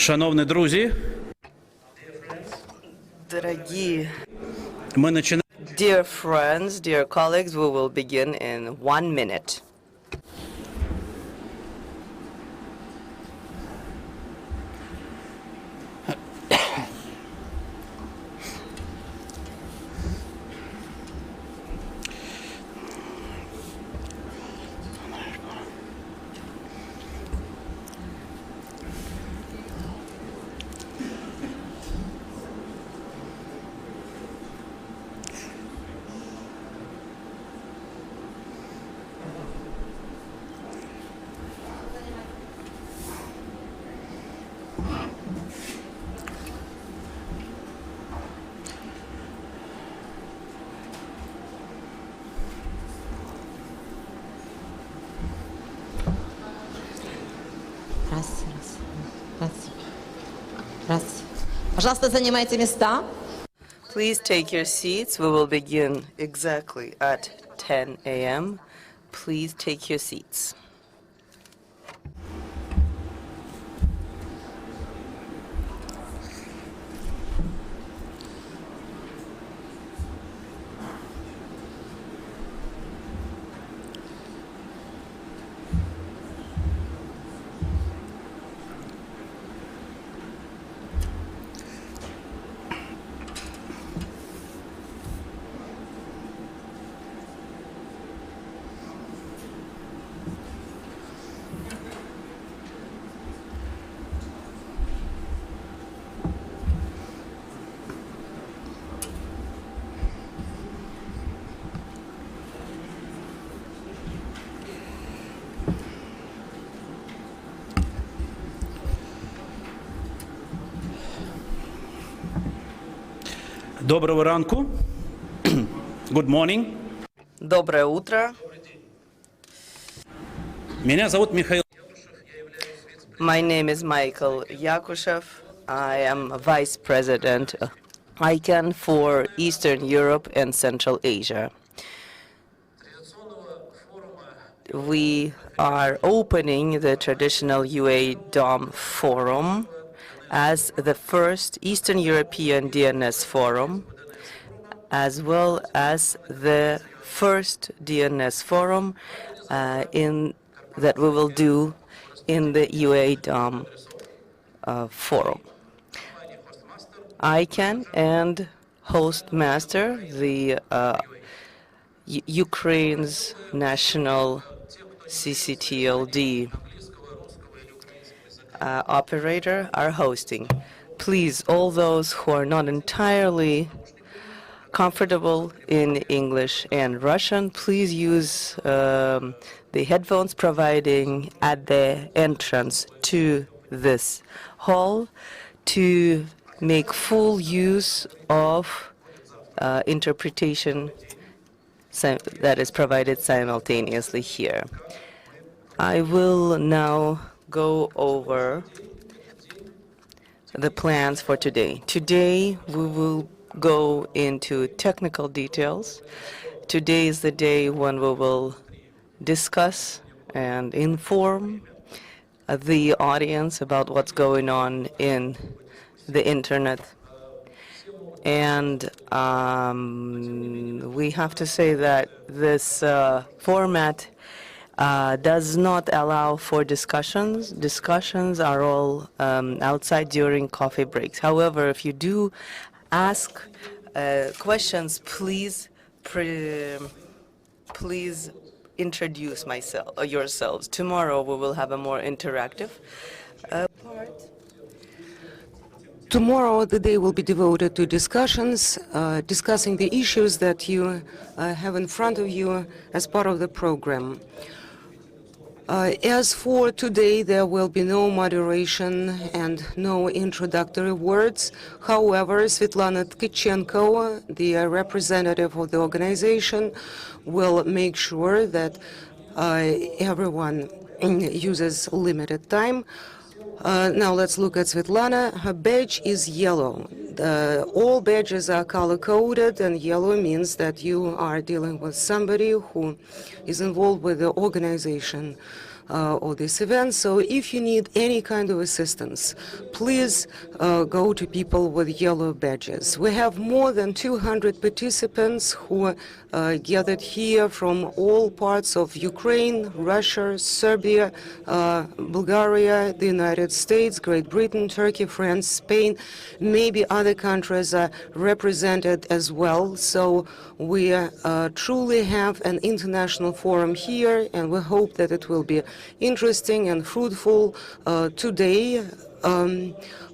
Шановні друзі, Дорогі, ми починаємо. dear friends, dear colleagues, we will begin in 1 minute. Раз. Пожалуйста, занимайте места. Please take your seats. We will begin exactly at 10 a.m. Please take your seats. Доброго ранку. Good morning. Доброе утро. Меня зовут Михаил. My name is Michael Yakushev. I am Vice President of ICANN for Eastern Europe and Central Asia. We are opening the traditional UADOM forum as the first Eastern European DNS forum, as well as the first DNS forum that we will do in the UADOM forum. ICANN and Hostmaster, the Ukraine's national CCTLD operator are hosting. Please, all those who are not entirely comfortable in English and Russian, please use the headphones providing at the entrance to this hall to make full use of interpretation that is provided simultaneously here. I will now go over the plans for today. Today we will go into technical details. Today is the day when we will discuss and inform the audience about what's going on in the internet. And we have to say that this format does not allow for discussions. Discussions are all outside during coffee breaks. However, if you do ask questions, please introduce yourselves. Tomorrow we will have a more interactive part. Tomorrow, the day will be devoted to discussions, discussing the issues that you have in front of you as part of the program. As for today, there will be no moderation and no introductory words. However, Svetlana Tkachenko, the representative of the organization, will make sure that everyone uses limited time. Now let's look at Svetlana. Her badge is yellow. All badges are color-coded, and yellow means that you are dealing with somebody who is involved with the organization of this event. So if you need any kind of assistance, please go to people with yellow badges. We have more than 200 participants who gathered here from all parts of Ukraine, Russia, Serbia, Bulgaria, the United States, Great Britain, Turkey, France, Spain. Maybe other countries are represented as well. So we truly have an international forum here, and we hope that it will be interesting and fruitful. Today,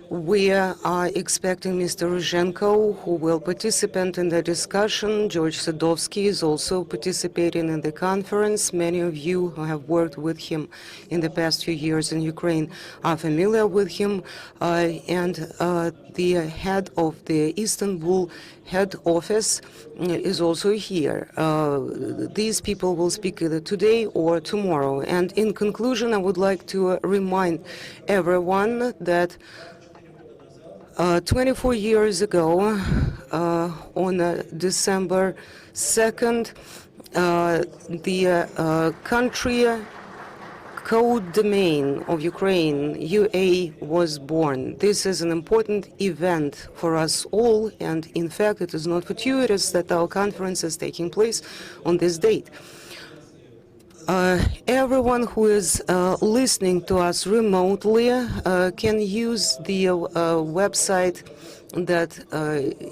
we are expecting Mr. Rozhenko, who will participate in the discussion. George Sadovsky is also participating in the conference. Many of you who have worked with him in the past few years in Ukraine are familiar with him. And the head of the Istanbul head office is also here. These people will speak either today or tomorrow. And in conclusion, I would like to remind everyone that 24 years ago, on December 2nd, the country code domain of Ukraine, UA, was born. This is an important event for us all, and in fact, it is not fortuitous that our conference is taking place on this date. Everyone who is listening to us remotely can use the website that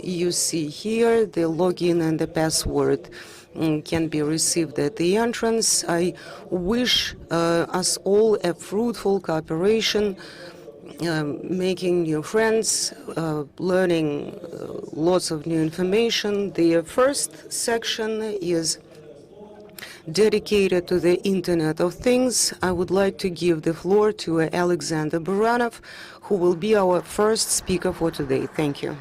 you see here. The login and the password can be received at the entrance. I wish us all a fruitful cooperation, making new friends, learning lots of new information. The first section is dedicated to the Internet of Things. I would like to give the floor to Alexander Baranov, who will be our first speaker for today. Thank you.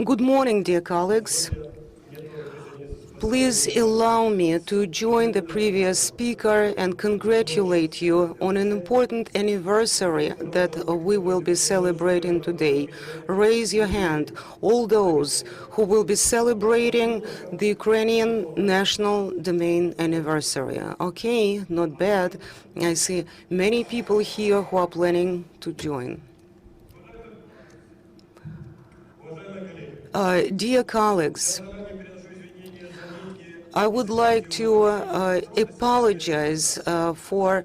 Good morning, dear colleagues. Please allow me to join the previous speaker and congratulate you on an important anniversary that we will be celebrating today. Raise your hand, all those who will be celebrating the Ukrainian national domain anniversary. Okay, not bad. I see many people here who are planning to join. Dear colleagues, I would like to apologize for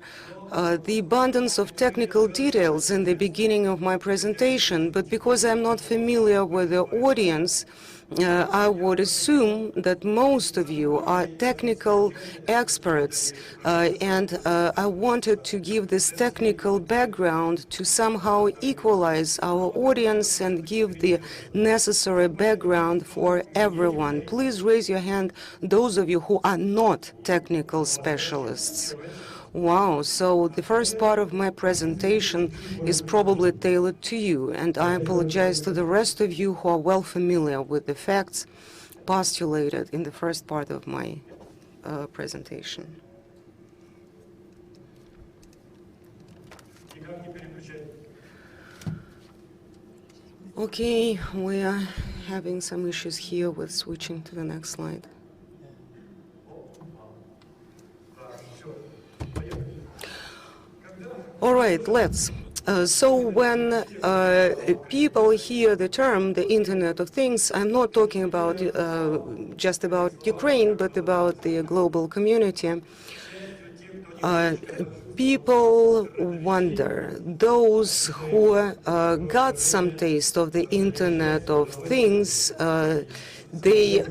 the abundance of technical details in the beginning of my presentation, but because I'm not familiar with the audience, I would assume that most of you are technical experts, and I wanted to give this technical background to somehow equalize our audience and give the necessary background for everyone. Please raise your hand, those of you who are not technical specialists. Wow, so the first part of my presentation is probably tailored to you, and I apologize to the rest of you who are well familiar with the facts postulated in the first part of my presentation. Okay, we are having some issues here with switching to the next slide. All right, let's. So when people hear the term the Internet of Things, I'm not talking about just about Ukraine, but about the global community. People wonder, those who got some taste of the Internet of Things, they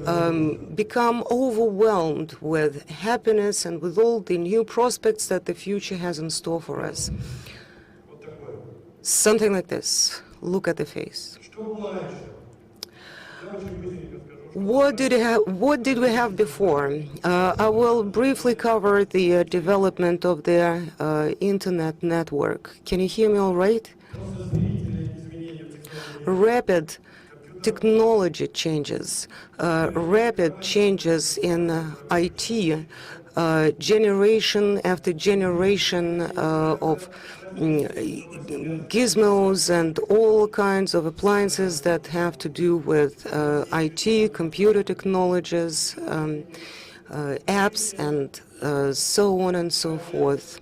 become overwhelmed with happiness and with all the new prospects that the future has in store for us. Something like this. Look at the face. What did we have before? I will briefly cover the development of the Internet network. Can you hear me all right? Rapid technology changes, rapid changes in IT, generation after generation of gizmos and all kinds of appliances that have to do with IT, computer technologies, apps, and so on and so forth.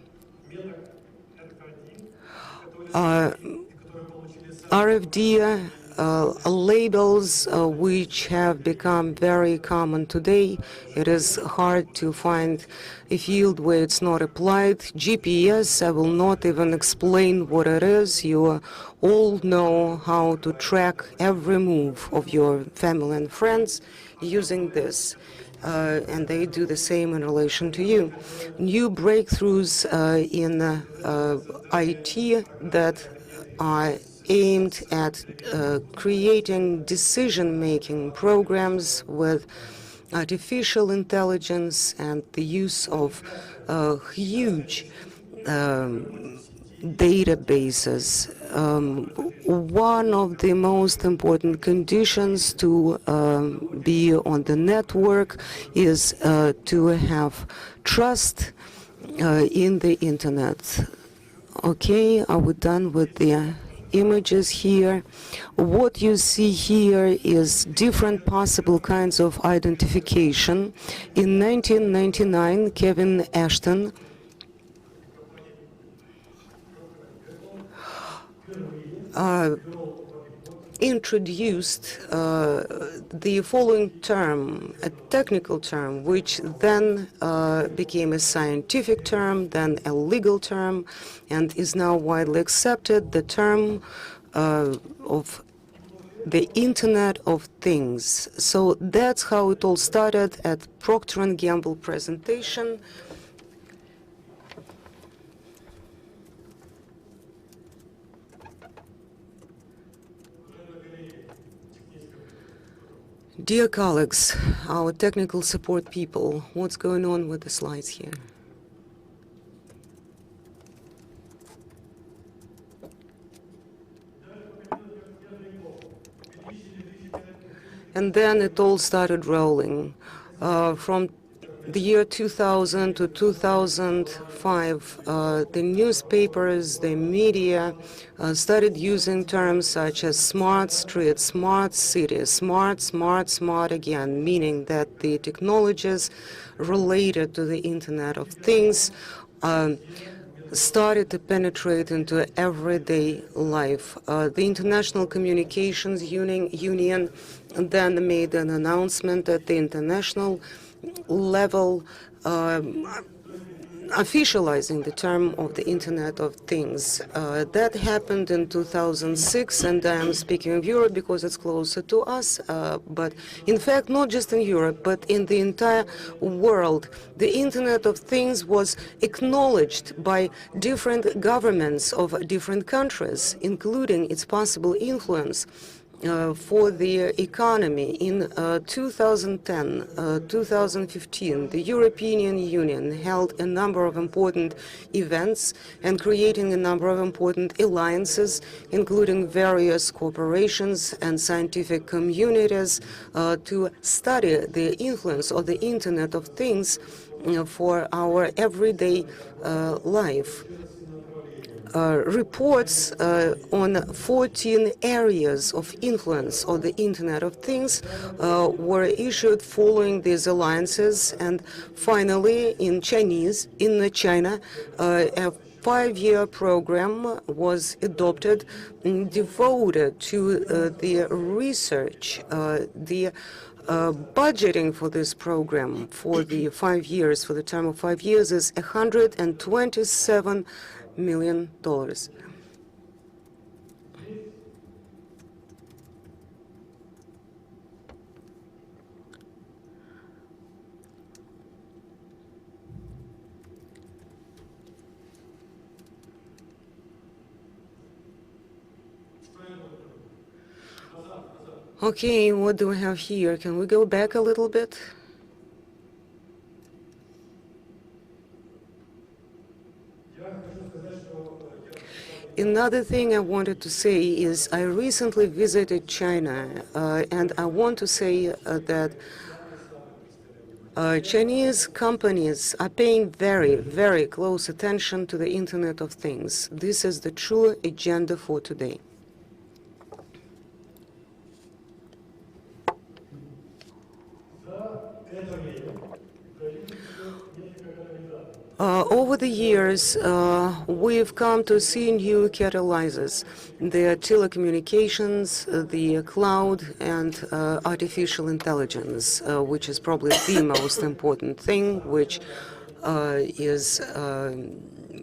RFD labels which have become very common today. It is hard to find a field where it's not applied. GPS, I will not even explain what it is. You all know how to track every move of your family and friends using this. And they do the same in relation to you. New breakthroughs in IT that are aimed at creating decision-making programs with artificial intelligence and the use of huge databases. One of the most important conditions to be on the network is to have trust in the internet. Okay, are we done with the images here? What you see here is different possible kinds of identification. In 1999, Kevin Ashton introduced the following term, a technical term, which then became a scientific term, then a legal term, and is now widely accepted, the term of the Internet of Things. So that's how it all started at Procter & Gamble presentation. Dear colleagues, our technical support people, what's going on with the slides here? And then it all started rolling. From the year 2000 to 2005, the newspapers, the media started using terms such as smart street, smart city, smart, smart, smart again, meaning that the technologies related to the Internet of Things started to penetrate into everyday life. The International Communications Union then made an announcement at the international level officializing the term of the Internet of Things. That happened in 2006, and I'm speaking of Europe because it's closer to us, but in fact, not just in Europe, but in the entire world. The Internet of Things was acknowledged by different governments of different countries, including its possible influence for the economy. In 2010, 2015, the European Union held a number of important events and creating a number of important alliances, including various corporations and scientific communities, to study the influence of the Internet of Things for our everyday life. Reports on 14 areas of influence of the Internet of Things were issued following these alliances, and finally, in China, a 5-year program was adopted devoted to the research. The budgeting for this program for the 5 years, for the term of 5 years, is $127 million. Okay, what do we have here? Can we go back a little bit? Another thing I wanted to say is I recently visited China, and I want to say that Chinese companies are paying very, very close attention to the Internet of Things. This is the true agenda for today. Over the years, we've come to see new catalyzers: the telecommunications, the cloud, and artificial intelligence, which is probably the most important thing, which is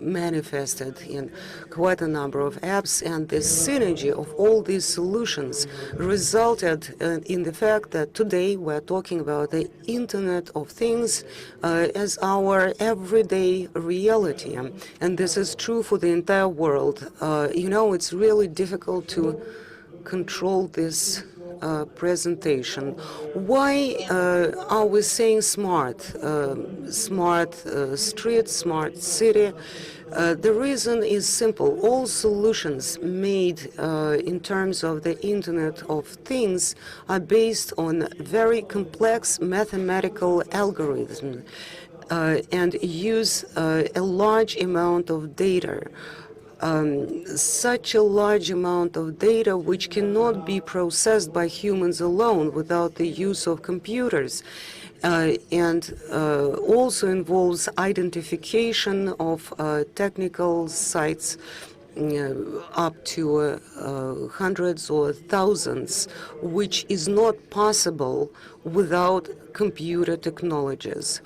manifested in quite a number of apps, and the synergy of all these solutions resulted in the fact that today we're talking about the Internet of Things as our everyday reality, and this is true for the entire world. You know, it's really difficult to control this presentation. Why are we saying smart? Smart street, smart city? The reason is simple. All solutions made in terms of the Internet of Things are based on very complex mathematical algorithms and use a large amount of data. Such a large amount of data which cannot be processed by humans alone without the use of computers, and also involves identification of technical sites up to hundreds or thousands, which is not possible without computer technologies.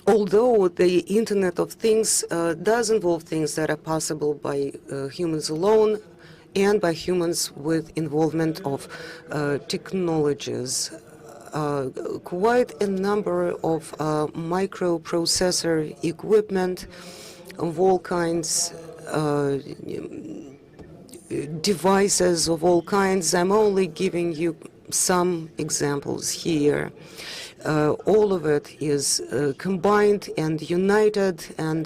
Although the Internet of Things does involve things that are possible by humans alone and by humans with involvement of technologies, quite a number of microprocessor equipment of all kinds, devices of all kinds. I'm only giving you some examples here. All of it is combined and united and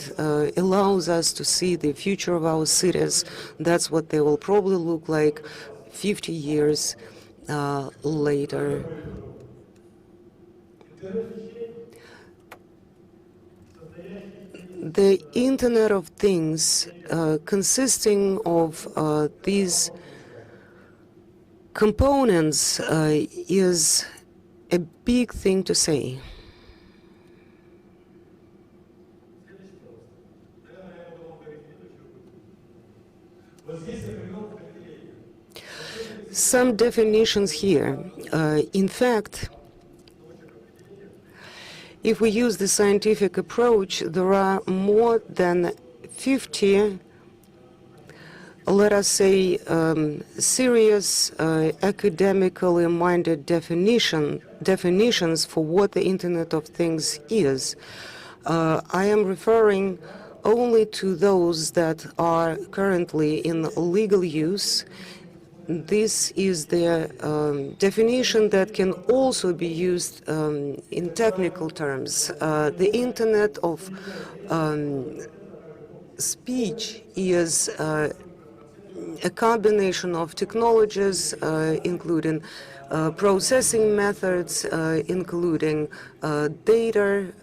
allows us to see the future of our cities. That's what they will probably look like 50 years later. The Internet of Things, consisting of these components, is a big thing to say. Some definitions here. In fact, If we use the scientific approach, there are more than 50, let us say, serious academically minded definitions for what the Internet of Things is. I am referring only to those that are currently in legal use. This is the definition that can also be used in technical terms. The Internet of speech is a combination of technologies, including processing methods, including data,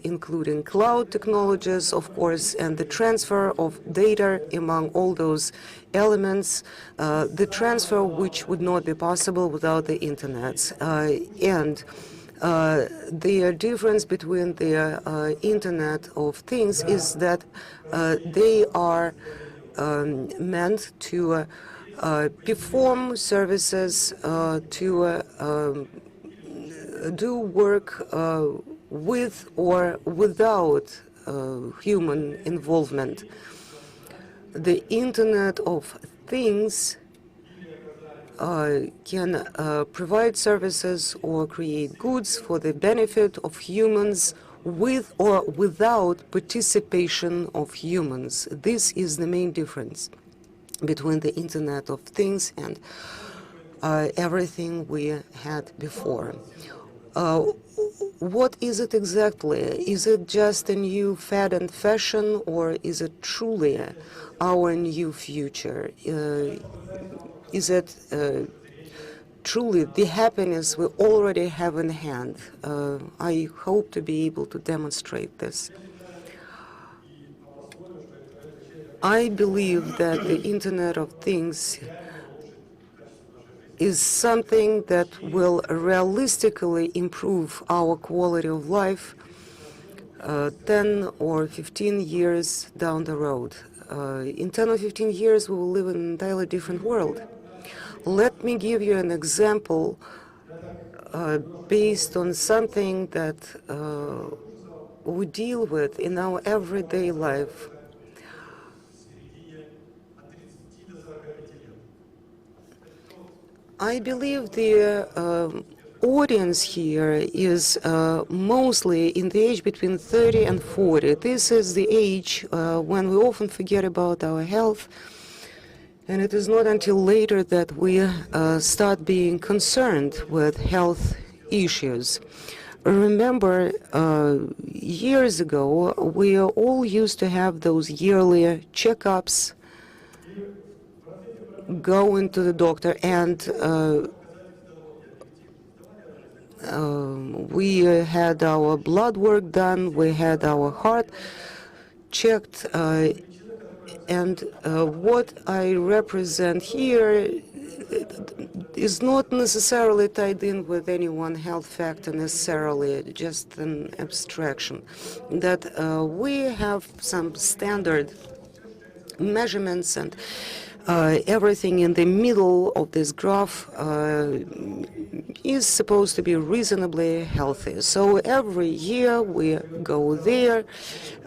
including cloud technologies, of course, and the transfer of data among all those elements, the transfer which would not be possible without the Internet. And the difference between the Internet of Things is that they are meant to perform services, to do work with or without human involvement. The Internet of Things can provide services or create goods for the benefit of humans with or without participation of humans. This is the main difference between the Internet of Things and everything we had before. What is it exactly? Is it just a new fad and fashion, or is it truly our new future? Is it truly the happiness we already have in hand? I hope to be able to demonstrate this. I believe that the Internet of Things is something that will realistically improve our quality of life 10 or 15 years down the road. In 10 or 15 years, we will live in an entirely different world. Let me give you an example based on something that we deal with in our everyday life. I believe the audience here is mostly in the age between 30 and 40. This is the age when we often forget about our health, and it is not until later that we start being concerned with health issues. Remember, years ago, we all used to have those yearly checkups, go into the doctor, and we had our blood work done, we had our heart checked, and what I represent here is not necessarily tied in with any one health factor necessarily, just an abstraction. That we have some standard measurements, and everything in the middle of this graph is supposed to be reasonably healthy. So every year we go there,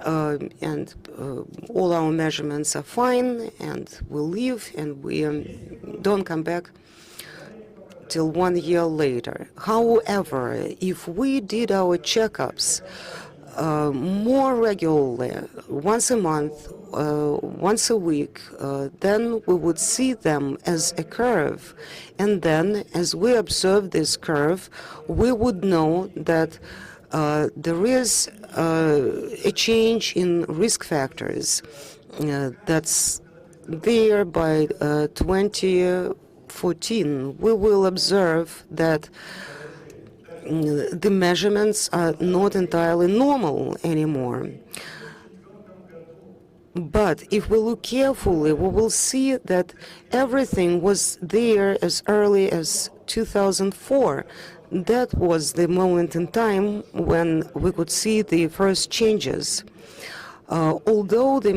and all our measurements are fine, and we leave, and we don't come back till 1 year later. However, if we did our checkups more regularly, once a month, once a week, then we would see them as a curve. And then, as we observe this curve, we would know that there is a change in risk factors that's there by 2014. We will observe that the measurements are not entirely normal anymore. But if we look carefully, we will see that everything was there as early as 2004. That was the moment in time when we could see the first changes. Although the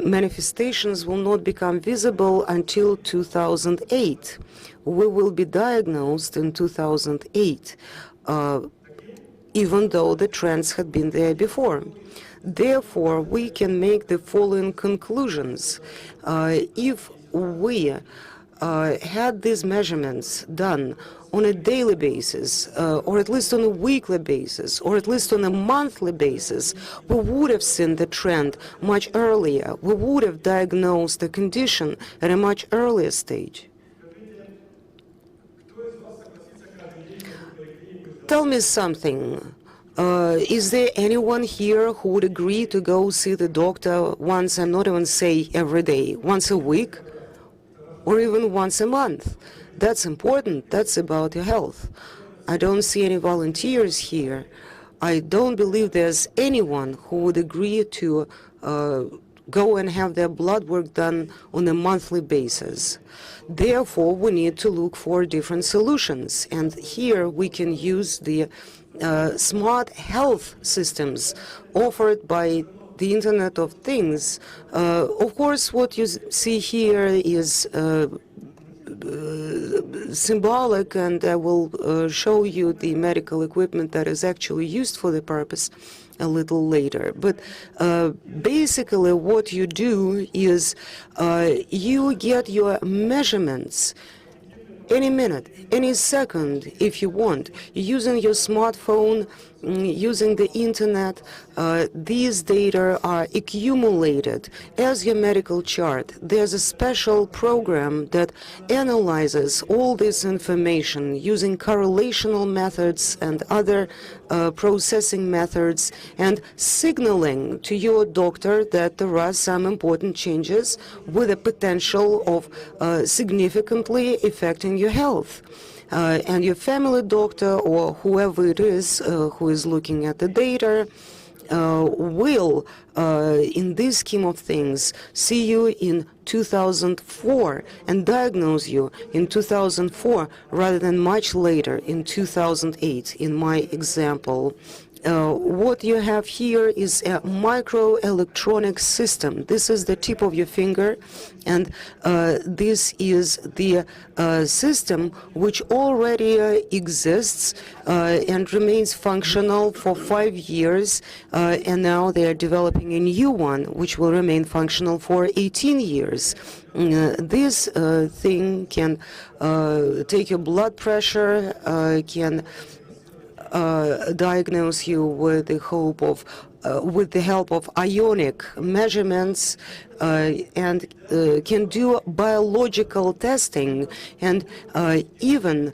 manifestations will not become visible until 2008. We will be diagnosed in 2008. even though the trends had been there before. Therefore, we can make the following conclusions. If we had these measurements done on a daily basis, or at least on a weekly basis, or at least on a monthly basis, we would have seen the trend much earlier. We would have diagnosed the condition at a much earlier stage. Tell me something. Is there anyone here who would agree to go see the doctor once, I'm not even say every day, once a week, or even once a month? That's important. That's about your health. I don't see any volunteers here. I don't believe there's anyone who would agree to go and have their blood work done on a monthly basis. Therefore, we need to look for different solutions. And here we can use the smart health systems offered by the Internet of Things. Of course, what you see here is symbolic, and I will show you the medical equipment that is actually used for the purpose a little later. But basically what you do is you get your measurements any minute, any second, if you want, using your smartphone, using the internet. These data are accumulated as your medical chart. There's a special program that analyzes all this information using correlational methods and other processing methods, and signaling to your doctor that there are some important changes with a potential of significantly affecting your health. And your family doctor or whoever it is who is looking at the data will, in this scheme of things, see you in 2004 and diagnose you in 2004 rather than much later in 2008, in my example. What you have here is a microelectronic system. This is the tip of your finger, and this is the system which already exists and remains functional for 5 years, and now they are developing a new one which will remain functional for 18 years. This thing can take your blood pressure, can diagnose you with the hope of, with the help of ionic measurements, and can do biological testing, and even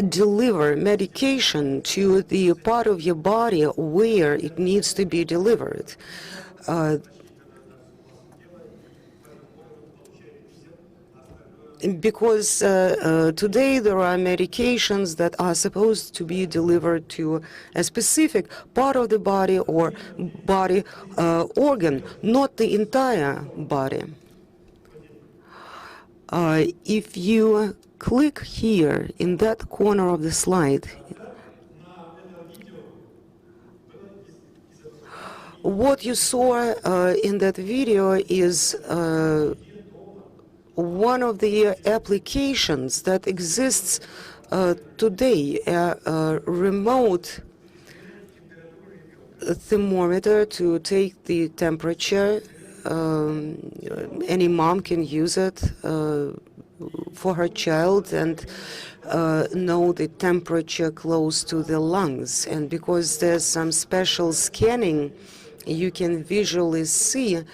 deliver medication to the part of your body where it needs to be delivered. Because today there are medications that are supposed to be delivered to a specific part of the body or body organ, not the entire body. If you click here in that corner of the slide, what you saw in that video is one of the applications that exists today, a remote thermometer to take the temperature. Any mom can use it for her child and know the temperature close to the lungs. And because there's some special scanning, you can visually see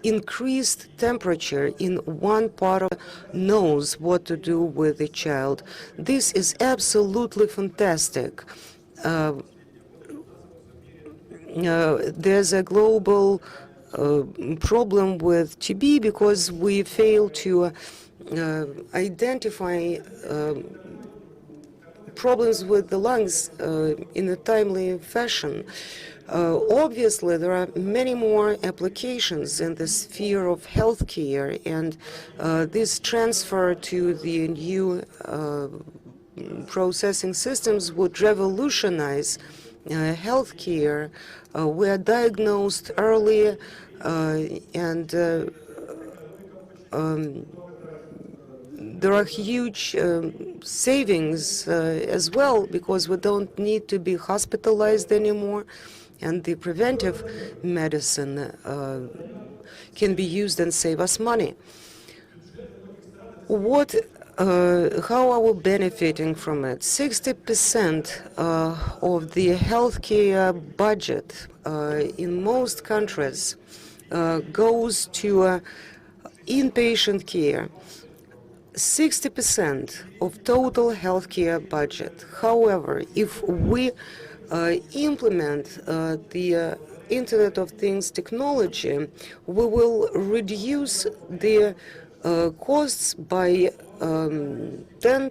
increased temperature in one part of knows what to do with the child. This is absolutely fantastic. There's a global problem with TB because we fail to identify problems with the lungs in a timely fashion. Obviously, there are many more applications in the sphere of healthcare, and this transfer to the new processing systems would revolutionize healthcare. We are diagnosed early, and there are huge savings as well, because we don't need to be hospitalized anymore, and the preventive medicine can be used and save us money. How are we benefiting from it? 60% of the healthcare budget in most countries goes to inpatient care. 60% of total healthcare budget. However, if we implement the Internet of Things technology, we will reduce the costs by 10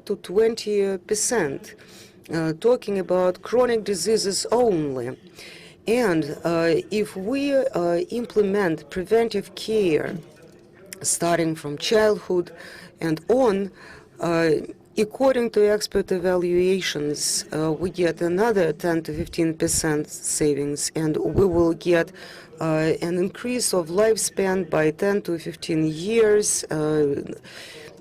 to 20%, talking about chronic diseases only. And if we implement preventive care starting from childhood and on, according to expert evaluations, we get another 10 to 15% savings, and we will get an increase of lifespan by 10 to 15 years. I'm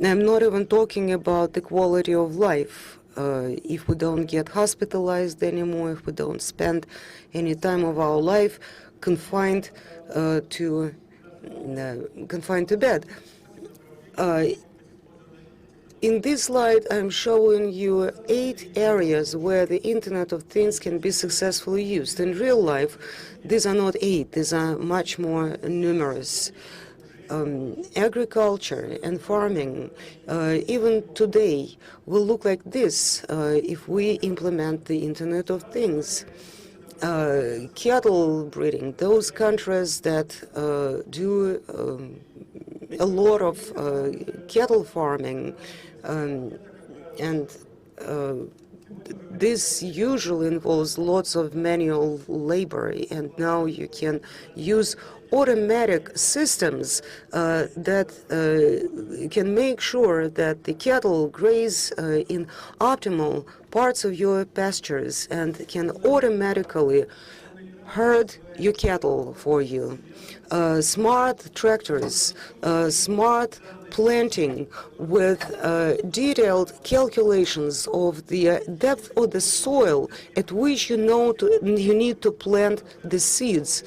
not even talking about the quality of life. If we don't get hospitalized anymore, if we don't spend any time of our life confined to bed. In this slide, I'm showing you 8 areas where the Internet of Things can be successfully used. In real life, these are not 8, these are much more numerous. Agriculture and farming, even today, will look like this if we implement the Internet of Things. Cattle breeding, those countries that do a lot of cattle farming, and this usually involves lots of manual labor, and now you can use automatic systems that can make sure that the cattle graze in optimal parts of your pastures and can automatically herd your cattle for you. Smart tractors, smart planting with detailed calculations of the depth of the soil at which you need to plant the seeds,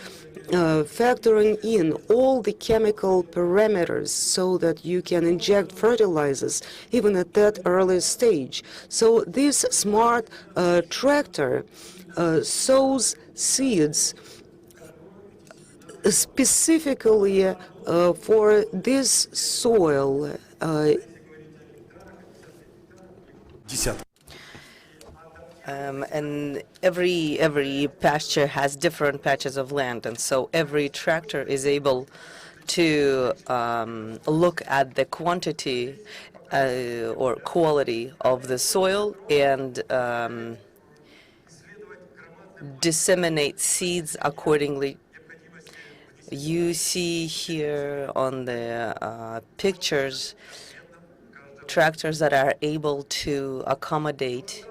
factoring in all the chemical parameters so that you can inject fertilizers even at that early stage. So this smart tractor sows seeds specifically for this soil. And every pasture has different patches of land, and so every tractor is able to look at the quantity or quality of the soil and disseminate seeds accordingly. You see here on the pictures tractors that are able to accommodate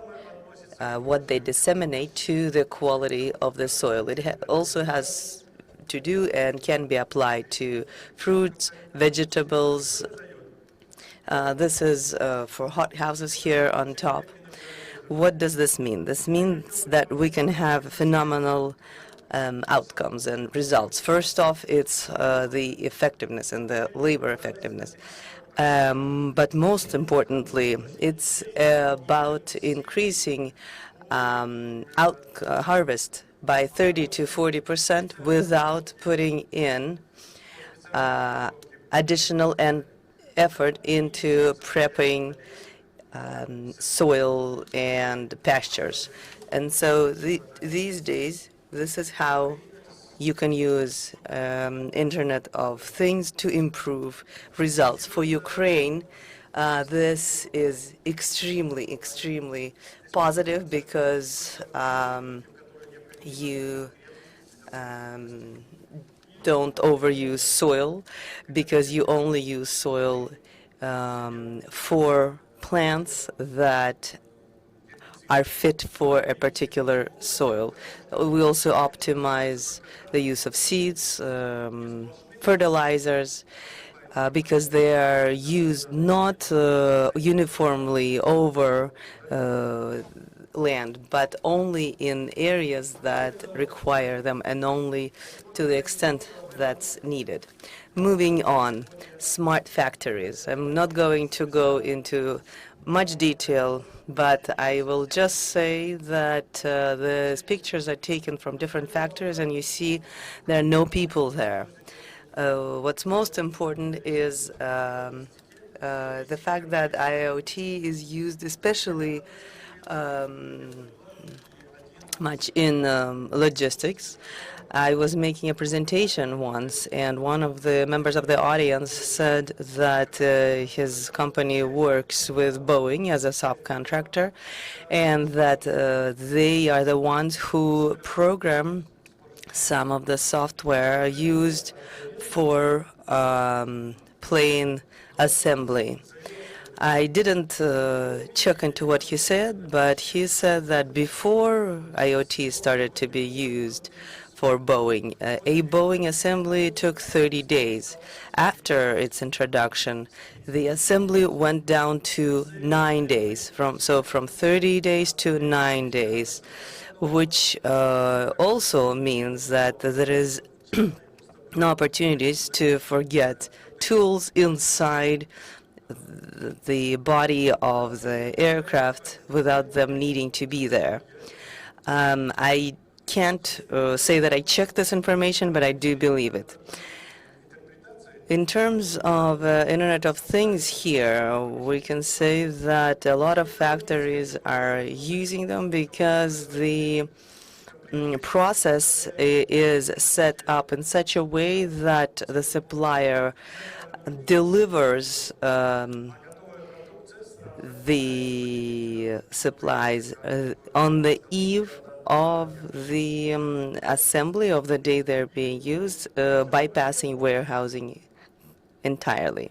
what they disseminate to the quality of the soil. It also has to do and can be applied to fruits, vegetables. This is for hothouses here on top. What does this mean? This means that we can have phenomenal outcomes and results. First off, it's the effectiveness and the labor effectiveness. But most importantly, it's about increasing harvest by 30 to 40% without putting in additional effort into prepping soil and pastures. And so these days, this is how you can use Internet of Things to improve results. For Ukraine, this is extremely, extremely positive because you don't overuse soil, because you only use soil for plants that are fit for a particular soil. We also optimize the use of seeds, fertilizers, because they are used not uniformly over land, but only in areas that require them and only to the extent that's needed. Moving on, smart factories. I'm not going to go into much detail, but I will just say that the pictures are taken from different factories, and you see there are no people there. What's most important is the fact that IoT is used especially much in logistics. I was making a presentation once, and one of the members of the audience said that his company works with Boeing as a subcontractor, and that they are the ones who program some of the software used for plane assembly. I didn't check into what he said, but he said that before IoT started to be used for Boeing, a Boeing assembly took 30 days. After its introduction, the assembly went down to 9 days, from 30 days to 9 days, which also means that there is no opportunities to forget tools inside the body of the aircraft without them needing to be there. I can't say that I checked this information, but I do believe it. In terms of Internet of Things here, we can say that a lot of factories are using them because the process is set up in such a way that the supplier delivers the supplies on the eve of the assembly of the day they're being used, bypassing warehousing entirely.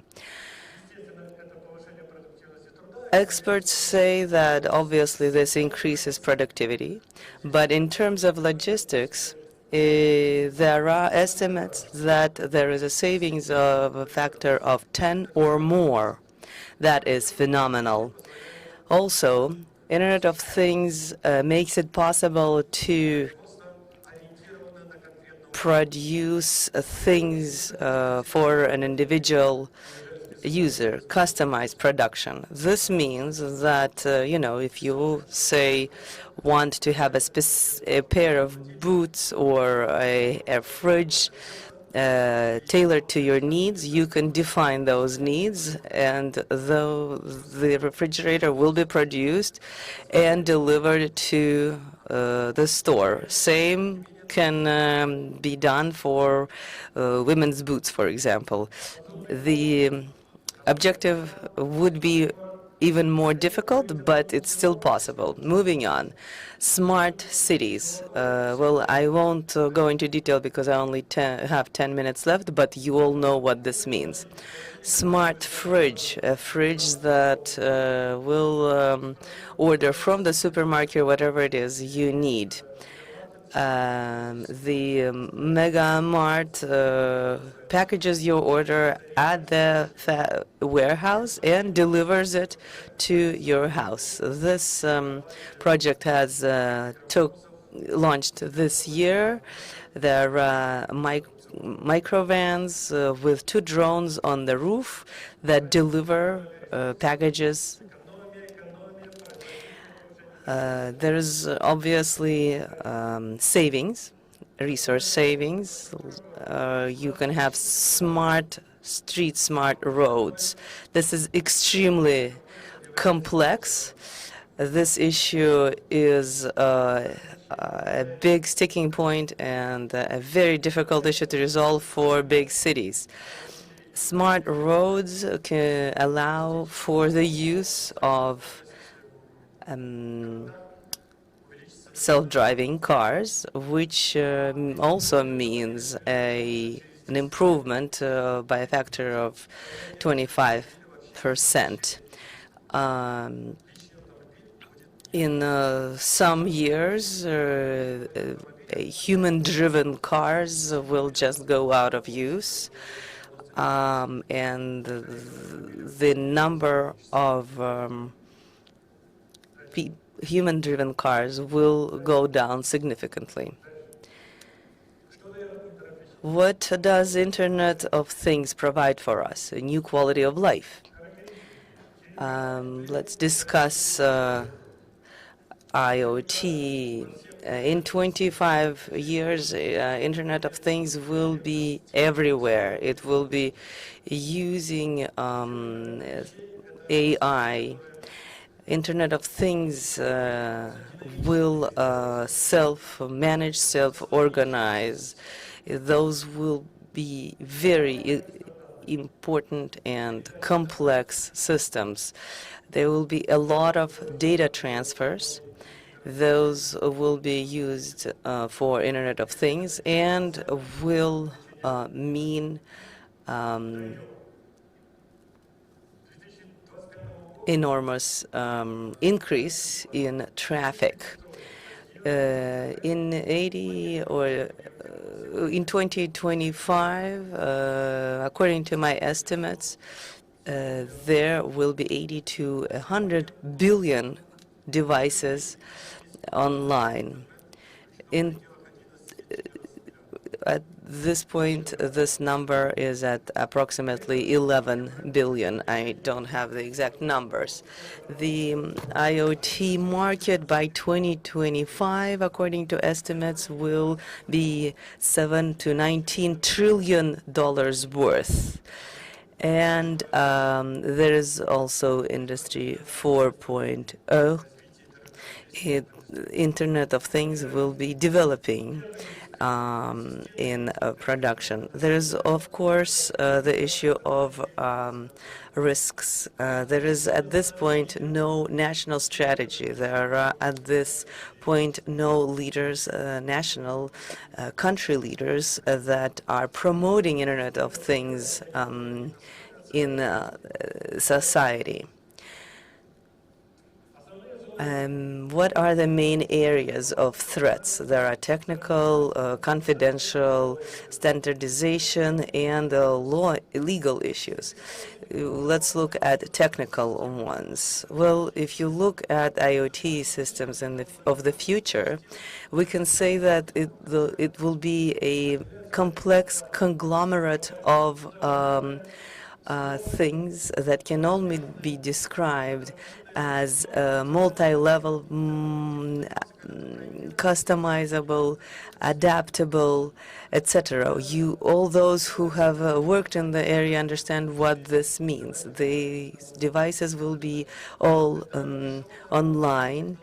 Experts say that obviously this increases productivity, but in terms of logistics, there are estimates that there is a savings of a factor of 10 or more. That is phenomenal. Also, Internet of Things makes it possible to produce things for an individual user, customized production. This means that, if you, say, want to have a pair of boots or a fridge tailored to your needs, you can define those needs, and the refrigerator will be produced and delivered to the store. Same can be done for women's boots, for example. The objective would be even more difficult, but it's still possible. Moving on, smart cities. Well, I won't go into detail because I only have 10 minutes left, but you all know what this means. Smart fridge, a fridge that will order from the supermarket whatever it is you need. The Mega Mart packages your order at the warehouse and delivers it to your house. This project has launched this year. There are microvans with 2 drones on the roof that deliver packages. There is obviously savings, resource savings. You can have smart streets, smart roads. This is extremely complex. This issue is a big sticking point and a very difficult issue to resolve for big cities. Smart roads can allow for the use of self-driving cars, which also means an improvement by a factor of 25%. In some years, human-driven cars will just go out of use. and the number of human-driven cars will go down significantly. What does Internet of Things provide for us? A new quality of life. Let's discuss IoT. In 25 years, Internet of Things will be everywhere. It will be using AI. Internet of Things will self-manage, self-organize. Those will be very important and complex systems. There will be a lot of data transfers. Those will be used for Internet of Things and will mean enormous increase in traffic. In 2025, according to my estimates, there will be 80 to 100 billion devices online. At this point, this number is at approximately 11 billion. I don't have the exact numbers. The IoT market by 2025, according to estimates, will be $7 to $19 trillion worth. And there is also Industry 4.0. Internet of Things will be developing in production. There is, of course, the issue of risks. There is, at this point, no national strategy. There are, at this point, no leaders, national country leaders that are promoting Internet of Things in society. What are the main areas of threats? There are technical, confidential, standardization, and legal issues. Let's look at technical ones. Well, if you look at IoT systems of the future, we can say that it will be a complex conglomerate of things that can only be described as multi-level, customizable, adaptable, etc. All those who have worked in the area understand what this means. The devices will be all online.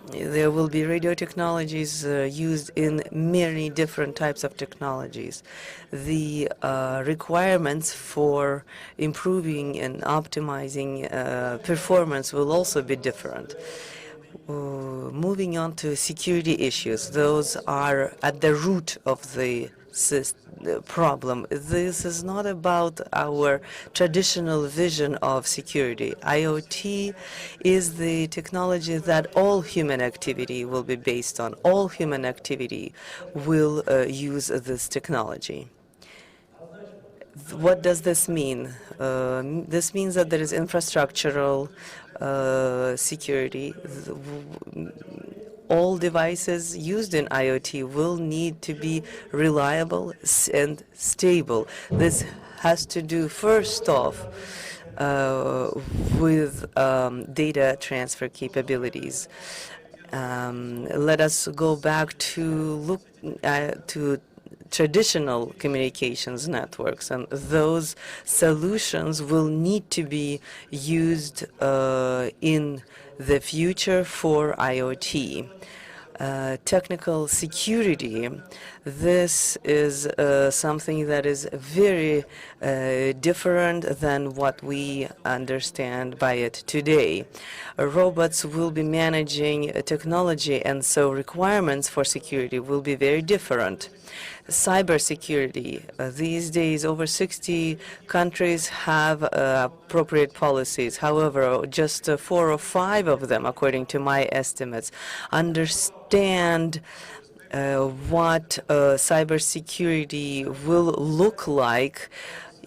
There will be radio technologies used in many different types of technologies. The requirements for improving and optimizing performance will also be different. Moving on to security issues, those are at the root of the problem. This is not about our traditional vision of security. IoT is the technology that all human activity will be based on. All human activity will use this technology. What does this mean? This means that there is infrastructural security. All devices used in IoT will need to be reliable and stable. This has to do, first off, with data transfer capabilities. Let us go back to look to traditional communications networks, and those solutions will need to be used in the future for IoT. Technical security, this is something that is very different than what we understand by it today. Robots will be managing technology, and so requirements for security will be very different. Cybersecurity. These days, over 60 countries have appropriate policies. However, just 4 or 5 of them, according to my estimates, understand what cybersecurity will look like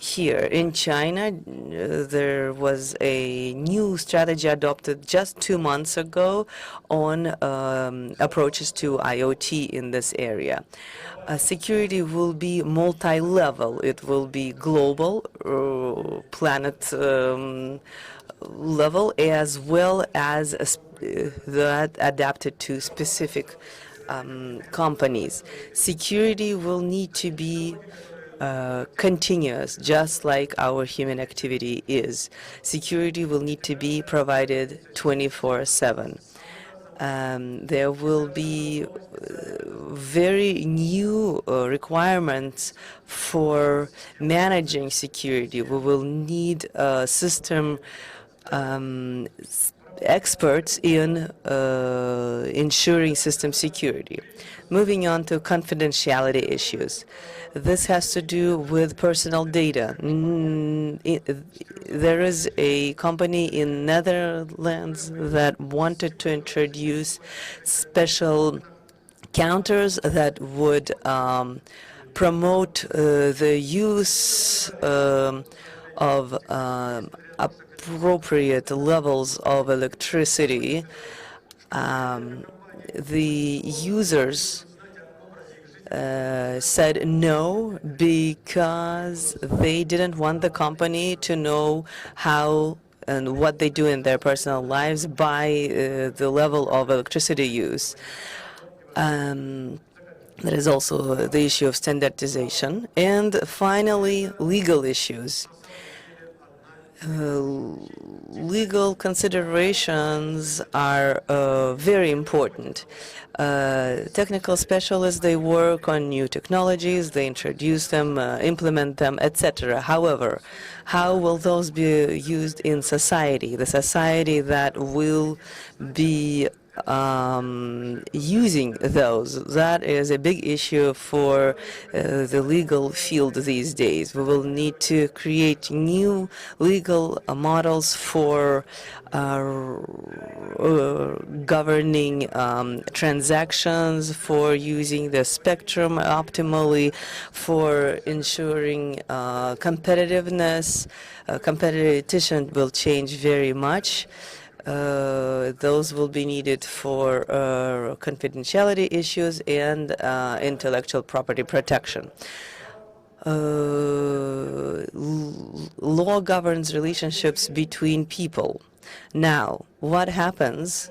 here. In China, there was a new strategy adopted just 2 months ago on approaches to IoT in this area. Security will be multi-level. It will be global, planet level, as well as that adapted to specific companies. Security will need to be continuous, just like our human activity is. Security will need to be provided 24/7. There will be very new requirements for managing security. We will need system experts in ensuring system security. Moving on to confidentiality issues. This has to do with personal data. There is a company in Netherlands that wanted to introduce special counters that would promote the use of appropriate levels of electricity. The users said no because they didn't want the company to know how and what they do in their personal lives by the level of electricity use. There is also the issue of standardization. And finally, legal issues. Legal considerations are very important. Technical specialists, they work on new technologies, they introduce them, implement them, etc. However, how will those be used in society? The society that will be using those. That is a big issue for the legal field these days. We will need to create new legal models for governing transactions, for using the spectrum optimally, for ensuring competitiveness. Competition will change very much. Those will be needed for confidentiality issues and intellectual property protection. Law governs relationships between people. Now, what happens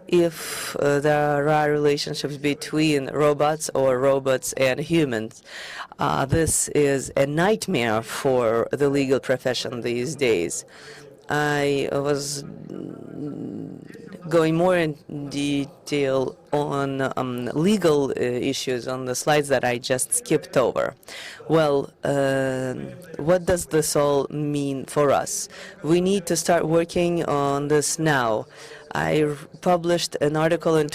if there are relationships between robots or robots and humans? This is a nightmare for the legal profession these days. I was going more in detail on legal issues on the slides that I just skipped over. Well, what does this all mean for us? We need to start working on this now. I published an article in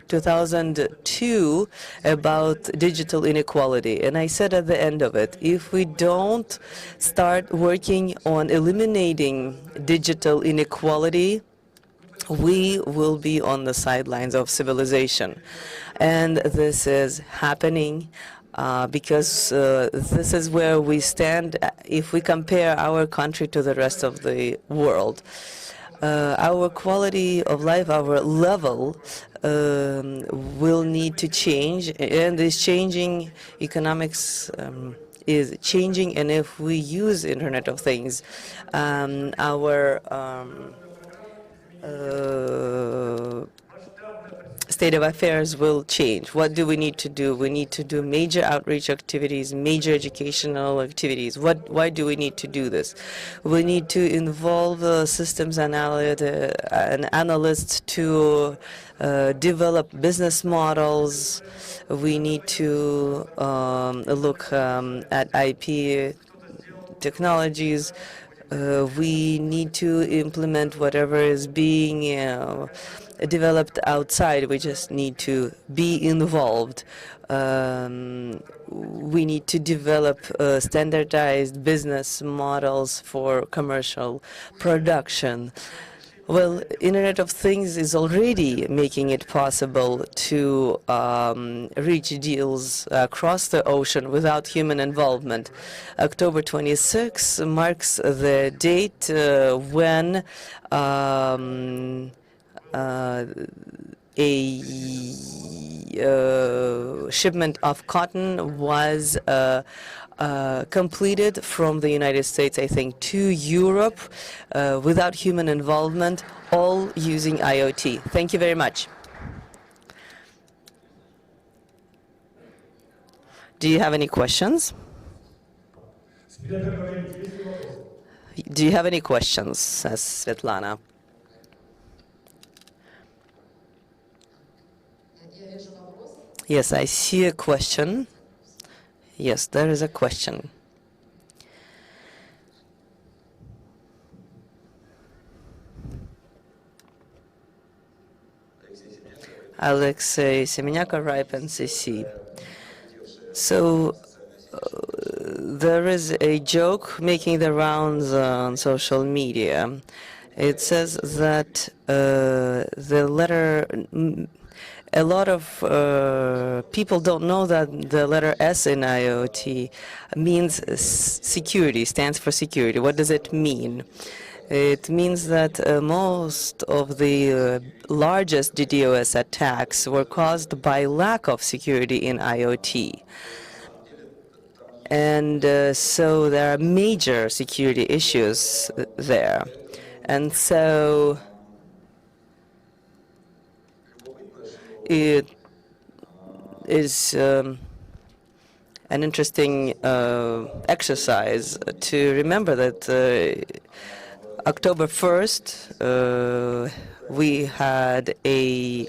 2002 about digital inequality, and I said at the end of it, if we don't start working on eliminating digital inequality, we will be on the sidelines of civilization. And this is happening because this is where we stand if we compare our country to the rest of the world. Our quality of life, our level will need to change, and this changing economics is changing, and if we use Internet of Things, our state of affairs will change. What do we need to do? We need to do major outreach activities, major educational activities. Why do we need to do this? We need to involve systems analysts to develop business models. We need to look at IP technologies. We need to implement whatever is being developed outside. We just need to be involved. We need to develop standardized business models for commercial production. Well, Internet of Things is already making it possible to reach deals across the ocean without human involvement. October 26 marks the date when a shipment of cotton was completed from the United States, I think, to Europe without human involvement, all using IoT. Thank you very much. Do you have any questions? Do you have any questions, says Svetlana? Yes, I see a question. Yes, there is a question. Alexei Semenyak, RIPE NCC. So there is a joke making the rounds on social media. It says that the letter, a lot of people don't know that the letter S in IoT means security, stands for security. What does it mean? It means that most of the largest DDoS attacks were caused by lack of security in IoT. And so there are major security issues there. And so it is an interesting exercise to remember that October 1st, we had a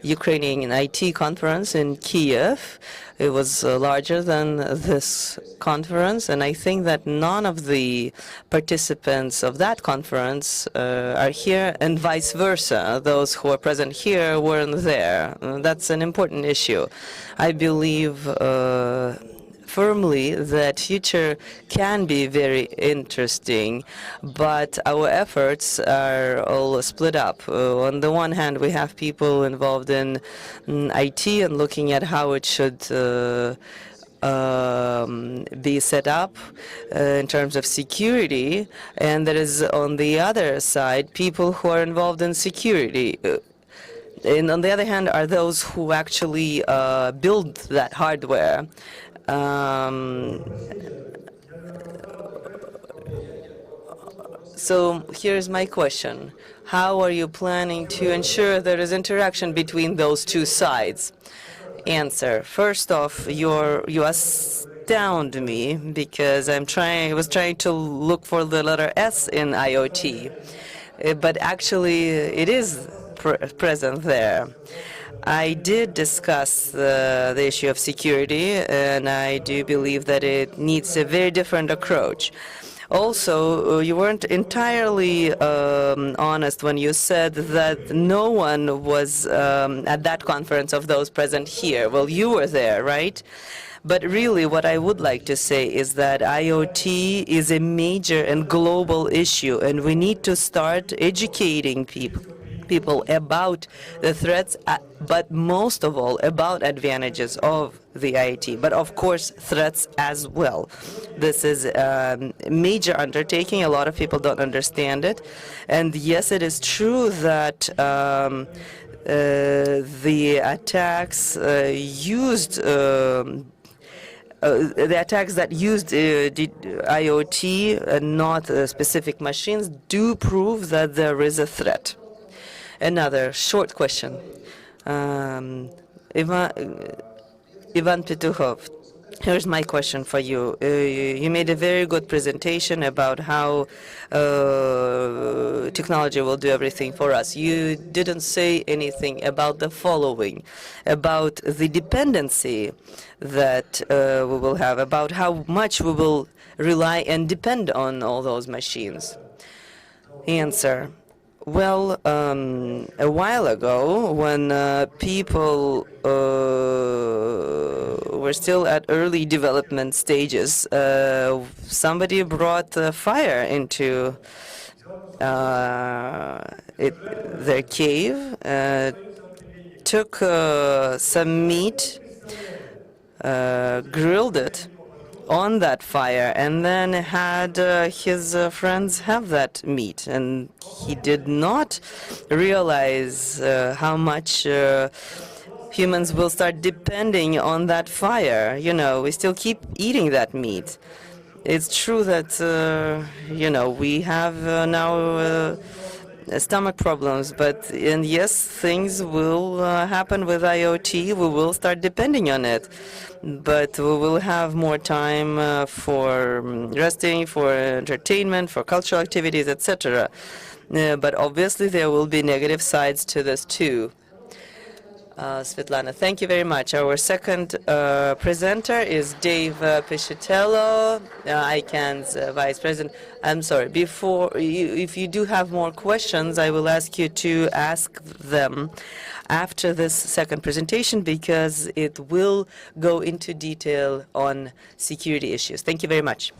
Ukrainian IT conference in Kiev. It was larger than this conference, and I think that none of the participants of that conference are here, and vice versa. Those who are present here weren't there. That's an important issue. I believe firmly that future can be very interesting, but our efforts are all split up. On the one hand, we have people involved in IT and looking at how it should be set up in terms of security, and there is on the other side people who are involved in security. And on the other hand are those who actually build that hardware. So here's my question. How are you planning to ensure there is interaction between those two sides? Answer. First off, you astound me because I was trying to look for the letter S in IoT, but actually it is present there. I did discuss the issue of security, and I do believe that it needs a very different approach. Also, you weren't entirely honest when you said that no one was at that conference of those present here. Well, you were there, right? But really, what I would like to say is that IoT is a major and global issue, and we need to start educating people about the threats, but most of all about advantages of the IoT, but of course threats as well. This is a major undertaking. A lot of people don't understand it. And yes, it is true that the attacks that used IoT and not specific machines do prove that there is a threat. Another short question. Ivan Petukhov, here's my question for you. You made a very good presentation about how technology will do everything for us. You didn't say anything about the following, about the dependency that we will have, about how much we will rely and depend on all those machines. Answer. Well, a while ago, when people were still at early development stages, somebody brought fire into their cave, took some meat, grilled it on that fire, and then had his friends have that meat. And he did not realize how much humans will start depending on that fire. You know, we still keep eating that meat. It's true that, we have now stomach problems, and yes, things will happen with IoT. We will start depending on it, but we will have more time for resting, for entertainment, for cultural activities, etc. But obviously there will be negative sides to this too. Svetlana, thank you very much. Our second presenter is Dave Piscitello, ICANN's Vice President. I'm sorry, if you do have more questions, I will ask you to ask them after this second presentation, because it will go into detail on security issues. Thank you very much.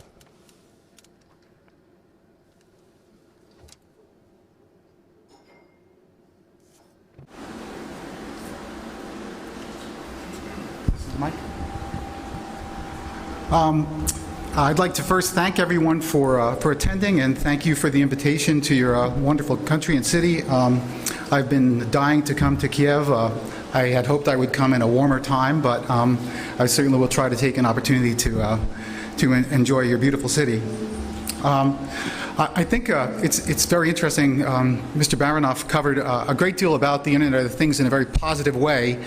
Mike? I'd like to first thank everyone for attending, and thank you for the invitation to your wonderful country and city. I've been dying to come to Kiev. I had hoped I would come in a warmer time, but I certainly will try to take an opportunity to enjoy your beautiful city. I think it's very interesting. Mr. Baranov covered a great deal about the Internet of Things in a very positive way,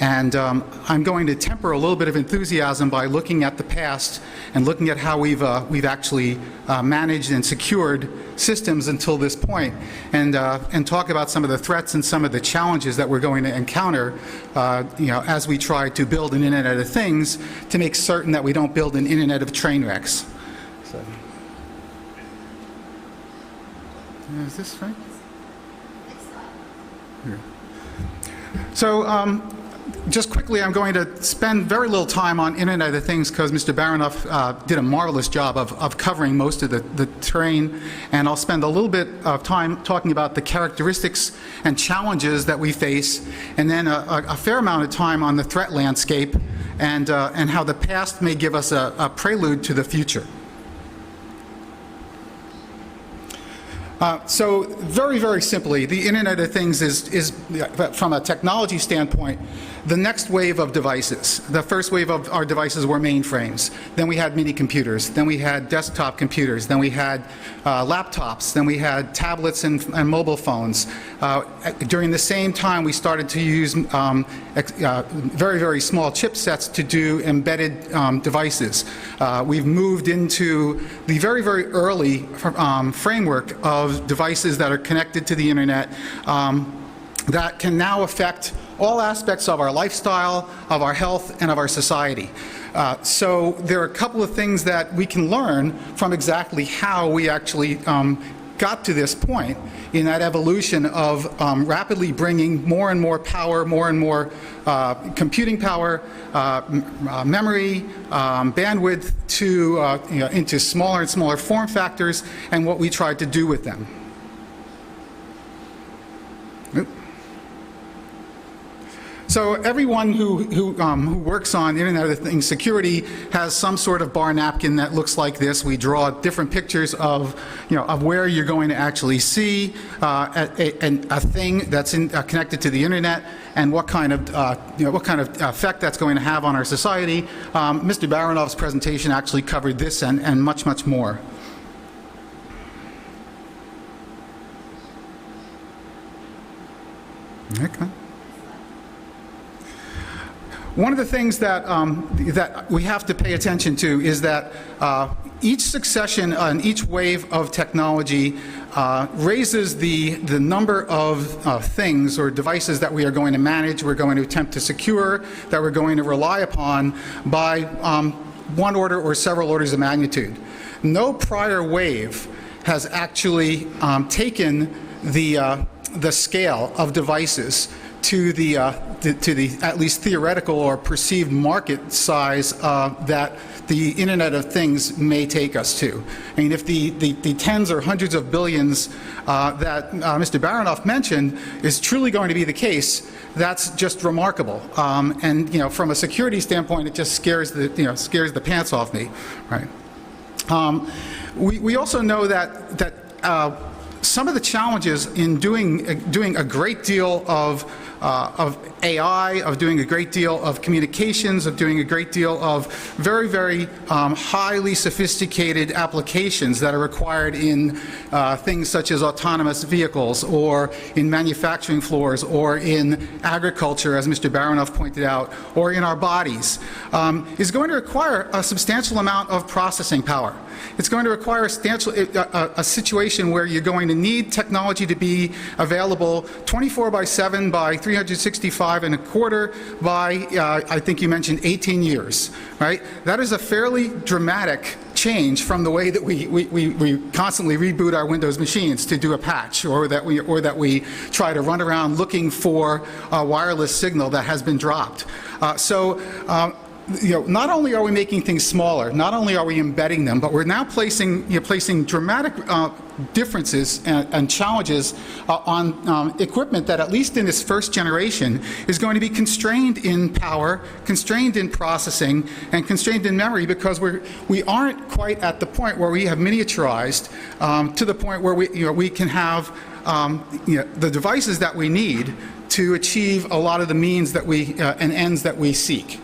and I'm going to temper a little bit of enthusiasm by looking at the past and looking at how we've actually managed and secured systems until this point, and talk about some of the threats and some of the challenges that we're going to encounter, as we try to build an Internet of Things to make certain that we don't build an Internet of train wrecks. So. Is this right? Here. So just quickly, I'm going to spend very little time on Internet of Things because Mr. Baranov did a marvelous job of covering most of the terrain, and I'll spend a little bit of time talking about the characteristics and challenges that we face, and then a fair amount of time on the threat landscape and how the past may give us a prelude to the future. So very, very simply, the Internet of Things is, from a technology standpoint, the next wave of devices. The first wave of our devices were mainframes. Then we had mini computers. Then we had desktop computers. Then we had laptops. Then we had tablets and mobile phones. During the same time, we started to use very, very small chipsets to do embedded devices. We've moved into the very, very early framework of devices that are connected to the Internet that can now affect all aspects of our lifestyle, of our health, and of our society. So there are a couple of things that we can learn from exactly how we actually got to this point in that evolution of rapidly bringing more and more power, more and more computing power, memory, bandwidth to into smaller and smaller form factors, and what we tried to do with them. So everyone who works on Internet of Things security has some sort of bar napkin that looks like this. We draw different pictures of where you're going to actually see a thing that's connected to the Internet, and what kind of effect that's going to have on our society. Mr. Baranov's presentation actually covered this and much, much more. Okay. One of the things that that we have to pay attention to is that each succession and each wave of technology raises the number of things or devices that we are going to manage, we're going to attempt to secure, that we're going to rely upon by one order or several orders of magnitude. No prior wave has actually taken the scale of devices to the at least theoretical or perceived market size that the Internet of Things may take us to. I mean, if the tens or hundreds of billions that Mr. Baronoff mentioned is truly going to be the case, that's just remarkable. And from a security standpoint, it just scares the pants off me, right? We also know that some of the challenges in doing a great deal of AI, of doing a great deal of communications, of doing a great deal of very, very highly sophisticated applications that are required in things such as autonomous vehicles, or in manufacturing floors, or in agriculture, as Mr. Baronoff pointed out, or in our bodies, is going to require a substantial amount of processing power. It's going to require a situation where you're going to need technology to be available 24/7 by 365 and a quarter by, I think you mentioned 18 years, right? That is a fairly dramatic change from the way that we constantly reboot our Windows machines to do a patch, or that we try to run around looking for a wireless signal that has been dropped. Not only are we making things smaller, not only are we embedding them, but we're now placing dramatic differences and challenges on equipment that, at least in its first generation, is going to be constrained in power, constrained in processing, and constrained in memory, because we aren't quite at the point where we have miniaturized to the point where we can have the devices that we need to achieve a lot of the means that and ends that we seek.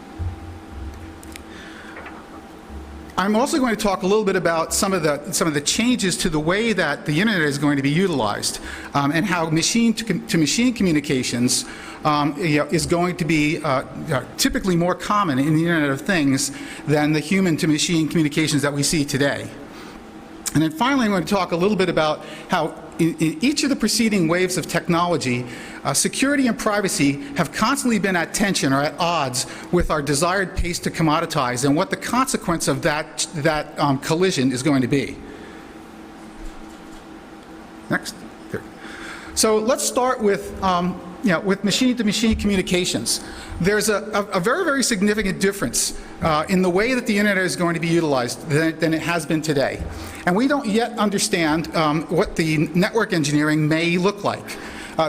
I'm also going to talk a little bit about some of the changes to the way that the Internet is going to be utilized, and how machine-to-machine communications is going to be typically more common in the Internet of Things than the human-to-machine communications that we see today. And then finally, I'm going to talk a little bit about how in each of the preceding waves of technology, security and privacy have constantly been at tension or at odds with our desired pace to commoditize, and what the consequence of that collision is going to be. Next. Here. So let's start with machine-to-machine communications. There's a very, very significant difference in the way that the Internet is going to be utilized than it has been today. And we don't yet understand what the network engineering may look like.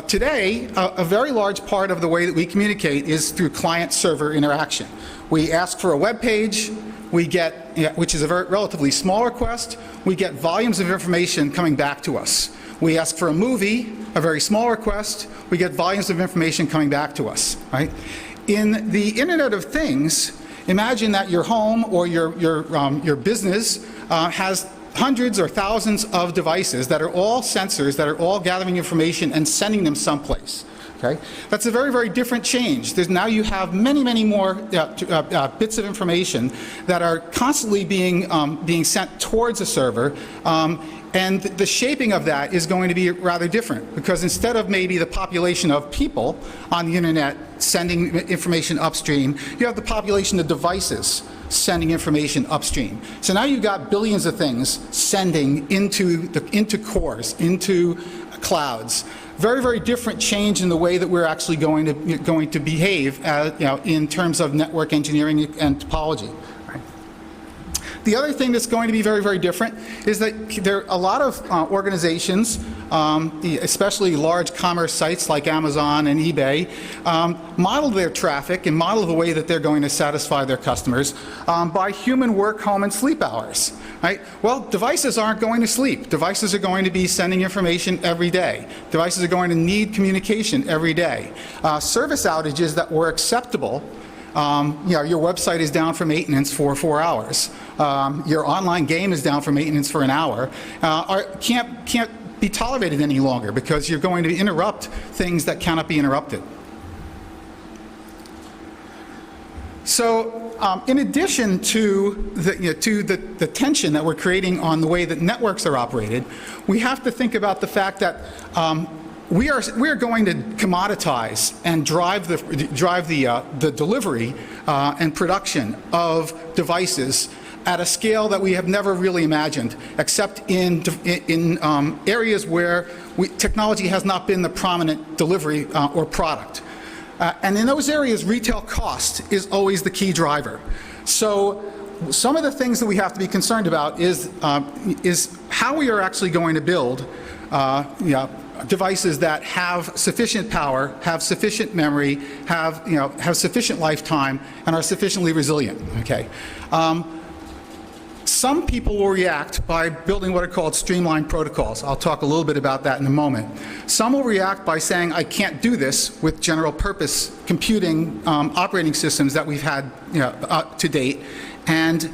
Today, a very large part of the way that we communicate is through client-server interaction. We ask for a web page, we get, which is a relatively small request, we get volumes of information coming back to us. We ask for a movie, a very small request, we get volumes of information coming back to us, right? In the Internet of Things, imagine that your home or your business has hundreds or thousands of devices that are all sensors, that are all gathering information and sending them someplace. Okay? That's a very, very different change. Now you have many, many more bits of information that are constantly being sent towards a server, and the shaping of that is going to be rather different, because instead of maybe the population of people on the Internet sending information upstream, you have the population of devices sending information upstream. So now you've got billions of things sending into cores, into clouds. Very, very different change in the way that we're actually going to behave in terms of network engineering and topology. The other thing that's going to be very, very different is that there are a lot of organizations, especially large commerce sites like Amazon and eBay, model their traffic and model the way that they're going to satisfy their customers by human work, home, and sleep hours. Right? Well, devices aren't going to sleep. Devices are going to be sending information every day. Devices are going to need communication every day. Service outages that were acceptable, your website is down for maintenance for 4 hours. Your online game is down for maintenance for an hour. Can't be tolerated any longer, because you're going to interrupt things that cannot be interrupted. So, in addition to the tension that we're creating on the way that networks are operated, we have to think about the fact that we are going to commoditize and drive the delivery and production of devices at a scale that we have never really imagined, except in areas where technology has not been the prominent delivery or product. And in those areas, retail cost is always the key driver. So some of the things that we have to be concerned about is how we are actually going to build devices that have sufficient power, have sufficient memory, have sufficient lifetime, and are sufficiently resilient. Okay. Some people will react by building what are called streamlined protocols. I'll talk a little bit about that in a moment. Some will react by saying, I can't do this with general purpose computing operating systems that we've had to date, and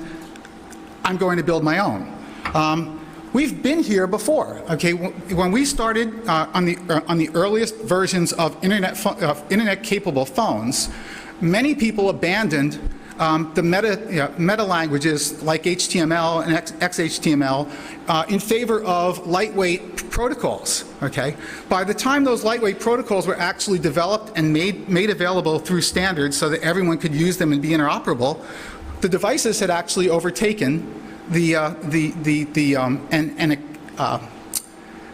I'm going to build my own. We've been here before. Okay, when we started on the earliest versions of internet-capable phones, many people abandoned the meta languages like HTML and XHTML in favor of lightweight protocols. Okay, by the time those lightweight protocols were actually developed and made available through standards so that everyone could use them and be interoperable, the devices had actually overtaken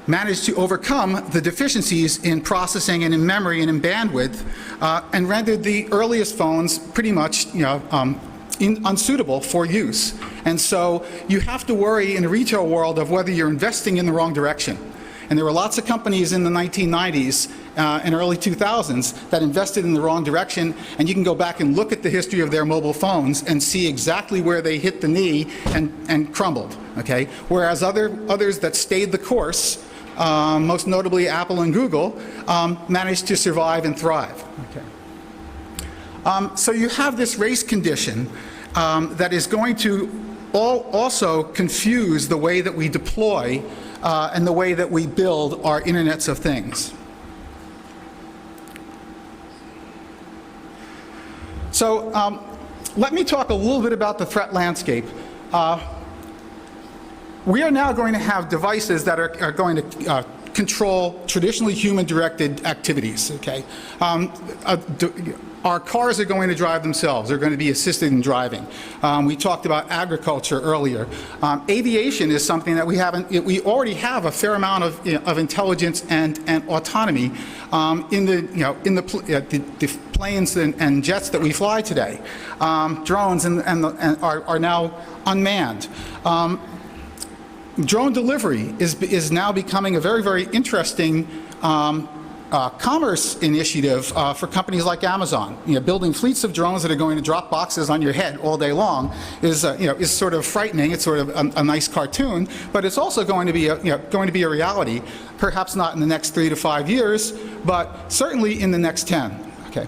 managed to overcome the deficiencies in processing and in memory and in bandwidth, and rendered the earliest phones pretty much unsuitable for use. And so you have to worry in the retail world of whether you're investing in the wrong direction. And there were lots of companies in the 1990s and early 2000s that invested in the wrong direction, and you can go back and look at the history of their mobile phones and see exactly where they hit the knee and crumbled. Okay? Whereas others that stayed the course, most notably Apple and Google, managed to survive and thrive. Okay. So you have this race condition that is going to also confuse the way that we deploy and the way that we build our internets of things. So let me talk a little bit about the threat landscape. We are now going to have devices that are going to control traditionally human-directed activities. Okay, our cars are going to drive themselves. They're going to be assisted in driving. We talked about agriculture earlier. Aviation is something that we already have a fair amount of intelligence and autonomy in the planes and jets that we fly today. Drones are now unmanned. Drone delivery is now becoming a very, very interesting commerce initiative for companies like Amazon. Building fleets of drones that are going to drop boxes on your head all day long is sort of frightening. It's sort of a nice cartoon, but it's also going to be a reality. Perhaps not in the next 3 to 5 years, but certainly in the next 10. Okay.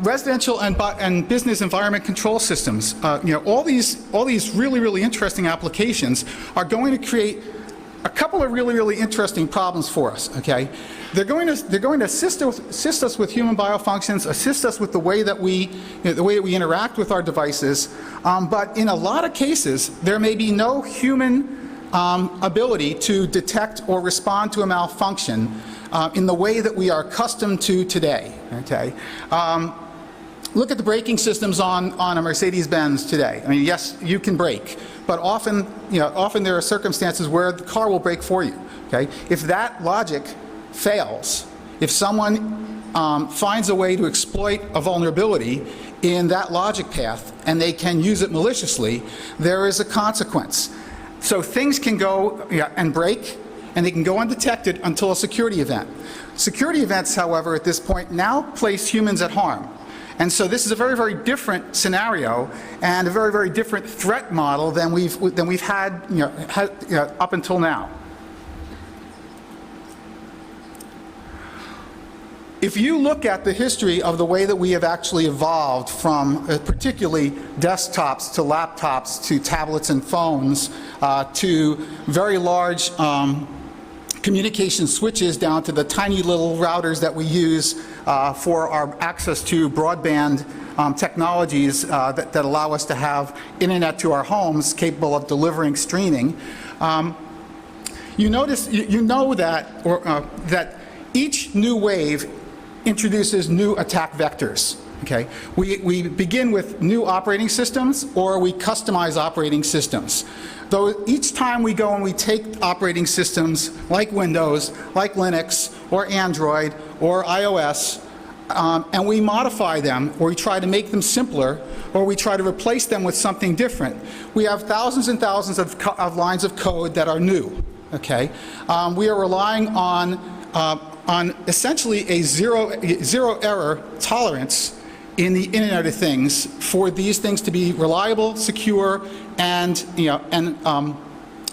Residential and business environment control systems. All these really, really interesting applications are going to create a couple of really, really interesting problems for us. Okay, they're going to assist us with human biofunctions, assist us with the way that we interact with our devices. But in a lot of cases, there may be no human ability to detect or respond to a malfunction in the way that we are accustomed to today. Okay. Look at the braking systems on a Mercedes-Benz today. I mean, yes, you can brake, but often there are circumstances where the car will brake for you. Okay? If that logic fails, if someone finds a way to exploit a vulnerability in that logic path and they can use it maliciously, there is a consequence. So things can go and break, and they can go undetected until a security event. Security events, however, at this point now place humans at harm. And so this is a very, very different scenario and a very, very different threat model than we've had, up until now. If you look at the history of the way that we have actually evolved from particularly desktops to laptops to tablets and phones to very large communication switches down to the tiny little routers that we use for our access to broadband technologies that allow us to have internet to our homes capable of delivering streaming. You know that each new wave introduces new attack vectors. Okay, we begin with new operating systems, or we customize operating systems. Though each time we go and we take operating systems like Windows, like Linux, or Android, or iOS, and we modify them, or we try to make them simpler, or we try to replace them with something different, we have thousands and thousands of lines of code that are new. Okay, we are relying on essentially a zero error tolerance in the Internet of Things for these things to be reliable, secure, and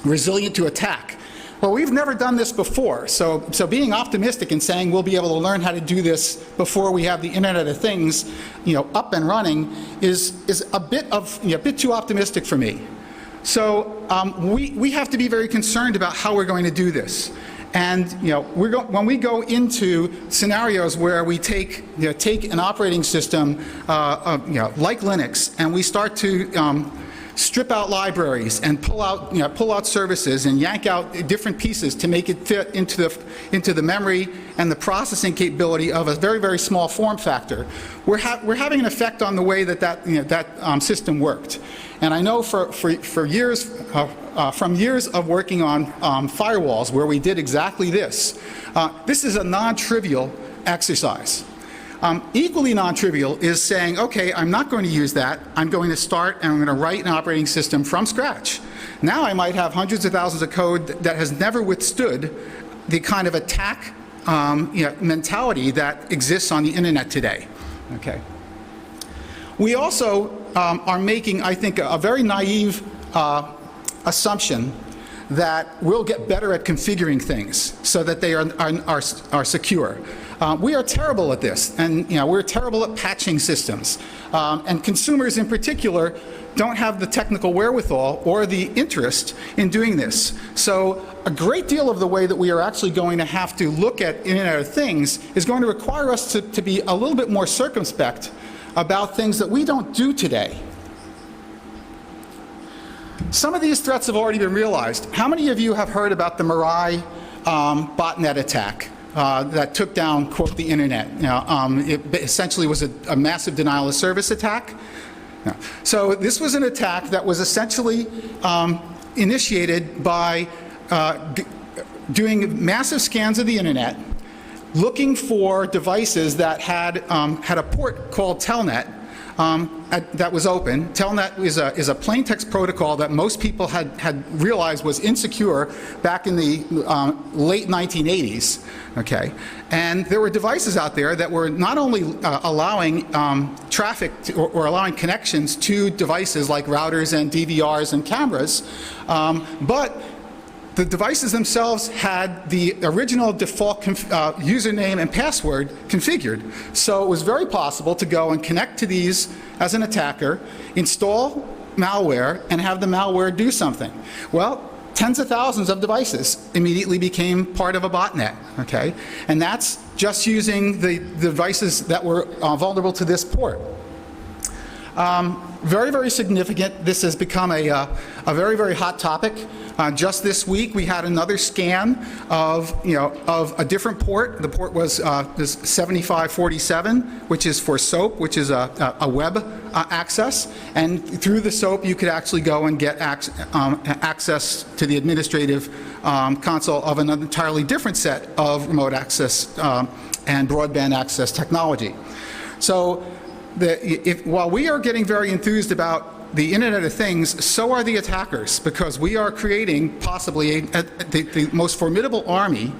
resilient to attack. Well, we've never done this before, so being optimistic and saying we'll be able to learn how to do this before we have the Internet of Things, up and running is a bit too optimistic for me. So we have to be very concerned about how we're going to do this. And when we go into scenarios where we take an operating system like Linux, and we start to strip out libraries and pull out services and yank out different pieces to make it fit into the memory and the processing capability of a very, very small form factor, we're having an effect on the way that system worked. And I know for years, from years of working on firewalls where we did exactly this, this is a non-trivial exercise. Equally non-trivial is saying, okay, I'm not going to use that. I'm going to start and I'm going to write an operating system from scratch. Now I might have hundreds of thousands of code that has never withstood the kind of attack mentality that exists on the Internet today. Okay. We also are making, I think, a very naive assumption that we'll get better at configuring things so that they are secure. We are terrible at this, and we're terrible at patching systems. And consumers in particular don't have the technical wherewithal or the interest in doing this. So a great deal of the way that we are actually going to have to look at Internet of Things is going to require us to be a little bit more circumspect about things that we don't do today. Some of these threats have already been realized. How many of you have heard about the Mirai botnet attack that took down, quote, the Internet? It essentially was a massive denial of service attack. So this was an attack that was essentially initiated by doing massive scans of the Internet, looking for devices that had a port called Telnet that was open. Telnet is a plain text protocol that most people had realized was insecure back in the late 1980s. Okay, and there were devices out there that were not only allowing traffic or allowing connections to devices like routers and DVRs and cameras, but the devices themselves had the original default username and password configured. So it was very possible to go and connect to these as an attacker, install malware, and have the malware do something. Well, tens of thousands of devices immediately became part of a botnet, okay? And that's just using the devices that were vulnerable to this port. Very, very significant. This has become a very, very hot topic. Just this week, we had another scan of a different port. The port was this 7547, which is for SOAP, which is a web access. And through the SOAP, you could actually go and get access to the administrative console of an entirely different set of remote access and broadband access technology. So while we are getting very enthused about the Internet of Things, so are the attackers, because we are creating possibly the most formidable army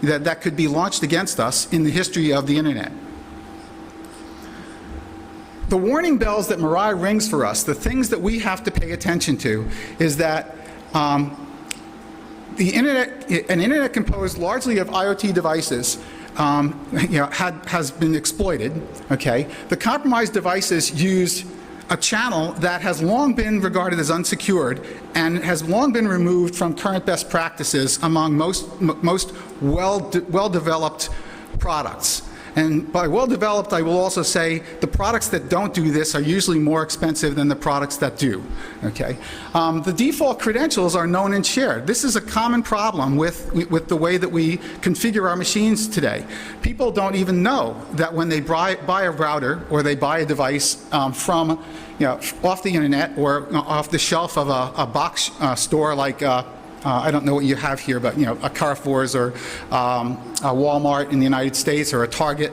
that could be launched against us in the history of the Internet. The warning bells that Mirai rings for us, the things that we have to pay attention to, is that an Internet composed largely of IoT devices has been exploited. Okay, the compromised devices used a channel that has long been regarded as unsecured and has long been removed from current best practices among most well-developed products. And by well-developed, I will also say the products that don't do this are usually more expensive than the products that do. Okay, the default credentials are known and shared. This is a common problem with the way that we configure our machines today. People don't even know that when they buy a router or they buy a device from off the Internet or off the shelf of a box store like I don't know what you have here, but a Carrefour's or a Walmart in the United States or a Target.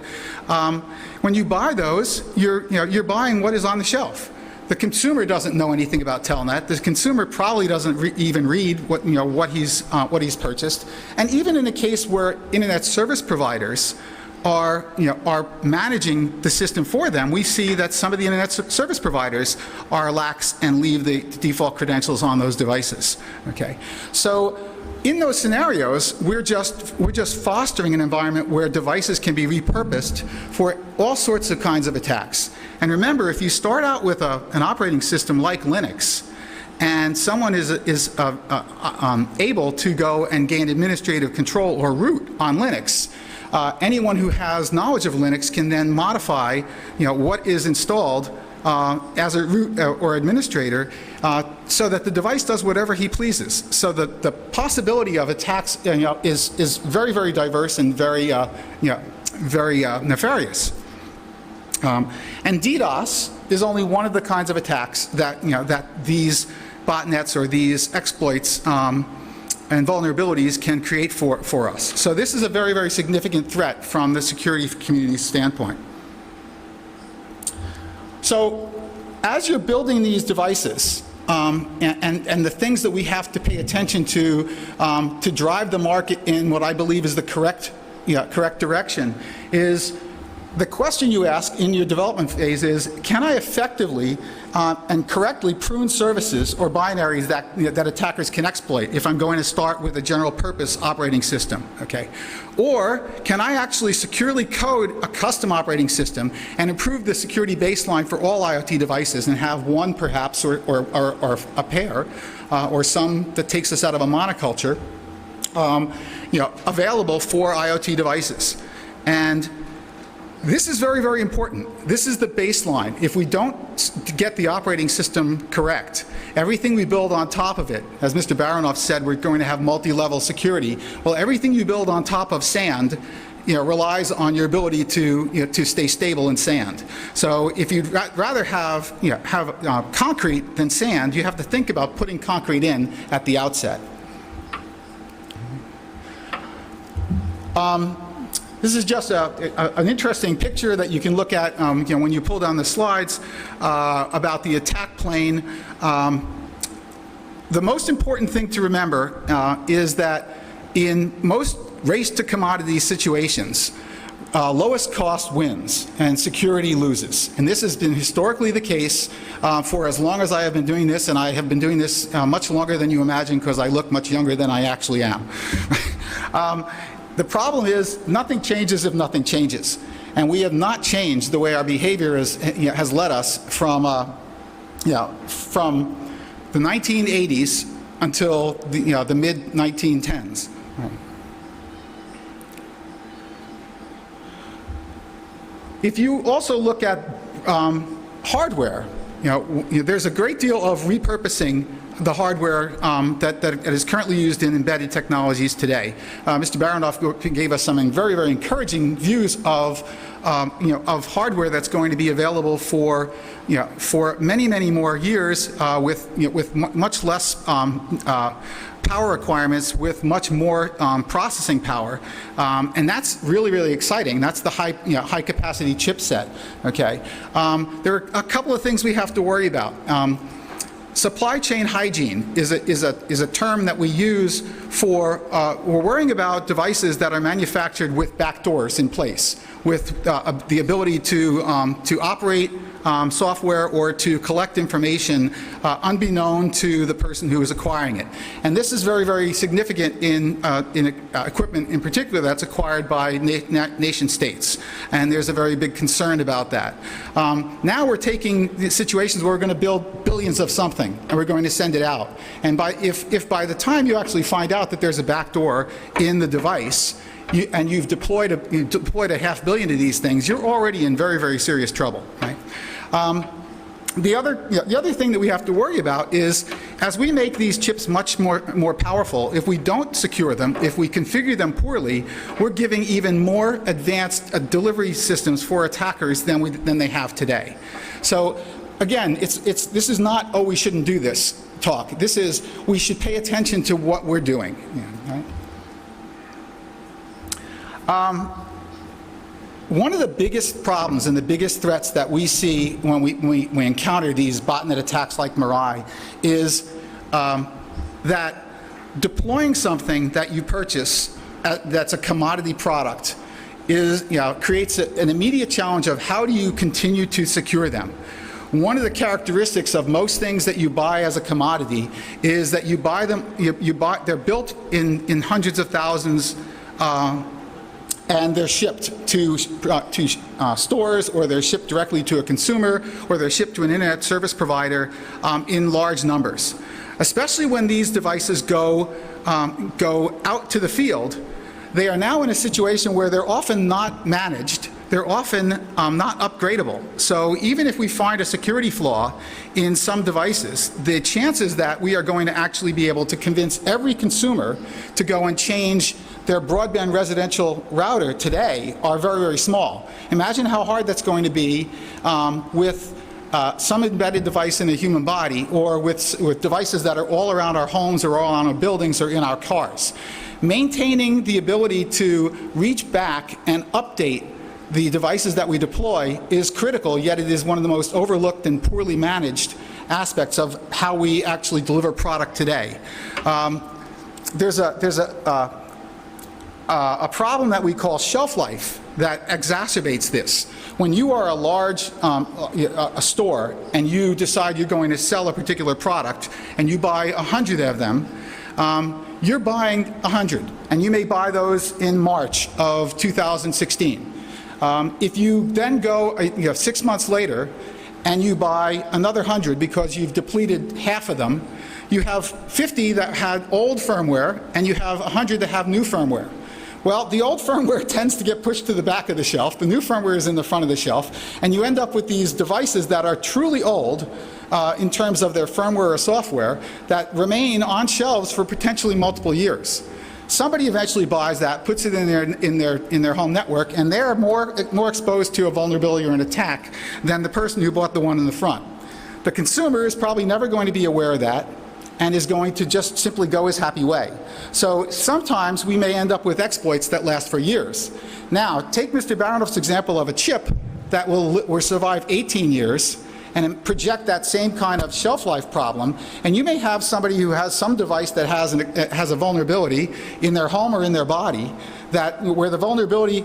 When you buy those, you're buying what is on the shelf. The consumer doesn't know anything about Telnet. The consumer probably doesn't even read what he's purchased. And even in a case where internet service providers are managing the system for them, we see that some of the internet service providers are lax and leave the default credentials on those devices. Okay, so in those scenarios, we're just fostering an environment where devices can be repurposed for all sorts of kinds of attacks. And remember, if you start out with an operating system like Linux, and someone is able to go and gain administrative control or root on Linux, anyone who has knowledge of Linux can then modify, what is installed as a root or administrator, so that the device does whatever he pleases. So the possibility of attacks, is very, very diverse and very, very nefarious. And DDoS is only one of the kinds of attacks that that these botnets or these exploits and vulnerabilities can create for us. So this is a very, very significant threat from the security community's standpoint. So as you're building these devices, and the things that we have to pay attention to drive the market in what I believe is the correct direction, is the question you ask in your development phase is, can I effectively and correctly prune services or binaries that attackers can exploit if I'm going to start with a general purpose operating system, okay? Or can I actually securely code a custom operating system and improve the security baseline for all IoT devices and have one perhaps or a pair or some that takes us out of a monoculture available for IoT devices? And this is very, very important. This is the baseline. If we don't get the operating system correct, everything we build on top of it, as Mr. Baronoff said, we're going to have multi-level security. Well, everything you build on top of sand, relies on your ability to stay stable in sand. So if you'd rather have concrete than sand, you have to think about putting concrete in at the outset. This is just an interesting picture that you can look at when you pull down the slides about the attack plane. The most important thing to remember is that in most race to commodity situations, lowest cost wins and security loses. And this has been historically the case for as long as I have been doing this, and I have been doing this much longer than you imagine because I look much younger than I actually am. The problem is nothing changes if nothing changes. And we have not changed the way our behavior has led us from the 1980s until the mid-1910s. Right. If you also look at hardware, there's a great deal of repurposing the hardware that is currently used in embedded technologies today. Mr. Baronoff gave us some very, very encouraging views of hardware that's going to be available for many, many more years with much less power requirements, with much more processing power, and that's really, really exciting. That's the high capacity chipset. Okay, there are a couple of things we have to worry about. Supply chain hygiene is a term that we use for we're worrying about devices that are manufactured with backdoors in place, with the ability to operate software or to collect information unbeknown to the person who is acquiring it. And this is very, very significant in equipment in particular that's acquired by nation states. And there's a very big concern about that. Now we're taking the situations where we're going to build billions of something and we're going to send it out. And if by the time you actually find out that there's a backdoor in the device, and you've deployed a 500 million of these things, you're already in very, very serious trouble. Right? The other thing that we have to worry about is, as we make these chips much more powerful, if we don't secure them, if we configure them poorly, we're giving even more advanced delivery systems for attackers than they have today. So again, this is not, oh, we shouldn't do this talk. This is, we should pay attention to what we're doing. Yeah, right? One of the biggest problems and the biggest threats that we see when we encounter these botnet attacks like Mirai is that deploying something that you purchase that's a commodity product creates an immediate challenge of how do you continue to secure them. One of the characteristics of most things that you buy as a commodity is that you buy them, they're built in hundreds of thousands, and they're shipped to stores, or they're shipped directly to a consumer, or they're shipped to an internet service provider in large numbers. Especially when these devices go out to the field, they are now in a situation where they're often not managed. They're often not upgradable. So even if we find a security flaw in some devices, the chances that we are going to actually be able to convince every consumer to go and change their broadband residential router today are very, very small. Imagine how hard that's going to be with some embedded device in a human body, or with devices that are all around our homes or all around our buildings or in our cars. Maintaining the ability to reach back and update the devices that we deploy is critical, yet it is one of the most overlooked and poorly managed aspects of how we actually deliver product today. There's a problem that we call shelf life that exacerbates this. When you are a large a store and you decide you're going to sell a particular product and you buy 100 of them, you're buying 100, and you may buy those in March of 2016. If you then go 6 months later and you buy another 100 because you've depleted half of them, you have 50 that had old firmware and you have 100 that have new firmware. Well, the old firmware tends to get pushed to the back of the shelf, the new firmware is in the front of the shelf, and you end up with these devices that are truly old in terms of their firmware or software that remain on shelves for potentially multiple years. Somebody eventually buys that, puts it in their home network, and they're more exposed to a vulnerability or an attack than the person who bought the one in the front. The consumer is probably never going to be aware of that and is going to just simply go his happy way. So sometimes we may end up with exploits that last for years. Now, take Mr. Baronoff's example of a chip that will survive 18 years and project that same kind of shelf life problem, and you may have somebody who has some device that has a vulnerability in their home or in their body where the vulnerability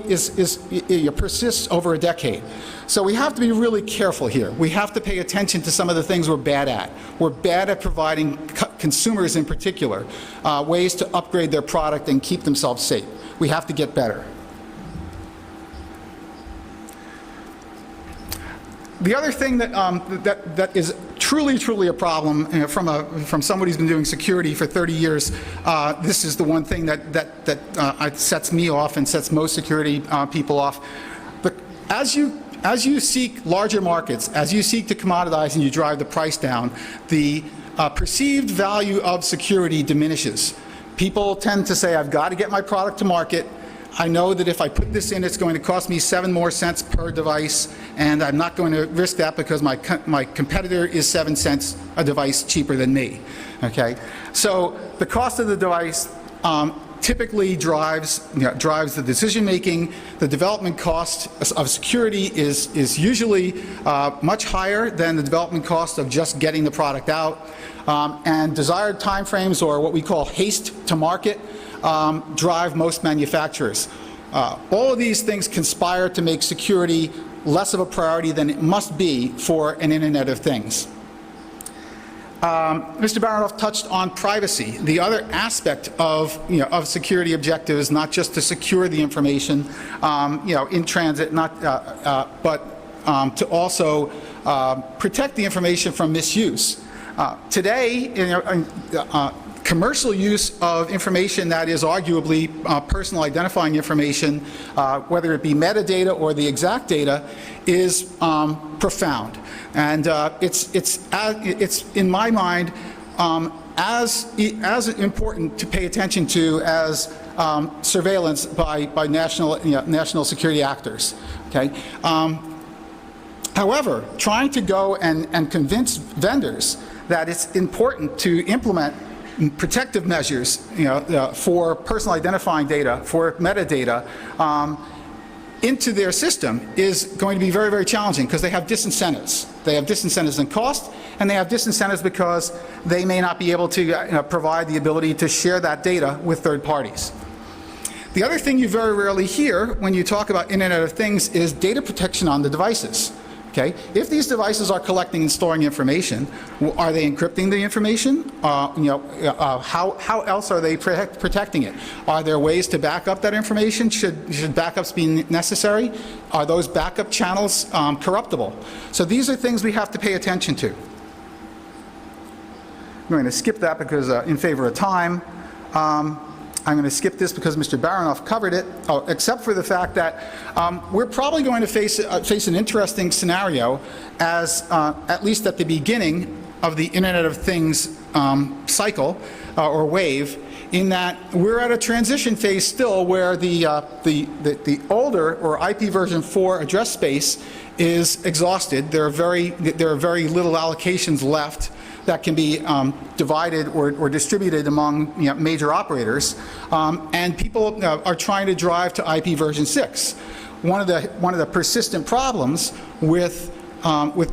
persists over a decade. So we have to be really careful here. We have to pay attention to some of the things we're bad at. We're bad at providing consumers in particular ways to upgrade their product and keep themselves safe. We have to get better. The other thing that is truly a problem from somebody who's been doing security for 30 years, this is the one thing that sets me off and sets most security people off. But as you seek larger markets, as you seek to commoditize and you drive the price down, the perceived value of security diminishes. People tend to say, I've got to get my product to market. I know that if I put this in, it's going to cost me 7 more cents per device, and I'm not going to risk that because my competitor is 7 cents a device cheaper than me. Okay, so the cost of the device typically drives the decision making. The development cost of security is usually much higher than the development cost of just getting the product out, and desired timeframes, or what we call haste to market, drive most manufacturers. All of these things conspire to make security less of a priority than it must be for an Internet of Things. Mr. Baronoff touched on privacy. The other aspect of security objectives, not just to secure the information in transit, but to also protect the information from misuse. Today, commercial use of information that is arguably personal identifying information, whether it be metadata or the exact data, is profound. And it's in my mind as important to pay attention to as surveillance by national security actors. Okay. However, trying to go and convince vendors that it's important to implement protective measures, for personal identifying data, for metadata, into their system is going to be very, very challenging because they have disincentives. They have disincentives in cost, and they have disincentives because they may not be able to provide the ability to share that data with third parties. The other thing you very rarely hear when you talk about Internet of Things is data protection on the devices. Okay? If these devices are collecting and storing information, are they encrypting the information? How else are they protecting it? Are there ways to back up that information? Should backups be necessary? Are those backup channels corruptible? So these are things we have to pay attention to. I'm going to skip that because in favor of time. I'm going to skip this because Mr. Baronoff covered it, except for the fact that we're probably going to face an interesting scenario as, at least at the beginning of the Internet of Things cycle or wave, in that we're at a transition phase still where the older or IP version 4 address space is exhausted. There are very little allocations left that can be divided or distributed among major operators, and people are trying to drive to IP version 6. One of the persistent problems with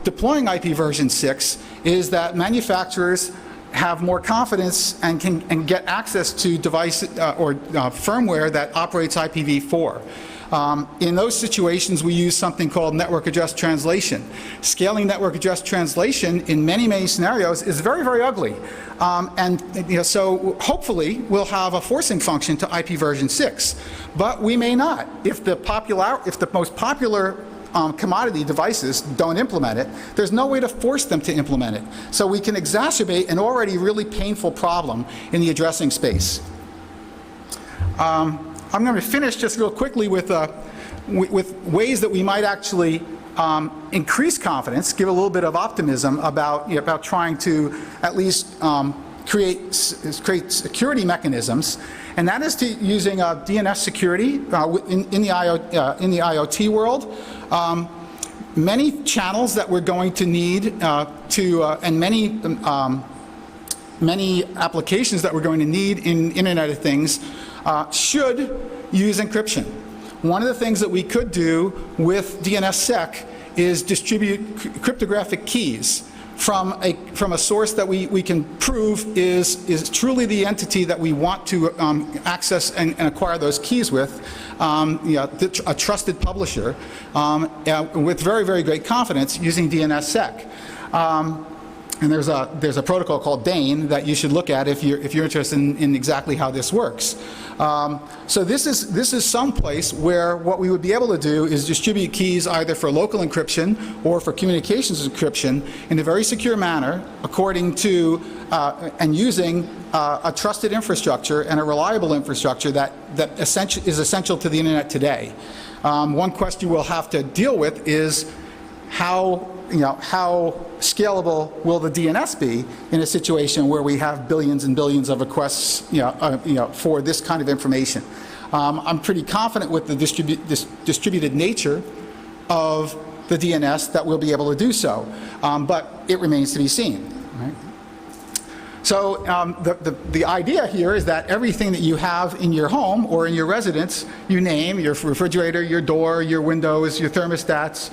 deploying IP version 6 is that manufacturers have more confidence and can get access to device or firmware that operates IPv4. In those situations, we use something called network address translation. Scaling network address translation in many, many scenarios is very, very ugly. So hopefully we'll have a forcing function to IP version 6, but we may not. If the most popular commodity devices don't implement it, there's no way to force them to implement it. So we can exacerbate an already really painful problem in the addressing space. I'm going to finish just real quickly with ways that we might actually increase confidence, give a little bit of optimism about trying to at least create security mechanisms, and that is to using DNS security in the IoT world. Many channels that we're going to need and many applications that we're going to need in Internet of Things should use encryption. One of the things that we could do with DNSSEC is distribute cryptographic keys from a source that we can prove is truly the entity that we want to access and acquire those keys with, a trusted publisher, with very, very great confidence using DNSSEC. And there's a protocol called DANE that you should look at if you're interested in exactly how this works. So this is some place where what we would be able to do is distribute keys either for local encryption or for communications encryption in a very secure manner, according to and using a trusted infrastructure and a reliable infrastructure that is essential to the internet today. One question we'll have to deal with is how scalable will the DNS be in a situation where we have billions and billions of requests for this kind of information. I'm pretty confident with the distributed nature of the DNS that we'll be able to do so, but it remains to be seen. Right? So the idea here is that everything that you have in your home or in your residence, you name your refrigerator, your door, your windows, your thermostats,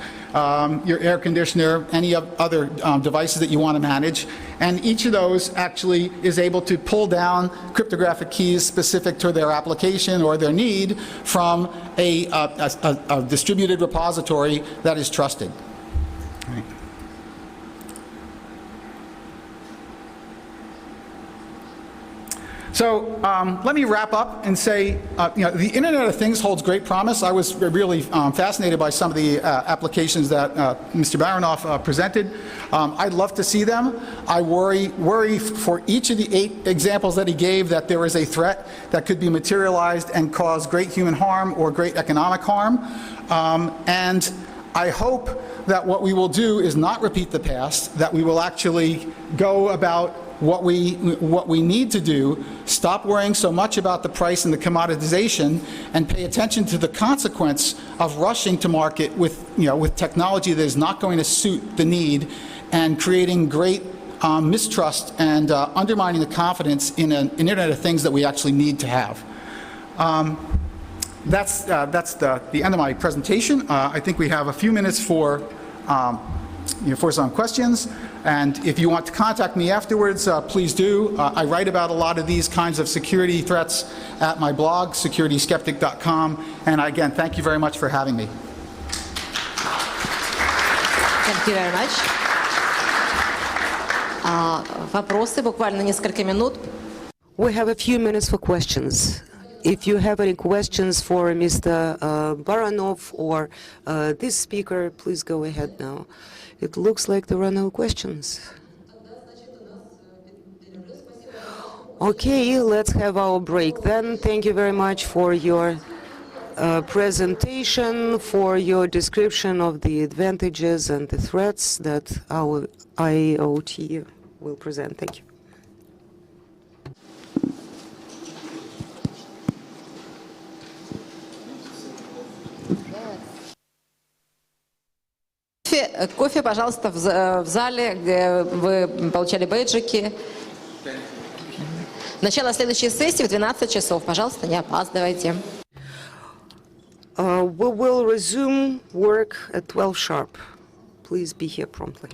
your air conditioner, any other devices that you want to manage, and each of those actually is able to pull down cryptographic keys specific to their application or their need from a distributed repository that is trusted. Right. So let me wrap up and say, the Internet of Things holds great promise. I was really fascinated by some of the applications that Mr. Baronoff presented. I'd love to see them. I worry for each of the 8 examples that he gave that there is a threat that could be materialized and cause great human harm or great economic harm. And I hope that what we will do is not repeat the past, that we will actually go about what we need to do, stop worrying so much about the price and the commoditization, and pay attention to the consequence of rushing to market with technology that is not going to suit the need and creating great mistrust and undermining the confidence in an Internet of Things that we actually need to have. That's the end of my presentation. I think we have a few minutes for some questions. And if you want to contact me afterwards, please do. I write about a lot of these kinds of security threats at my blog, securityskeptic.com. And again, thank you very much for having me. Thank you very much. Вопросы, буквально несколько минут. We have a few minutes for questions. If you have any questions for Mr. Baranov or this speaker, please go ahead now. It looks like there are no questions. Okay, let's have our break then. Thank you very much for your presentation, for your description of the advantages and the threats that our IoT will present. Thank you. Кофе, пожалуйста, в зале, где вы получали бейджики. Начало следующей сессии в 12 часов. Пожалуйста, не опаздывайте. We will resume work at 12 sharp. Please be here promptly.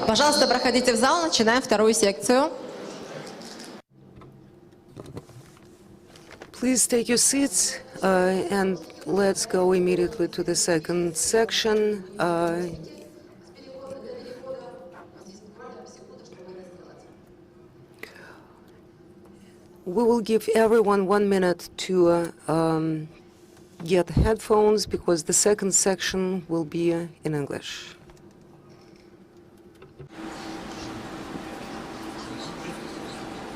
Пожалуйста, проходите в зал, начинаем вторую секцию. Please take your seats, and let's go immediately to the second section. We will give everyone 1 minute to get headphones because the second section will be in English.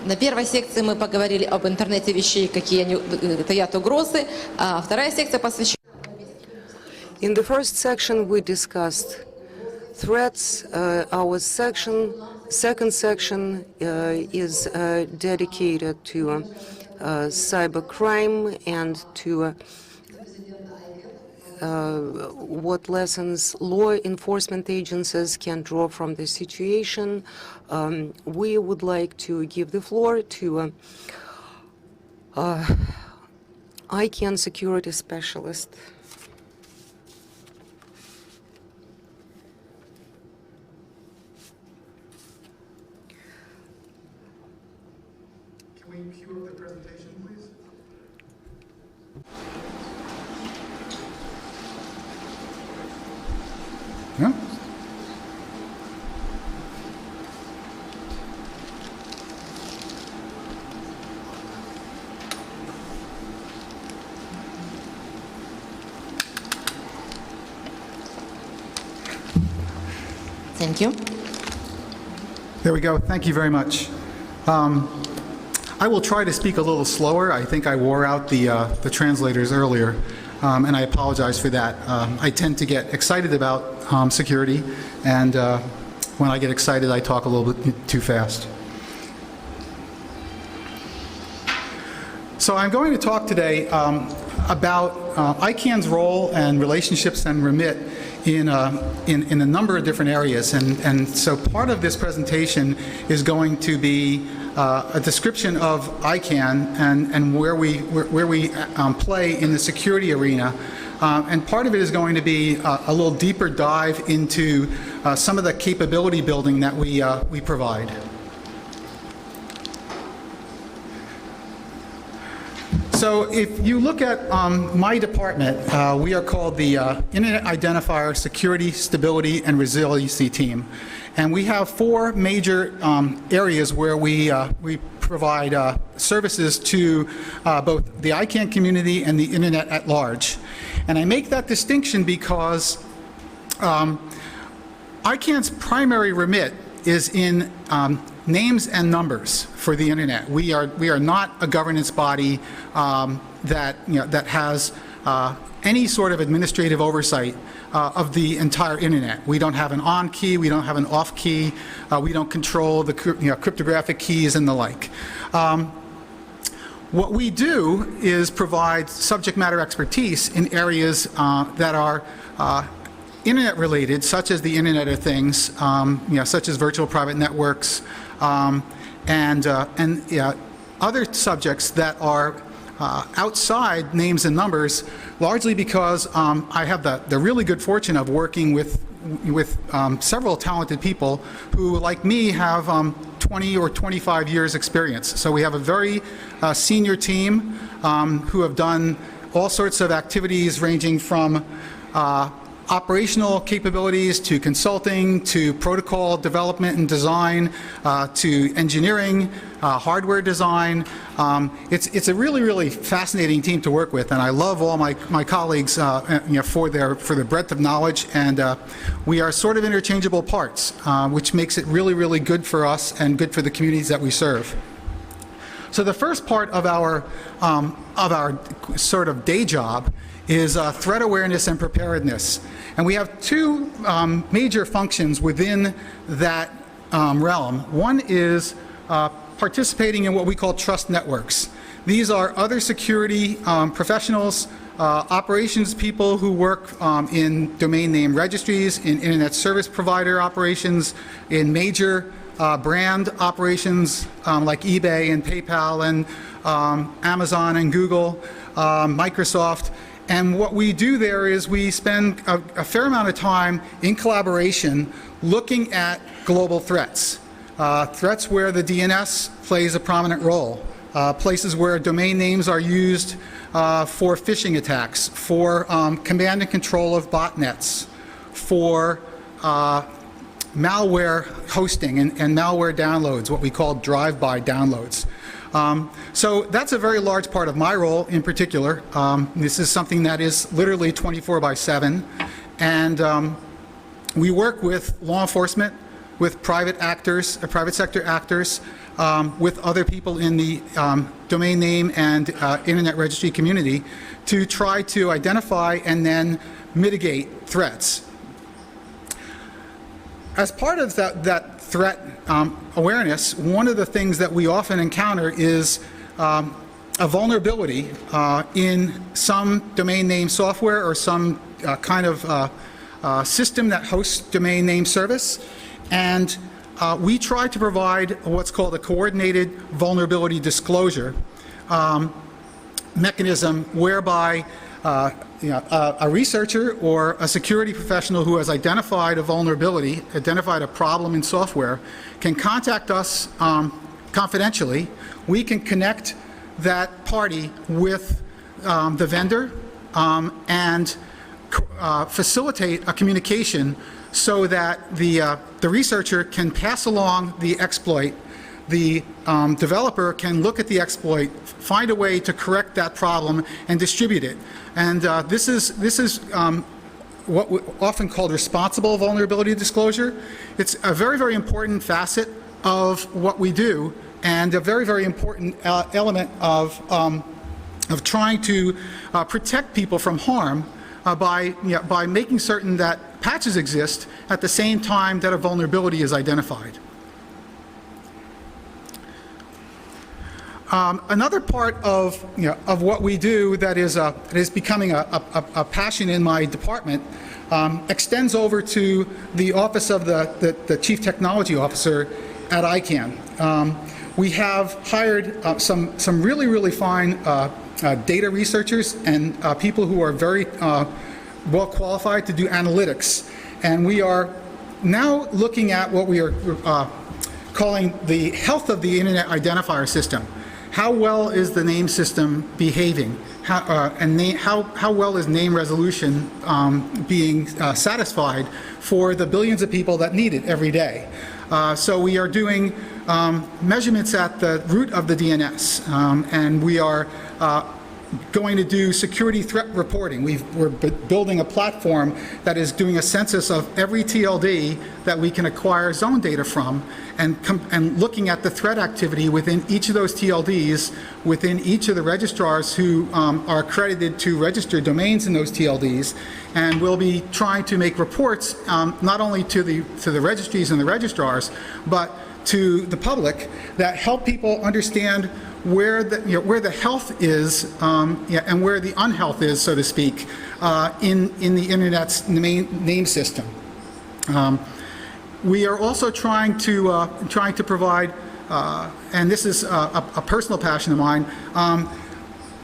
На первой секции мы поговорили об интернете вещей, какие они таят угрозы, а вторая секция посвящена... In the first section, we discussed threats. Our second section is dedicated to cybercrime and to what lessons law enforcement agencies can draw from the situation. We would like to give the floor to ICANN security specialist. Can we cue up the presentation, please? Yeah. Thank you. There we go. Thank you very much. I will try to speak a little slower. I think I wore out the translators earlier, and I apologize for that. I tend to get excited about security, and when I get excited, I talk a little bit too fast. So I'm going to talk today about ICANN's role and relationships and remit in a number of different areas. And so part of this presentation is going to be a description of ICANN and where we play in the security arena. And part of it is going to be a little deeper dive into some of the capability building that we provide. So if you look at my department, we are called the Internet Identifier Security, Stability, and Resiliency Team. And we have four major areas where we provide services to both the ICANN community and the Internet at large. And I make that distinction because ICANN's primary remit is in names and numbers for the Internet. We are not a governance body that has any sort of administrative oversight of the entire Internet. We don't have an on key, we don't have an off key, we don't control the cryptographic keys and the like. What we do is provide subject matter expertise in areas that are Internet related, such as the Internet of Things, such as virtual private networks, and other subjects that are outside names and numbers, largely because I have the really good fortune of working with several talented people who, like me, have 20 or 25 years experience. So we have a very senior team who have done all sorts of activities ranging from operational capabilities to consulting to protocol development and design to engineering, hardware design. It's a really, really fascinating team to work with, and I love all my colleagues for their breadth of knowledge, and we are sort of interchangeable parts, which makes it really, really good for us and good for the communities that we serve. So the first part of our sort of day job is threat awareness and preparedness. And we have two major functions within that realm. One is participating in what we call trust networks. These are other security professionals, operations people who work in domain name registries, in internet service provider operations, in major brand operations like eBay and PayPal and Amazon and Google, Microsoft. And what we do there is we spend a fair amount of time in collaboration looking at global threats, threats where the DNS plays a prominent role, places where domain names are used for phishing attacks, for command and control of botnets, for malware hosting and malware downloads, what we call drive-by downloads. So that's a very large part of my role in particular. This is something that is literally 24/7, and we work with law enforcement, with private actors, private sector actors, with other people in the domain name and internet registry community to try to identify and then mitigate threats. As part of that threat awareness, one of the things that we often encounter is a vulnerability in some domain name software or some kind of system that hosts domain name service. And we try to provide what's called a coordinated vulnerability disclosure mechanism whereby a researcher or a security professional who has identified a vulnerability, identified a problem in software, can contact us confidentially. We can connect that party with the vendor and facilitate a communication so that the researcher can pass along the exploit. The developer can look at the exploit, find a way to correct that problem, and distribute it. And this is what we often called responsible vulnerability disclosure. It's a very, very important facet of what we do, and a very, very important element of trying to protect people from harm by making certain that patches exist at the same time that a vulnerability is identified. Another part of what we do that is becoming a passion in my department extends over to the office of the Chief Technology Officer at ICANN. We have hired some really, really fine data researchers and people who are very well qualified to do analytics. And we are now looking at what we are calling the health of the Internet Identifier System. How well is the name system behaving? How well is name resolution being satisfied for the billions of people that need it every day? So we are doing measurements at the root of the DNS, and we are going to do security threat reporting. We're building a platform that is doing a census of every TLD that we can acquire zone data from, and looking at the threat activity within each of those TLDs, within each of the registrars who are accredited to register domains in those TLDs, and we'll be trying to make reports not only to the registries and the registrars, but to the public that help people understand where the health is and where the unhealth is, so to speak, in the Internet's name system. We are also trying to provide, and this is a personal passion of mine,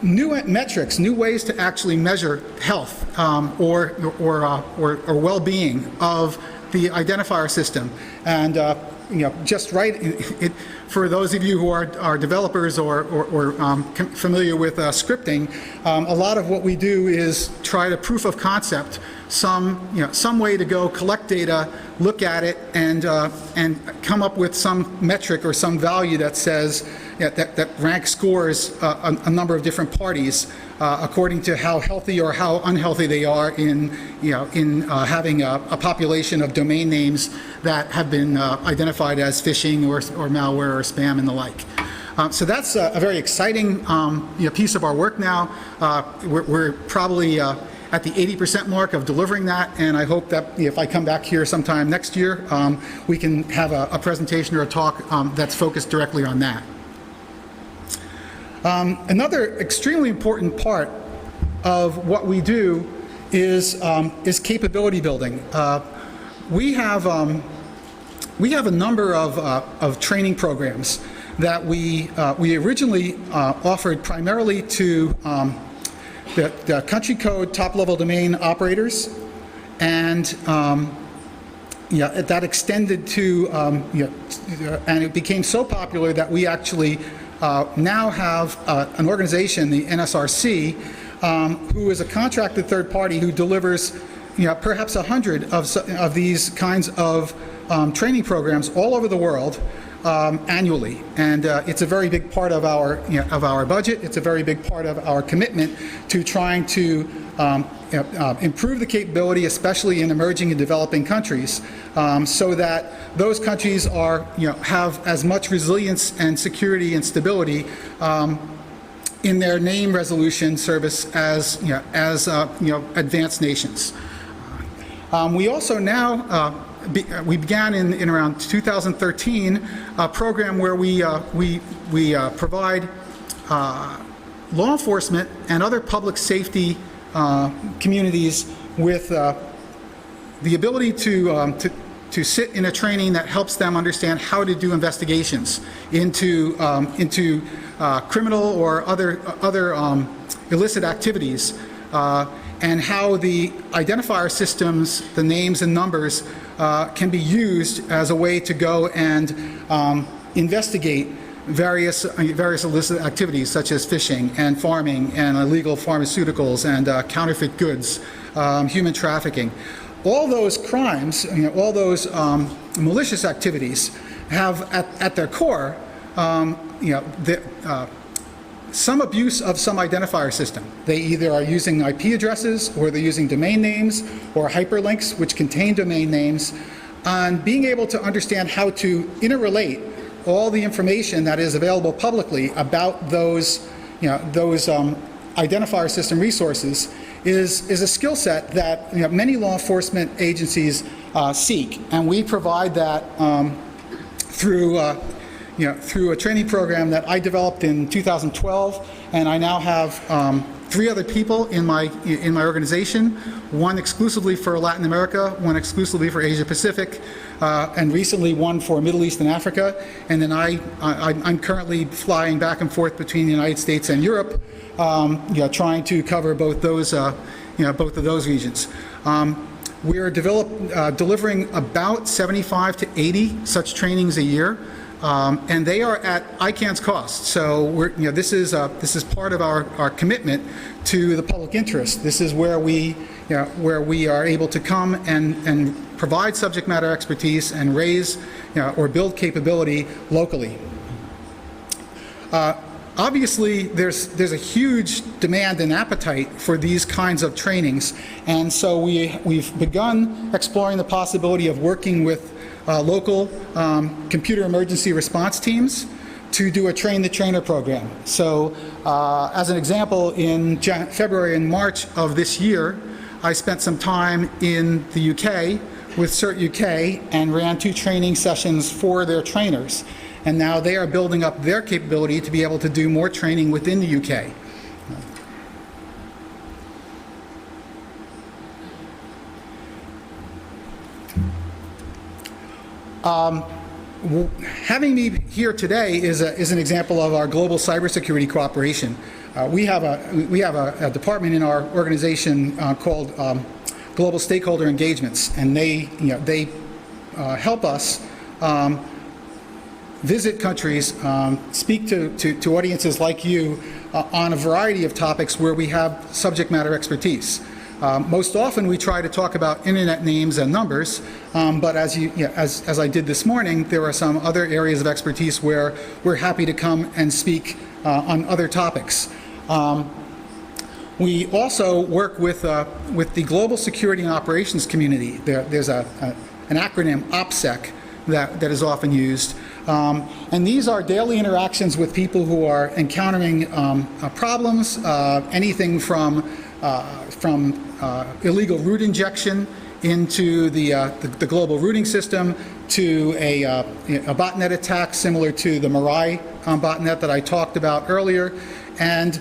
new metrics, new ways to actually measure health or well-being of the identifier system. And just right, for those of you who are developers or familiar with scripting, a lot of what we do is try to proof of concept some way to go collect data, look at it, and come up with some metric or some value that says that rank scores a number of different parties according to how healthy or how unhealthy they are in having a population of domain names that have been identified as phishing or malware or spam and the like. So that's a very exciting piece of our work now. We're probably at the 80% mark of delivering that, and I hope that if I come back here sometime next year, we can have a presentation or a talk that's focused directly on that. Another extremely important part of what we do is capability building. We have a number of training programs that we originally offered primarily to the country code top-level domain operators, and that extended to, and it became so popular that we actually now have an organization, the NSRC, who is a contracted third party who delivers perhaps 100 of these kinds of training programs all over the world annually, and it's a very big part of our budget. It's a very big part of our commitment to trying to improve the capability, especially in emerging and developing countries, so that those countries are have as much resilience and security and stability in their name resolution service as advanced nations. We also now. We began in around 2013 a program where we provide law enforcement and other public safety communities with the ability to sit in a training that helps them understand how to do investigations into criminal or other illicit activities, and how the identifier systems, the names and numbers, can be used as a way to go and investigate various illicit activities such as fishing and farming and illegal pharmaceuticals and counterfeit goods, human trafficking. All those crimes, all those malicious activities have at their core some abuse of some identifier system. They either are using IP addresses, or they're using domain names or hyperlinks which contain domain names, and being able to understand how to interrelate all the information that is available publicly about those identifier system resources is a skill set that many law enforcement agencies seek, and we provide that through a training program that I developed in 2012, and I now have 3 other people in my organization, one exclusively for Latin America, one exclusively for Asia Pacific, and recently one for Middle East and Africa. And then I'm currently flying back and forth between the United States and Europe, trying to cover both those both of those regions. We are delivering about 75 to 80 such trainings a year. And they are at ICANN's cost. So this is part of our commitment to the public interest. This is where we are able to come and provide subject matter expertise and raise or build capability locally. Obviously, there's a huge demand and appetite for these kinds of trainings, and so we've begun exploring the possibility of working with local computer emergency response teams to do a train-the-trainer program. So as an example, in February and March of this year, I spent some time in the UK with CERT UK and ran 2 training sessions for their trainers. And now they are building up their capability to be able to do more training within the UK. Having me here today is an example of our global cybersecurity cooperation. We have a department in our organization called Global Stakeholder Engagements, and they help us visit countries, speak to audiences like you on a variety of topics where we have subject matter expertise. Most often we try to talk about internet names and numbers, but as I did this morning, there are some other areas of expertise where we're happy to come and speak on other topics. We also work with the global security and operations community. There's an acronym, OPSEC, that is often used. And these are daily interactions with people who are encountering problems, anything from illegal root injection into the global routing system to a botnet attack similar to the Mirai botnet that I talked about earlier. And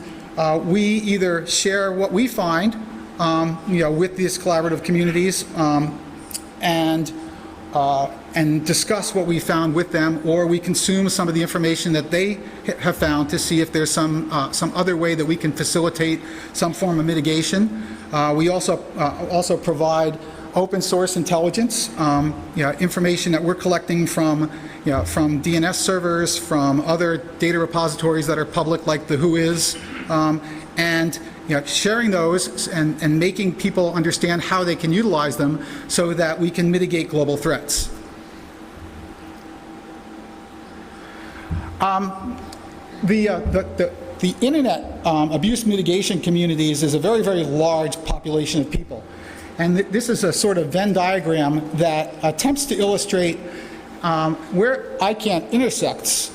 we either share what we find with these collaborative communities and discuss what we found with them, or we consume some of the information that they have found to see if there's some other way that we can facilitate some form of mitigation. We also provide open source intelligence, information that we're collecting from DNS servers, from other data repositories that are public, like the WHOIS, and sharing those and making people understand how they can utilize them so that we can mitigate global threats. The internet abuse mitigation communities is a very, very large population of people. And this is a sort of Venn diagram that attempts to illustrate where ICANN intersects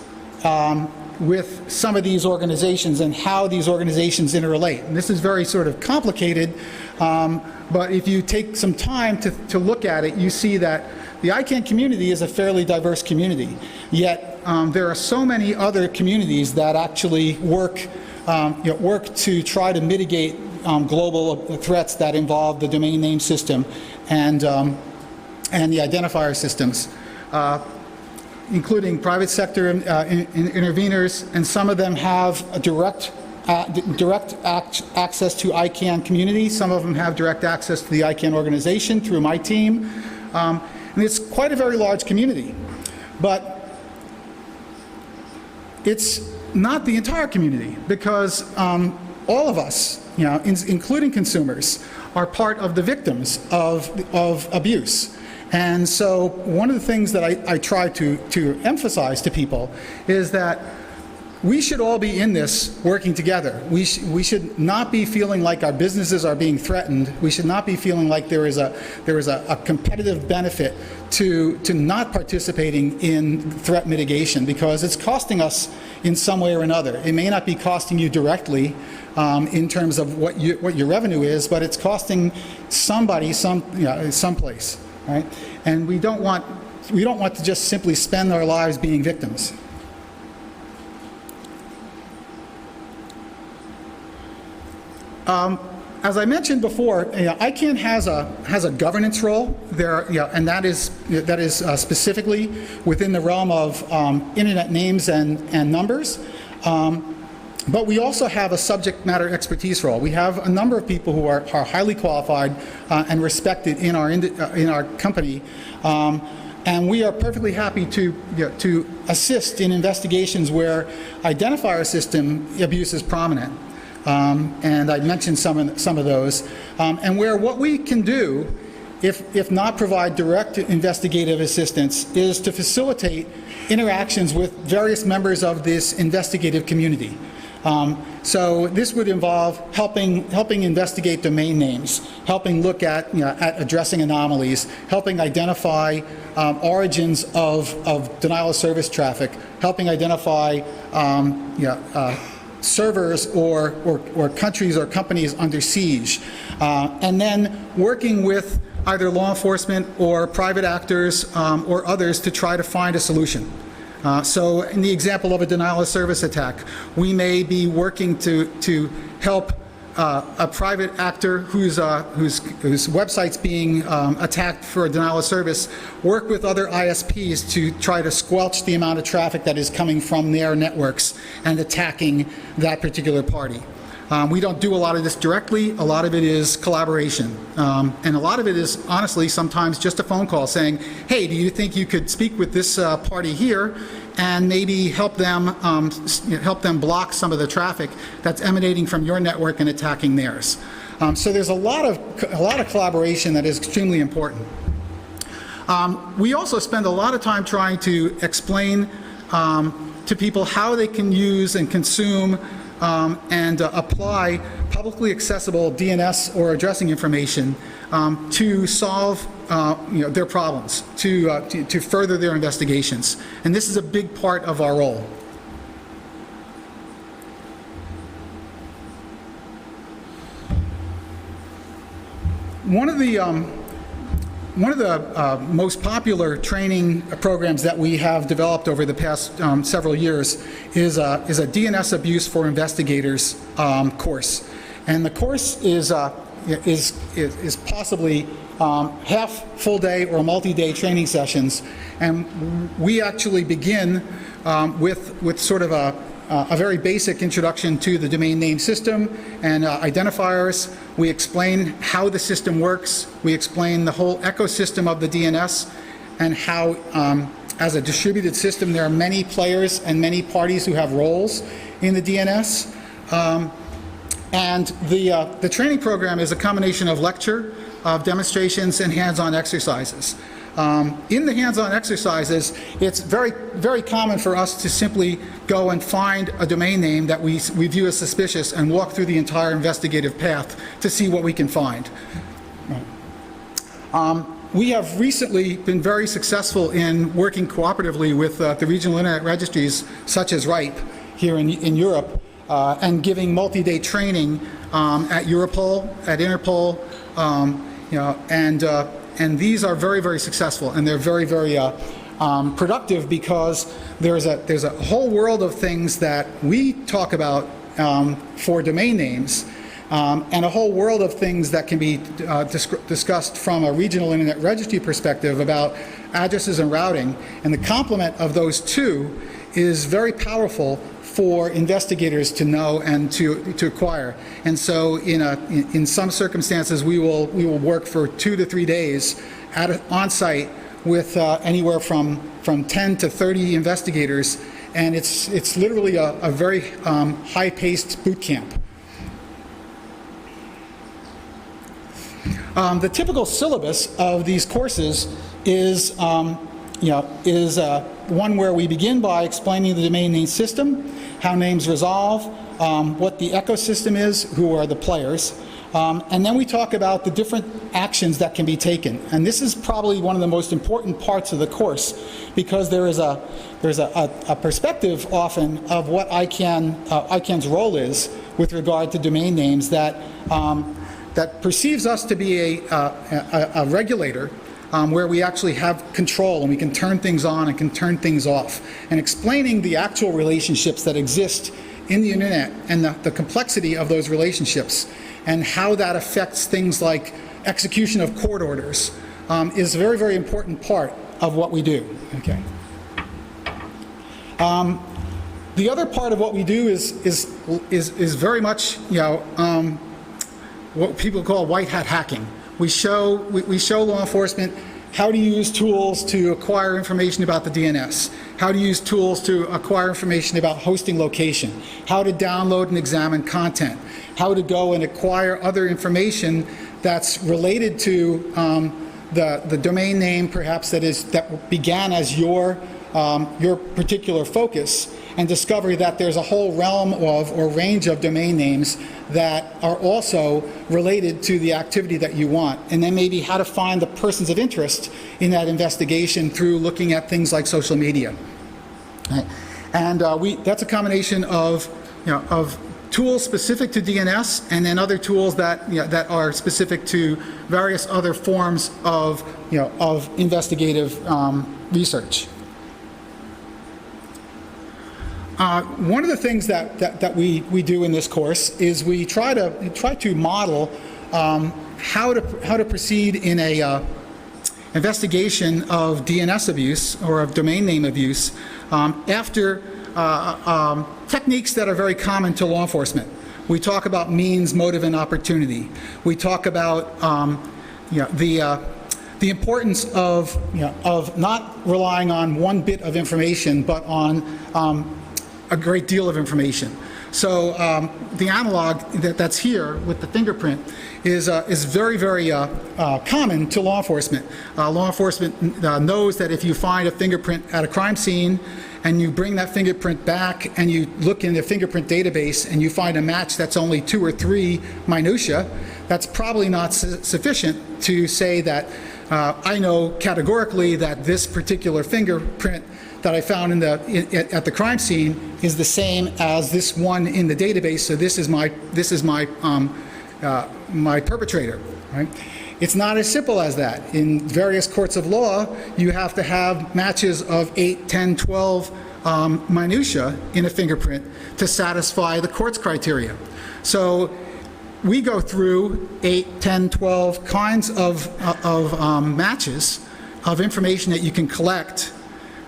with some of these organizations and how these organizations interrelate. And this is very sort of complicated, but if you take some time to look at it, you see that the ICANN community is a fairly diverse community, yet there are so many other communities that actually work to try to mitigate global threats that involve the domain name system and the identifier systems, including private sector interveners, and some of them have a direct access to ICANN community. Some of them have direct access to the ICANN organization through my team. And it's quite a very large community. But it's not the entire community, because all of us, including consumers, are part of the victims of abuse. And so one of the things that I try to emphasize to people is that we should all be in this working together. We should not be feeling like our businesses are being threatened. We should not be feeling like there is a competitive benefit to not participating in threat mitigation, because it's costing us in some way or another. It may not be costing you directly in terms of what your revenue is, but it's costing somebody someplace, right? And we don't want to just simply spend our lives being victims. As I mentioned before, ICANN has a governance role there, and that is specifically within the realm of internet names and numbers. But we also have a subject matter expertise role. We have a number of people who are highly qualified and respected in our company, and we are perfectly happy to assist in investigations where identifier system abuse is prominent. And I mentioned some of those, and where what we can do, if not provide direct investigative assistance, is to facilitate interactions with various members of this investigative community. So this would involve helping investigate domain names, helping look at addressing anomalies, helping identify origins of denial of service traffic, helping identify servers or countries or companies under siege, and then working with either law enforcement or private actors or others to try to find a solution. So in the example of a denial of service attack, we may be working to help a private actor whose website's being attacked for a denial of service work with other ISPs to try to squelch the amount of traffic that is coming from their networks and attacking that particular party. We don't do a lot of this directly. A lot of it is collaboration. And a lot of it is, honestly, sometimes just a phone call saying, hey, do you think you could speak with this party here and maybe help them block some of the traffic that's emanating from your network and attacking theirs. So there's a lot of collaboration that is extremely important. We also spend a lot of time trying to explain to people how they can use and consume and apply publicly accessible DNS or addressing information to solve their problems, to further their investigations. And this is a big part of our role. One of the most popular training programs that we have developed over the past several years is a DNS Abuse for Investigators course, and the course is possibly half full day or multi-day training sessions, and we actually begin with sort of a very basic introduction to the domain name system and identifiers. We explain how the system works. We explain the whole ecosystem of the DNS and how, as a distributed system, there are many players and many parties who have roles in the DNS. And the training program is a combination of lecture, of demonstrations, and hands-on exercises. In the hands-on exercises, it's very, very common for us to simply go and find a domain name that we view as suspicious and walk through the entire investigative path to see what we can find. We have recently been very successful in working cooperatively with the regional internet registries, such as RIPE here in Europe, and giving multi-day training at Europol, at Interpol, and these are very, very successful, and they're very, very productive because there's a whole world of things that we talk about for domain names, and a whole world of things that can be discussed from a regional internet registry perspective about addresses and routing, and the complement of those two is very powerful for investigators to know and to acquire. And so in some circumstances we will work for 2 to 3 days on site with anywhere from 10 to 30 investigators, and it's literally a very high-paced boot camp. The typical syllabus of these courses is one where we begin by explaining the domain name system, how names resolve, what the ecosystem is, who are the players, and then we talk about the different actions that can be taken. And this is probably one of the most important parts of the course, because there's a perspective often of what ICANN's role is with regard to domain names that perceives us to be a regulator, where we actually have control and we can turn things on and can turn things off. And explaining the actual relationships that exist in the internet and the complexity of those relationships and how that affects things like execution of court orders is a very, very important part of what we do. Okay. The other part of what we do is very much, what people call white hat hacking. We show law enforcement how to use tools to acquire information about the DNS, how to use tools to acquire information about hosting location, how to download and examine content, how to go and acquire other information that's related to the domain name, perhaps that began as your particular focus, and discover that there's a whole realm of or range of domain names that are also related to the activity that you want. And then maybe how to find the persons of interest in that investigation through looking at things like social media. Right. And that's a combination of tools specific to DNS and then other tools that that are specific to various other forms of investigative research. One of the things that we do in this course is we try to model how to proceed in a investigation of DNS abuse or of domain name abuse after techniques that are very common to law enforcement. We talk about means, motive, and opportunity. We talk about the importance of not relying on one bit of information, but on a great deal of information. So the analog that's here with the fingerprint is very, very common to law enforcement. Law enforcement knows that if you find a fingerprint at a crime scene and you bring that fingerprint back and you look in the fingerprint database and you find a match that's only 2 or 3 minutia, that's probably not sufficient to say that I know categorically that this particular fingerprint that I found at the crime scene is the same as this one in the database, so this is my perpetrator. Right? It's not as simple as that. In various courts of law, you have to have matches of 8, 10, 12 minutia in a fingerprint to satisfy the court's criteria. So we go through 8, 10, 12 kinds of matches of information that you can collect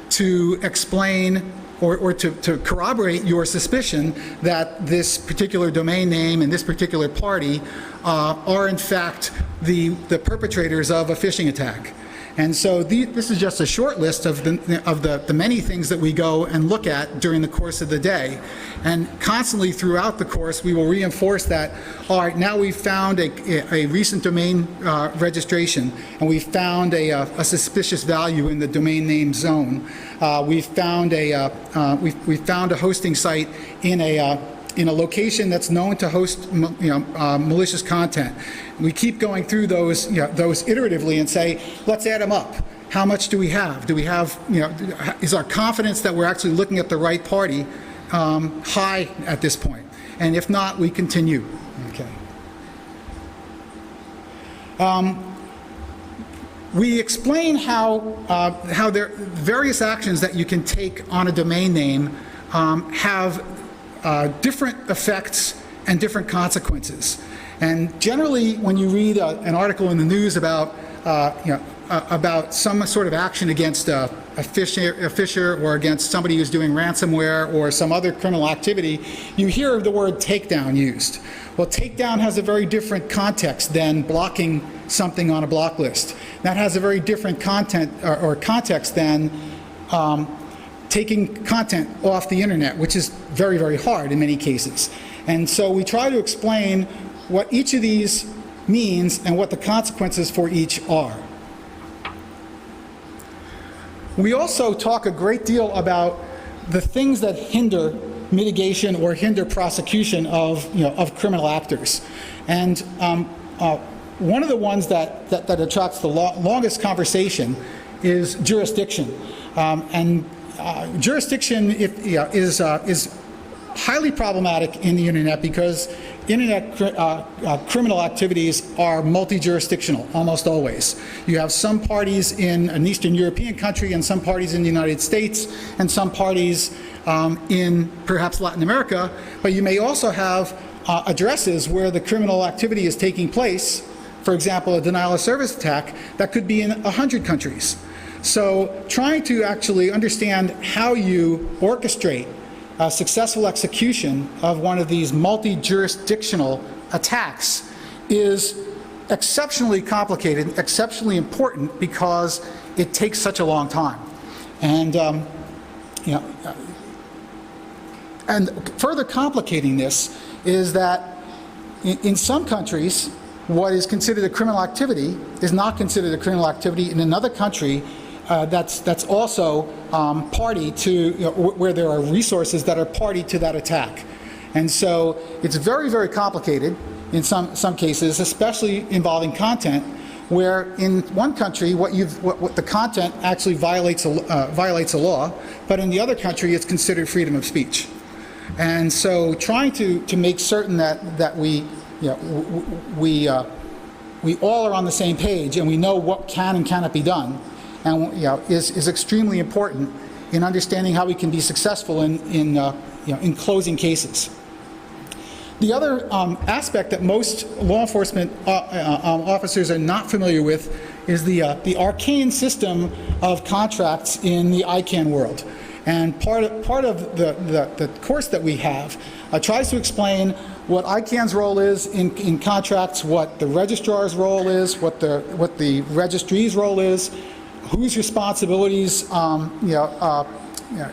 to explain or to corroborate your suspicion that this particular domain name and this particular party are in fact the perpetrators of a phishing attack. And so this is just a short list of the many things that we go and look at during the course of the day. And constantly throughout the course, we will reinforce that, all right, now we've found a recent domain registration, and we've found a suspicious value in the domain name zone. We've found a hosting site in a location that's known to host malicious content. We keep going through those iteratively and say, let's add them up. How much do we have? Do we have, is our confidence that we're actually looking at the right party high at this point? And if not, we continue. Okay. We explain how there are various actions that you can take on a domain name have different effects and different consequences. And generally, when you read an article in the news about some sort of action against a phisher or against somebody who's doing ransomware or some other criminal activity, you hear the word takedown used. Well, takedown has a very different context than blocking something on a block list. That has a very different content or context than taking content off the internet, which is very, very hard in many cases. And so we try to explain what each of these means and what the consequences for each are. We also talk a great deal about the things that hinder mitigation or hinder prosecution of criminal actors. And one of the ones that attracts the longest conversation is jurisdiction. Jurisdiction is highly problematic in the internet because internet criminal activities are multi-jurisdictional, almost always. You have some parties in an Eastern European country and some parties in the United States and some parties in perhaps Latin America, but you may also have addresses where the criminal activity is taking place. For example, a denial of service attack that could be in 100 countries. So trying to actually understand how you orchestrate a successful execution of one of these multi-jurisdictional attacks is exceptionally complicated, exceptionally important because it takes such a long time. And and further complicating this is that in some countries, what is considered a criminal activity is not considered a criminal activity in another country that's also party to, where there are resources that are party to that attack. And so it's very, very complicated in some cases, especially involving content, where in one country what the content actually violates a law, but in the other country it's considered freedom of speech. And so trying to make certain that we all are on the same page and we know what can and cannot be done, and is extremely important in understanding how we can be successful in closing cases. The other aspect that most law enforcement officers are not familiar with is the arcane system of contracts in the ICANN world. And part of the course that we have tries to explain what ICANN's role is in contracts, what the registrar's role is, what the registry's role is, whose responsibilities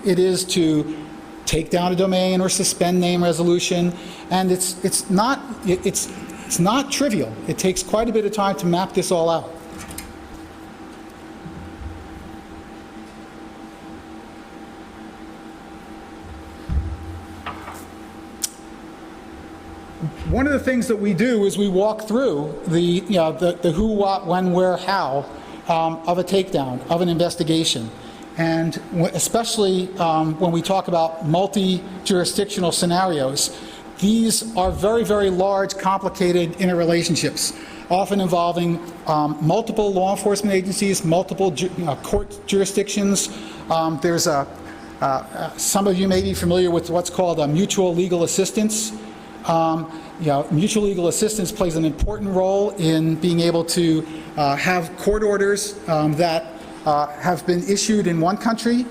it is to take down a domain or suspend name resolution, and it's not trivial. It takes quite a bit of time to map this all out. One of the things that we do is we walk through the who, what, when, where, how of a takedown, of an investigation. And especially when we talk about multi-jurisdictional scenarios, these are very, very large, complicated interrelationships, often involving multiple law enforcement agencies, multiple court jurisdictions. There's some of you may be familiar with what's called a mutual legal assistance. Mutual legal assistance plays an important role in being able to have court orders that have been issued in one country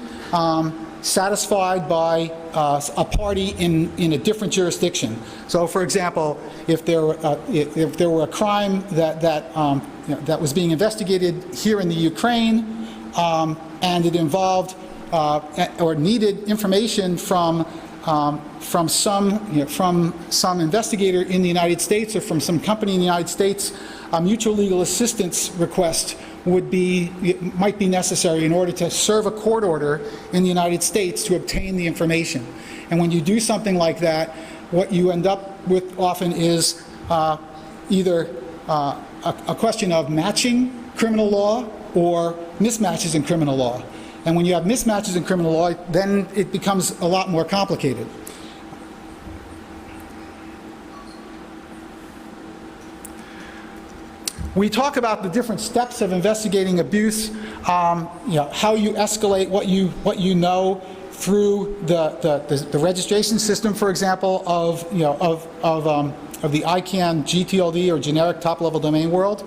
satisfied by a party in a different jurisdiction. So, for example, if there were a crime that was being investigated here in the Ukraine, and it involved or needed information from some investigator in the United States or from some company in the United States, a mutual legal assistance request might be necessary in order to serve a court order in the United States to obtain the information. And when you do something like that, what you end up with often is either a question of matching criminal law or mismatches in criminal law. And when you have mismatches in criminal law, then it becomes a lot more complicated. We talk about the different steps of investigating abuse, how you escalate what you know through the registration system, for example, of the ICANN GTLD or generic top-level domain world.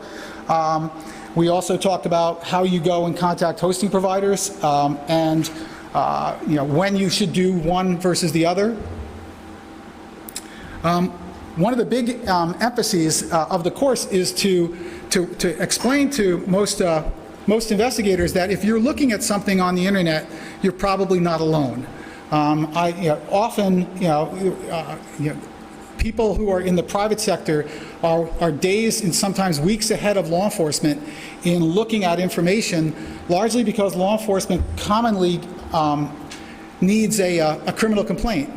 We also talked about how you go and contact hosting providers and when you should do one versus the other. One of the big emphases of the course is to explain to most investigators that if you're looking at something on the internet, you're probably not alone. Often, people who are in the private sector are days and sometimes weeks ahead of law enforcement in looking at information, largely because law enforcement commonly needs a criminal complaint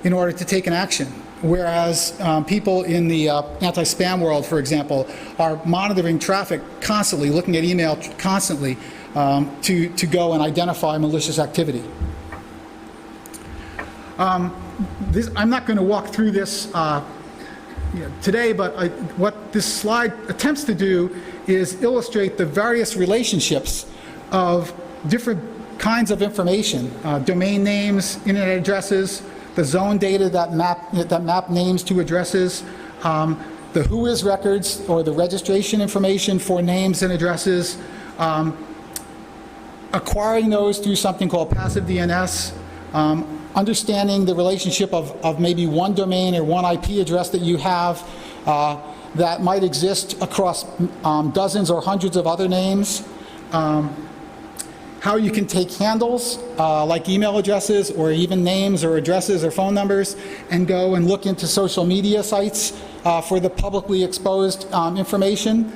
in order to take an action. Whereas people in the anti-spam world, for example, are monitoring traffic constantly, looking at email constantly to go and identify malicious activity. I'm not going to walk through this today, but what this slide attempts to do is illustrate the various relationships of different kinds of information, domain names, internet addresses, the zone data that map names to addresses, the whois records or the registration information for names and addresses, acquiring those through something called passive DNS, understanding the relationship of maybe one domain or one IP address that you have that might exist across dozens or hundreds of other names, how you can take handles like email addresses or even names or addresses or phone numbers and go and look into social media sites for the publicly exposed information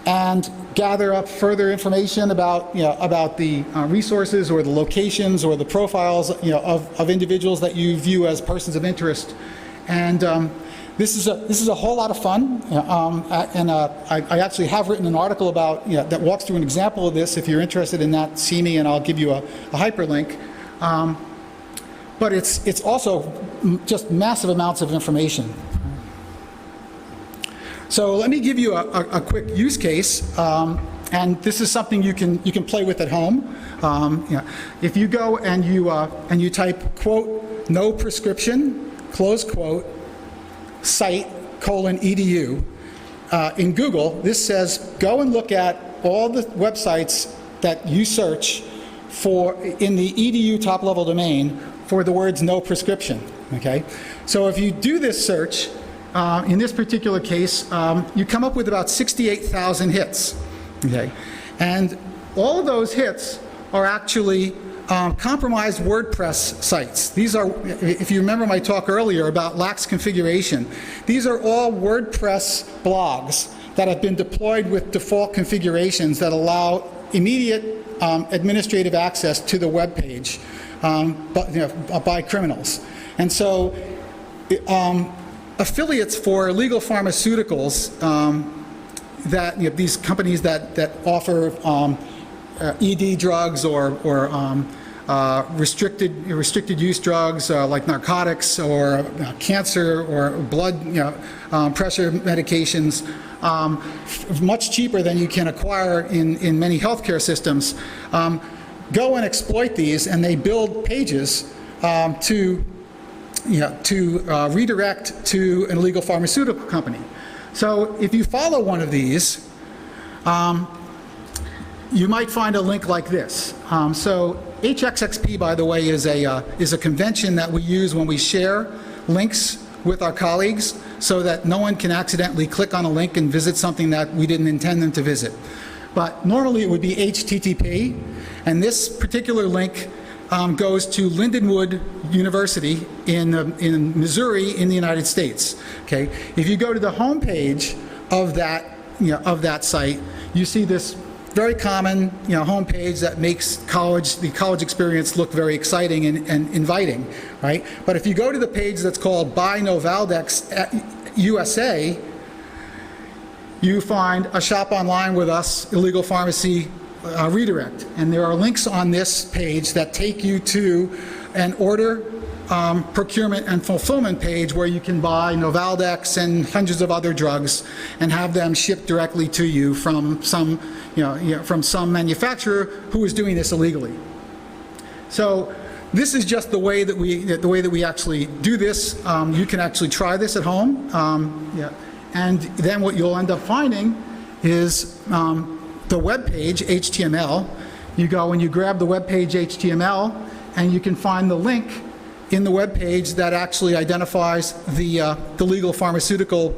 and gather up further information about the resources or the locations or the profiles of individuals that you view as persons of interest. And this is a whole lot of fun, and I actually have written an article about that walks through an example of this. If you're interested in that, see me, and I'll give you a hyperlink. But it's also just massive amounts of information. So let me give you a quick use case, and this is something you can play with at home. If you go and you type quote no prescription close quote site :edu in Google, this says go and look at all the websites that you search for in the edu top level domain for the words no prescription. Okay, so if you do this search, in this particular case, you come up with about 68,000 hits. Okay, and all of those hits are actually compromised WordPress sites. These are, if you remember my talk earlier about lax configuration, these are all WordPress blogs that have been deployed with default configurations that allow immediate administrative access to the web page by criminals. And so affiliates for illegal pharmaceuticals that these companies that offer ED drugs or restricted use drugs like narcotics or cancer or blood pressure medications, much cheaper than you can acquire in many healthcare systems, go and exploit these, and they build pages to redirect to an illegal pharmaceutical company. So if you follow one of these, you might find a link like this. So HXXP, by the way, is a convention that we use when we share links with our colleagues so that no one can accidentally click on a link and visit something that we didn't intend them to visit. But normally it would be HTTP, and this particular link goes to Lindenwood University in Missouri in the United States. Okay, if you go to the home page of that site, you see this very common home page that makes the college experience look very exciting and inviting, right? But if you go to the page that's called Buy No Valdex USA, you find a shop online with us, illegal pharmacy redirect. And there are links on this page that take you to an order procurement and fulfillment page where you can buy Novaldex and hundreds of other drugs and have them shipped directly to you from some manufacturer who is doing this illegally. So this is just the way that we actually do this. You can actually try this at home. And then what you'll end up finding is the web page HTML. You go and you grab the web page HTML, and you can find the link in the web page that actually identifies the legal pharmaceutical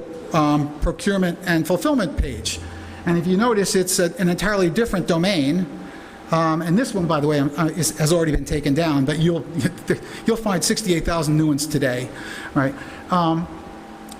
procurement and fulfillment page. And if you notice, it's an entirely different domain. And this one, by the way, has already been taken down, but you'll find 68,000 new ones today, right?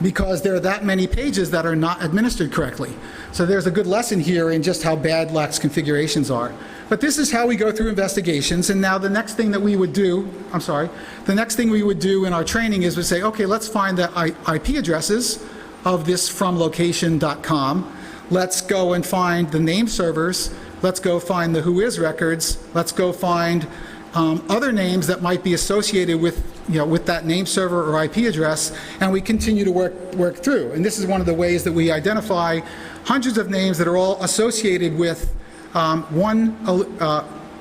Because there are that many pages that are not administered correctly. So there's a good lesson here in just how bad lax configurations are. But this is how we go through investigations, and now the next thing that we would do, the next thing we would do in our training is we say, okay, let's find the IP addresses of this fromlocation.com. Let's go and find the name servers. Let's go find the whois records. Let's go find other names that might be associated with that name server or IP address, and we continue to work through. And this is one of the ways that we identify hundreds of names that are all associated with one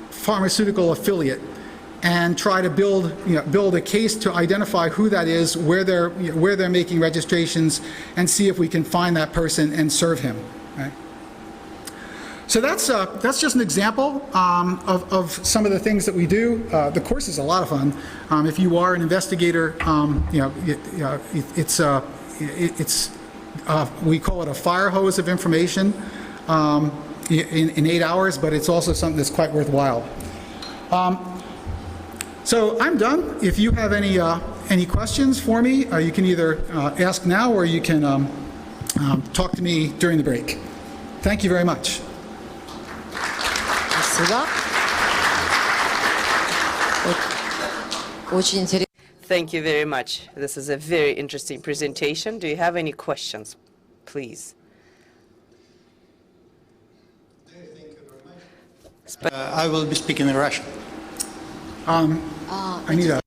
pharmaceutical affiliate, and try to build a case to identify who that is, where they're making registrations, and see if we can find that person and serve him. Right? So that's just an example of some of the things that we do. The course is a lot of fun. If you are an investigator, we call it a fire hose of information in 8 hours, but it's also something that's quite worthwhile. So I'm done. If you have any questions for me, you can either ask now or you can talk to me during the break. Thank you very much. Спасибо. Очень интересно. Thank you very much. This is a very interesting presentation. Do you have any questions, please? I will be speaking in Russian. I need a...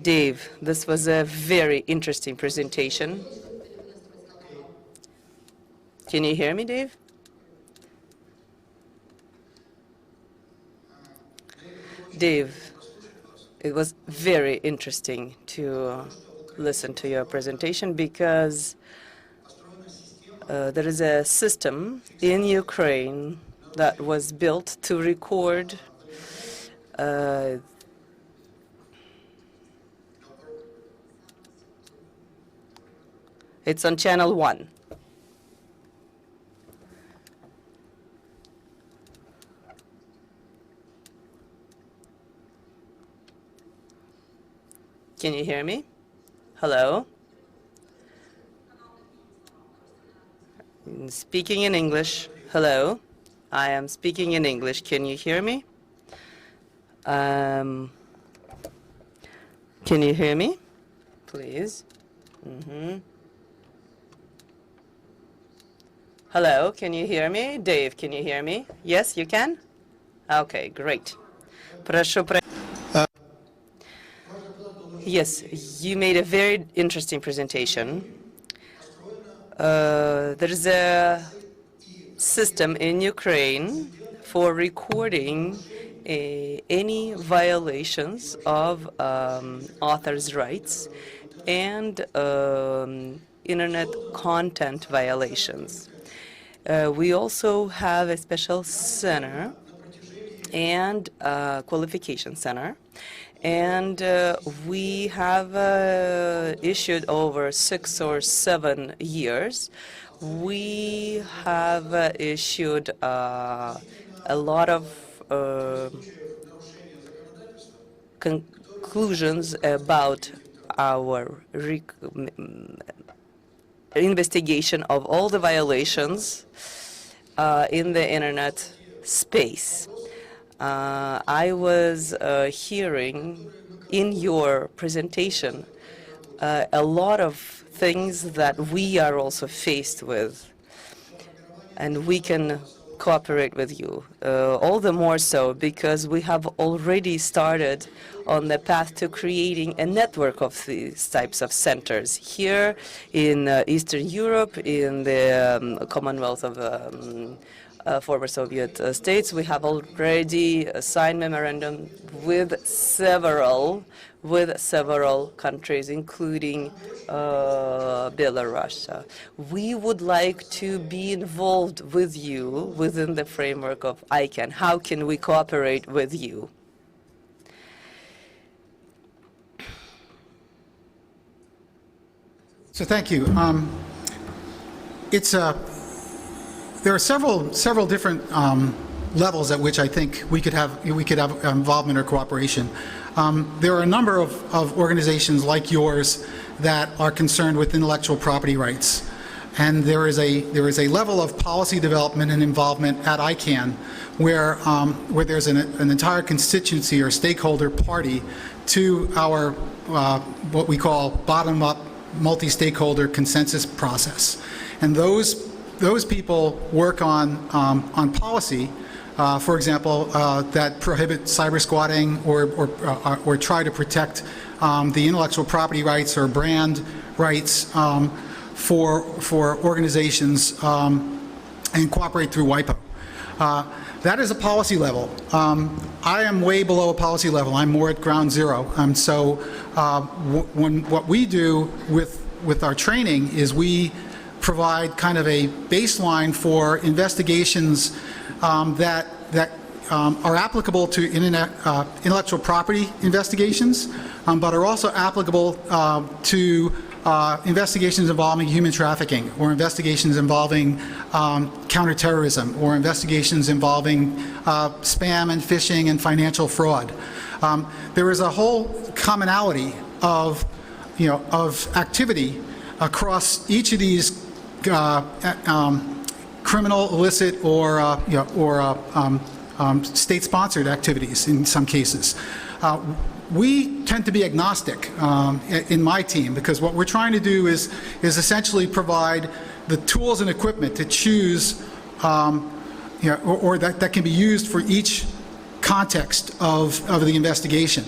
Dave, this was a very interesting presentation. Can you hear me, Dave? Dave, it was very interesting to listen to your presentation because there is a system in Ukraine that was built to record it's on channel 1. Can you hear me? Hello? Speaking in English. Hello? I am speaking in English. Can you hear me? Can you hear me? Please. Hello, can you hear me? Dave, can you hear me? Yes, you can? Okay, great. Yes, you made a very interesting presentation. There is a system in Ukraine for recording any violations of authors' rights and internet content violations. We also have a special center and qualification center, and we have issued over 6 or 7 years. We have issued a lot of conclusions about our investigation of all the violations in the internet space. I was hearing in your presentation a lot of things that we are also faced with, and we can cooperate with you, all the more so because we have already started on the path to creating a network of these types of centers here in Eastern Europe, in the Commonwealth of former Soviet states. We have already signed memorandum with several countries, including Belarus. We would like to be involved with you within the framework of ICANN. How can we cooperate with you? So thank you. There are several different levels at which I think we could have involvement or cooperation. There are a number of organizations like yours that are concerned with intellectual property rights, and there is a level of policy development and involvement at ICANN where there's an entire constituency or stakeholder party to our what we call bottom-up multi-stakeholder consensus process, and those people work on policy. For example, that prohibit cyber squatting or try to protect the intellectual property rights or brand rights for organizations and cooperate through WIPO. That is a policy level. I am way below a policy level. I'm more at ground zero. So what we do with our training is we provide kind of a baseline for investigations that are applicable to intellectual property investigations, but are also applicable to investigations involving human trafficking, or investigations involving counterterrorism, or investigations involving spam and phishing and financial fraud. There is a whole commonality of activity across each of these criminal, illicit, or state-sponsored activities in some cases. We tend to be agnostic in my team, because what we're trying to do is essentially provide the tools and equipment to choose, or that can be used for each context of the investigation.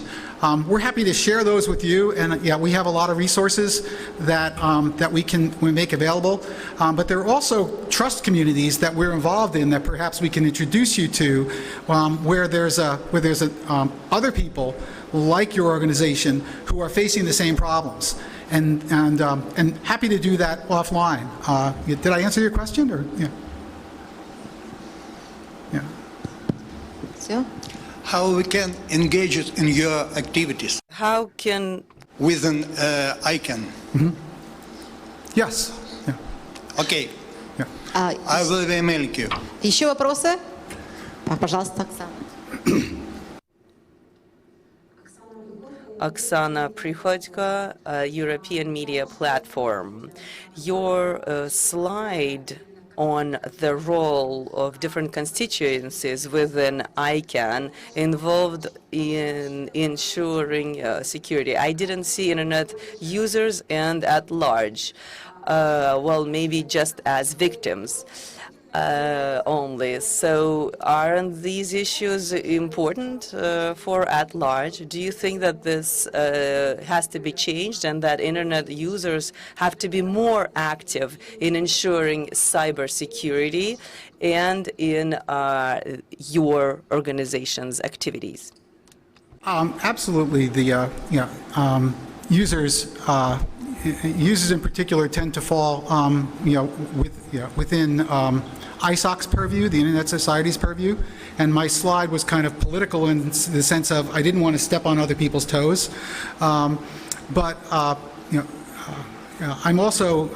We're happy to share those with you, and we have a lot of resources that we make available. But there are also trust communities that we're involved in that perhaps we can introduce you to, where there's other people like your organization who are facing the same problems, and happy to do that offline. Did I answer your question, or yeah? Все. How we can engage it in your activities How can within ICANN? Yes. Yeah. Okay, I will be emailing you. Еще вопросы? Пожалуйста, Оксана. Oksana Prihodko, European Media Platform. Your slide on the role of different constituencies within ICANN involved in ensuring security. I didn't see internet users and at large, well, maybe just as victims. only. So aren't these issues important for at large? Do you think that this has to be changed and that internet users have to be more active in ensuring cybersecurity and in your organization's activities? Absolutely. The users in particular tend to fall, within ISOC's purview, the Internet Society's purview, and my slide was kind of political in the sense of I didn't want to step on other people's toes, but I'm also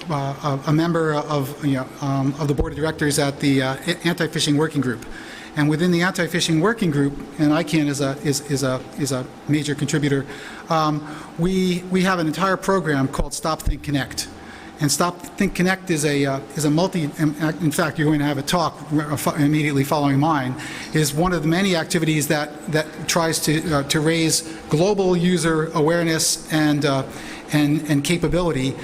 a member of the board of directors at the Anti-Phishing Working Group. And within the Anti-Phishing Working Group, and ICANN is a major contributor, we have an entire program called Stop, Think, Connect. And Stop, Think, Connect is a multi, in fact, you're going to have a talk immediately following mine, is one of the many activities that tries to raise global user awareness and capability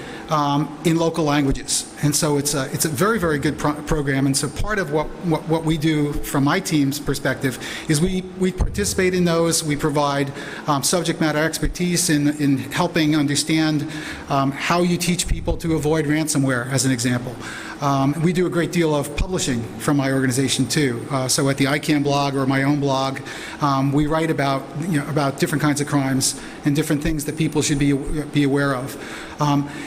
in local languages. And so it's a very, very good program. And so part of what we do from my team's perspective is we participate in those. We provide subject matter expertise in helping understand how you teach people to avoid ransomware, as an example. We do a great deal of publishing from my organization too. So at the ICANN blog or my own blog, we write about different kinds of crimes and different things that people should be aware of.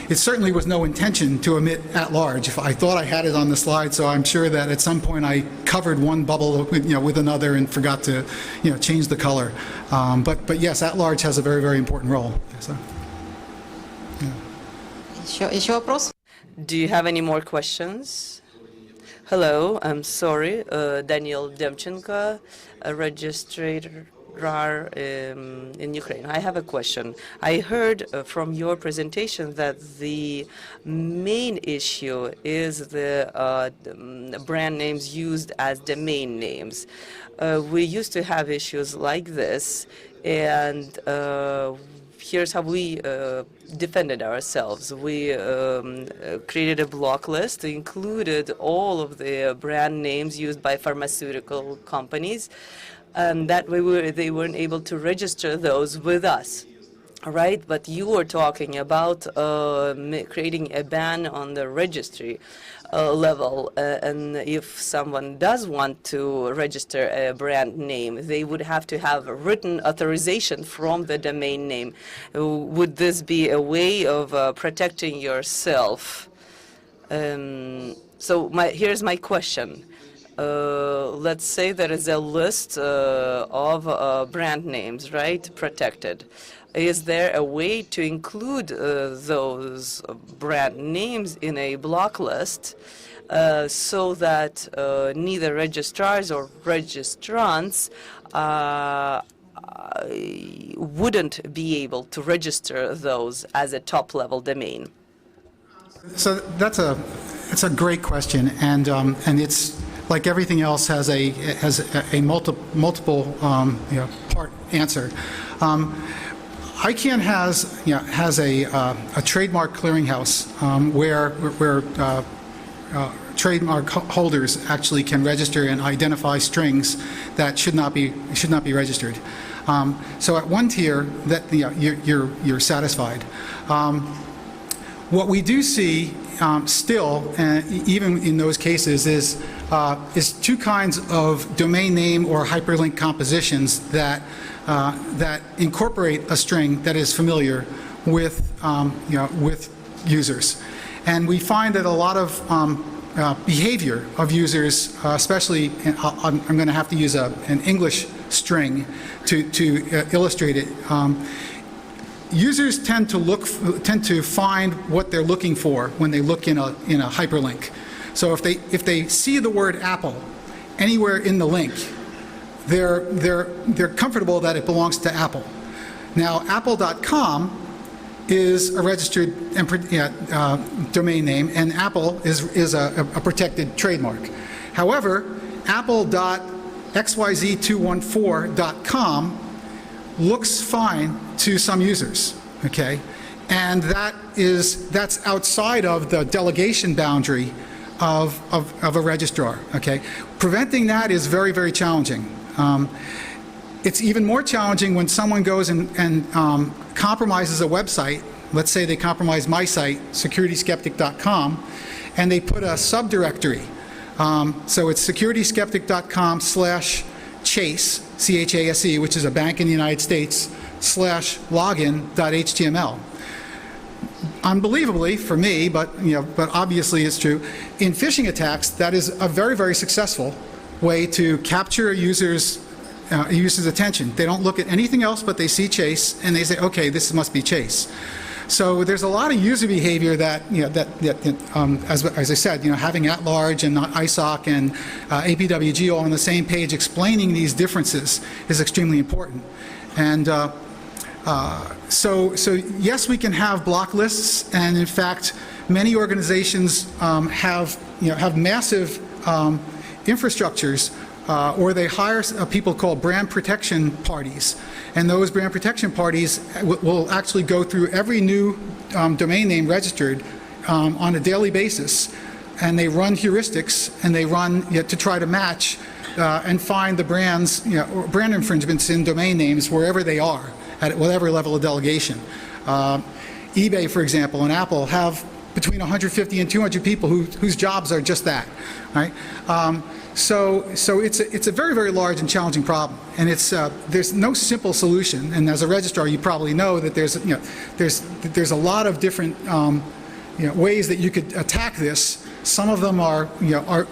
It certainly was no intention to omit at large. If I thought I had it on the slide, so I'm sure that at some point I covered one bubble with another and forgot to change the color. But yes, at large has a very, very important role. So, yeah. Еще вопрос? Do you have any more questions? Hello, I'm sorry, Daniel Demchenko, a registrar in Ukraine. I have a question. I heard from your presentation that the main issue is the brand names used as domain names. We used to have issues like this, and here's how we defended ourselves. We created a block list, included all of the brand names used by pharmaceutical companies, and that way they weren't able to register those with us. Right, but you were talking about creating a ban on the registry level, and if someone does want to register a brand name, they would have to have written authorization from the domain name. Would this be a way of protecting yourself? So here's my question. Let's say there is a list of brand names, right, protected. Is there a way to include those brand names in a block list so that neither registrars or registrants wouldn't be able to register those as a top-level domain? So that's a great question, and it's like everything else has a multiple part answer. ICANN has a trademark clearinghouse where trademark holders actually can register and identify strings that should not be registered. So at one tier, that you're satisfied. What we do see still, even in those cases, is two kinds of domain name or hyperlink compositions that incorporate a string that is familiar with users, and we find that a lot of behavior of users, especially I'm going to have to use an English string to illustrate it. Users tend to find what they're looking for when they look in a hyperlink. So if they see the word Apple anywhere in the link, they're comfortable that it belongs to Apple. Now, Apple.com is a registered domain name, and Apple is a protected trademark. However, Apple.xyz214.com looks fine to some users, okay? And that's outside of the delegation boundary of a registrar, okay? Preventing that is very, very challenging. It's even more challenging when someone goes and compromises a website. Let's say they compromise my site, securityskeptic.com, and they put a subdirectory. So it's securityskeptic.com/chase, C-H-A-S-E, which is a bank in the United States, /login.html. Unbelievably for me, but obviously it's true, in phishing attacks, that is a very, very successful way to capture a user's attention. They don't look at anything else but they see Chase and they say, okay, this must be Chase. So there's a lot of user behavior that, as I said, having at-large and ISOC and APWG all on the same page explaining these differences is extremely important. And so yes, we can have block lists, and in fact, many organizations have massive infrastructures, or they hire people called brand protection parties, and those brand protection parties will actually go through every new domain name registered on a daily basis, and they run heuristics, and they run to try to match and find the brands, brand infringements in domain names wherever they are, at whatever level of delegation. eBay, for example, and Apple have between 150 and 200 people whose jobs are just that, right? So it's a very, very large and challenging problem, and there's no simple solution. And as a registrar, you probably know that there's a lot of different ways that you could attack this. Some of them are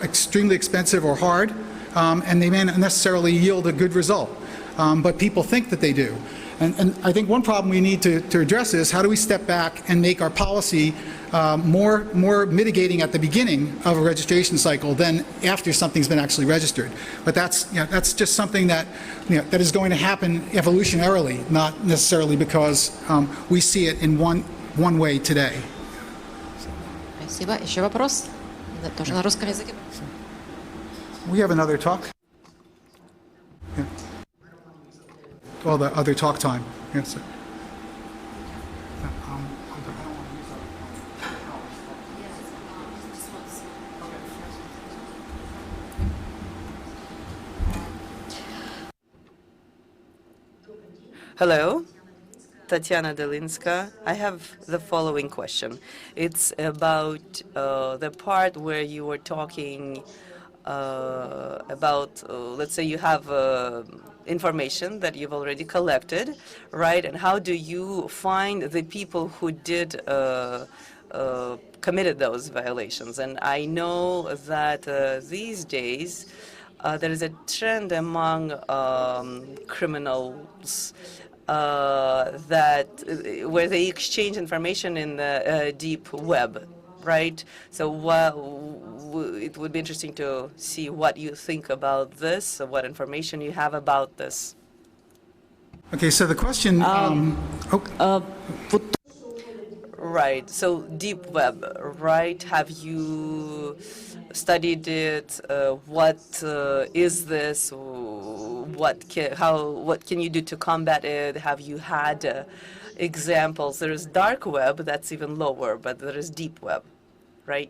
extremely expensive or hard, and they may not necessarily yield a good result, but people think that they do. And I think one problem we need to address is how do we step back and make our policy more mitigating at the beginning of a registration cycle than after something's been actually registered. But that's just something that that is going to happen evolutionarily, not necessarily because we see it in one way today. Спасибо. Еще вопрос? Тоже на русском языке. We have another talk. Yeah. Well, the other talk time. Yes, sir. Hello, Tatiana Delinska. I have the following question. It's about the part where you were talking about, let's say you have information that you've already collected, right? And how do you find the people who did committed those violations? And I know that these days there is a trend among criminals where they exchange information in the deep web, right? So it would be interesting to see what you think about this, what information you have about this. Okay, so the question. Right. So deep web, right? Have you studied it? What is this? What can you do to combat it? Have you had examples? There is dark web, that's even lower, but there is deep web, right?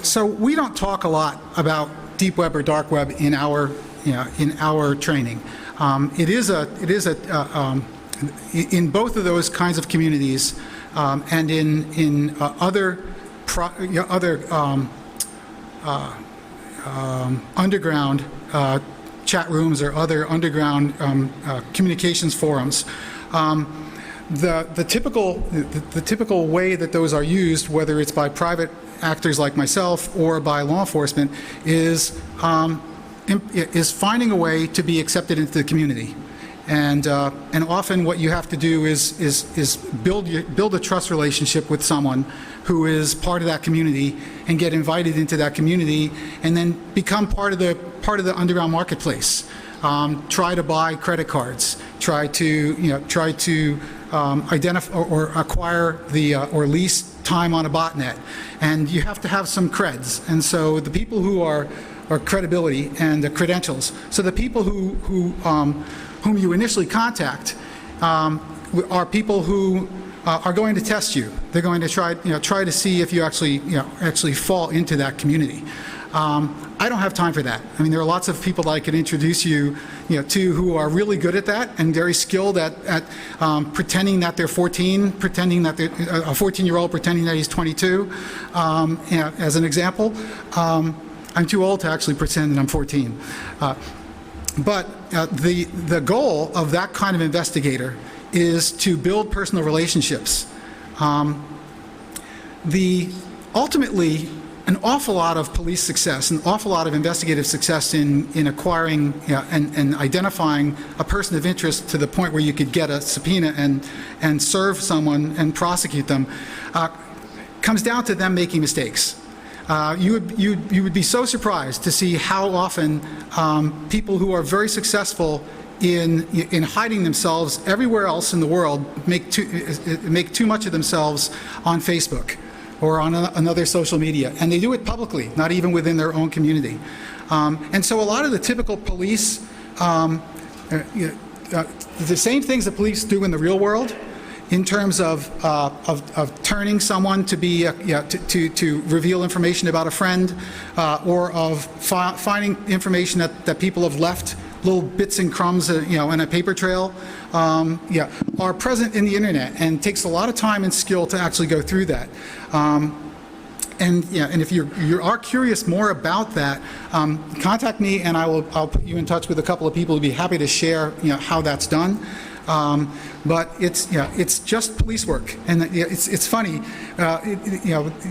So we don't talk a lot about deep web or dark web in our training. It is in both of those kinds of communities, and in other underground chat rooms or other underground communications forums. The typical way that those are used, whether it's by private actors like myself or by law enforcement, is finding a way to be accepted into the community. And often what you have to do is build a trust relationship with someone who is part of that community and get invited into that community and then become part of the underground marketplace. Try to buy credit cards. Try to identify or acquire or lease time on a botnet. And you have to have some creds. And so the people who are credibility and the credentials. So the people whom you initially contact are people who are going to test you. They're going to try to see if you actually fall into that community. I don't have time for that. I mean, there are lots of people that I could introduce you to who are really good at that and very skilled at pretending that they're 14, pretending that they're a 14-year-old pretending that he's 22, as an example. I'm too old to actually pretend that I'm 14. But the goal of that kind of investigator is to build personal relationships. Ultimately, an awful lot of police success, an awful lot of investigative success in acquiring and identifying a person of interest to the point where you could get a subpoena and serve someone and prosecute them comes down to them making mistakes. You would be so surprised to see how often people who are very successful in hiding themselves everywhere else in the world make too much of themselves on Facebook or on another social media, and they do it publicly, not even within their own community. And so a lot of the typical police, the same things that police do in the real world, in terms of turning someone to be to reveal information about a friend, or of finding information that people have left, little bits and crumbs, in a paper trail, are present in the internet, and it takes a lot of time and skill to actually go through that. And if you are curious more about that, contact me, and I'll put you in touch with a couple of people who'd be happy to share how that's done. But it's just police work, and it's funny.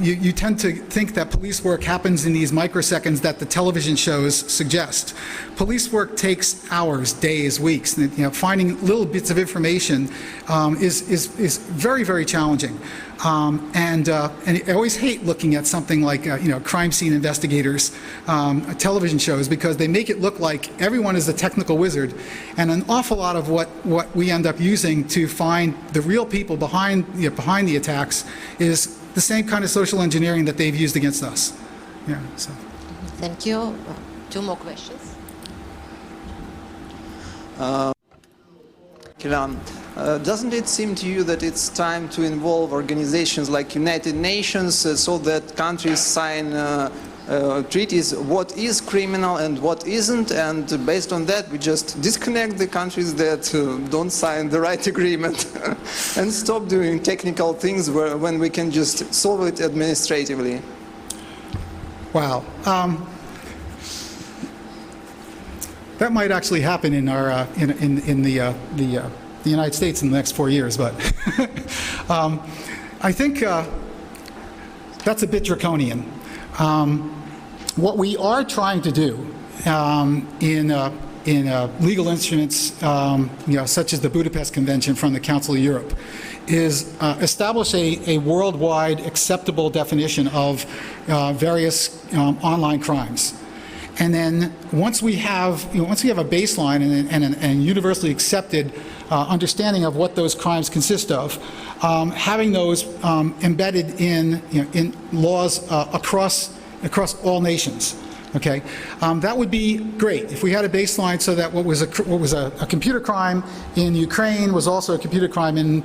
You tend to think that police work happens in these microseconds that the television shows suggest. Police work takes hours, days, weeks. And, finding little bits of information is very, very challenging. And I always hate looking at something like crime scene investigators, television shows, because they make it look like everyone is a technical wizard, and an awful lot of what we end up using to find the real people behind the attacks is the same kind of social engineering that they've used against us. So. Thank you. 2 more questions. Kiran, doesn't it seem to you that it's time to involve organizations like United Nations so that countries sign treaties what is criminal and what isn't, and based on that we just disconnect the countries that don't sign the right agreement and stop doing technical things when we can just solve it administratively? Wow. That might actually happen in our in the United States in the next 4 years, but I think that's a bit draconian. What we are trying to do in legal instruments, such as the Budapest Convention from the Council of Europe, is establish a worldwide acceptable definition of various online crimes. And then once we have a baseline and universally accepted understanding of what those crimes consist of, having those embedded in laws across all nations. Okay, that would be great if we had a baseline so that what was a computer crime in Ukraine was also a computer crime in,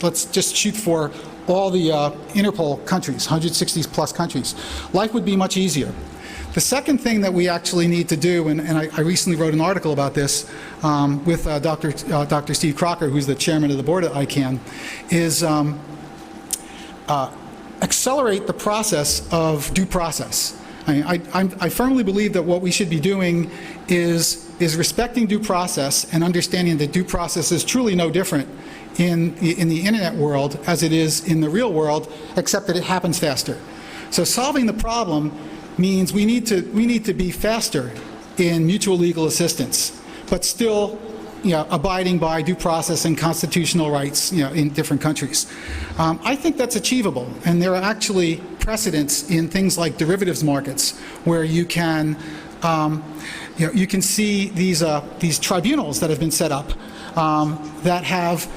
let's just shoot for all the Interpol countries, 160 plus countries. Life would be much easier. The second thing that we actually need to do, and I recently wrote an article about this with Dr. Steve Crocker, who's the chairman of the board at ICANN, is accelerate the process of due process. I firmly believe that what we should be doing is respecting due process and understanding that due process is truly no different in the internet world as it is in the real world, except that it happens faster. So solving the problem means we need to be faster in mutual legal assistance, but still abiding by due process and constitutional rights in different countries. I think that's achievable, and there are actually precedents in things like derivatives markets where you can see these tribunals that have been set up that have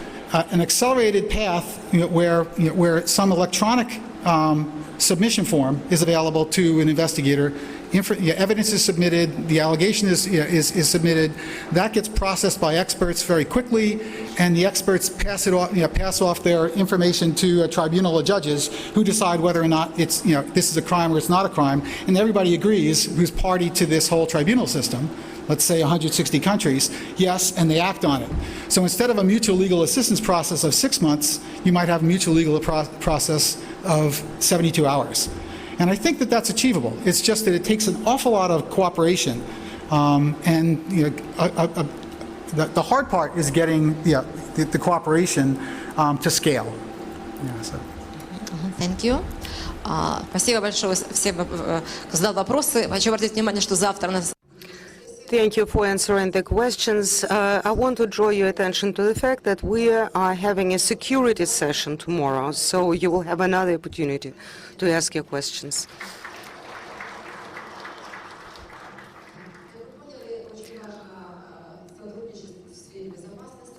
an accelerated path where some electronic submission form is available to an investigator evidence is submitted, the allegation is submitted, that gets processed by experts very quickly, and the experts pass off their information to a tribunal of judges who decide whether or not it's, this is a crime or it's not a crime, and everybody agrees who's party to this whole tribunal system, let's say 160 countries, yes, and they act on it. So instead of a mutual legal assistance process of 6 months, you might have a mutual legal process of 72 hours. And I think that that's achievable. It's just that it takes an awful lot of cooperation, and the hard part is getting the cooperation to scale. So. Thank you. Спасибо большое всем, кто задал вопросы. Хочу обратить внимание, что завтра у нас Thank you for answering the questions. I want to draw your attention to the fact that we are having a security session tomorrow, so you will have another opportunity to ask your questions.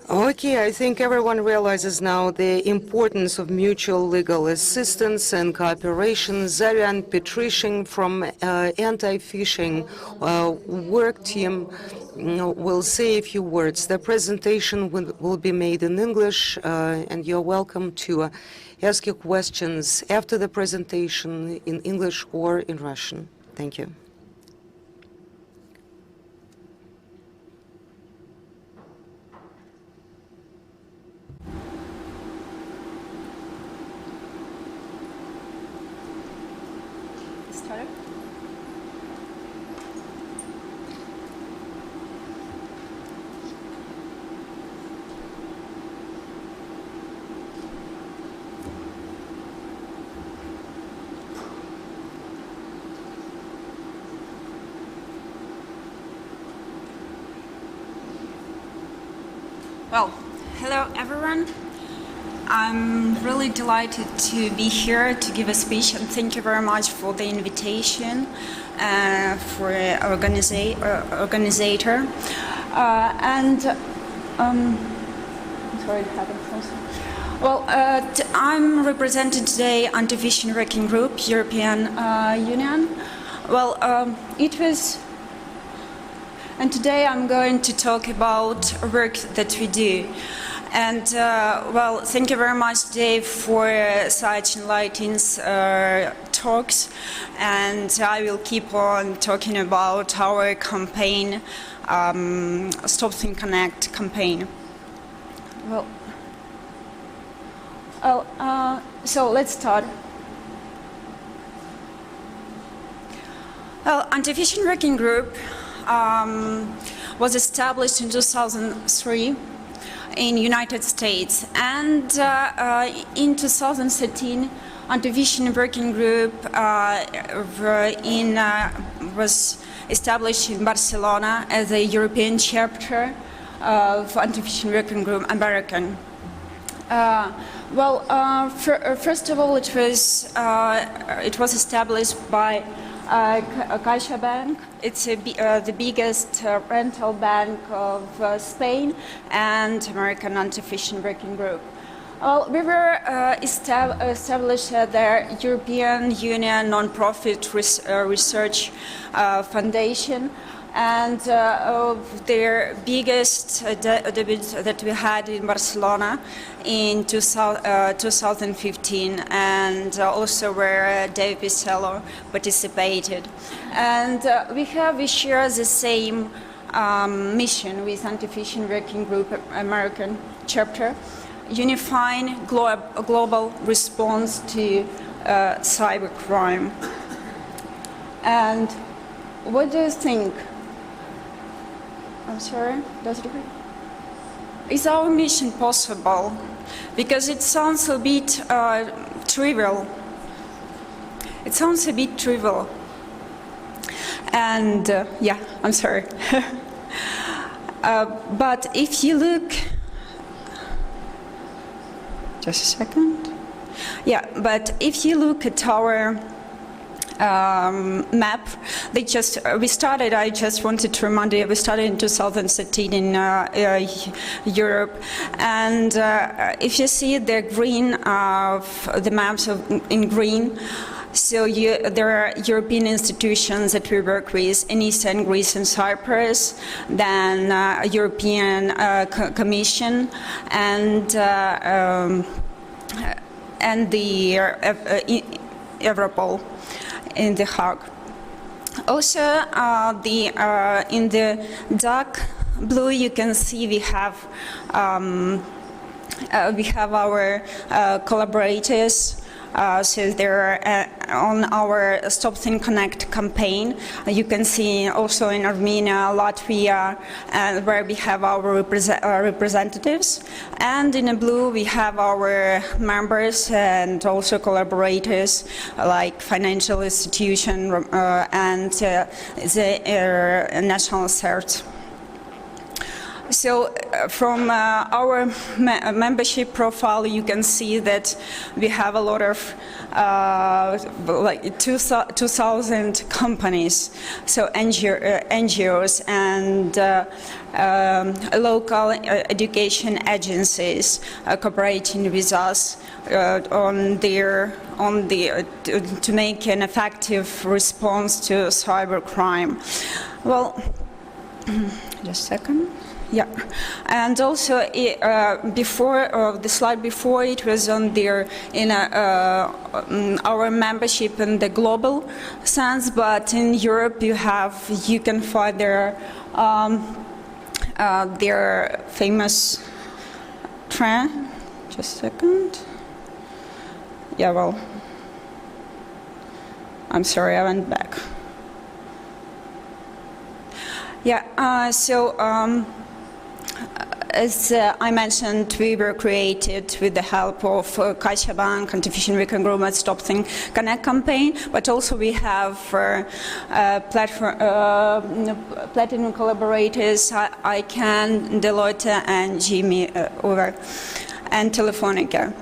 Okay, I think everyone realizes now the importance of mutual legal assistance and cooperation. Zarian Petrishing from Anti-Phishing Work Team will say a few words. The presentation will be made in English, and you're welcome to ask your questions after the presentation in English or in Russian. Thank you. Well, hello everyone. I'm really delighted to be here to give a speech, and thank you very much for the invitation for organizer. Well, I'm representing today Anti-Phishing Working Group, European Union. Well, and today I'm going to talk about work that we do. And well, thank you very much, Dave, for such enlightening talks. And I will keep on talking about our campaign, Stop Think Connect campaign. So let's start. Well, Anti-Phishing Working Group was established in 2003 in United States, and in 2013 Anti-Phishing Working Group was established in Barcelona as a European chapter of Anti-Phishing Working Group American. First of all, it was established by CaixaBank. It's the biggest rental bank of Spain, and American Anti-Phishing Working Group. Well, we were established at the European Union non-profit research foundation, and their biggest debut that we had in Barcelona in 2015, and also where Dave Picello participated. And we share the same mission with Anti-Phishing Working Group American chapter, unifying global response to cybercrime. And what do you think? I'm sorry, does it agree? Is our mission possible? Because it sounds a bit trivial. It sounds a bit trivial. And yeah, I'm sorry. But if you look, just a second. Yeah, but if you look at our map, I just wanted to remind you, we started in 2013 in Europe, and if you see the green, the maps in green, So there are European institutions that we work with in Eastern Greece and Cyprus, then European Commission, and the Europol in The Hague. Also, in the dark blue, you can see we have our collaborators. So they're on our Stop Think Connect campaign. You can see also in Armenia, Latvia, where we have our representatives. And in the blue, we have our members and also collaborators like financial institution and the national CERT. So from our membership profile, you can see that we have a lot of like 2,000 companies, so NGOs and local education agencies cooperating with us to make an effective response to cybercrime. Well, just a second. Yeah, and also before the slide before it was on there in our membership in the global sense, but in Europe you can find their famous trend. Just a second. Yeah, well, I'm sorry, I went back. Yeah, as I mentioned, we were created with the help of CaixaBank, Anti-Phishing Working Group, and Stop Think Connect campaign, but also we have platinum collaborators, ICANN, Deloitte, and Jimmy and Telefonica.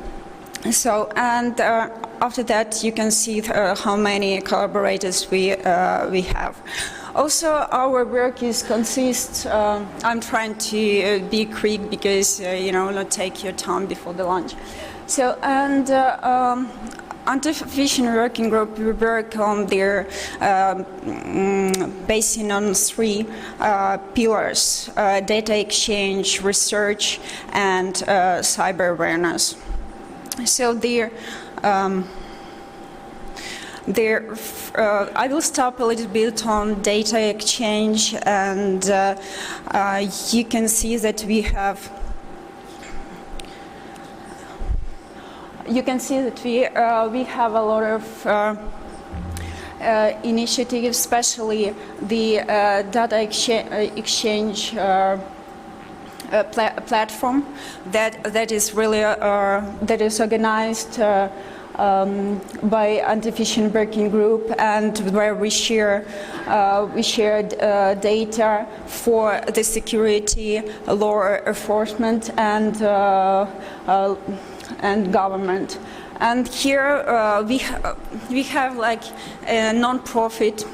So, and after that, you can see how many collaborators we have. Also, our work consists. I'm trying to be quick because not take your time before the lunch. So, and Anti-Phishing Working Group, we work on their basing on three pillars: data exchange, research, and cyber awareness. So I will stop a little bit on data exchange, and you can see that we have. You can see that we have a lot of initiatives, especially the data exchange platform that is really that is organized. By Anti-Phishing Working Group, and where we shared data for the security, law enforcement, and government. And here we have like a non-profit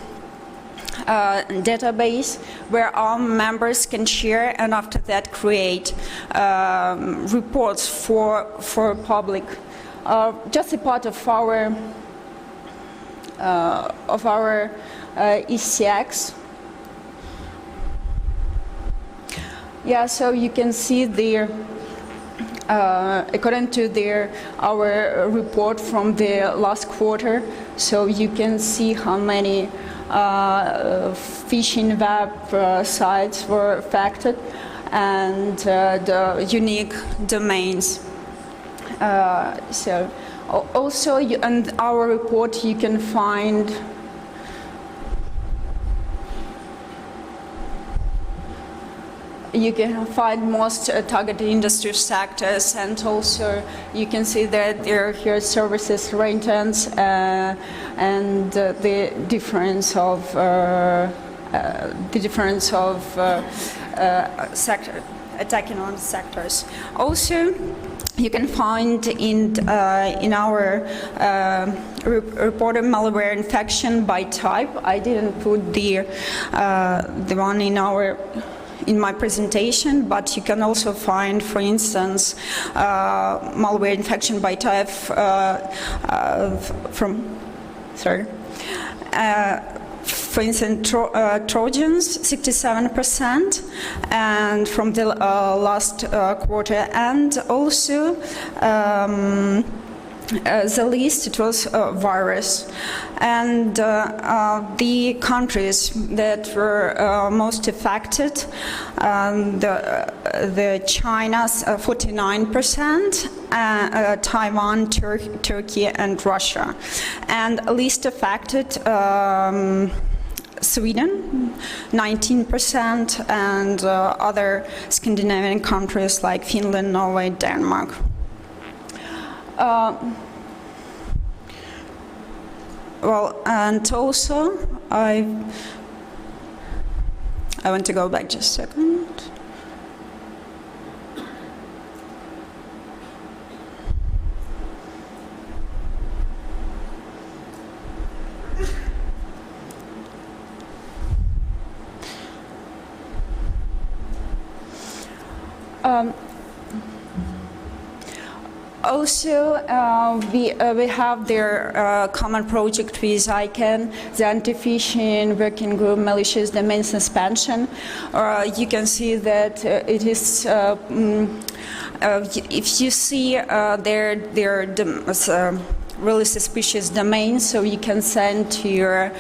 database where our members can share, and after that create reports for public. Just a part of our ECX. Yeah, so you can see there, according to our report from the last quarter, so you can see how many phishing web sites were affected, and the unique domains. So also in our report you can find most targeted industry sectors, and also you can see that there are here services, rentals, and the difference of sector attacking on sectors. Also, you can find in our reported malware infection by type. I didn't put the one in my presentation, but you can also find, for instance, malware infection by type from sorry. For instance, Trojans, 67%, and from the last quarter, and also the least it was virus. And the countries that were most affected, the China's 49%, Taiwan, Turkey, and Russia, and least affected. Sweden, 19%, and other Scandinavian countries like Finland, Norway, Denmark. Well, and also I want to go back just a second. Also, we have their common project with ICANN, the anti-phishing working group, malicious domain suspension. You can see that it is, if you see their really suspicious domains, so you can send to your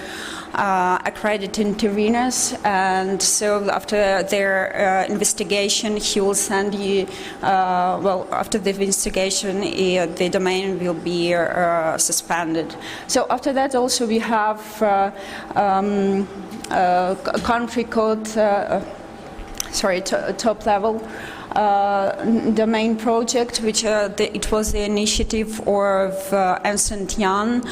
accredited interveners, and so after their investigation he will send you, well, after the investigation the domain will be suspended. So after that also we have a country code, top level domain project, which it was the initiative of Ernst & Young,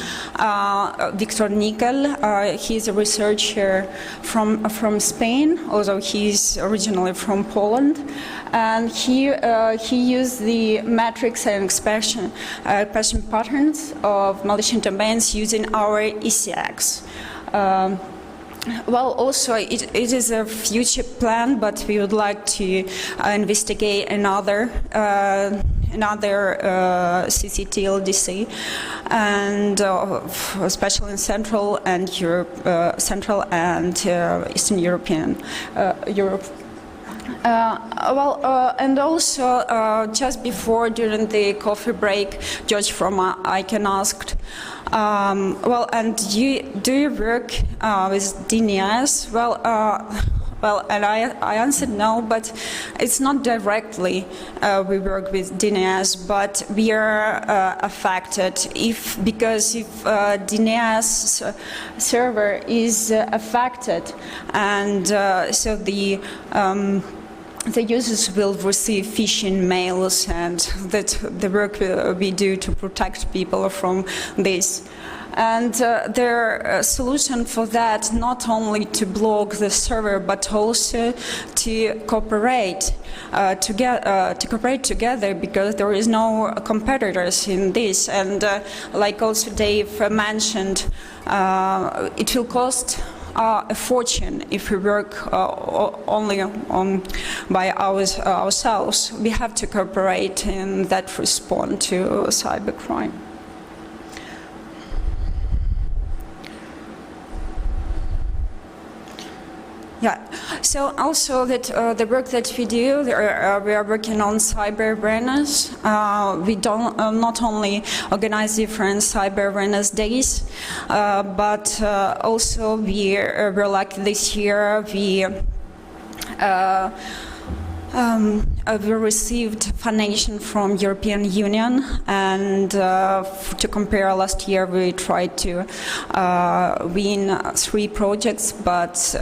Victor Nickel. He's a researcher from Spain, although he's originally from Poland, and he used the metrics and expression patterns of malicious domains using our ECX. Well, also it is a future plan, but we would like to investigate another cctld.ua, and especially in Central and Eastern European Europe. And also just before, during the coffee break, George from ICANN asked, well, and do you work with DNS? Well, and I answered no, but it's not directly we work with DNS, but we are affected because if DNS server is affected, and so the users will receive phishing mails, and that the work we do to protect people from this. And their solution for that, not only to block the server, but also to cooperate together, because there is no competitors in this. And like also Dave mentioned, it will cost a fortune if we work only by ourselves. We have to cooperate in that response to cybercrime. Yeah, so also that the work that we do, we are working on cyber awareness. We don't not only organize different cyber awareness days, but also we're like this year we received fundation from European Union, and to compare last year we tried to win 3 projects, but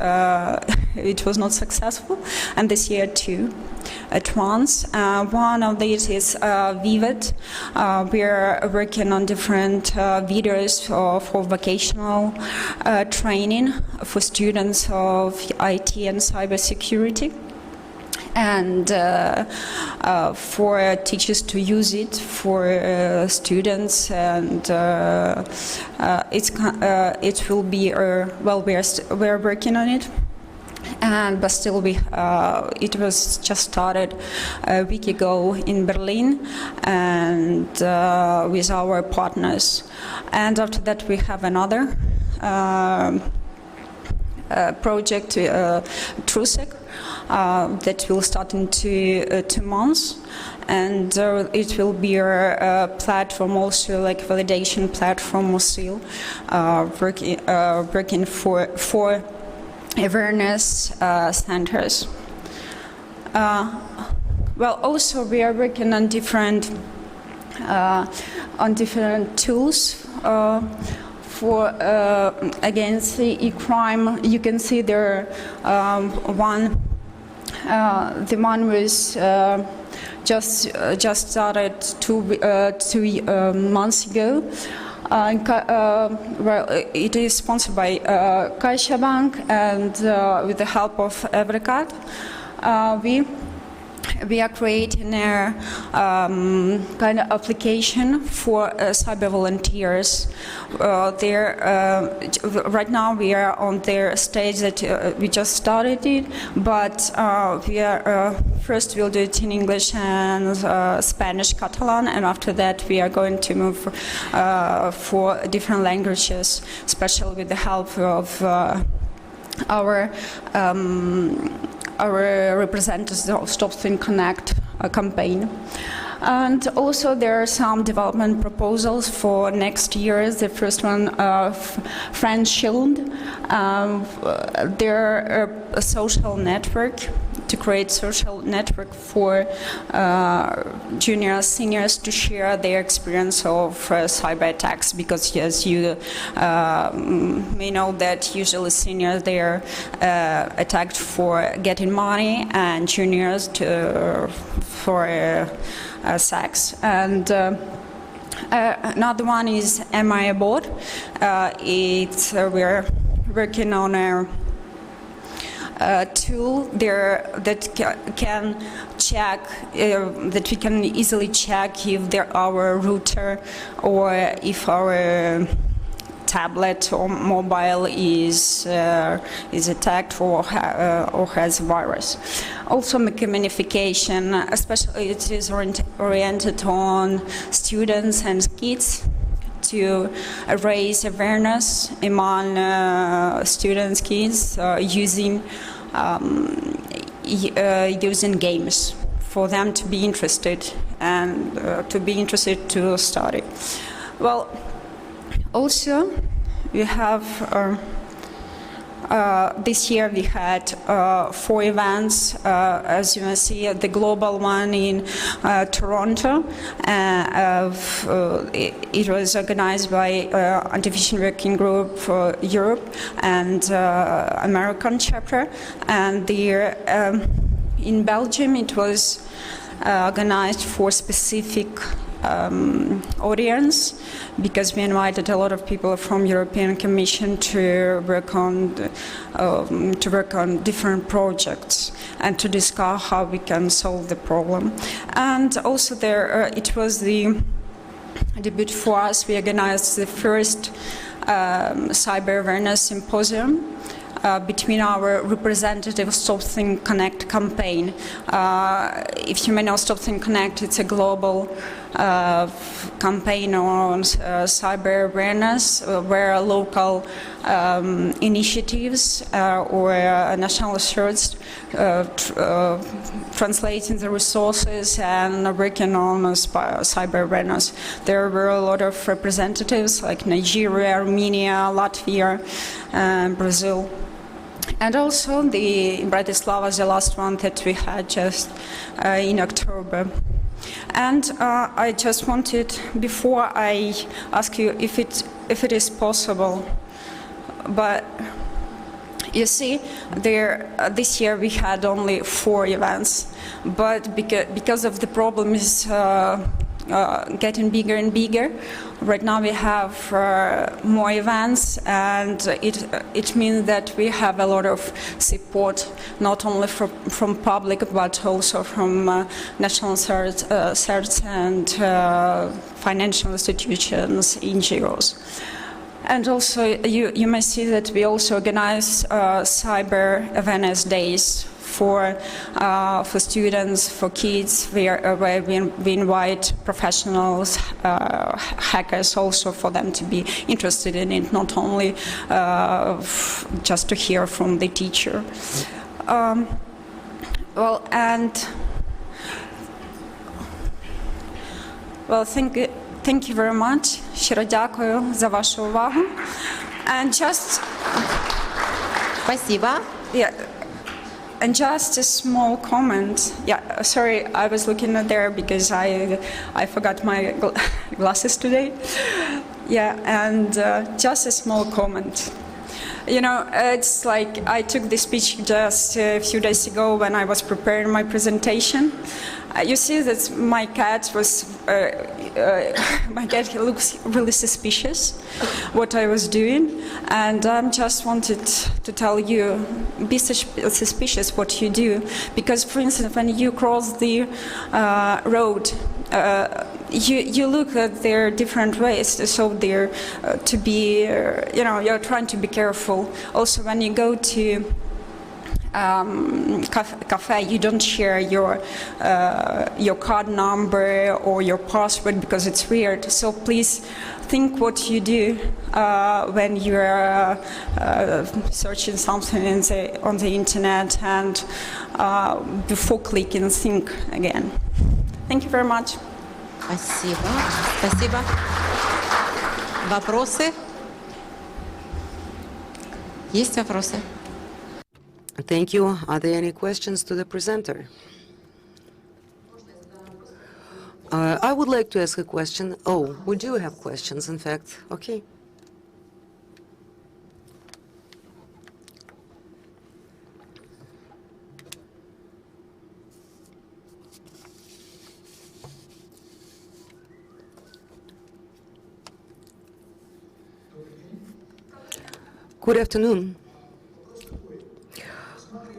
it was not successful, and this year 2 at once. One of these is Vivid. We're working on different videos for vocational training for students of IT and cybersecurity, and for teachers to use it for students, and it will be well, we're working on it. But still, it was just started a week ago in Berlin, and with our partners. And after that, we have another project, TruSec, that will start in 2 months. And it will be a platform, also like validation platform, also working for awareness centers. Well, also we are working on different tools for against the e-crime. You can see there one. The one was just started 2 months ago. Well, it is sponsored by CaixaBank, and with the help of Evercat, we are creating a kind of application for cyber volunteers. Right now we are on their stage that we just started it, but we are first we'll do it in English and Spanish, Catalan, and after that we are going to move for different languages, especially with the help of our representatives of Stop Think Connect campaign. And also there are some development proposals for next year. The first one, Friend Shield. They're a social network to create social network for juniors, seniors to share their experience of cyber attacks, because as you may know that usually seniors, they are attacked for getting money, and juniors for sex. And another one is MI Bot. We're working on a tool there that can check, that we can easily check if our router or if our tablet or mobile is attacked or has a virus. Also, gamification, especially it is oriented on students and kids, to raise awareness among students, kids, using games for them to be interested and to study. Well, also we have this year we had 4 events, as you may see, the global one in Toronto. It was organized by Anti-Phishing Working Group for Europe and American chapter. And in Belgium it was organized for specific audience, because we invited a lot of people from European Commission to work on different projects and to discuss how we can solve the problem. And also it was the debut for us. We organized the first cyber awareness symposium between our representative Stop Think Connect campaign. If you may know, Stop Think Connect, it's a global campaign on cyber awareness, where local initiatives or national asserts translating the resources and working on cyber awareness. There were a lot of representatives like Nigeria, Armenia, Latvia, Brazil. And also in Bratislava, the last one that we had just in October. And I just wanted, before I ask you if it is possible, but you see, this year we had only 4 events, but because of the problem is getting bigger and bigger, right now we have more events, and it means that we have a lot of support, not only from public but also from national CERTs and financial institutions, NGOs. And also, you may see that we also organize cyber awareness days for students, for kids, where we invite professionals, hackers also, for them to be interested in it, not only just to hear from the teacher. Well, thank you very much. Щиро дякую за вашу увагу. And just Спасибо. yeah. And just a small comment. Yeah, sorry, I was looking at there because I forgot my glasses today. Yeah, and just a small comment. You know, it's like I took this speech just a few days ago when I was preparing my presentation. You see that my cat looks really suspicious what I was doing, and I just wanted to tell you, be suspicious what you do, because for instance, when you cross the road, you look at their different ways, so they're to be, you know, you're trying to be careful. Also, when you go to cafe, you don't share your card number or your password because it's weird. So please think what you do when you're searching something on the internet, and before clicking, think again. Thank you very much. Спасибо. Спасибо. Вопросы? Есть вопросы? Thank you. Are there any questions to the presenter? I would like to ask a question. Oh, we do have questions, in fact. Okay. Good afternoon.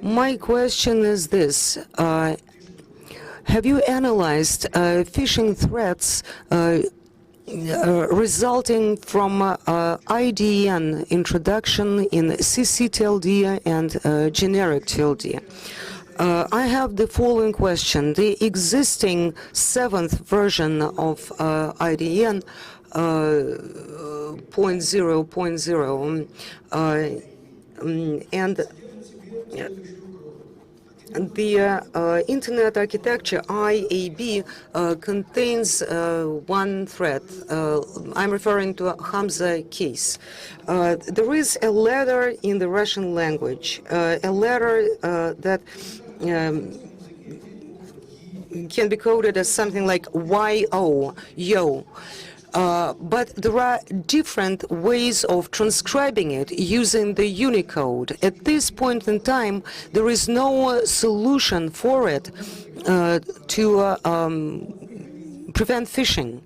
My question is this. Have you analyzed phishing threats resulting from IDN introduction in cctld and generic TLD? I have the following question. The existing 7th version of IDN 0.0.0 and the Internet Architecture IAB contains one threat. I'm referring to Hamza case. There is a letter in the Russian language, a letter that can be coded as something like YO, yo. But there are different ways of transcribing it using the Unicode. At this point in time, there is no solution for it to prevent phishing.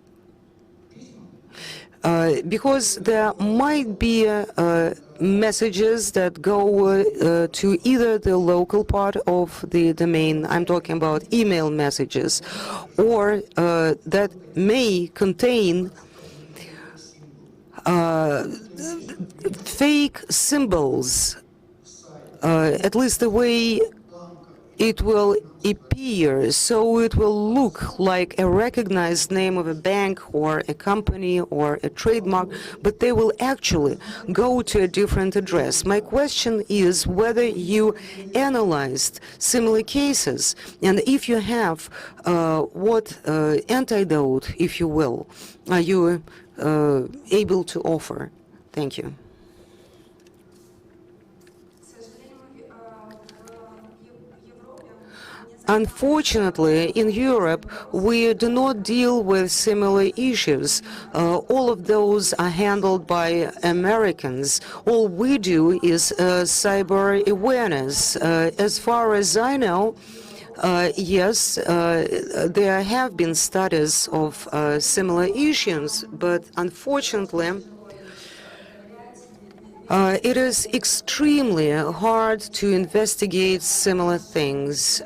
Because there might be messages that go to either the local part of the domain, I'm talking about email messages, or that may contain fake symbols, at least the way it will appear, so it will look like a recognized name of a bank or a company or a trademark, but they will actually go to a different address. My question is whether you analyzed similar cases, and if you have, what antidote, if you will, are you able to offer? Thank you. Unfortunately, in Europe, we do not deal with similar issues. All of those are handled by Americans. All we do is cyber awareness. As far as I know, yes, there have been studies of similar issues, but unfortunately, it is extremely hard to investigate similar things.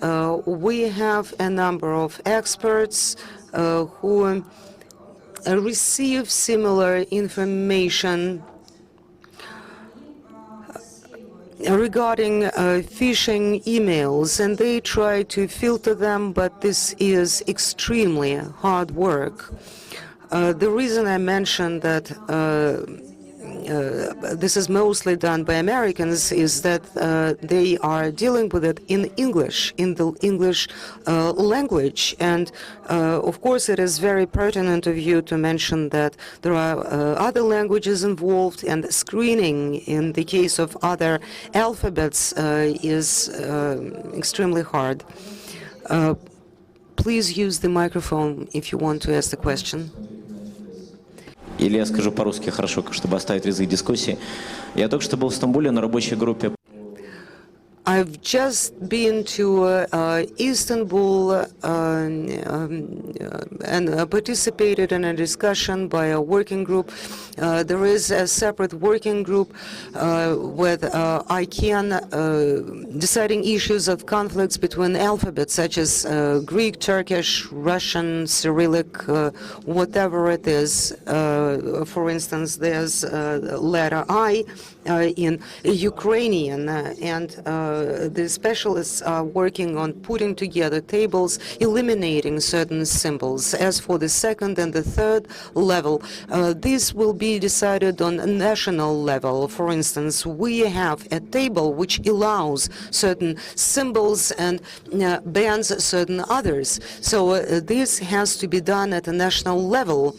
We have a number of experts who receive similar information regarding phishing emails, and they try to filter them, but this is extremely hard work. The reason I mentioned that this is mostly done by Americans is that they are dealing with it in English, in the English language. And of course, it is very pertinent of you to mention that there are other languages involved, and screening in the case of other alphabets is extremely hard. Please use the microphone if you want to ask the question. Или я скажу по-русски хорошо, чтобы оставить язык дискуссии. Я только что был в Стамбуле на рабочей группе. I've just been to Istanbul and participated in a discussion by a working group. There is a separate working group with ICANN deciding issues of conflicts between alphabets such as Greek, Turkish, Russian, Cyrillic, whatever it is. For instance, there's letter I in Ukrainian, and the specialists are working on putting together tables, eliminating certain symbols. As for the second and the third level, this will be decided on a national level. For instance, we have a table which allows certain symbols and bans certain others. So this has to be done at a national level.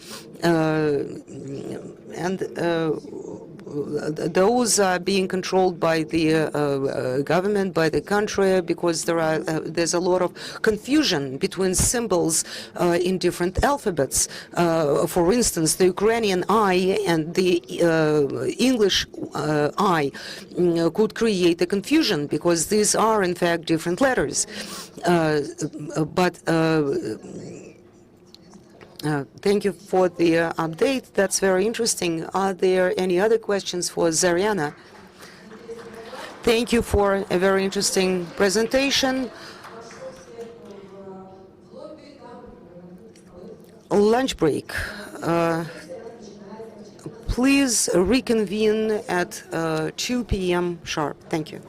Those are being controlled by the government, by the country, because there's a lot of confusion between symbols in different alphabets. For instance, the Ukrainian I and the English I could create a confusion because these are in fact different letters. Thank you for the update. That's very interesting. Are there any other questions for Zariana? Thank you for a very interesting presentation. Lunch break. Please reconvene at 2 p.m. sharp. Thank you.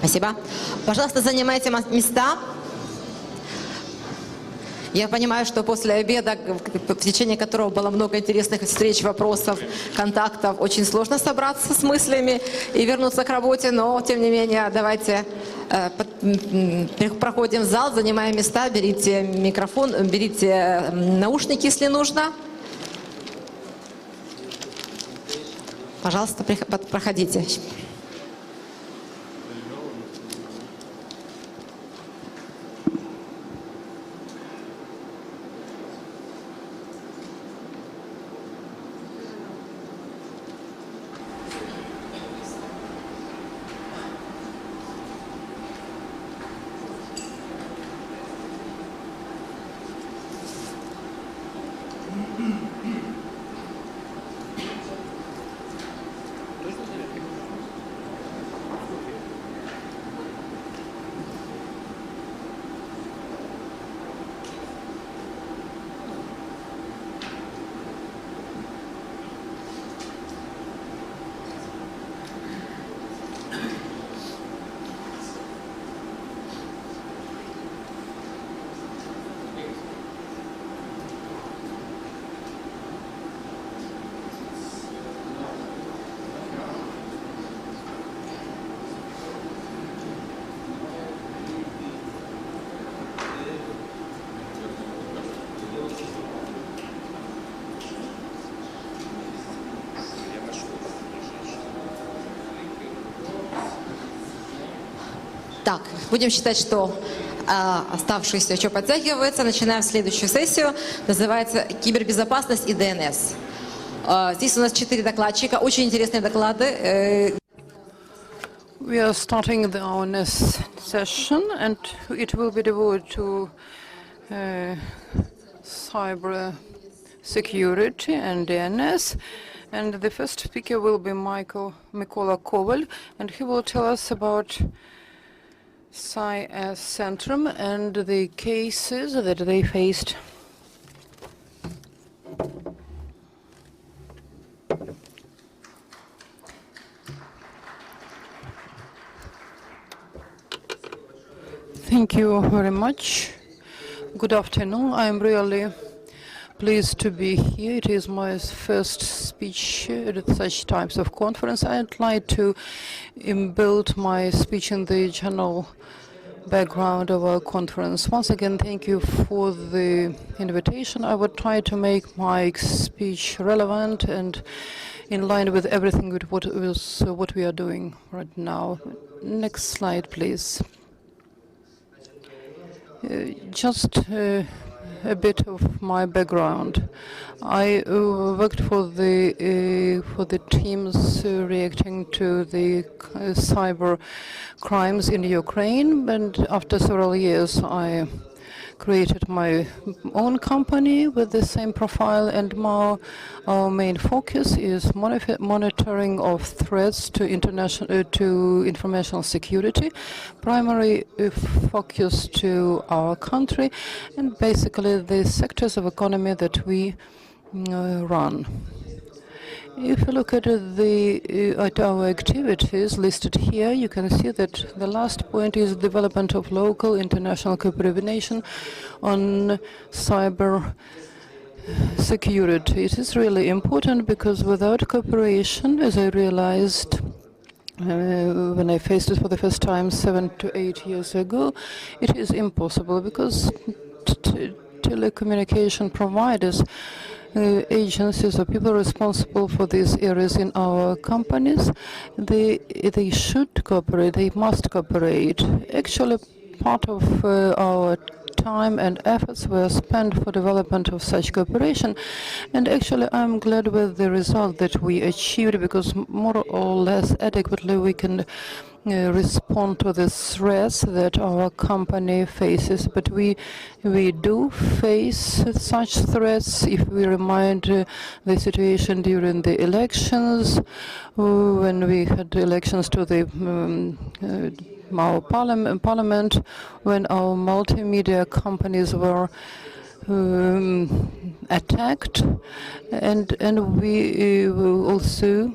Спасибо. Пожалуйста, занимайте места. Я понимаю, что после обеда, в течение которого было много интересных встреч, вопросов, контактов, очень сложно собраться с мыслями и вернуться к работе, но, тем не менее, давайте проходим в зал, занимаем места, берите микрофон, берите наушники, если нужно. Пожалуйста, проходите. Так, будем считать, что оставшиеся еще подтягиваются. Начинаем следующую сессию. Называется «Кибербезопасность и ДНС». Здесь у нас 4 докладчика. Очень интересные доклады. We are starting our next session, and it will be devoted to cyber security and DNS. And the first speaker will be Mykola Koval, and he will tell us about CIS Centrum and the cases that they faced. Thank you very much. Good afternoon. I'm really pleased to be here. It is my first speech at such types of conference. I'd like to build my speech in the general background of our conference. Once again, thank you for the invitation. I would try to make my speech relevant and in line with everything with what we are doing right now. Next slide, please. Just a bit of my background. I worked for the teams reacting to the cyber crimes in Ukraine, and after several years I created my own company with the same profile, and now our main focus is monitoring of threats to informational security, primary focus to our country, and basically the sectors of economy that we run. If you look at our activities listed here, you can see that the last point is development of local international cooperation on cyber security. It is really important because without cooperation, as I realized when I faced it for the first time 7 to 8 years ago, it is impossible because telecommunication providers, agencies or people responsible for these areas in our companies, they should cooperate, they must cooperate. Actually, part of our time and efforts were spent for development of such cooperation, and actually I'm glad with the result that we achieved, because more or less adequately we can respond to the threats that our company faces. But we do face such threats. If we remind the situation during the elections, when we had elections to the our parliament, when our multimedia companies were attacked, and we also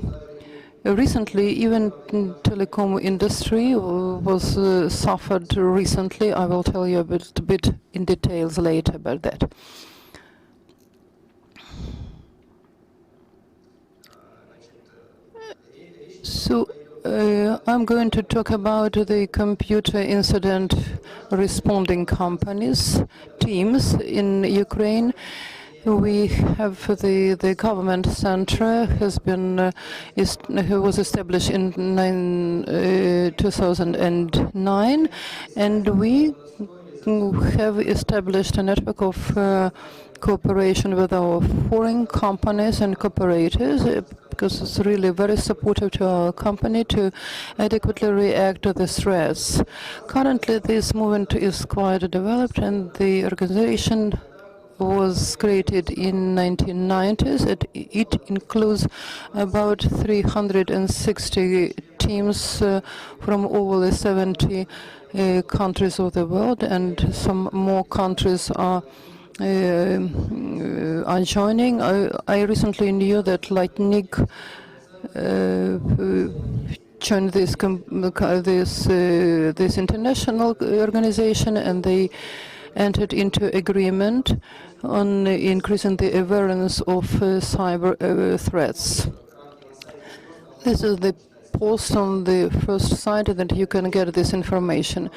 recently, even telecom industry was suffered recently. I will tell you a bit in details later about that. So I'm going to talk about the computer incident responding companies, teams in Ukraine. We have the government center who was established in 2009, and we have established a network of cooperation with our foreign companies and cooperators, because it's really very supportive to our company to adequately react to the threats. Currently, this movement is quite developed, and the organization was created in 1990s. It includes about 360 teams from over the 70 countries of the world, and some more countries are joining. I recently knew that Lightning joined this international organization, and they entered into agreement on increasing the awareness of cyber threats. This is the post on the first side that you can get this information.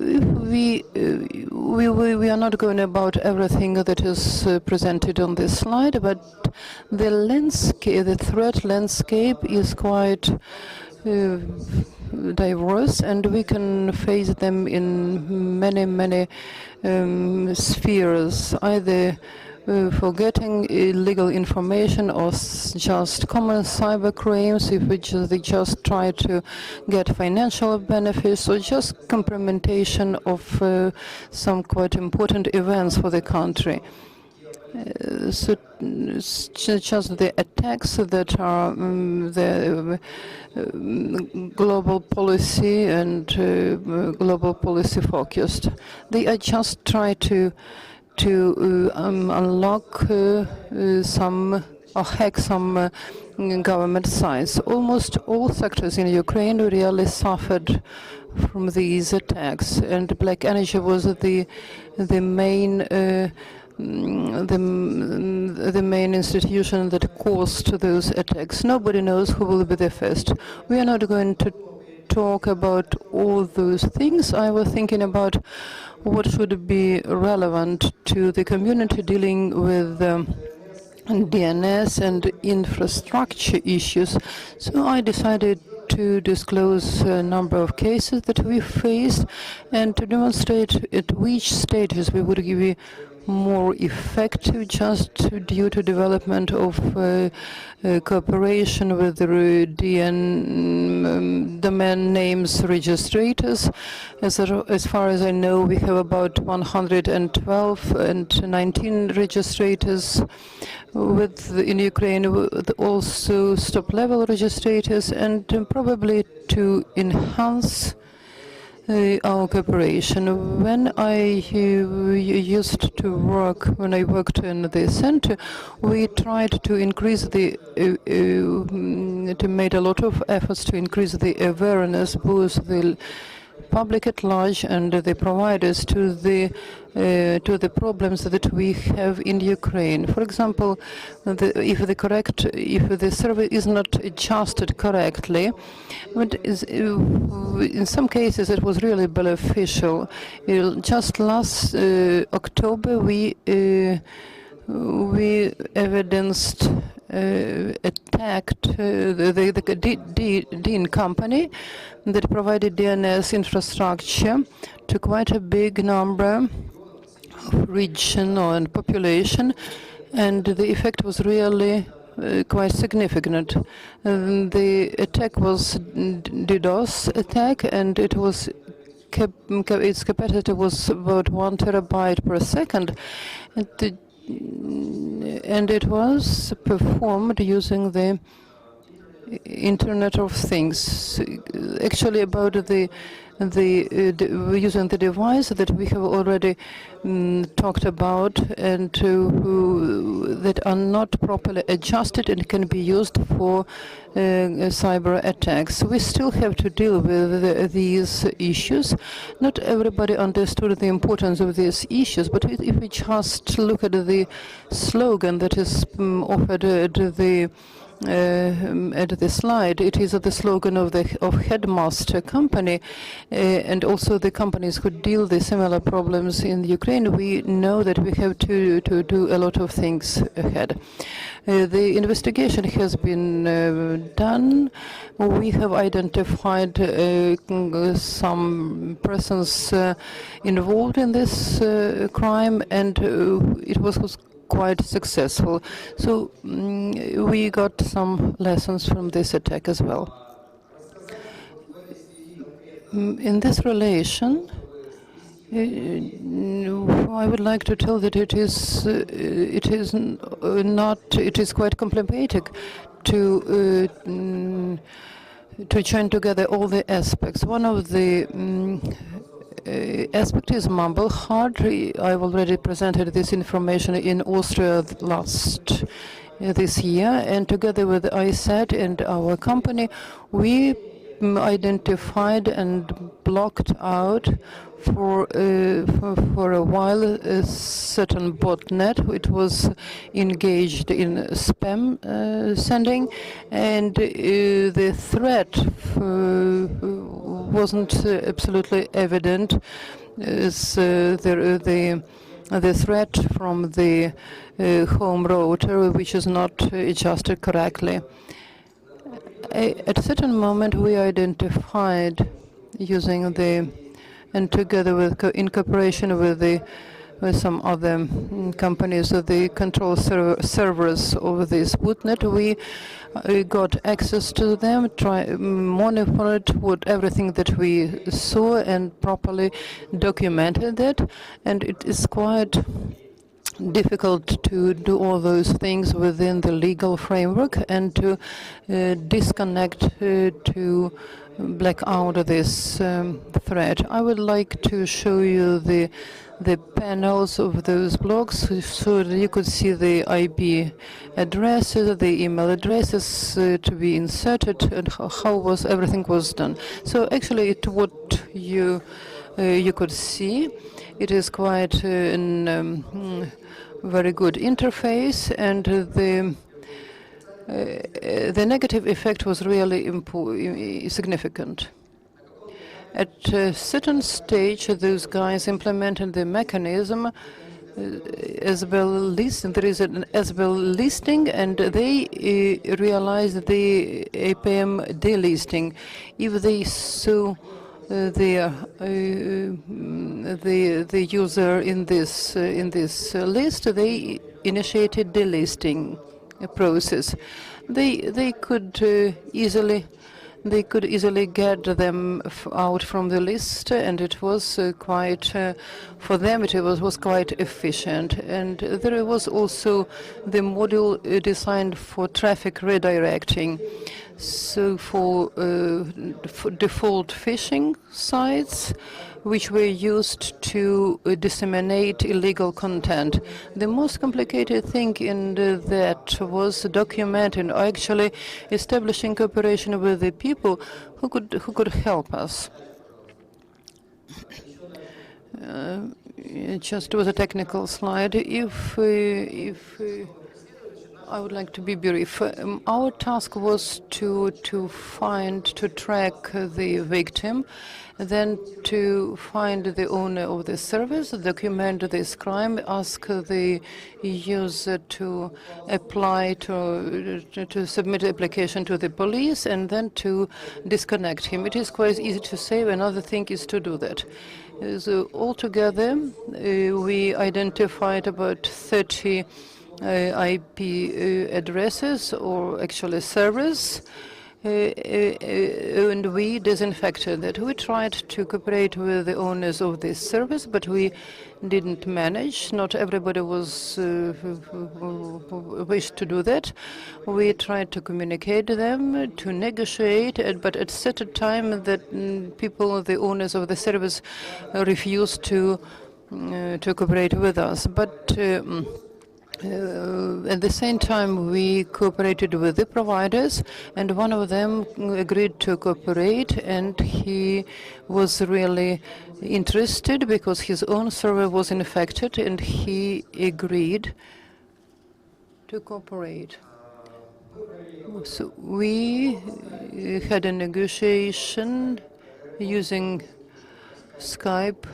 We are not going about everything that is presented on this slide, but the landscape, the threat landscape is quite diverse, and we can face them in many spheres, either for getting illegal information or just common cyber crimes, if they just try to get financial benefits, or just compromission of some quite important events for the country. So it's just the attacks that are the global policy and global policy focused. They are just try to unlock some or hack some government sites. Almost all sectors in Ukraine really suffered from these attacks, and Black Energy was the main the main institution that caused those attacks. Nobody knows who will be the first. We are not going to talk about all those things. I was thinking about what should be relevant to the community dealing with DNS and infrastructure issues. So I decided to disclose a number of cases that we faced, and to demonstrate at which stages we would give you more effective just due to development of cooperation with the domain names registrators. As far as I know, we have about 112 and 19 registrators in Ukraine, with also stop-level registrators, and probably to enhance our cooperation. When I worked in the center, we tried to increase made a lot of efforts to increase the awareness, both the public at large and the providers, to the problems that we have in Ukraine. For example, if the survey is not adjusted correctly, but in some cases it was really beneficial. Just last October, we evidenced attacked the DIN company that provided DNS infrastructure to quite a big number of region and population, and the effect was really quite significant. The attack was DDoS attack, and it was its capacity was about 1 terabyte per second, and it was performed using the Internet of Things. Actually, about the using the device that we have already talked about and that are not properly adjusted and can be used for cyber attacks. We still have to deal with these issues. Not everybody understood the importance of these issues, but if we just look at the slogan that is offered at the slide, it is the slogan of Headmaster company, and also the companies who deal with similar problems in Ukraine. We know that we have to do a lot of things ahead. The investigation has been done. We have identified some persons involved in this crime, and it was quite successful. So we got some lessons from this attack as well. In this relation, I would like to tell that it is quite complicated to join together all the aspects. One of the aspect is mumble hard. I've already presented this information in Austria this year, and together with ISAT and our company, we identified and blocked out for a while a certain botnet. It was engaged in spam sending, and the threat wasn't absolutely evident. The threat from the home router, which is not adjusted correctly. At a certain moment, we identified using and together with in cooperation with some other companies of the control servers of this botnet, we got access to them, monitored everything that we saw and properly documented that, and it is quite difficult to do all those things within the legal framework and to disconnect, to black out this thread. I would like to show you the panels of those blocks so that you could see the IP addresses, the email addresses to be inserted, and how everything was done. So actually, what you could see, it is quite very good interface, and the negative effect was really significant. At a certain stage, those guys implemented the mechanism as well listing. There is an as well listing, and they realized the APM delisting. If they saw the user in this list, they initiated delisting process. They could easily get them out from the list, and it was quite for them it was quite efficient. And there was also the module designed for traffic redirecting. So for default phishing sites, which were used to disseminate illegal content. The most complicated thing in that was documenting, or actually establishing cooperation with the people who could help us. It just was a technical slide. If I would like to be brief. Our task was to track the victim, then to find the owner of the service, document this crime, ask the user to apply to submit an application to the police, and then to disconnect him. It is quite easy to say. Another thing is to do that. So altogether, we identified about 30 IP addresses, or actually servers, and we disinfected that. We tried to cooperate with the owners of this service, but we didn't manage. Not everybody was wished to do that. We tried to communicate to them, to negotiate, but at certain time that people, the owners of the service, refused to cooperate with us. But at the same time, we cooperated with the providers, and one of them agreed to cooperate, and he was really interested because his own server was infected, and he agreed to cooperate. So we had a negotiation using Skype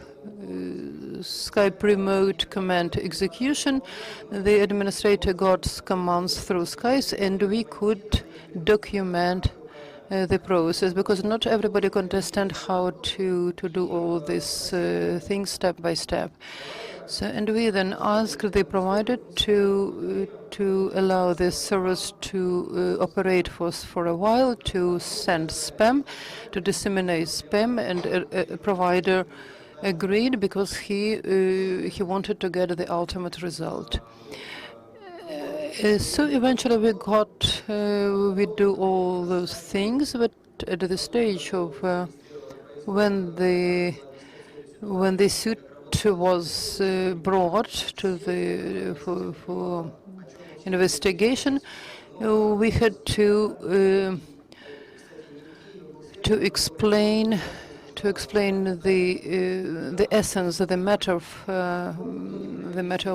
remote command execution. The administrator got commands through Skype, and we could document the process, because not everybody can understand how to do all these things step by step. So, and we then asked the provider to allow the service to operate for a while, to send spam, to disseminate spam, and a provider agreed because he wanted to get the ultimate result. So eventually we do all those things, but at the stage of when the suit was brought to for investigation, we had to explain the essence, the matter of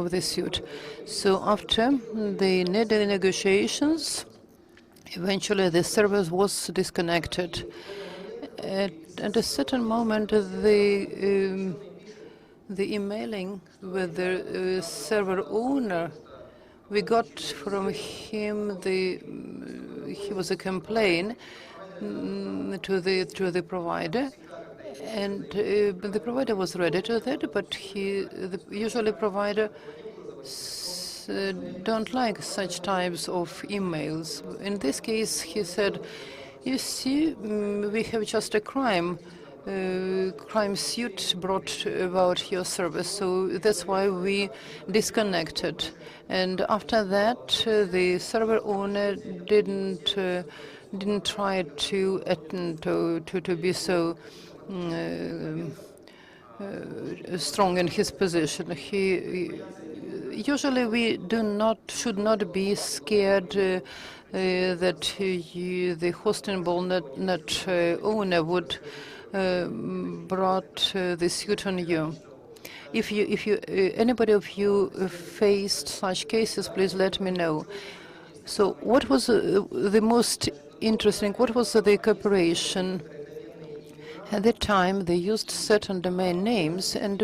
the suit. So after the negotiations, eventually the service was disconnected. At a certain moment, the emailing with the server owner, we got from him he was a complaint to the provider. And the provider was ready to that, but usually provider don't like such types of emails. In this case, he said, "You see, we have just a crime suit brought about your service, so that's why we disconnected." And after that, the server owner didn't try to be so strong in his position. Usually we should not be scared that the hosting net owner would brought the suit on you. If anybody of you faced such cases, please let me know. So what was the most interesting? What was the cooperation? At the time, they used certain domain names, and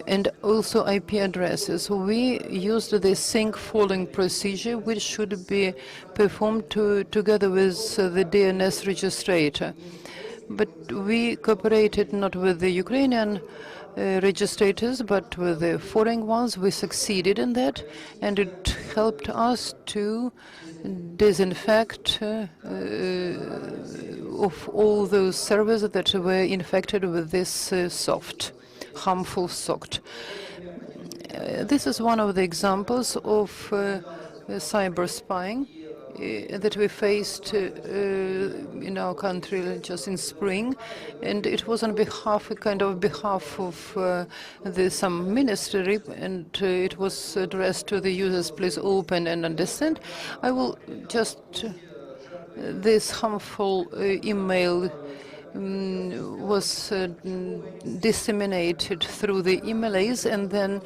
and also IP addresses. We used the sync following procedure, which should be performed together with the DNS registrator. But we cooperated not with the Ukrainian registrators, but with the foreign ones. We succeeded in that, and it helped us to disinfect of all those servers that were infected with this harmful SOCT. This is one of the examples of cyber spying that we faced in our country just in spring, and it was on behalf of some ministry, and it was addressed to the users. Please open and understand. I will just this harmful email was disseminated through the emails, and then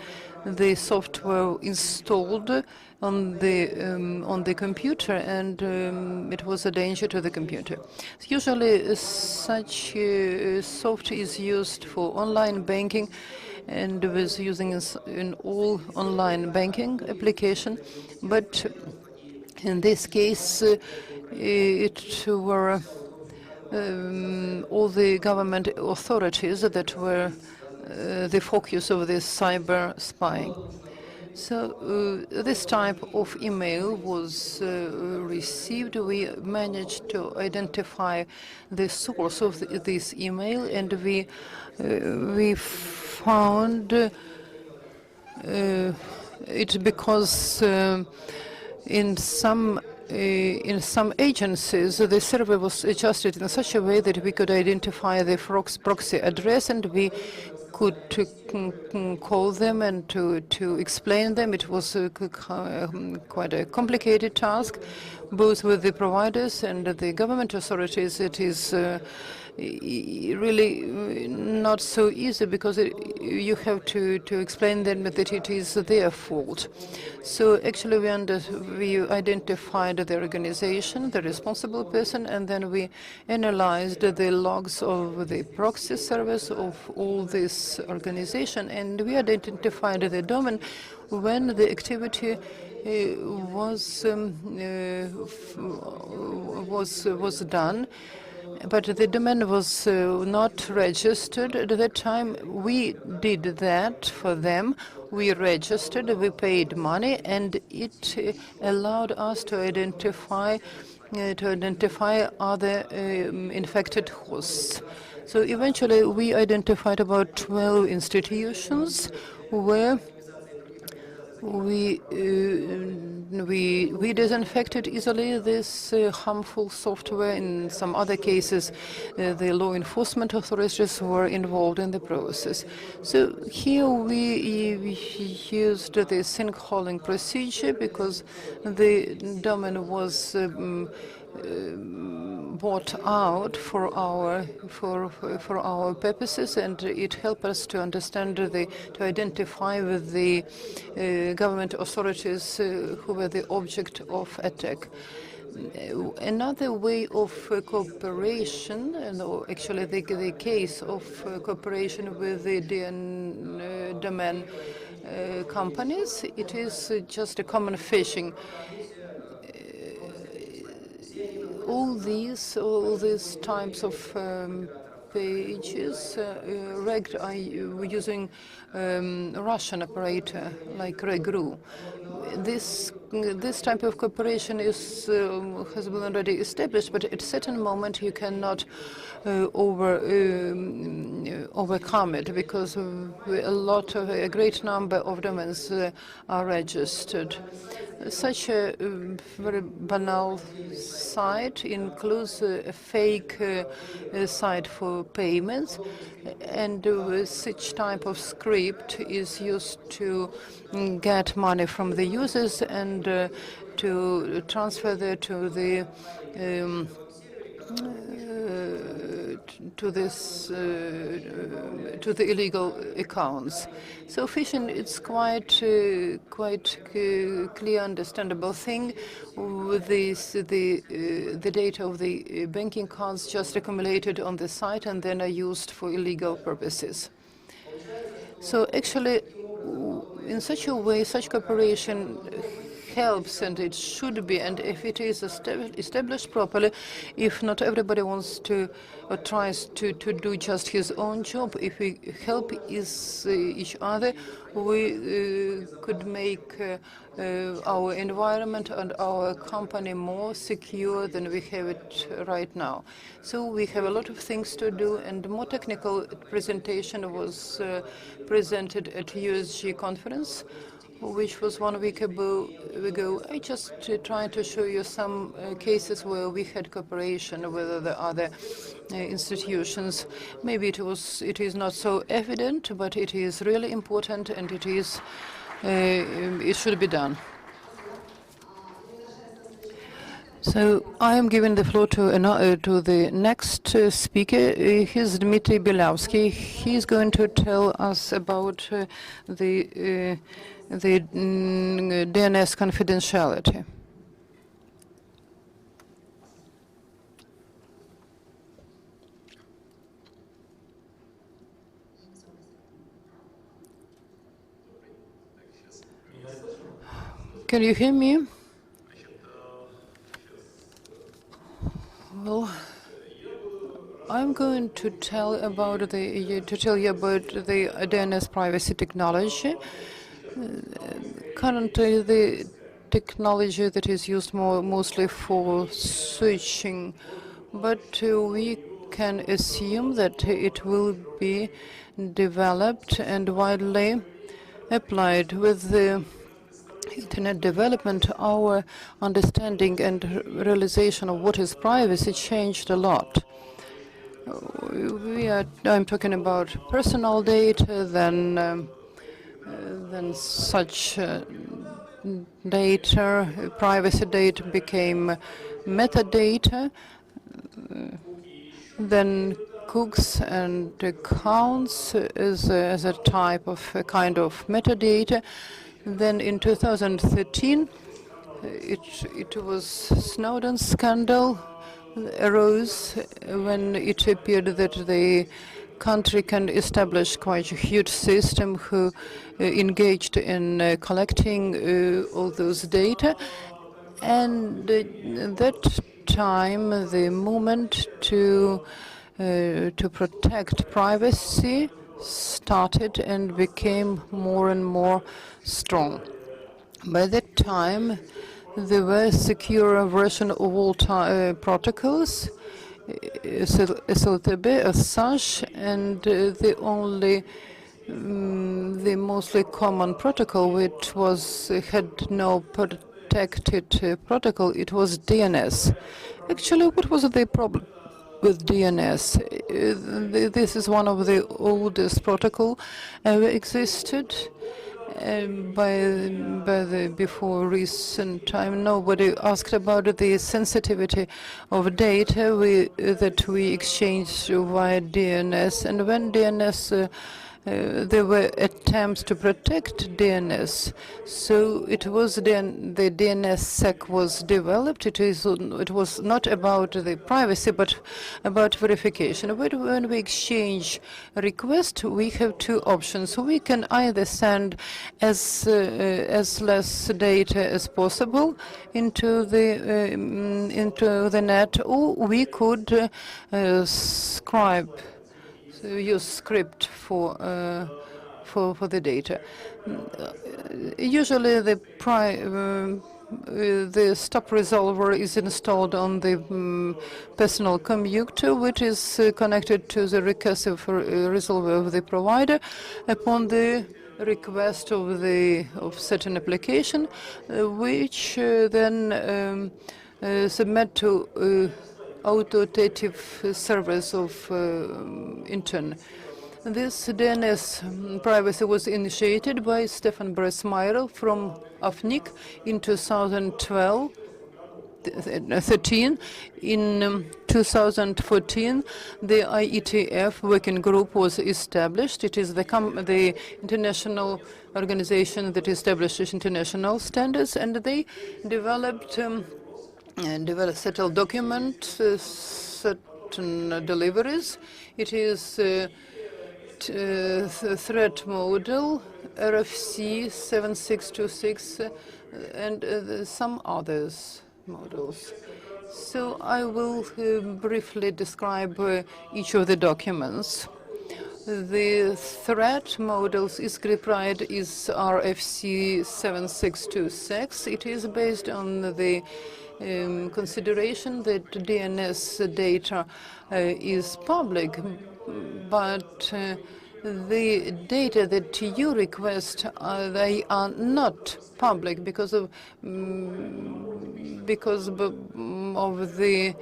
the software installed on the computer, and it was a danger to the computer. Usually such software is used for online banking, and was using in all online banking application, but in this case it were all the government authorities that were the focus of this cyber spying. So this type of email was received. We managed to identify the source of this email, and we found it because in some agencies, the server was adjusted in such a way that we could identify the proxy address, and we could call them and to explain them. It was quite a complicated task, both with the providers and the government authorities. It is really not so easy because you have to explain them that it is their fault. So actually we identified the organization, the responsible person, and then we analyzed the logs of the proxy service of all this organization, and we identified the domain when the activity was done. But the domain was not registered at that time. We did that for them. We registered, we paid money, and it allowed us to identify other infected hosts. So eventually we identified about 12 institutions where we disinfected easily this harmful software. In some other cases, the law enforcement authorities were involved in the process. So here we used the sinkholing procedure because the domain was bought out for our purposes, and it helped us to understand to identify with the government authorities who were the object of attack. Another way of cooperation, and actually the case of cooperation with the domain companies, it is just a common phishing. All these types of pages are using Russian operator like Regru. This type of cooperation has been already established, but at a certain moment you cannot overcome it because a great number of domains are registered. Such a very banal site includes a fake site for payments, and such type of script is used to get money from the users and to transfer that to the illegal accounts. So phishing, it's quite clear, understandable thing. With the data of the banking cards just accumulated on the site and then are used for illegal purposes. So actually, in such a way, such cooperation helps, and it should be, and if it is established properly, if not everybody wants to or tries to do just his own job, if we help each other, we could make our environment and our company more secure than we have it right now. So we have a lot of things to do, and more technical presentation was presented at USG conference, which was 1 week ago. I just tried to show you some cases where we had cooperation with the other institutions. Maybe it is not so evident, but it is really important, and it should be done. So I am giving the floor to the next speaker. He's Dmitry Belavsky. He's going to tell us about the DNS confidentiality. Can you hear me? Well, I'm going to tell you about the DNS privacy technology. currently the technology that is used mostly for searching, but we can assume that it will be developed and widely applied. With the Internet development, our understanding and realization of what is privacy changed a lot. I'm talking about personal data, then such data, privacy data became metadata, then cookies and accounts as a type of a kind of metadata. Then in 2013, it was Snowden's scandal arose when it appeared that the country can establish quite a huge system who engaged in collecting all those data. And at that time, the movement to protect privacy started and became more and more strong. By that time, there were secure version of all protocols, SLTB as such, and the mostly common protocol which had no protected protocol, it was DNS. Actually, what was the problem with DNS? This is one of the oldest protocol ever existed. Before recent time, nobody asked about the sensitivity of data that we exchange via DNS. And when DNS, there were attempts to protect DNS. So it was the DNSSEC was developed. It was not about the privacy, but about verification. When we exchange a request, we have two options. We can either send as less data as possible into the net, or we could use script for the data. Usually the stop resolver is installed on the personal computer, which is connected to the recursive resolver of the provider upon the request of certain application, which then submit to authoritative servers of intern. This DNS privacy was initiated by Stefan Bresmeier from AFNIC in 2013. In 2014, the IETF working group was established. It is the international organization that establishes international standards, and they developed settled document certain deliveries. It is threat model RFC 7626 and some others models. So I will briefly describe each of the documents. The threat models is scriptwrite is RFC 7626. It is based on the consideration that DNS data is public, but the data that you request, they are not public because of the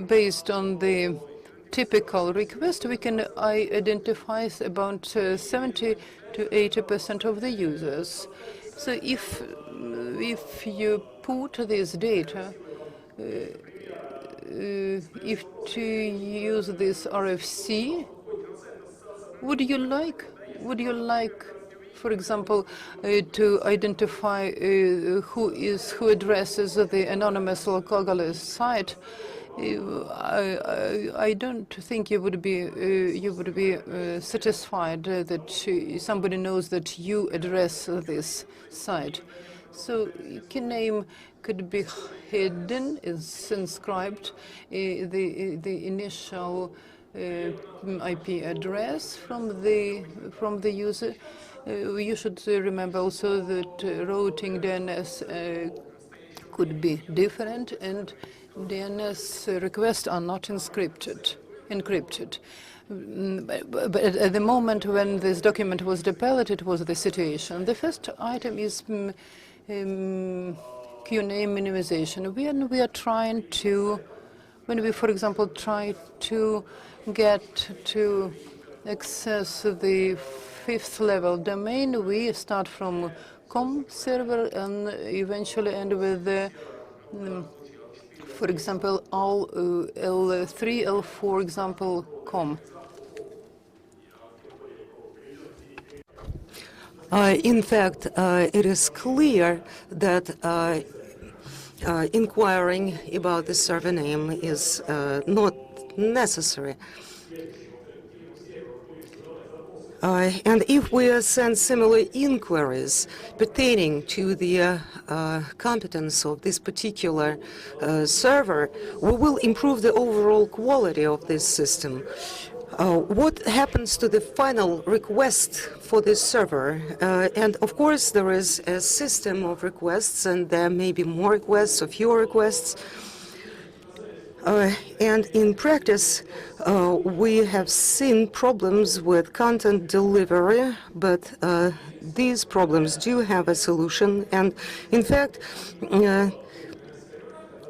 based on the typical request, we can identify about 70 to 80% of the users. So if you put this data, if to use this RFC, would you like, for example, to identify who addresses the anonymous localhost site? I don't think you would be satisfied that somebody knows that you address this site. So key name could be hidden, is inscribed. The initial IP address from the user. You should remember also that routing DNS could be different, and DNS requests are not encrypted. But at the moment when this document was deployed, it was the situation. The first item is QNAME minimization. When we are trying to, when we, for example, try to get to access the 5th level domain, we start from com server and eventually end with the, for example, all L3, L4 example com. In fact, it is clear that inquiring about the server name is not necessary. And if we send similar inquiries pertaining to the competence of this particular server, we will improve the overall quality of this system. What happens to the final request for this server? And of course, there is a system of requests, and there may be more requests or fewer requests. And in practice, we have seen problems with content delivery, but these problems do have a solution. And in fact,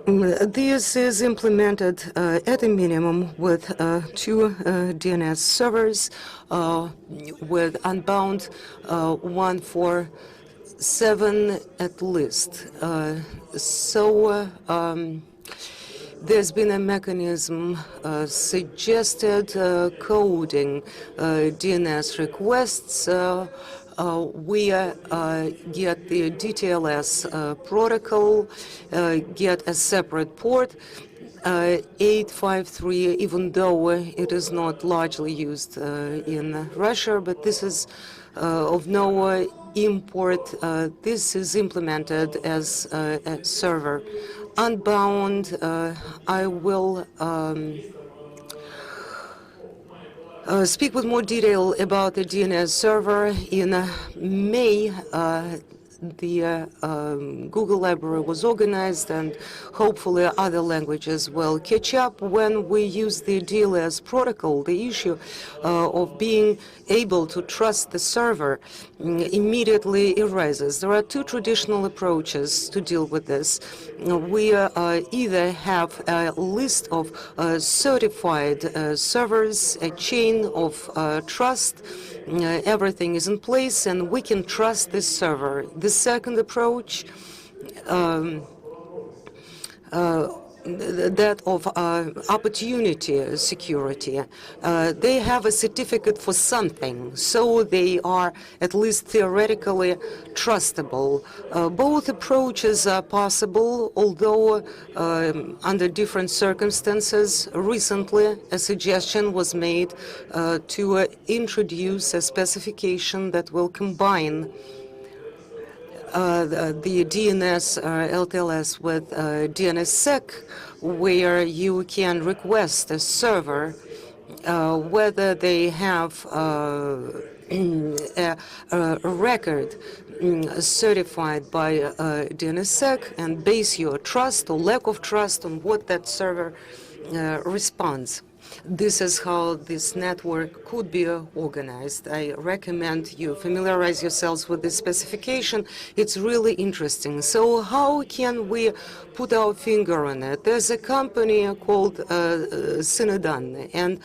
this is implemented at a minimum with 2 DNS servers with unbound 147 at least. There's been a mechanism suggested coding DNS requests. We get the DTLS protocol, get a separate port, 853, even though it is not largely used in Russia, but this is of no import. This is implemented as a server. Unbound, I will speak with more detail about the DNS server. In May, the Google library was organized, and hopefully other languages will catch up. When we use the DLS protocol, the issue of being able to trust the server immediately arises. There are 2 traditional approaches to deal with this. We either have a list of certified servers, a chain of trust. Everything is in place, and we can trust this server. The second approach, that of opportunity security. They have a certificate for something, so they are at least theoretically trustable. Both approaches are possible, although under different circumstances. Recently, a suggestion was made to introduce a specification that will combine the DNS LTLS with DNSSEC, where you can request a server whether they have a record certified by DNSSEC, and base your trust or lack of trust on what that server responds. This is how this network could be organized. I recommend you familiarize yourselves with this specification. It's really interesting. So how can we put our finger on it? There's a company called Synodan, and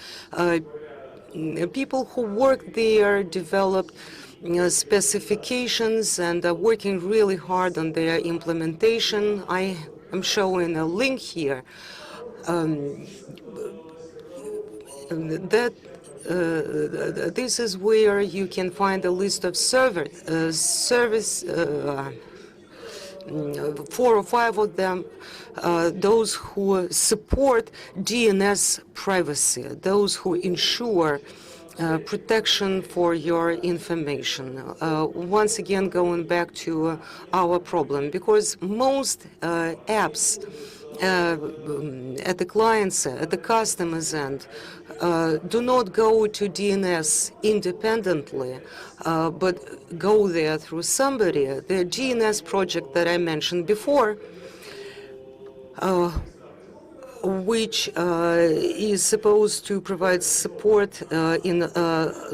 people who work there developed specifications and are working really hard on their implementation. I am showing a link here. This is where you can find a list of service, 4 or 5 of them, those who support DNS privacy, those who ensure protection for your information. Once again, going back to our problem, because most apps at the client's, at the customer's end, do not go to DNS independently, but go there through somebody. The DNS project that I mentioned before, which is supposed to provide support in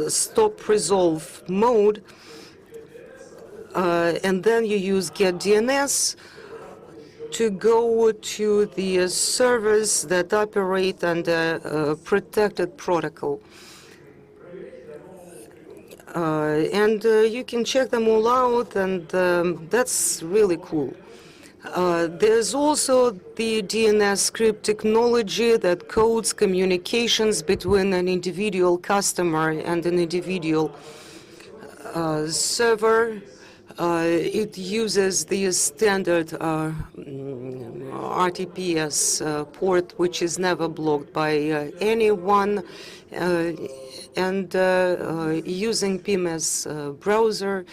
stop-resolve mode, and then you use get DNS to go to the servers that operate under a protected protocol. And you can check them all out, and that's really cool. There's also the DNS script technology that codes communications between an individual customer and an individual server. It uses the standard RTPS port, which is never blocked by anyone, and using PMS browser,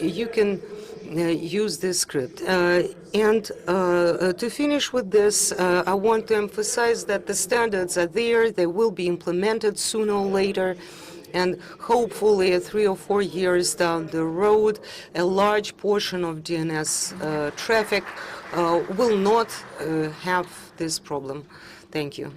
you can use this script. And to finish with this, I want to emphasize that the standards are there. They will be implemented sooner or later. And hopefully 3 or 4 years down the road, a large portion of DNS traffic will not have this problem. Thank you.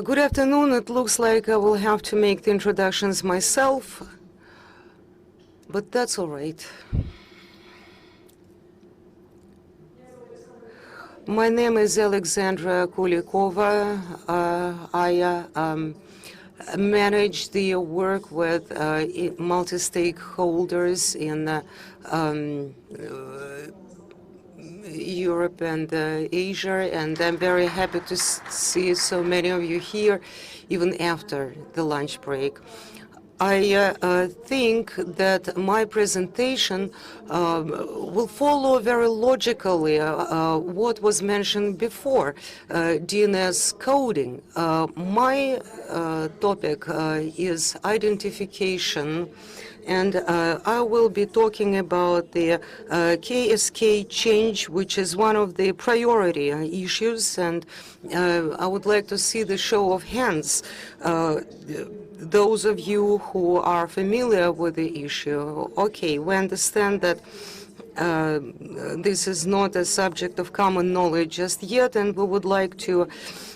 Good afternoon. It looks like I will have to make the introductions myself, but that's all right. My name is Alexandra Kulikova. I manage the work with multi-stakeholders in Europe and Asia, and I'm very happy to see so many of you here, even after the lunch break. I think that my presentation will follow very logically what was mentioned before, DNS coding. My topic is identification, and I will be talking about the KSK change, which is one of the priority issues, and I would like to see the show of hands. Those of you who are familiar with the issue, okay, we understand that this is not a subject of common knowledge just yet, and we would like to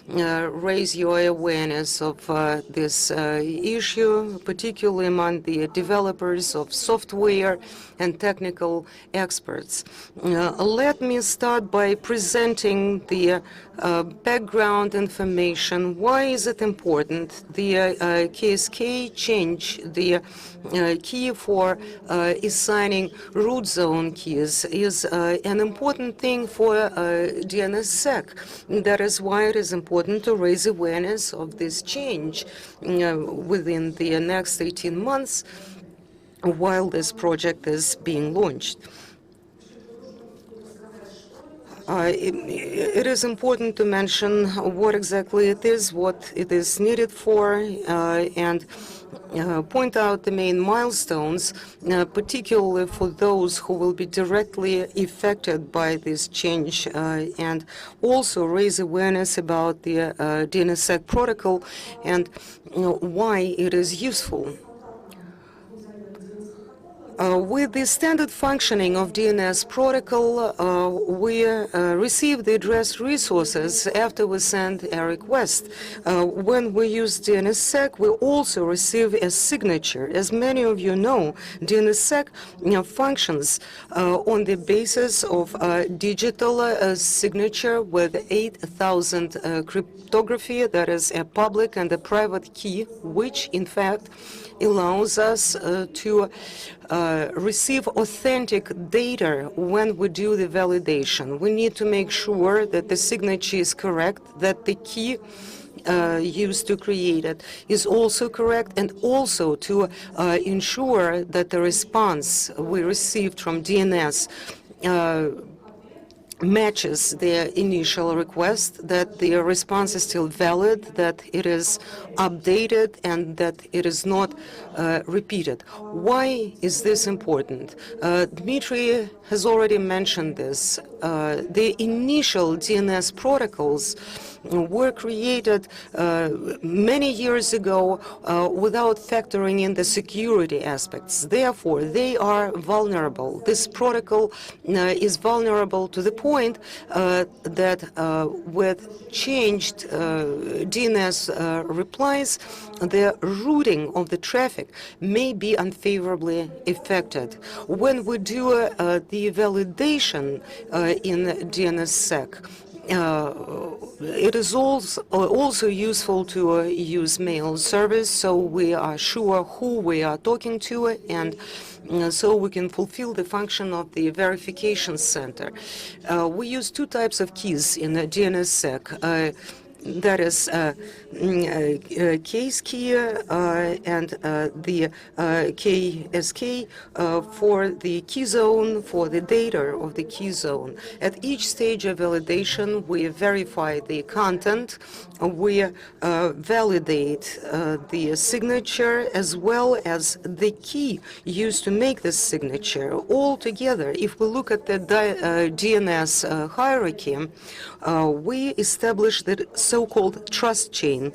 raise your awareness of this issue, particularly among the developers of software and technical experts. Let me start by presenting the background information. Why is it important? The KSK change, the key for assigning root zone keys, is an important thing for DNSSEC. That is why it is important to raise awareness of this change within the next 18 months while this project is being launched. It is important to mention what exactly it is, what it is needed for, and point out the main milestones, particularly for those who will be directly affected by this change, and also raise awareness about the DNSSEC protocol and why it is useful. With the standard functioning of DNS protocol, we receive the address resources after we send a request. When we use DNSSEC, we also receive a signature. As many of you know, DNSSEC functions on the basis of digital signature with 8,000 cryptography, that is a public and a private key, which in fact allows us to receive authentic data when we do the validation. We need to make sure that the signature is correct, that the key used to create it is also correct, and also to ensure that the response we received from DNS matches the initial request, that the response is still valid, that it is updated, and that it is not repeated. Why is this important? Dmitry has already mentioned this. The initial DNS protocols were created many years ago without factoring in the security aspects. Therefore, they are vulnerable. This protocol is vulnerable to the point that with changed DNS replies, the routing of the traffic may be unfavorably affected. When we do the validation in DNSSEC, it is also useful to use mail service, so we are sure who we are talking to, and so we can fulfill the function of the verification center. We use two types of keys in DNSSEC. That is case key and the KSK for the key zone, for the data of the key zone. At each stage of validation, we verify the content, we validate the signature as well as the key used to make this signature. All together, if we look at the DNS hierarchy, we establish the so-called trust chain.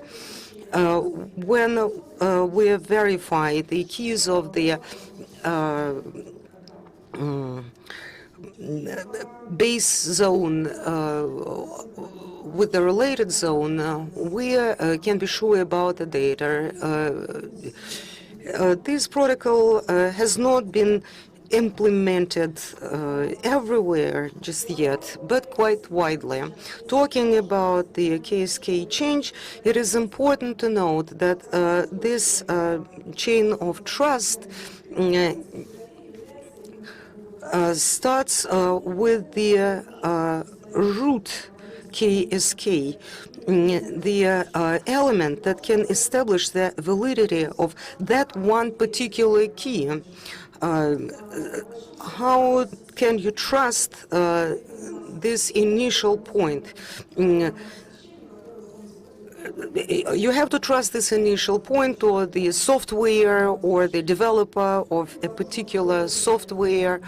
When we verify the keys of the base zone with the related zone, we can be sure about the data. This protocol has not been implemented everywhere just yet, but quite widely. Talking about the KSK change, it is important to note that this chain of trust starts with the root KSK, the element that can establish the validity of that one particular key. How can you trust this initial point? You have to trust this initial point, or the software or the developer of a particular software,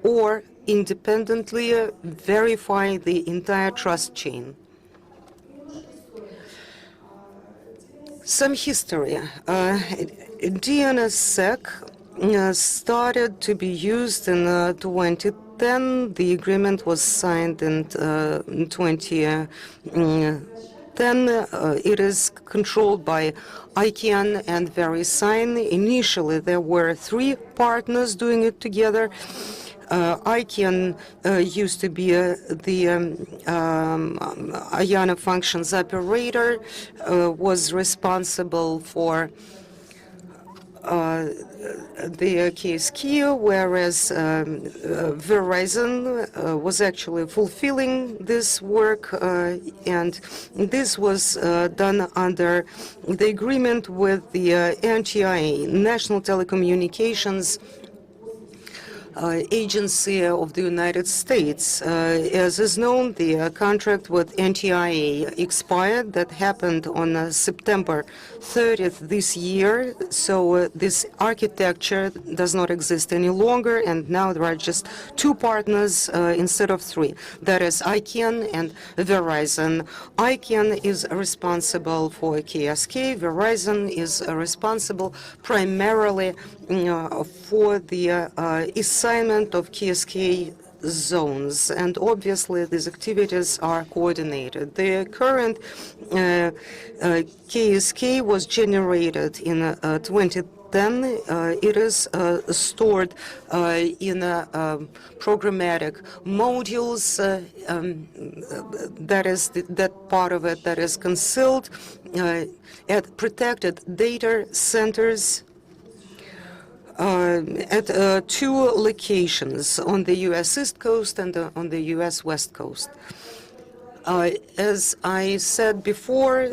or independently verify the entire trust chain. Some history. DNSSEC started to be used in 2010. The agreement was signed in 2010. It is controlled by ICANN and VeriSign. Initially, there were 3 partners doing it together. ICANN used to be the IANA functions operator, was responsible for the case key, whereas Verizon was actually fulfilling this work, and this was done under the agreement with the NTIA, National Telecommunications agency of the United States. As is known, the contract with NTIA expired. That happened on September 30th this year. So this architecture does not exist any longer, and now there are just two partners instead of three. That is ICANN and Verizon. ICANN is responsible for KSK. Verizon is responsible primarily for the assignment of KSK zones, and obviously these activities are coordinated. The current KSK was generated in 2010. It is stored in programmatic modules. That is that part of it that is concealed at protected data centers at two locations, on the U.S. East Coast and on the U.S. West Coast. As I said before,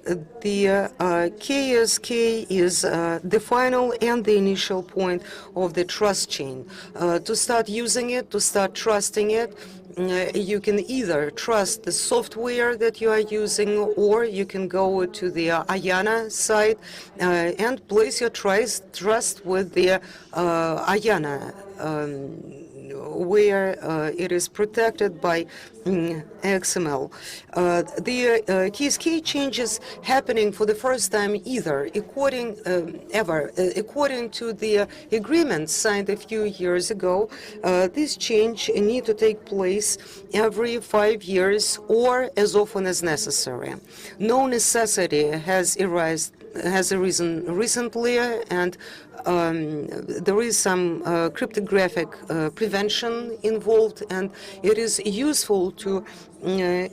the KSK is the final and the initial point of the trust chain. To start using it, to start trusting it, you can either trust the software that you are using, or you can go to the IANA site and place your trust with the IANA, where it is protected by XML. The KSK changes happening for the first time according to the agreement signed a few years ago. This change need to take place every 5 years or as often as necessary. No necessity has arisen recently, and there is some cryptographic prevention involved, and it is useful to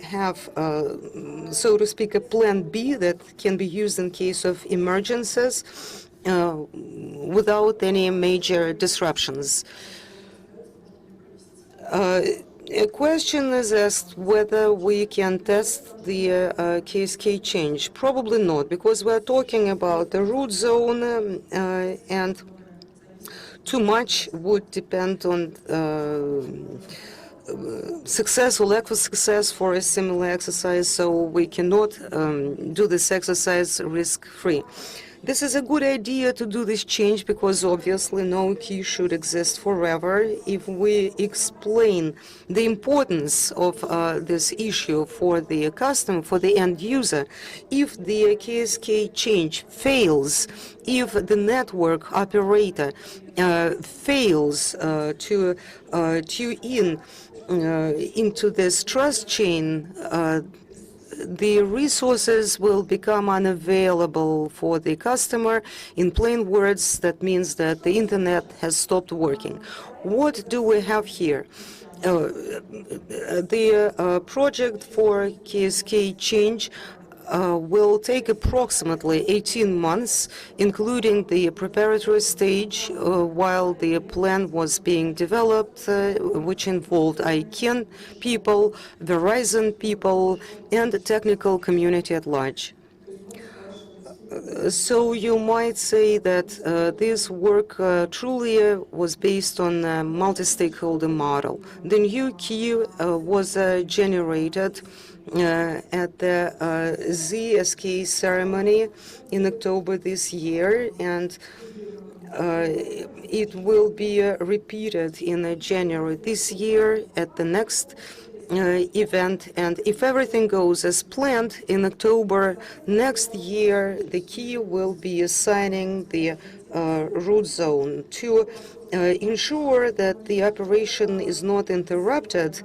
have, so to speak, a plan B that can be used in case of emergencies without any major disruptions. A question is asked whether we can test the KSK change. Probably not, because we're talking about the root zone, and too much would depend on success or lack of success for a similar exercise, so we cannot do this exercise risk-free. This is a good idea to do this change because obviously no key should exist forever. If we explain the importance of this issue for the customer, for the end user, if the KSK change fails, if the network operator fails to tune in into this trust chain, the resources will become unavailable for the customer. In plain words, that means that the internet has stopped working. What do we have here? The project for KSK change will take approximately 18 months, including the preparatory stage while the plan was being developed, which involved ICANN people, Verizon people, and the technical community at large. So you might say that this work truly was based on a multi-stakeholder model. The new key was generated at the ZSK ceremony in October this year, and it will be repeated in January this year at the next event. And if everything goes as planned, in October next year, the key will be assigning the root zone. To ensure that the operation is not interrupted,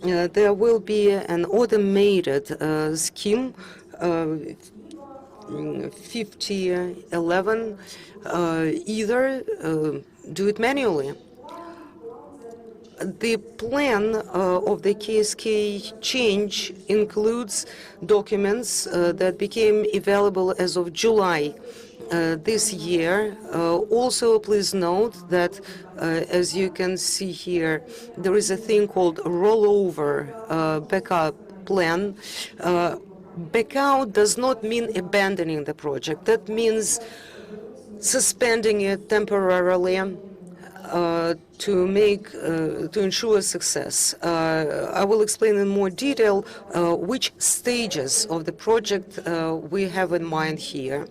there will be an automated scheme, 5011, either do it manually. The plan of the KSK change includes documents that became available as of July this year. Also, please note that, as you can see here, there is a thing called rollover backup plan. Backout does not mean abandoning the project. That means suspending it temporarily. to ensure success. I will explain in more detail which stages of the project we have in mind here.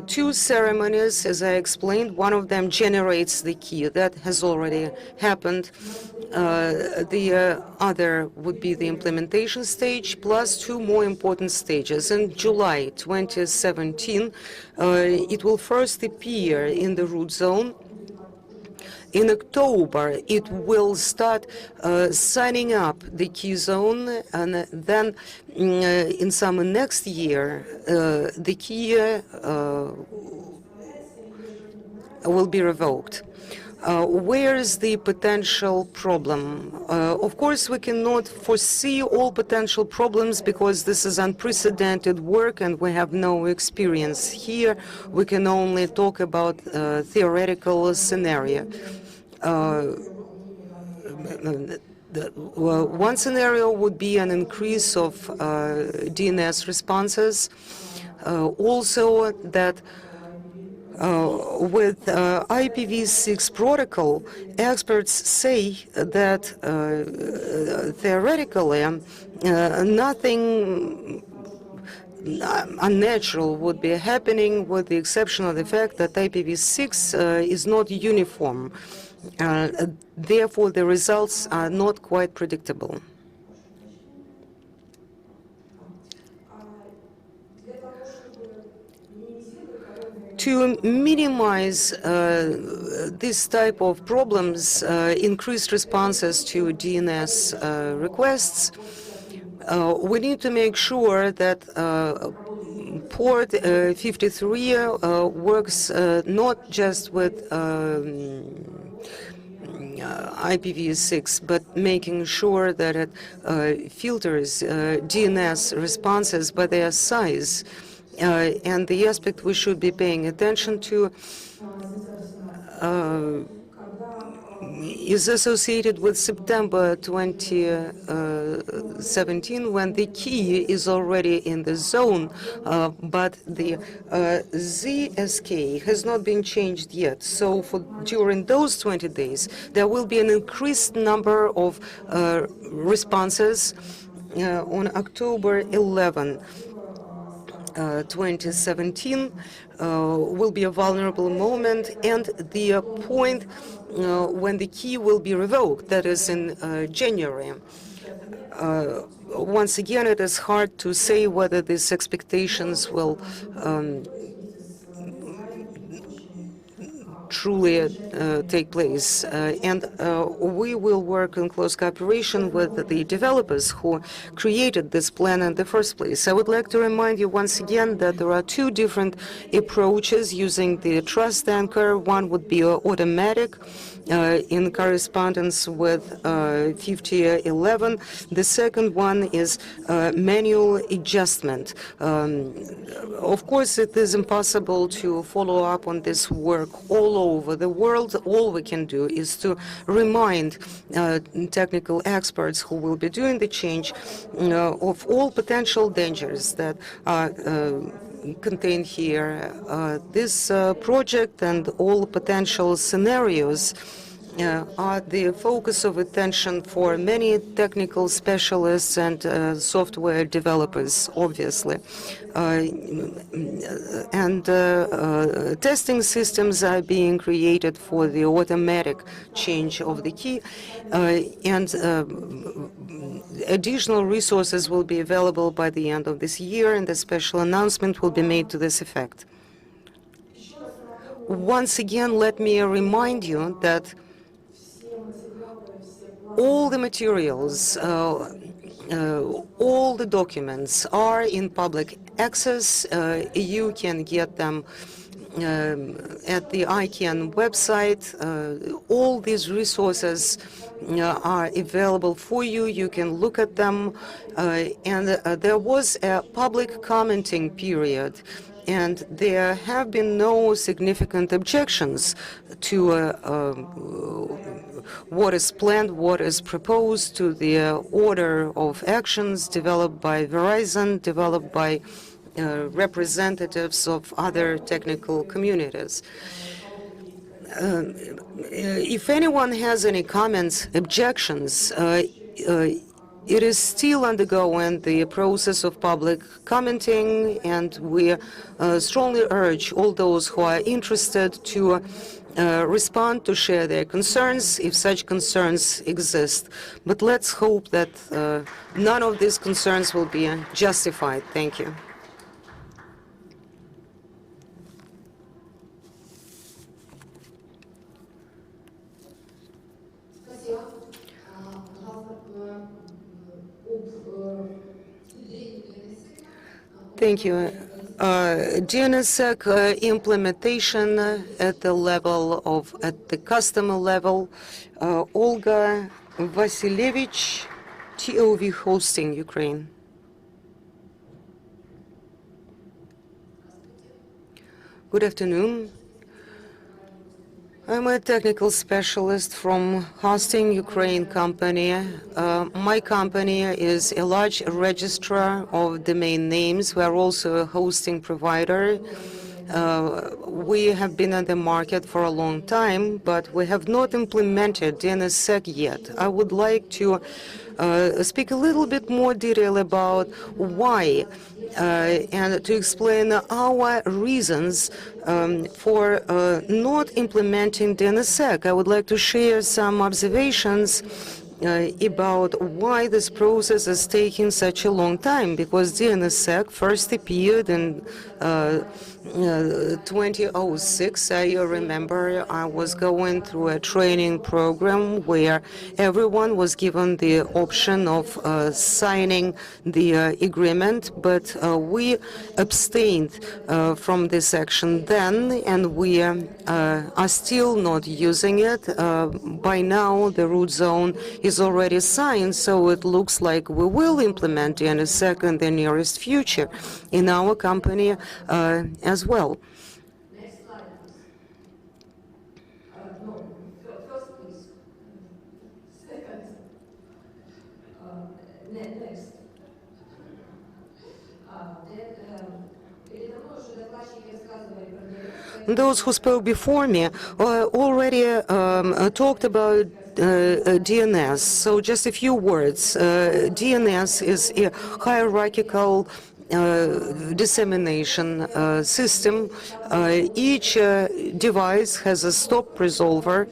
Two ceremonies, as I explained. One of them generates the key. That has already happened. The other would be the implementation stage, plus two more important stages. In July 2017, it will first appear in the root zone. In October, it will start signing up the key zone, and then in summer next year, the key will be revoked. Where is the potential problem? Of course, we cannot foresee all potential problems because this is unprecedented work and we have no experience here. We can only talk about theoretical scenario. One scenario would be an increase of DNS responses. Also that with IPv6 protocol, experts say that theoretically nothing unnatural would be happening, with the exception of the fact that IPv6 is not uniform. Therefore, the results are not quite predictable. To minimize this type of problems, increased responses to DNS requests, we need to make sure that port 53 works not just with IPv6, but making sure that it filters DNS responses by their size. And the aspect we should be paying attention to is associated with September 2017, when the key is already in the zone, but the ZSK has not been changed yet. So during those 20 days, there will be an increased number of responses. On October 11, 2017 will be a vulnerable moment, and the point when the key will be revoked, that is in January. Once again, it is hard to say whether these expectations will truly take place. And we will work in close cooperation with the developers who created this plan in the first place. I would like to remind you once again that there are two different approaches using the trust anchor. One would be automatic in correspondence with 5011. The second one is manual adjustment. Of course, it is impossible to follow up on this work all over the world. All we can do is to remind technical experts who will be doing the change of all potential dangers that are contained here. This project and all potential scenarios are the focus of attention for many technical specialists and software developers, obviously. And testing systems are being created for the automatic change of the key, and additional resources will be available by the end of this year, and a special announcement will be made to this effect. Once again, let me remind you that all the materials, all the documents are in public access. You can get them at the ICANN website. All these resources are available for you. You can look at them. And there was a public commenting period, and there have been no significant objections to what is planned, what is proposed, to the order of actions developed by Verizon, developed by representatives of other technical communities. If anyone has any comments, objections, it is still undergoing the process of public commenting, and we strongly urge all those who are interested to respond, to share their concerns, if such concerns exist. But let's hope that none of these concerns will be justified. Thank you. Thank you. DNSSEC implementation at the level of, at the customer level, Olga Vasilevich, TOV Hosting, Ukraine. Good afternoon. I'm a technical specialist from Hosting Ukraine company. My company is a large registrar of domain names. We are also a hosting provider. We have been on the market for a long time, but we have not implemented DNSSEC yet. I would like to speak a little bit more detail about why and to explain our reasons for not implementing DNSSEC. I would like to share some observations about why this process is taking such a long time, because DNSSEC first appeared in 2006. I remember I was going through a training program where everyone was given the option of signing the agreement, but we abstained from this action then, and we are still not using it. By now, the root zone is already signed, so it looks like we will implement DNSSEC in the nearest future in our company as well. Next slide, please. No, first, please. Second. Next. Those who spoke before me already talked about DNS, so just a few words. DNS is a hierarchical dissemination system. Each device has a stop resolver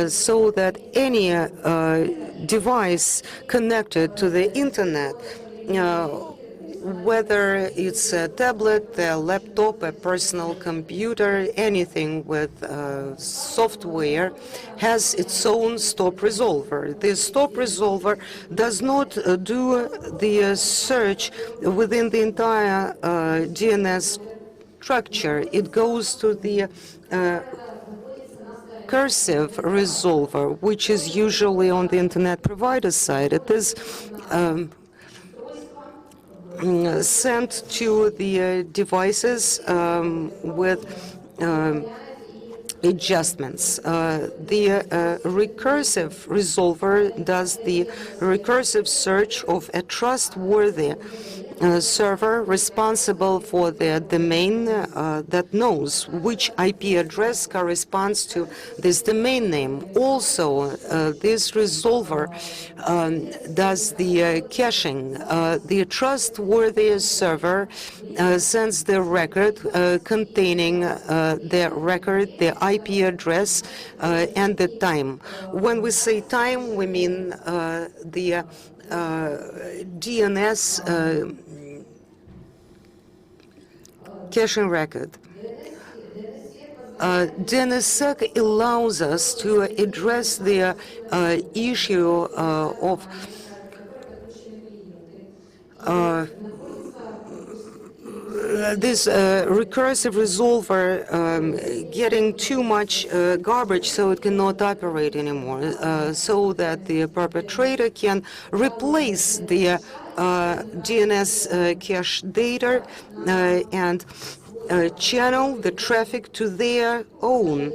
so that any device connected to the internet, whether it's a tablet, a laptop, a personal computer, anything with software, has its own stop resolver. The stop resolver does not do the search within the entire DNS structure. It goes to the recursive resolver, which is usually on the internet provider side. It is sent to the devices with adjustments. The recursive resolver does the recursive search of a trustworthy server responsible for the domain that knows which IP address corresponds to this domain name. Also, this resolver does the caching. The trustworthy server sends the record containing the record, the IP address, and the time. When we say time, we mean the DNS caching record. DNSSEC allows us to address the issue of this recursive resolver getting too much garbage so it cannot operate anymore, so that the perpetrator can replace the DNS cache data and channel the traffic to their own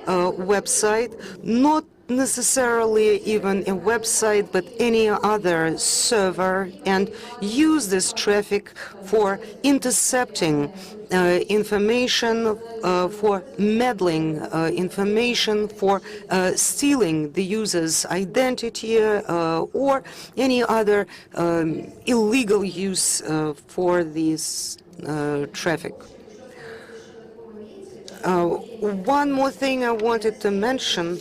website, not necessarily even a website, but any other server, and use this traffic for intercepting information, for meddling information, for stealing the user's identity or any other illegal use for this traffic. One more thing I wanted to mention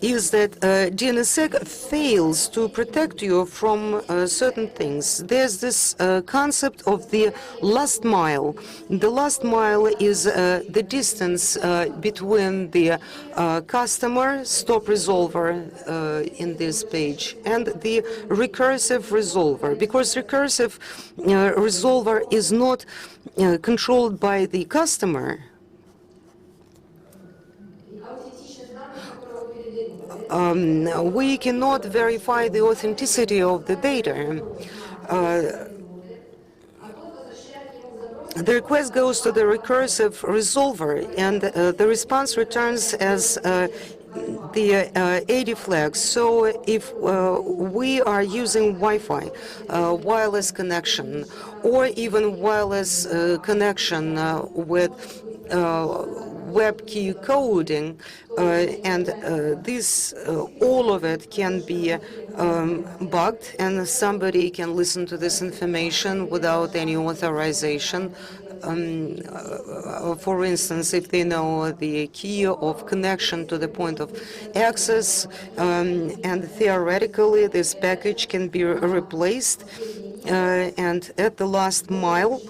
is that DNSSEC fails to protect you from certain things. There's this concept of the last mile. The last mile is the distance between the customer, stop resolver in this page, and the recursive resolver. Because recursive resolver is not controlled by the customer, we cannot verify the authenticity of the data. The request goes to the recursive resolver, and the response returns as the AD flag. So if we are using Wi-Fi, wireless connection, or even wireless connection with web key coding, and this, all of it can be bugged, and somebody can listen to this information without any authorization. For instance, if they know the key of connection to the point of access, and theoretically this package can be replaced, and at the last mile,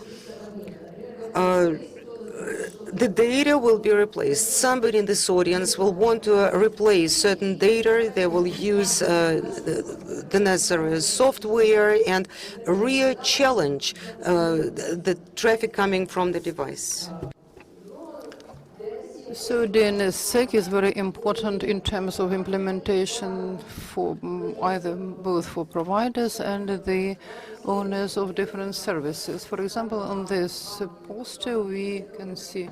the data will be replaced. Somebody in this audience will want to replace certain data. They will use the necessary software and re-challenge the traffic coming from the device. So DNSSEC is very important in terms of implementation for either both for providers and the owners of different services. For example, on this poster we can see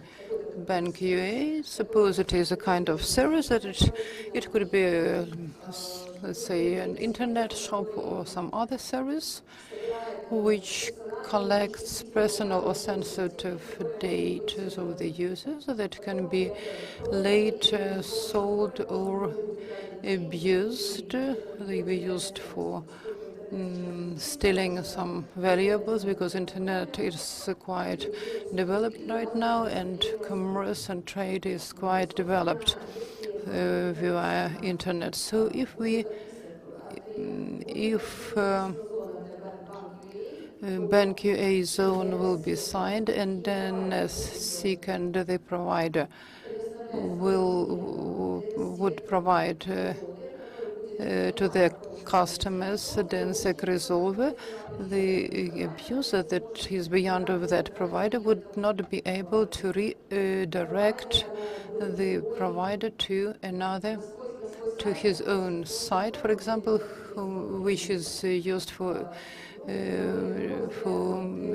Bank UA. Suppose it is a kind of service that it could be, let's say, an internet shop or some other service which collects personal or sensitive data of the users that can be later sold or abused. They were used for stealing some valuables, because internet is quite developed right now, and commerce and trade is quite developed via internet. So if Bank UA zone will be signed, and then SEC and the provider would provide to their customers the DNSSEC resolver, the abuser that is beyond of that provider would not be able to redirect the provider to another, to his own site, for example, which is used for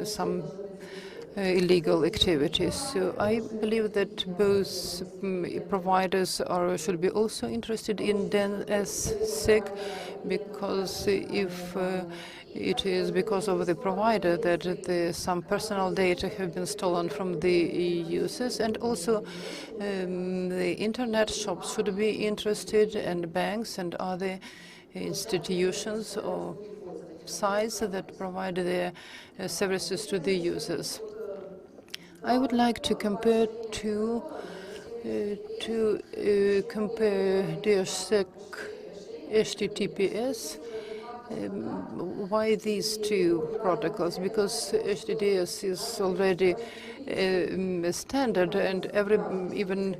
some illegal activities. So I believe that both providers should be also interested in DNSSEC, because if it is because of the provider that some personal data have been stolen from the users, and also the internet shops should be interested, and banks and other institutions or sites that provide their services to the users. I would like to compare DNSSEC HTTPS. Why these two protocols? Because HTTPS is already a standard, and even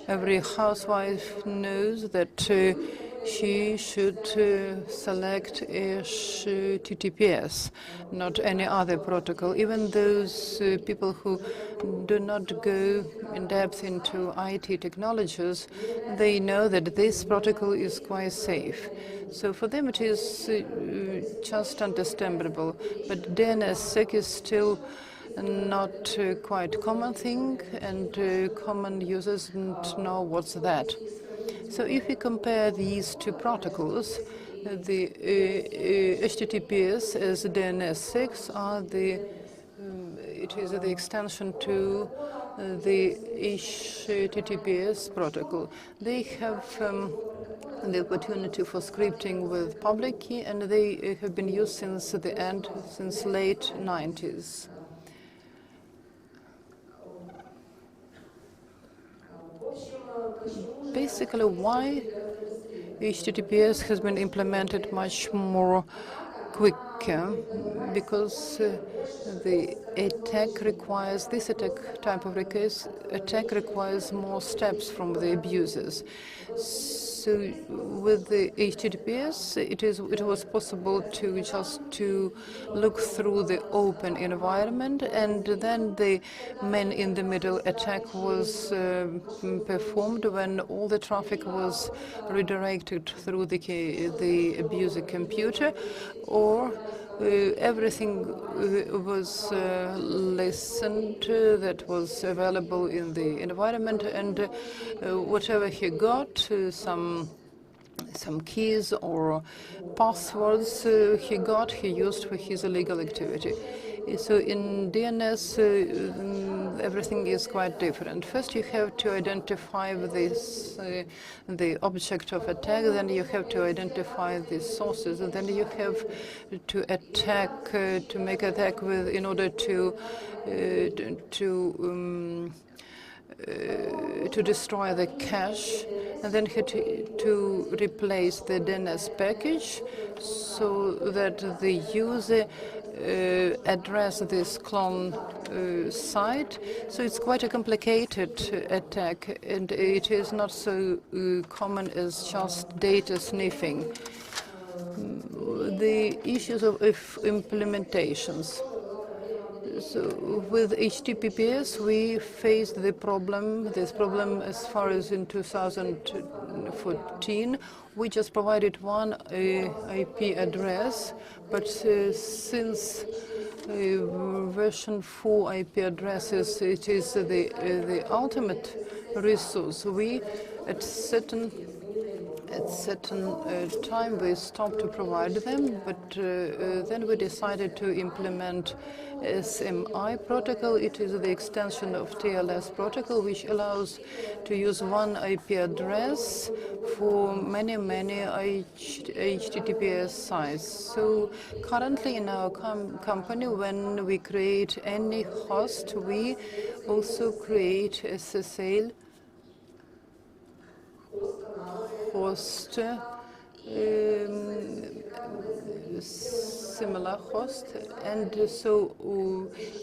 every housewife knows that she should select HTTPS, not any other protocol. Even those people who do not go in depth into IT technologies, they know that this protocol is quite safe. So for them it is just understandable. But DNSSEC is still not quite common thing, and common users don't know what's that. So if we compare these two protocols, the HTTPS as DNS6 are it is the extension to the HTTPS protocol. They have the opportunity for scripting with public key, and they have been used since late 90s. Basically, why HTTPS has been implemented much more quicker? Because the attack requires, this type of attack requires more steps from the abusers. So with the HTTPS, it was possible to just look through the open environment, and then the man-in-the-middle attack was performed when all the traffic was redirected through the abuser computer, or everything was listened that was available in the environment, and whatever he got, some keys or passwords he used for his illegal activity. So in DNS, everything is quite different. First, you have to identify the object of attack, then you have to identify the sources, and then you have to attack, to make attack in order to destroy the cache, and then to replace the DNS package so that the user address this clone site. So it's quite a complicated attack, and it is not so common as just data sniffing. The issues of implementations. So with HTTPS, we faced this problem as far as in 2014. We just provided one IP address, but since version 4 IP addresses, it is the ultimate resource. We, at certain time, we stopped to provide them, but then we decided to implement SMI protocol. It is the extension of TLS protocol, which allows to use one IP address for many HTTPS sites. So currently in our company, when we create any host, we also create SSL host, similar host, and so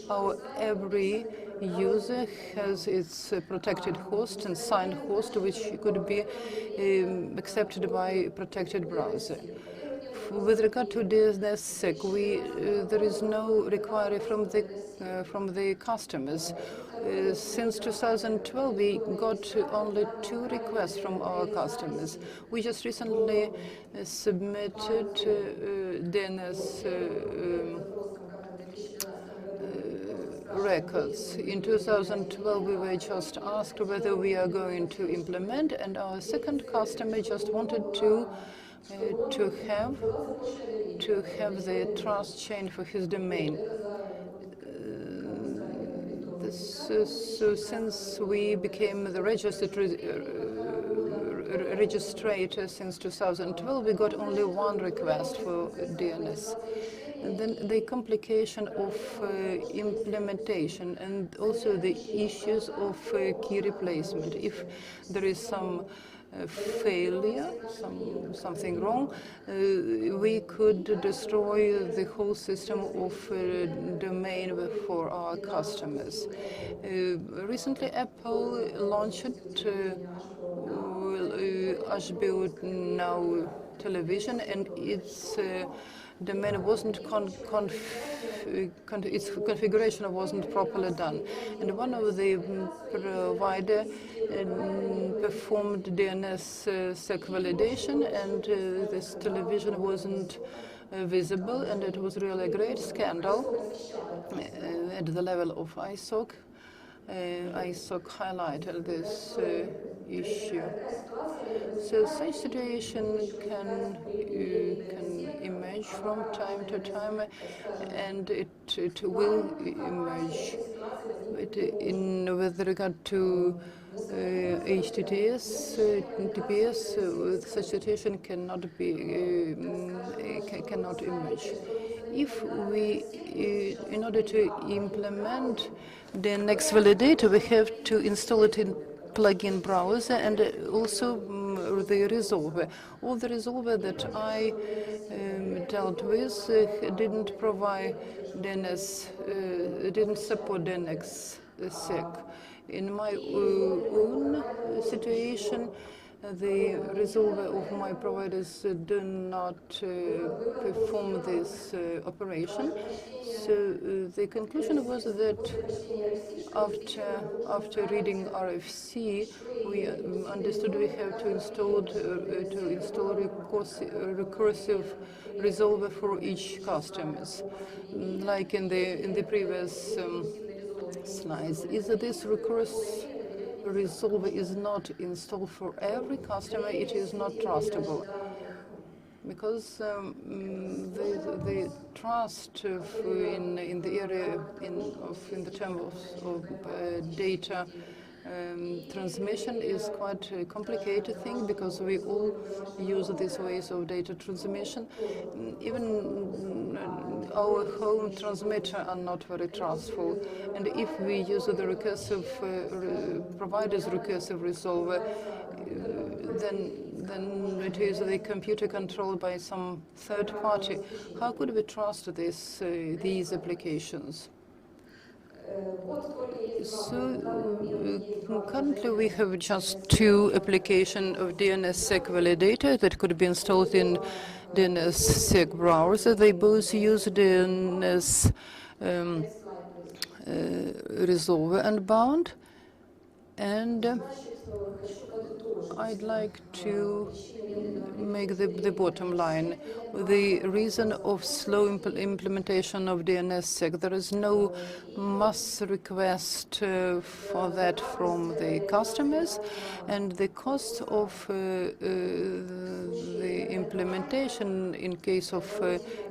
our every user has its protected host and signed host, which could be accepted by protected browser. With regard to DNSSEC, there is no requirement from the customers. Since 2012, we got only 2 requests from our customers. We just recently submitted DNS records. In 2012, we were just asked whether we are going to implement, and our second customer just wanted to have the trust chain for his domain. So since we became the registrator since 2012, we got only 1 request for DNS. And then the complication of implementation, and also the issues of key replacement. If there is some failure, something wrong, we could destroy the whole system of domain for our customers. Recently, Apple launched HBO Now television, and its domain wasn't its configuration wasn't properly done, and one of the provider performed DNSSEC validation, and this television wasn't visible, and it was really a great scandal at the level of ISOC. ISOC highlighted this issue. So such situation can emerge from time to time, and it will emerge. But with regard to HTTPS, such situation cannot emerge. If we, in order to implement the next validator, we have to install it in plugin browser and also the resolver. All the resolver that I dealt with didn't provide DNS, didn't support DNS-SEC. In my own situation, the resolver of my providers do not perform this operation. So the conclusion was that after reading RFC, we understood we have to install recursive resolver for each customers, like in the previous slides. Is that this recursive resolver is not installed for every customer, it is not trustable, because the trust in the area in the terms of data transmission is quite a complicated thing, because we all use these ways of data transmission. Even our home transmitter are not very trustful, and if we use the recursive provider's recursive resolver, then it is the computer controlled by some third party. How could we trust these applications? So currently we have just two applications of DNS-SEC validator that could be installed in DNS-SEC browser. They both use DNS resolver and bound, and I'd like to make the bottom line. The reason of slow implementation of DNS-SEC, there is no mass request for that from the customers, and the cost of the implementation in case of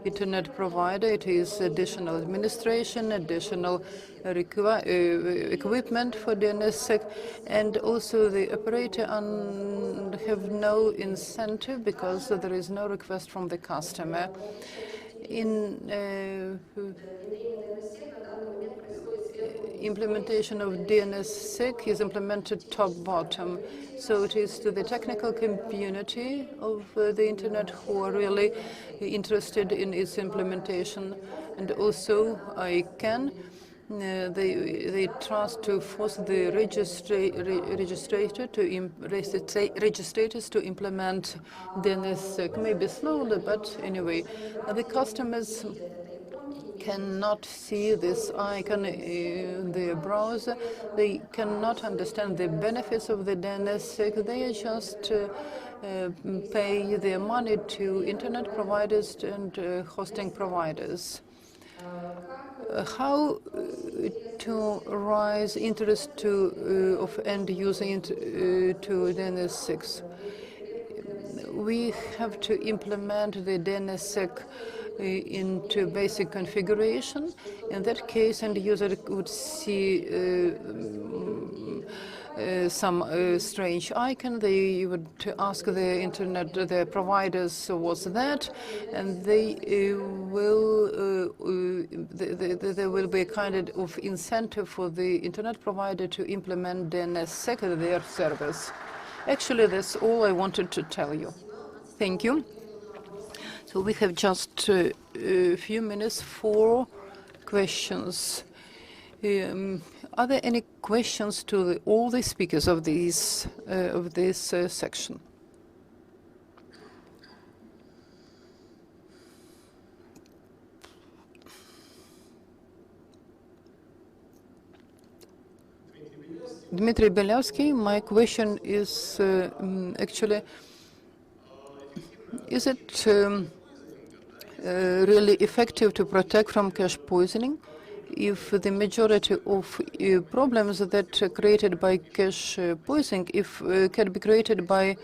internet provider, it is additional administration, additional equipment for DNS-SEC, and also the operator have no incentive because there is no request from the customer. In implementation of DNS-SEC is implemented top-bottom, so it is to the technical community of the internet who are really interested in its implementation, and also ICANN. They trust to force the registrators to implement DNS-SEC, maybe slowly, but anyway. The customers cannot see this icon in their browser. They cannot understand the benefits of the DNS-SEC. They just pay their money to internet providers and hosting providers. How to raise interest of end user to DNS-SEC? We have to implement the DNS-SEC into basic configuration. In that case, end user would see some strange icon. They would ask the internet, the providers, what's that, and there will be a kind of incentive for the internet provider to implement DNS-SEC in their service. Actually, that's all I wanted to tell you. Thank you. So we have just a few minutes for questions. Are there any questions to all the speakers of this section? Dmitry Belyavsky, my question is actually, is it really effective to protect from cache poisoning? if the majority of problems that are created by cache poisoning can be created by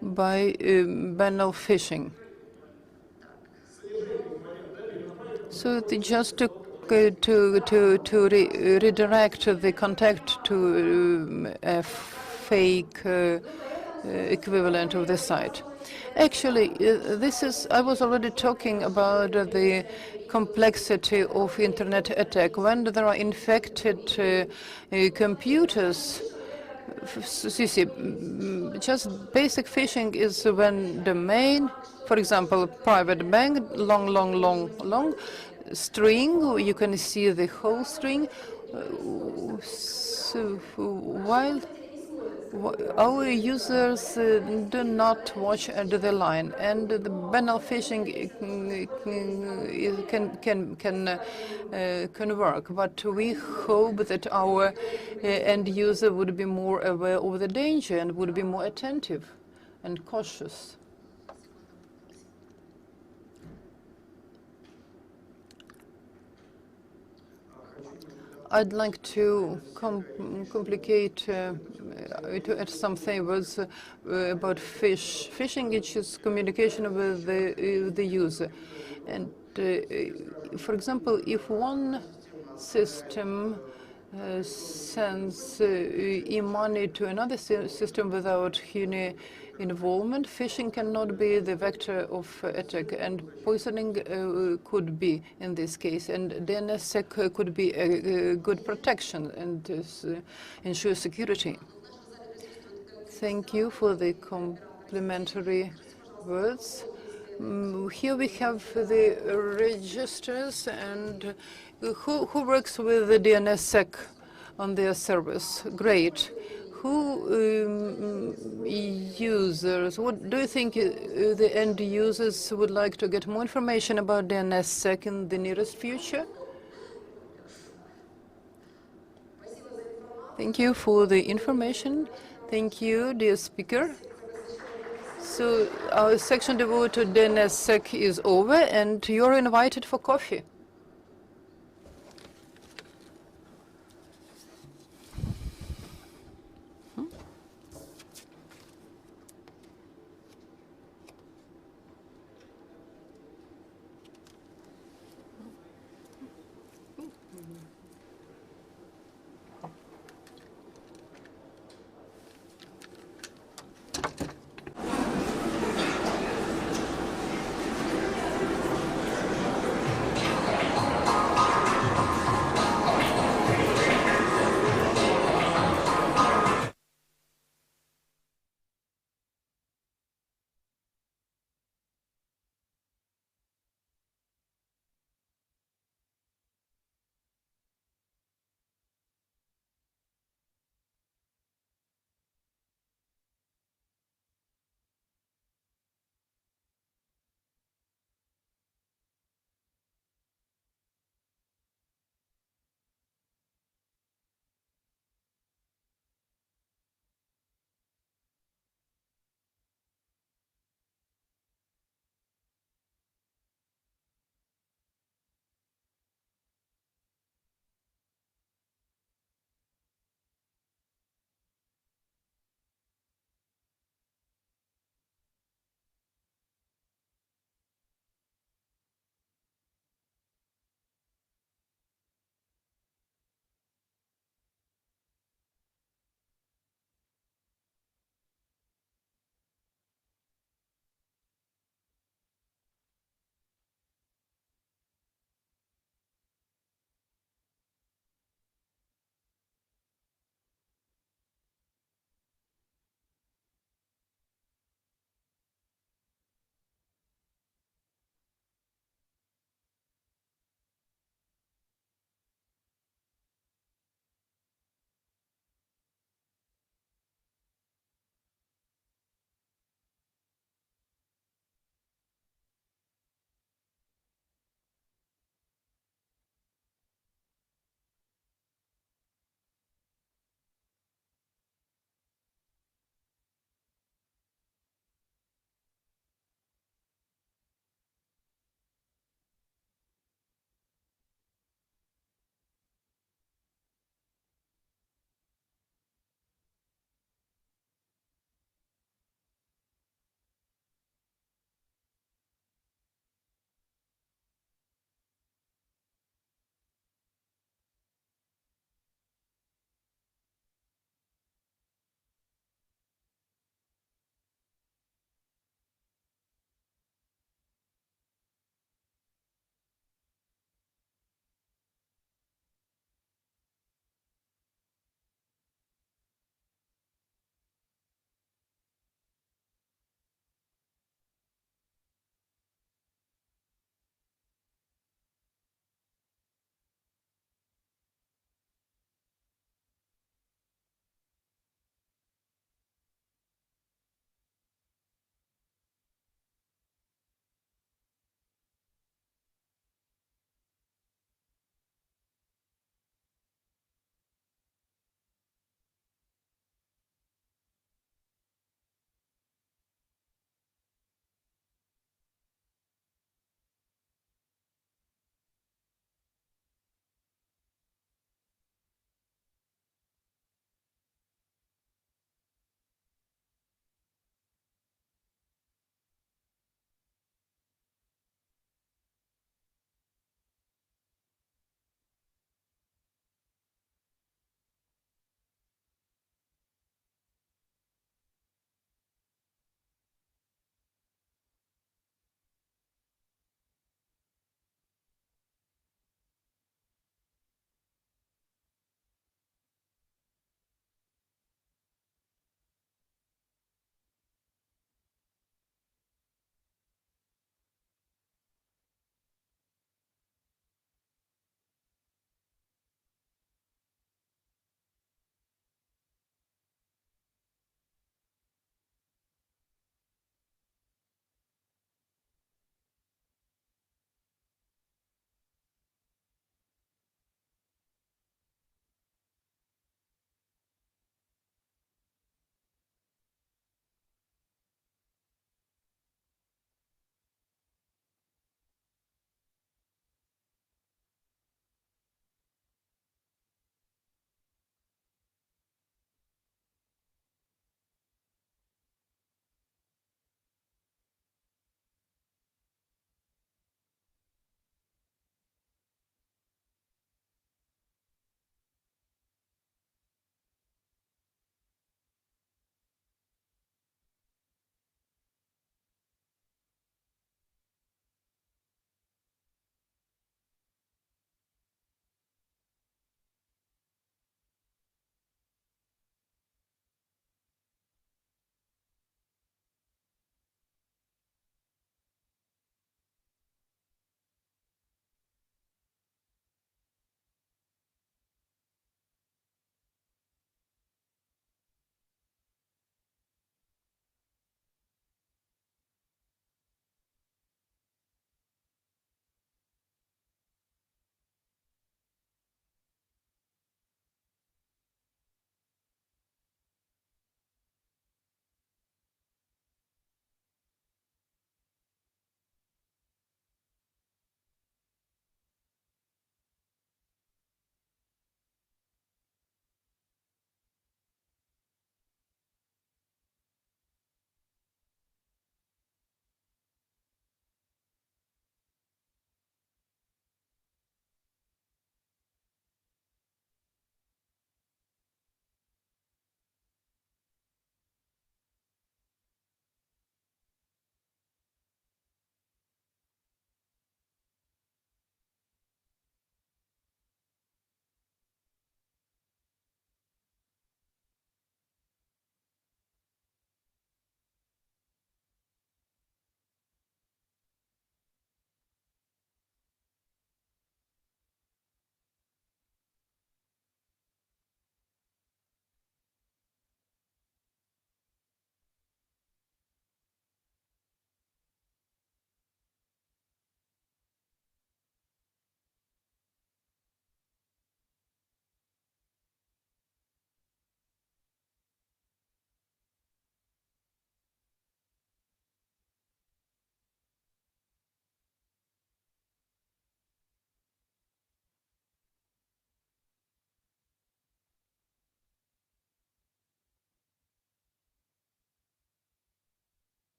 banal phishing. So just to redirect the contact to a fake equivalent of the site. Actually, I was already talking about the complexity of internet attack. When there are infected computers, you see, just basic phishing is when domain, for example, private bank, long string, you can see the whole string. So while our users do not watch the line, and the banal phishing can work. But we hope that our end user would be more aware of the danger and would be more attentive and cautious. I'd like to to add some favors about phishing, which is communication with the user. And for example, if one system sends e-money to another system without human involvement, phishing cannot be the vector of attack, and poisoning could be in this case. And DNS could be a good protection and ensure security. Thank you for the complimentary words. Here we have the registers, and who works with the DNSSEC on their service? Great. Who users? What do you think the end users would like to get more information about DNSSEC in the nearest future? Thank you for the information. Thank you, dear speaker. So our section devoted to DNSSEC is over, and you're invited for coffee.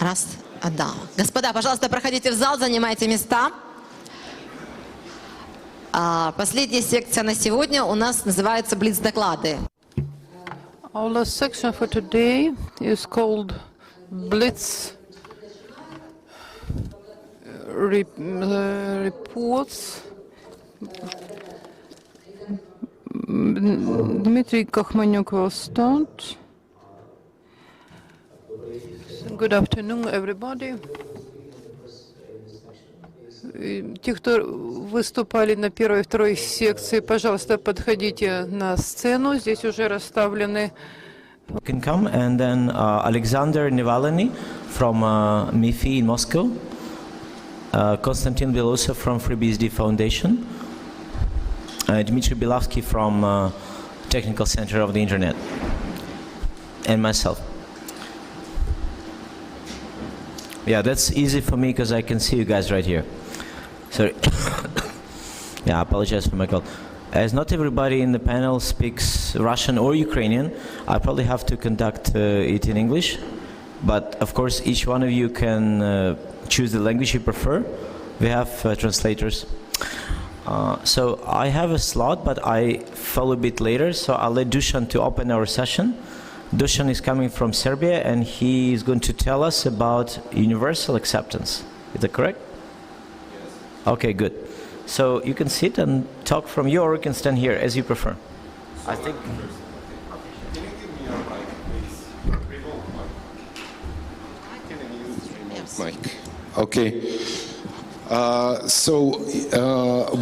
Раз, да. Господа, пожалуйста, проходите в зал, занимайте места. Последняя секция на сегодня у нас называется «Блиц-доклады». Our last section for today is called Blitz Reports. Dmitry Kokhmanyuk will start. Good afternoon, everybody. Те, кто выступали на первой и второй секции, пожалуйста, подходите на сцену. Здесь уже расставлены. Can come, and then Alexander Nivalny from MIFI in Moscow, Konstantin Belousov from FreeBSD Foundation, Dmitry Belavsky from Technical Center of the Internet, and myself. Yeah, that's easy for me because I can see you guys right here. Sorry. Yeah, I apologize for my call. As not everybody in the panel speaks Russian or Ukrainian, I probably have to conduct it in English. But of course, each one of you can choose the language you prefer. We have translators. So I have a slot, but I follow a bit later. So I'll let Dusan to open our session. Dusan is coming from Serbia, and he is going to tell us about universal acceptance. Is that correct? Yes. Okay, good. So you can sit and talk from you, or you can stand here, as you prefer. I think. Can you give me your mic, please? Remote mic. Can I use remote mic? Okay.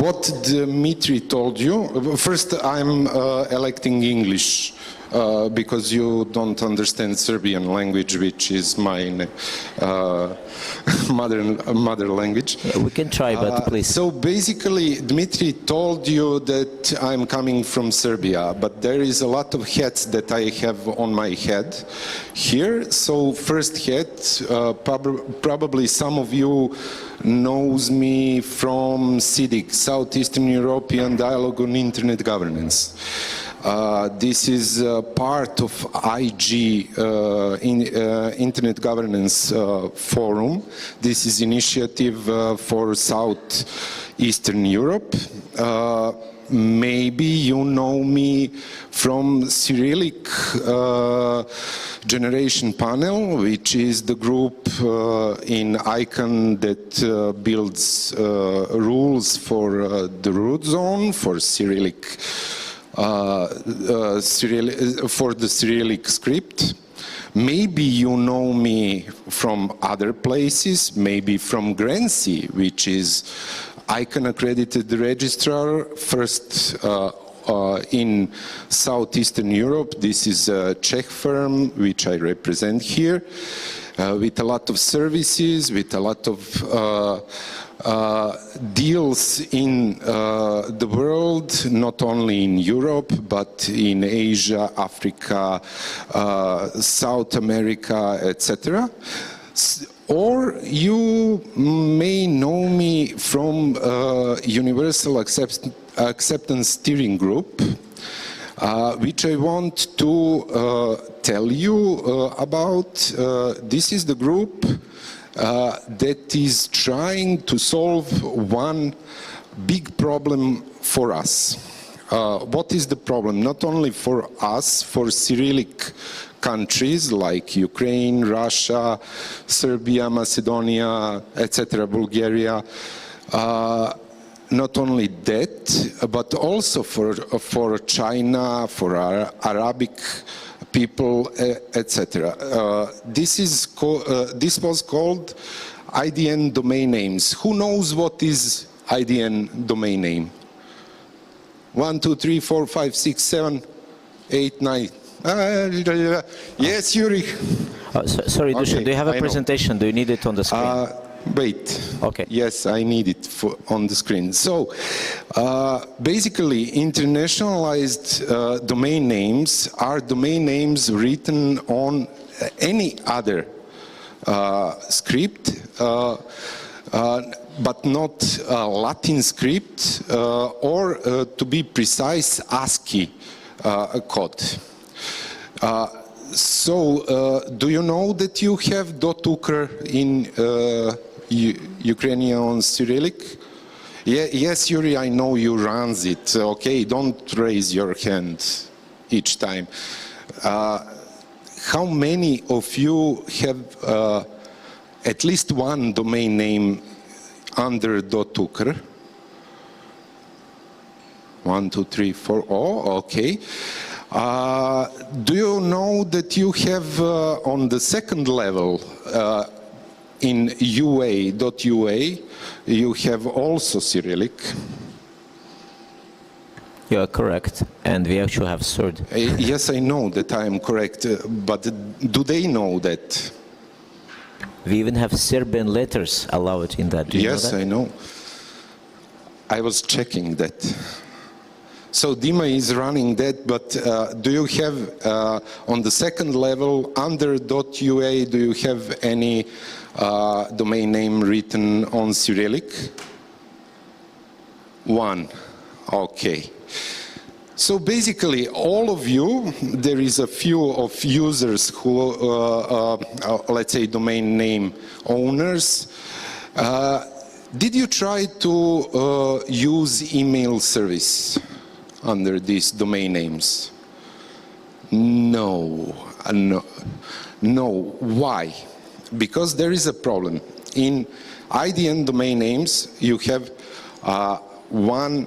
What Dmitry told you, first I'm electing English because you don't understand Serbian language, which is my mother language. We can try, but please. So basically, Dmitry told you that I'm coming from Serbia, but there is a lot of hats that I have on my head here. So first hat, probably some of you knows me from SIDIC, Southeastern European Dialogue on Internet Governance. This is part of IG Internet Governance Forum. This is initiative for Southeastern Europe. Maybe you know me from Cyrillic Generation Panel, which is the group in ICANN that builds rules for the root zone for Cyrillic for the Cyrillic script. Maybe you know me from other places, maybe from Grency, which is ICANN accredited registrar, first in Southeastern Europe. This is a Czech firm which I represent here, with a lot of services, with a lot of deals in the world, not only in Europe, but in Asia, Africa, South America, etc. Or you may know me from Universal Acceptance Steering Group, which I want to tell you about. This is the group that is trying to solve one big problem for us. What is the problem? Not only for us, for Cyrillic countries like Ukraine, Russia, Serbia, Macedonia, etc., Bulgaria. Not only that, but also for China, for Arabic people, etc. This was called IDN domain names. Who knows what is IDN domain name? 1, 2, 3, 4, 5, 6, 7, 8, 9. Yes, Yuri. Sorry, Dusan, Okay, do you have a I know. presentation? Do you need it on the screen? Wait. Okay. Yes, I need it on the screen. So, basically, internationalized domain names are domain names written on any other script, but not Latin script, or to be precise, ASCII code. Do you know that you have .ukr in Ukrainian Cyrillic? Yes, Yuri, I know you runs it. Okay, don't raise your hand each time. How many of you have at least one domain name under .ukr? 1, 2, 3, 4. Oh, okay. Do you know that you have on the second level in UA.ua, you have also Cyrillic? You are correct, and we actually have third. Yes, I know that I am correct, but do they know that? We even have Serbian letters allowed in that. Do you know that? I know. I was checking that. So Dima is running that, but do you have on the second level under .ua, do you have any domain name written on Cyrillic? One. Okay. So basically, all of you, there is a few of users who, let's say, domain name owners. Did you try to use email service under these domain names? No. Why? Because there is a problem. In IDN domain names, you have one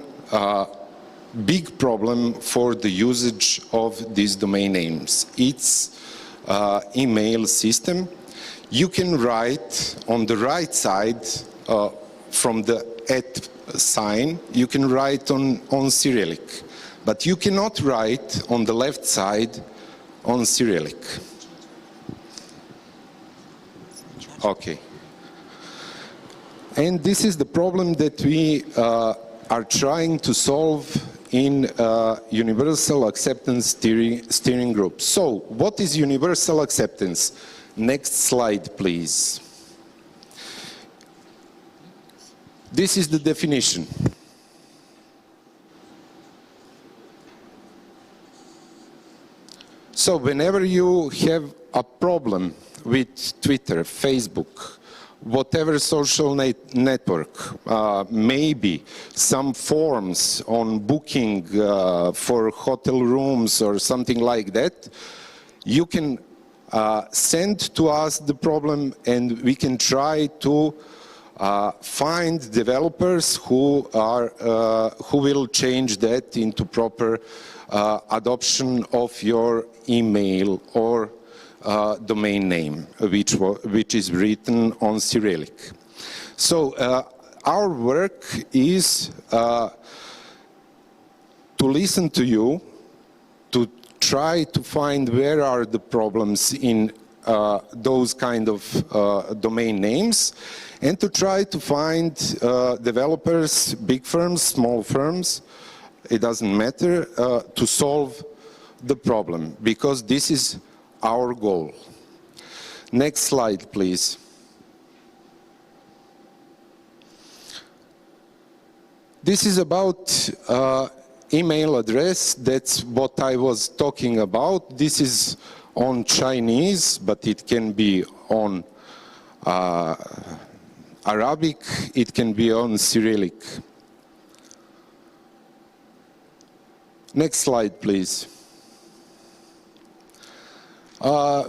big problem for the usage of these domain names. It's email system. You can write on the right side from the @ sign, you can write on Cyrillic, but you cannot write on the left side on Cyrillic. Okay. And this is the problem that we are trying to solve in Universal Acceptance Steering Group. So, what is Universal Acceptance? Next slide, please. This is the definition. So, whenever you have a problem with Twitter, Facebook, whatever social network, maybe some forms on booking for hotel rooms or something like that, you can send to us the problem and we can try to find developers who will change that into proper adoption of your email or domain name, which is written on Cyrillic. So our work is to listen to you, to try to find where are the problems in those kind of domain names, and to try to find developers, big firms, small firms, it doesn't matter, to solve the problem, because this is our goal. Next slide, please. This is about email address. That's what I was talking about. This is on Chinese, but it can be on Arabic, it can be on Cyrillic. Next slide, please.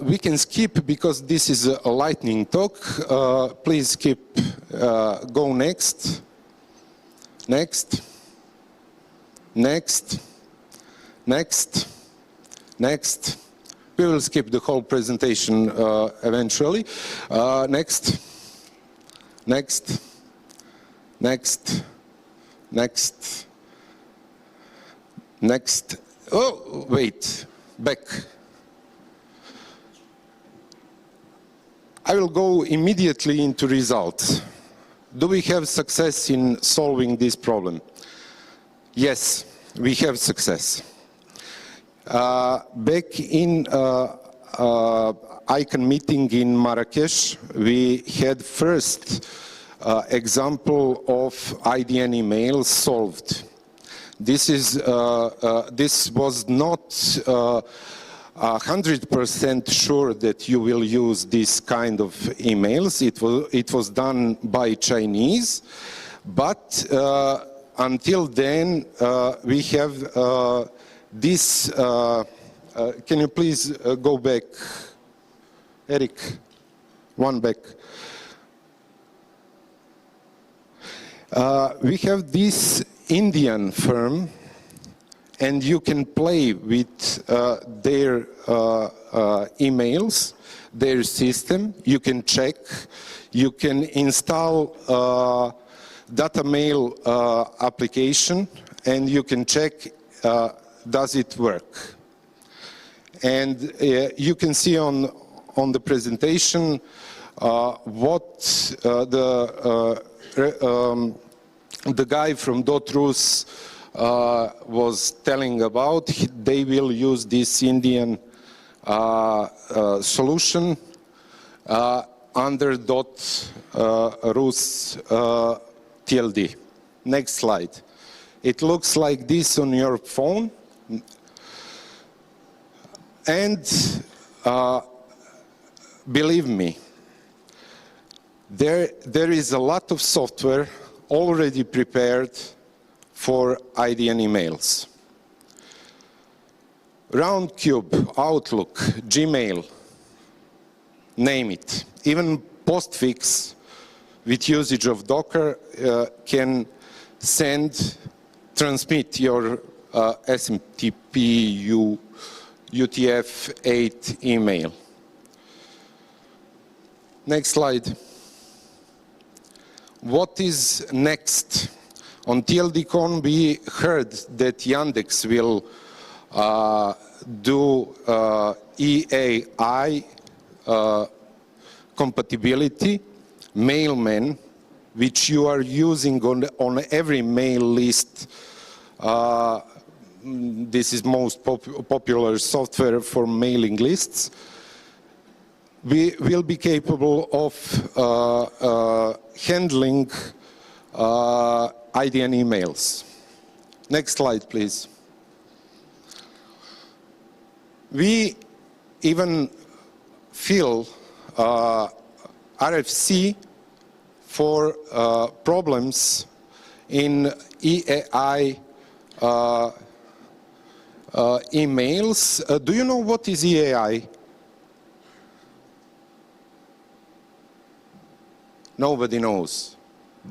We can skip because this is a lightning talk. Please skip. Go next. Next. Next. Next. Next. We will skip the whole presentation eventually. Next. Next. Next. Next. Next. Oh, wait. Back. I will go immediately into results. Do we have success in solving this problem? Yes, we have success. Back in ICANN meeting in Marrakesh, we had first example of IDN email solved. This was not 100% sure that you will use this kind of emails. It was done by Chinese, but until then we have this. Can you please go back, Eric? One back. We have this Indian firm, and you can play with their emails, their system. You can check. You can install data mail application, and you can check does it work. And you can see on the presentation what the guy from .rus was telling about. They will use this Indian solution under .rus TLD. Next slide. It looks like this on your phone. And believe me, there is a lot of software already prepared for IDN emails. Roundcube, Outlook, Gmail, name it. Even Postfix, with usage of Docker, can transmit your SMTP UTF-8 email. Next slide. What is next? On TLDCon, we heard that Yandex will do EAI compatibility, Mailman, which you are using on every mail list. This is most popular software for mailing lists. We will be capable of handling IDN emails. Next slide, please. We even fill RFC for problems in EAI emails. Do you know what is EAI? Nobody knows.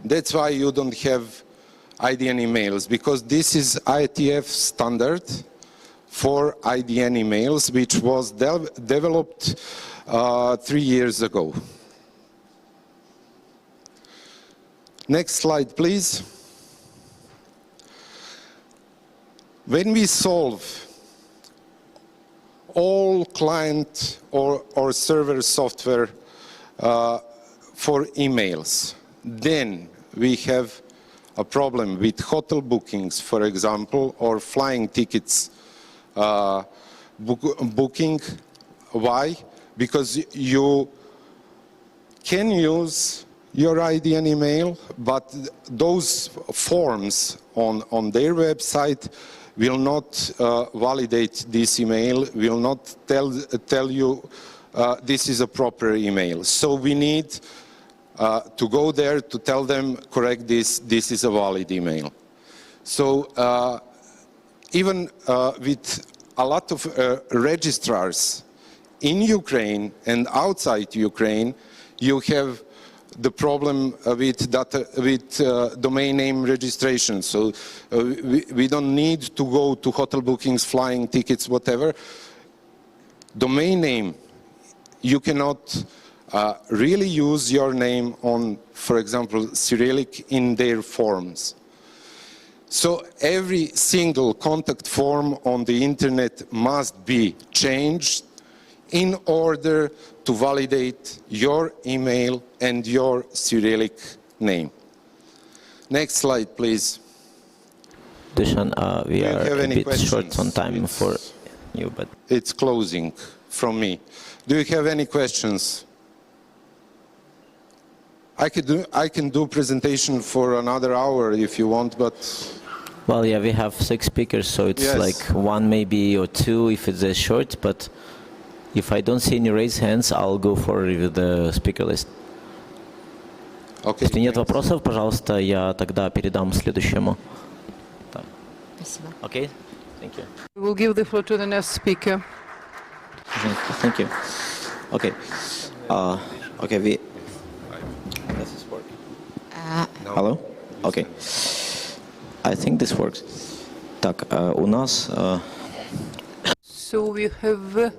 That's why you don't have IDN emails, because this is IETF standard for IDN emails, which was developed 3 years ago. Next slide, please. When we solve all client or server software for emails, then we have a problem with hotel bookings, for example, or flying tickets booking. Why? Because you can use your IDN email, but those forms on their website will not validate this email, will not tell you this is a proper email. So we need to go there to tell them, correct this is a valid email. So even with a lot of registrars in Ukraine and outside Ukraine, you have the problem with domain name registration. So we don't need to go to hotel bookings, flying tickets, whatever. Domain name, you cannot really use your name on, for example, Cyrillic in their forms. So every single contact form on the internet must be changed in order to validate your email and your Cyrillic name. Next slide, please. Dushan, we are a bit short on time for you, but it's closing from me. Do you have any questions? I can do presentation for another hour if you want, but Well, yeah, we have 6 speakers, so it's Yes. like 1 maybe or 2 if it's a short, but if I don't see any raised hands, I'll go forward with the speaker list. Okay. Если нет вопросов, пожалуйста, я тогда передам следующему. Спасибо. Okay? Thank you. We'll give the floor to the next speaker. Thank you. Okay. Okay, we... Does this work? Hello? Okay. I think this works. Так, у нас... So we have,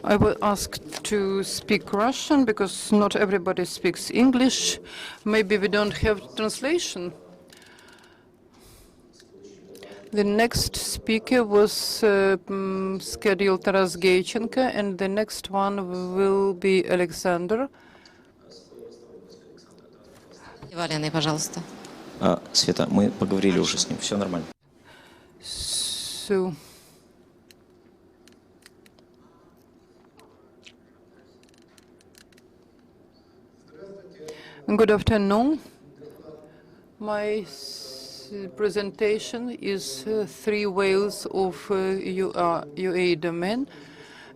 I was asked to speak Russian because not everybody speaks English. Maybe we don't have translation. The next speaker was scheduled Taras Geychenko, and the next one will be Alexander. Валеной, пожалуйста. Света, мы поговорили уже с ним, все нормально. So, good afternoon. My presentation is 3 whales of UADOM,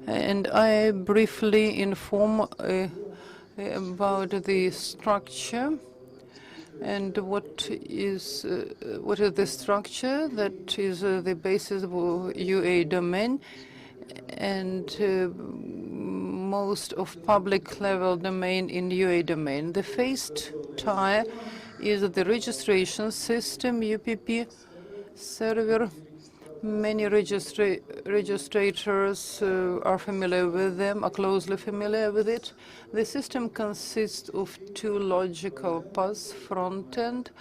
and I briefly inform about the structure and what is the structure that is the basis of UADOM and most of public level domain in UADOM. The first tier is the registration system, UPP server. Many registrators are familiar with them, are closely familiar with it. The system consists of 2 logical paths, front-end,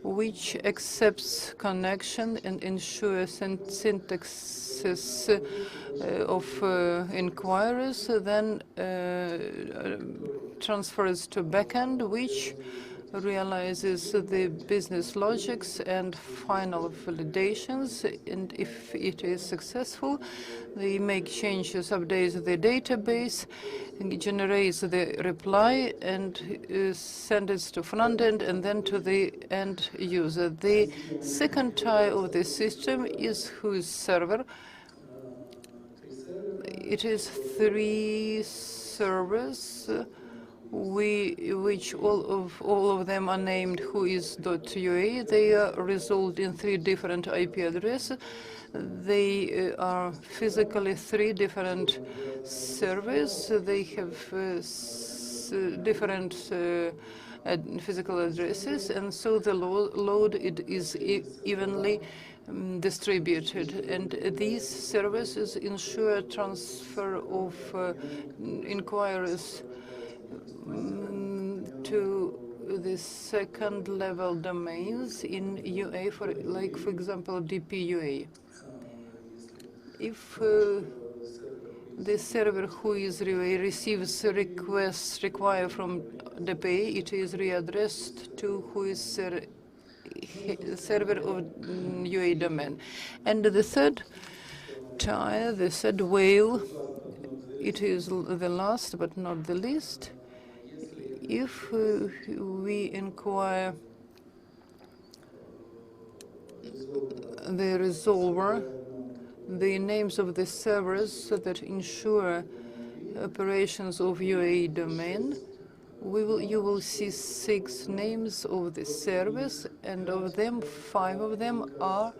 which accepts connection and ensures syntaxes of inquiries, then transfers to backend, which realizes the business logics and final validations, and if it is successful, they make changes, updates the database, generates the reply, and send it to front end and then to the end user. The second tier of the system is whose server. It is 3 servers, which all of them are named whois.ua. They are resolved in 3 different IP addresses. They are physically 3 different servers. They have different physical addresses, and so the load is evenly distributed. And these services ensure transfer of inquiries to the second level domains in UA, for example, DPUA. If the server whois.ua receives requests required from DPA, it is readdressed to whois server of UADOM. And the third tier, the third whale, it is the last but not the least. If we inquire the resolver, the names of the servers that ensure operations of UADOM, you will see 6 names of the servers, and of them, 5 of them are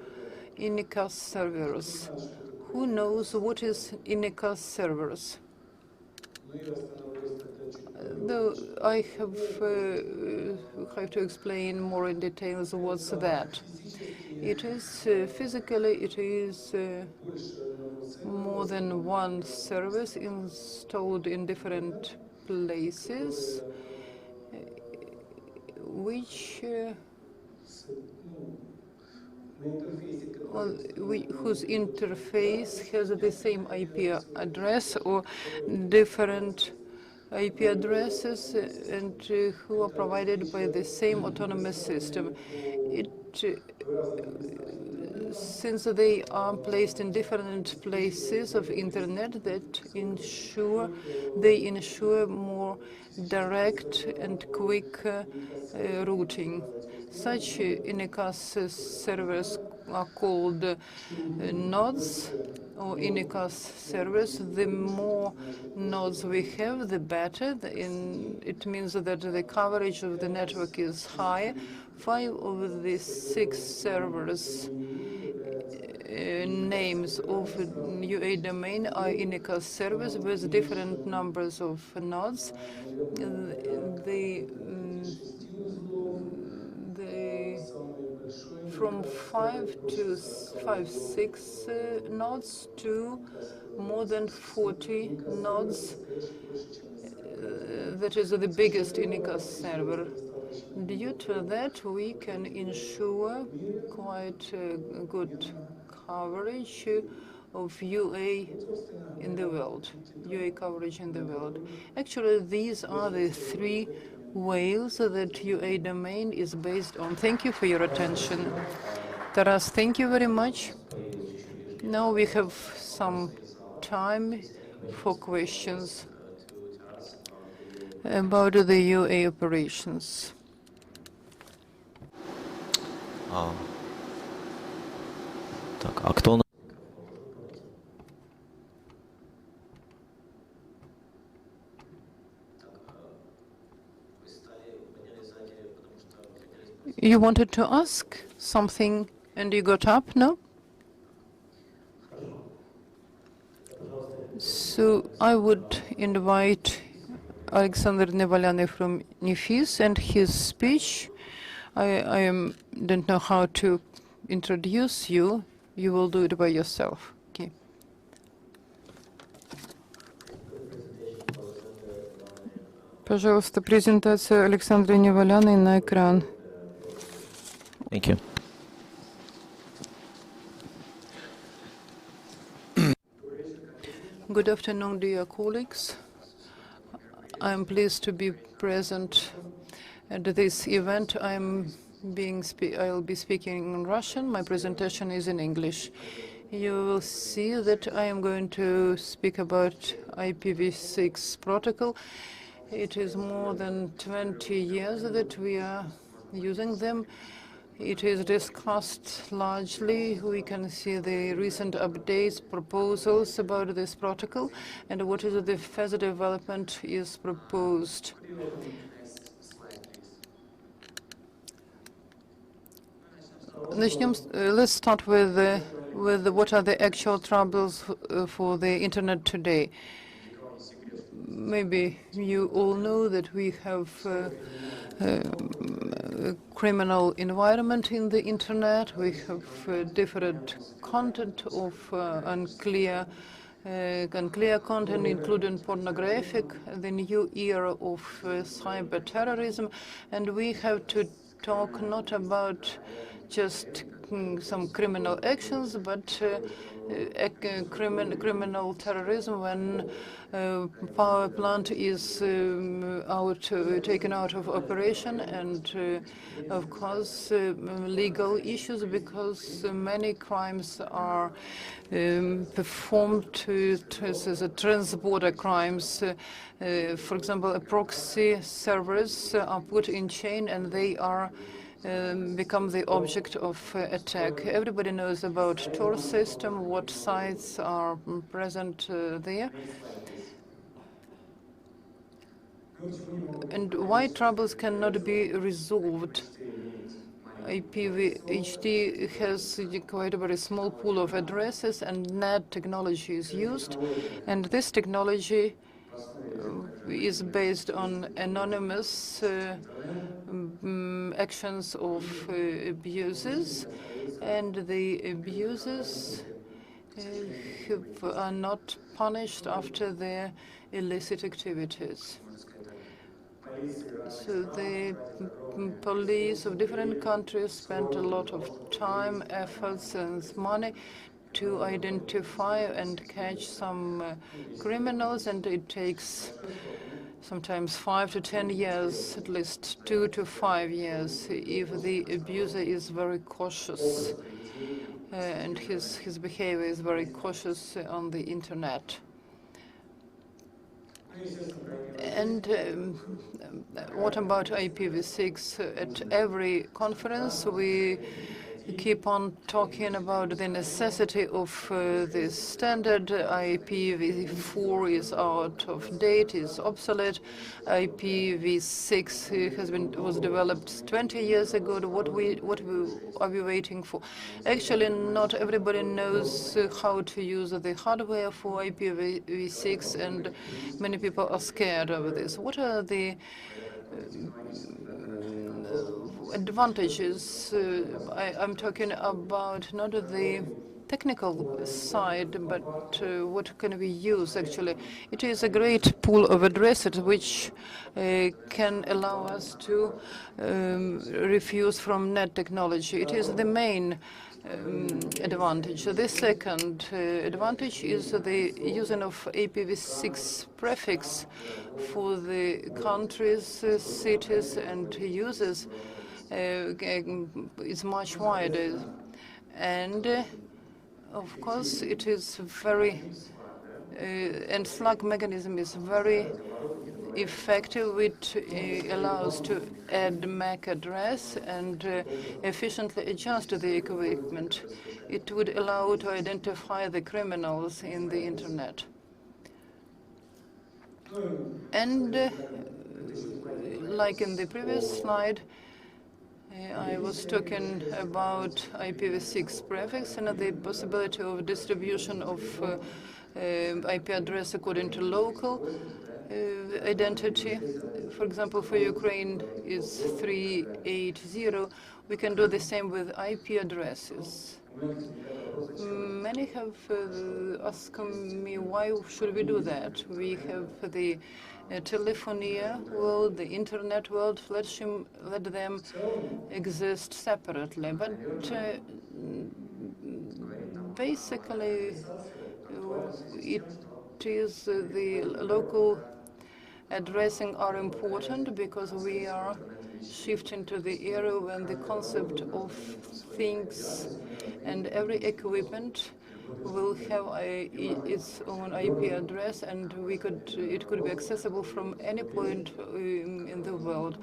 ICANN servers. Who knows what is ICANN servers? Though I have to explain more in details what's that. It is physically, it is more than 1 service installed in different places, whose interface has the same IP address or different IP addresses, and who are provided by the same autonomous system. since they are placed in different places of internet that they ensure more direct and quick routing. Such INECAS servers are called nodes or INECAS servers. The more nodes we have, the better. It means that the coverage of the network is high. 5 of the 6 servers names of UA domain are INECAS servers with different numbers of nodes. From 6 nodes to more than 40 nodes. That is the biggest INECAS server. Due to that, we can ensure quite good coverage of UA in the world, UA coverage in the world. Actually, these are the 3 ways that UA domain is based on. Thank you for your attention. Taras, thank you very much. Now we have some time for questions about the UA operations. Так, а кто? You wanted to ask something and you got up, no? So I would invite Alexander Nevalyany from NIFIS and his speech. I don't know how to introduce you. You will do it by yourself. Okay. Пожалуйста, презентация Александра Неваляной на экран. Thank you. Good afternoon, dear colleagues. I am pleased to be present at this event. I'll be speaking in Russian. My presentation is in English. You will see that I am going to speak about IPv6 protocol. It is more than 20 years that we are using them. It is discussed largely. We can see the recent updates, proposals about this protocol, and what is the further development is proposed. Let's start with what are the actual troubles for the internet today. Maybe you all know that we have a criminal environment in the internet. We have different content of unclear content, including pornographic, the new era of cyber terrorism, and we have to talk not about just some criminal actions, but criminal terrorism when power plant is taken out of operation, and of course legal issues, because many crimes are performed as trans-border crimes. For example, proxy servers are put in chain and they are become the object of attack. Everybody knows about Tor system, what sites are present there, and why troubles cannot be resolved. IPv6 has quite a very small pool of addresses, and NAT technology is used, and this technology is based on anonymous actions of abusers, and the abusers are not punished after their illicit activities. So the police of different countries spent a lot of time, efforts, and money to identify and catch some criminals, and it takes sometimes 5 to 10 years, at least 2 to 5 years, if the abuser is very cautious. and his behavior is very cautious on the internet. And what about IPv6? At every conference, we keep on talking about the necessity of this standard. IPv4 is out of date, is obsolete. IPv6 was developed 20 years ago. What are we waiting for? Actually, not everybody knows how to use the hardware for IPv6, and many people are scared of this. What are the advantages? I'm talking about not the technical side, but what can we use actually? It is a great pool of addresses which can allow us to refuse from net technology. It is the main advantage. The second advantage is the using of IPv6 prefix for the countries, cities, and users is much wider. And of course, it is very, and slug mechanism is very effective, which allows to add MAC address and efficiently adjust the equipment. It would allow to identify the criminals in the internet. And like in the previous slide, I was talking about IPv6 prefix and the possibility of distribution of IP address according to local identity. For example, for Ukraine is 380. We can do the same with IP addresses. Many have asked me, why should we do that? We have the telephony world, the internet world, let them exist separately. But basically, it is the local addressing are important because we are shifting to the era when the concept of things and every equipment will have its own IP address, and it could be accessible from any point in the world,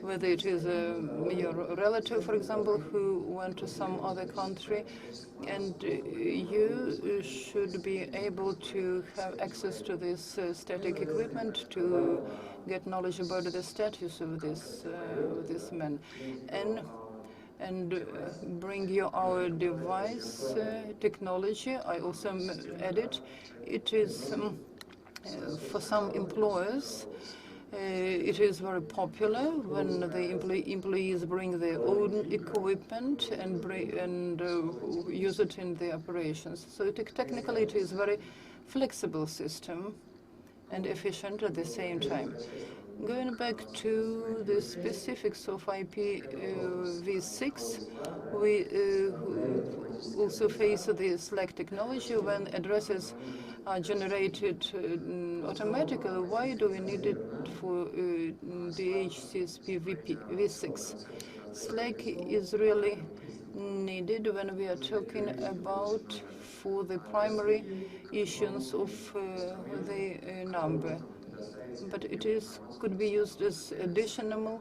whether it is your relative, for example, who went to some other country, and you should be able to have access to this static equipment to get knowledge about the status of this man. And bring you our device technology. I also added it is for some employers. It is very popular when the employees bring their own equipment and use it in the operations. So technically, it is a very flexible system and efficient at the same time. Going back to the specifics of IPv6, we also face the SLAC technology when addresses are generated automatically. Why do we need it for DHCSP v6? SLAC is really needed when we are talking about for the primary issues of the number. But it could be used as additional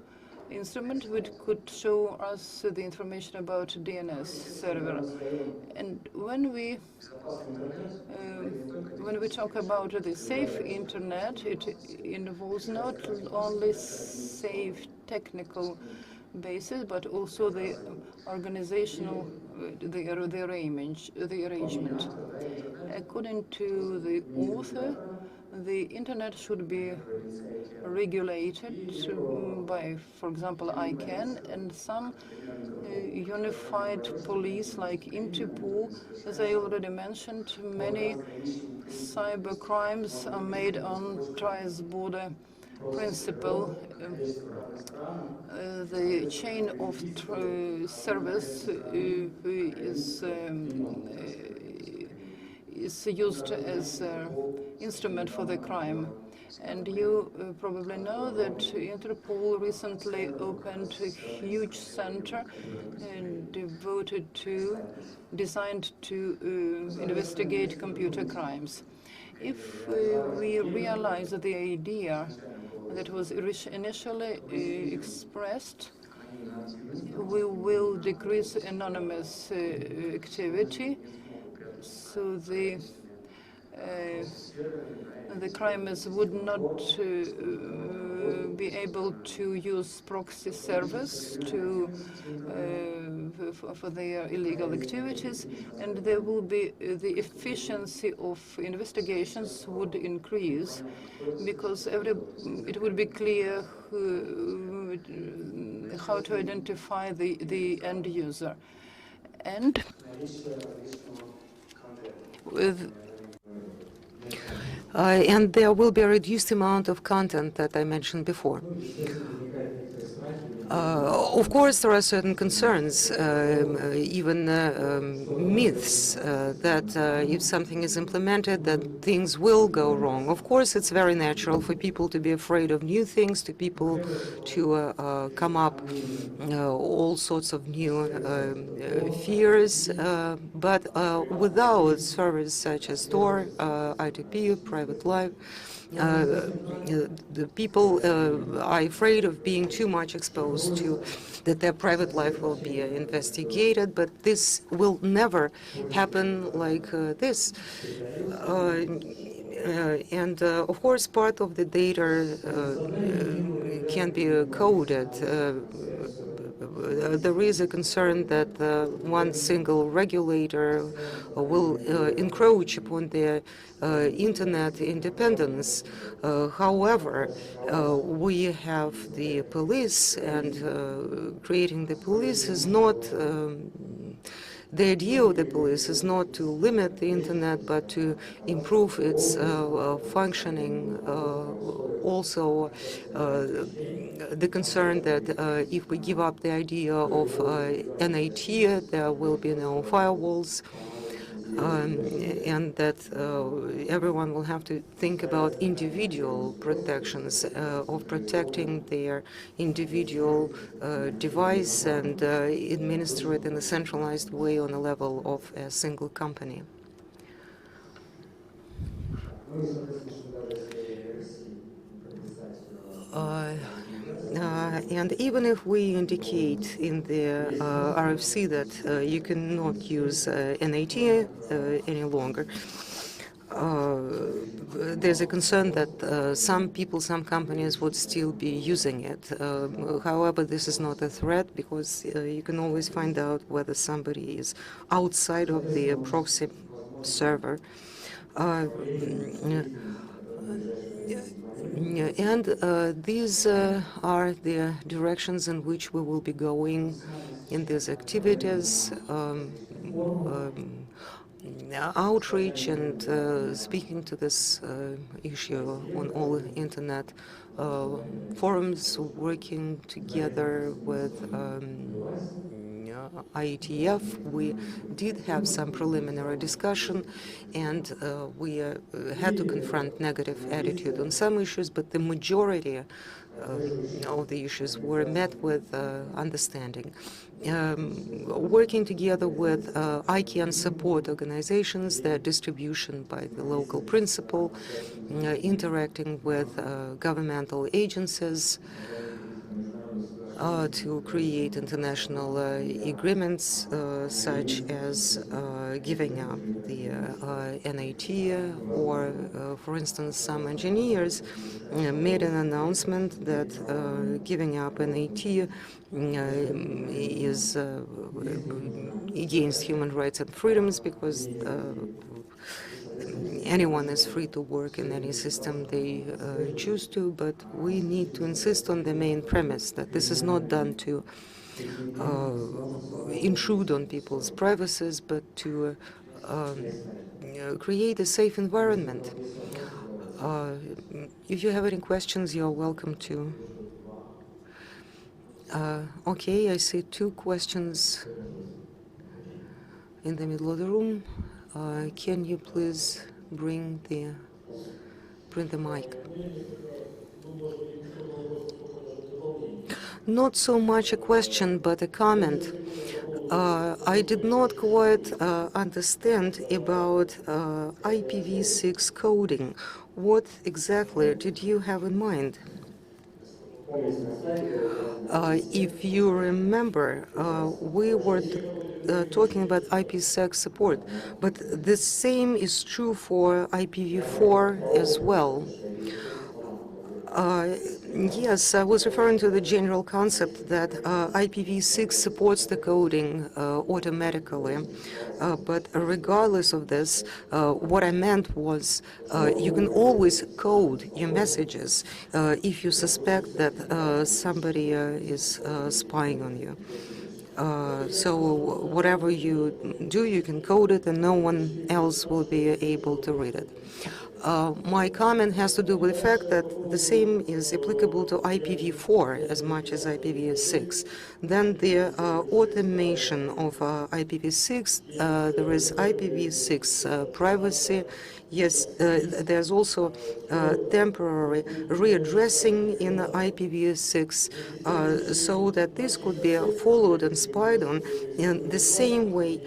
instrument which could show us the information about DNS server. And when we talk about the safe internet, it involves not only safe technical basis, but also the organizational, the arrangement. According to the author, the internet should be regulated by, for example, ICANN, and some unified police like Interpol. As I already mentioned, many cyber crimes are made on transborder principle. The chain of service is used as an instrument for the crime. And you probably know that Interpol recently opened a huge center designed to investigate computer crimes. If we realize that the idea that was initially expressed, we will decrease anonymous activity, so the criminals would not be able to use proxy servers for their illegal activities, and there will be the efficiency of investigations would increase, because it would be clear how to identify the end user. And and there will be a reduced amount of content that I mentioned before. Of course, there are certain concerns, even myths, that if something is implemented, that things will go wrong. Of course, it's very natural for people to be afraid of new things, to people to come up all sorts of new fears. But without services such as Tor, ITP, private life, the people are afraid of being too much exposed to that their private life will be investigated, but this will never happen like this. And of course, part of the data can be coded. There is a concern that one single regulator will encroach upon the internet independence. However, we have the police, and creating the police is not the idea of the police is not to limit the internet, but to improve its functioning. Also, the concern that if we give up the idea of NAT, there will be no firewalls. And that everyone will have to think about individual protections, of protecting their individual device and administer it in a centralized way on a level of a single company. And even if we indicate in the RFC that you cannot use NAT any longer, there's a concern that some people, some companies would still be using it. However, this is not a threat, because you can always find out whether somebody is outside of the proxy server. And these are the directions in which we will be going in these activities, outreach and speaking to this issue on all internet forums, working together with IETF. We did have some preliminary discussion, and we had to confront negative attitude on some issues, but the majority of the issues were met with understanding. Working together with ICANN support organizations, their distribution by the local principal, interacting with governmental agencies, to create international agreements such as giving up the NAT, or, for instance, some engineers made an announcement that giving up NAT is against human rights and freedoms, because anyone is free to work in any system they choose to, but we need to insist on the main premise that this is not done to intrude on people's privacies, but to create a safe environment. If you have any questions, you're welcome to. Okay, I see two questions in the middle of the room. Can you please bring the Bring the mic. Not so much a question, but a comment. I did not quite understand about IPv6 coding. What exactly did you have in mind? If you remember, we were talking about IPsec support, but the same is true for IPv4 as well. Yes, I was referring to the general concept that IPv6 supports the coding automatically, but regardless of this, what I meant was you can always code your messages if you suspect that somebody is spying on you. So whatever you do, you can code it and no one else will be able to read it. My comment has to do with the fact that the same is applicable to IPv4 as much as IPv6. Then the automation of IPv6, there is IPv6 privacy. Yes, there's also temporary readdressing in IPv6 so that this could be followed and spied on in the same way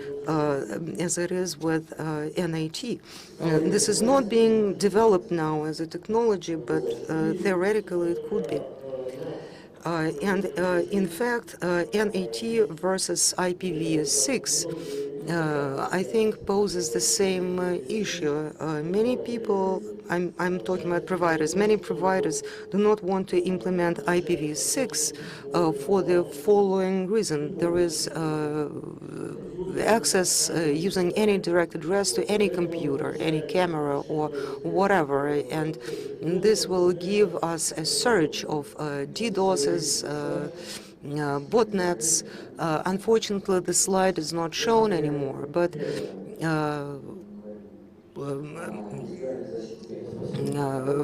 as it is with NAT. This is not being developed now as a technology, but theoretically it could be. And in fact, NAT versus IPv6 I think poses the same issue. Many people, I'm talking about providers, many providers do not want to implement IPv6 for the following reason. There is access using any direct address to any computer, any camera or whatever, and this will give us a surge of DDoSes, botnets. Unfortunately, the slide is not shown anymore, but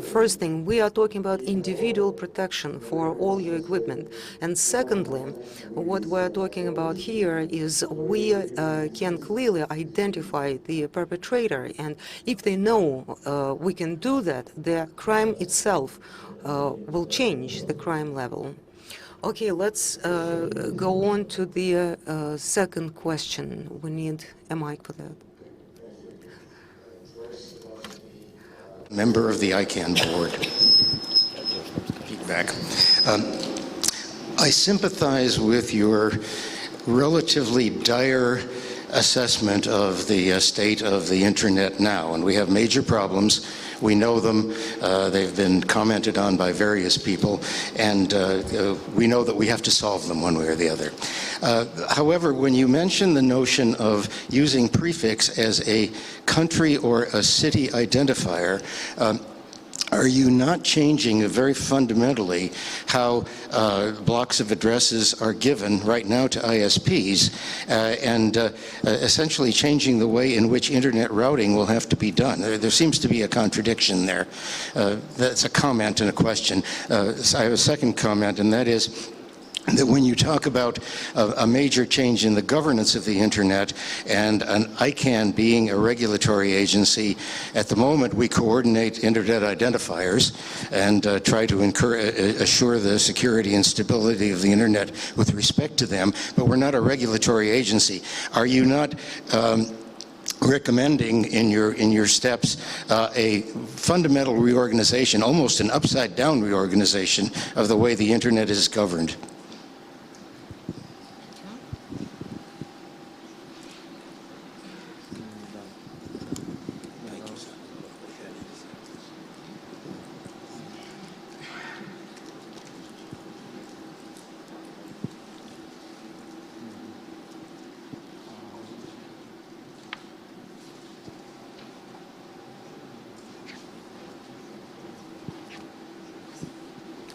first thing, we are talking about individual protection for all your equipment. And secondly, what we're talking about here is we can clearly identify the perpetrator. And if they know we can do that, the crime itself will change the crime level. Okay, let's go on to the second question. We need a mic for that. Member of the ICANN board. Feedback. I sympathize with your relatively dire assessment of the state of the internet now, and we have major problems. We know them. They've been commented on by various people, and we know that we have to solve them one way or the other. However, when you mention the notion of using prefix as a country or a city identifier, are you not changing very fundamentally how blocks of addresses are given right now to ISPs and essentially changing the way in which internet routing will have to be done? There seems to be a contradiction there. That's a comment and a question. I have a second comment, and that is that when you talk about a major change in the governance of the internet and an ICANN being a regulatory agency, at the moment we coordinate internet identifiers and try to assure the security and stability of the internet with respect to them, but we're not a regulatory agency. Are you not recommending in your steps a fundamental reorganization, almost an upside-down reorganization of the way the internet is governed?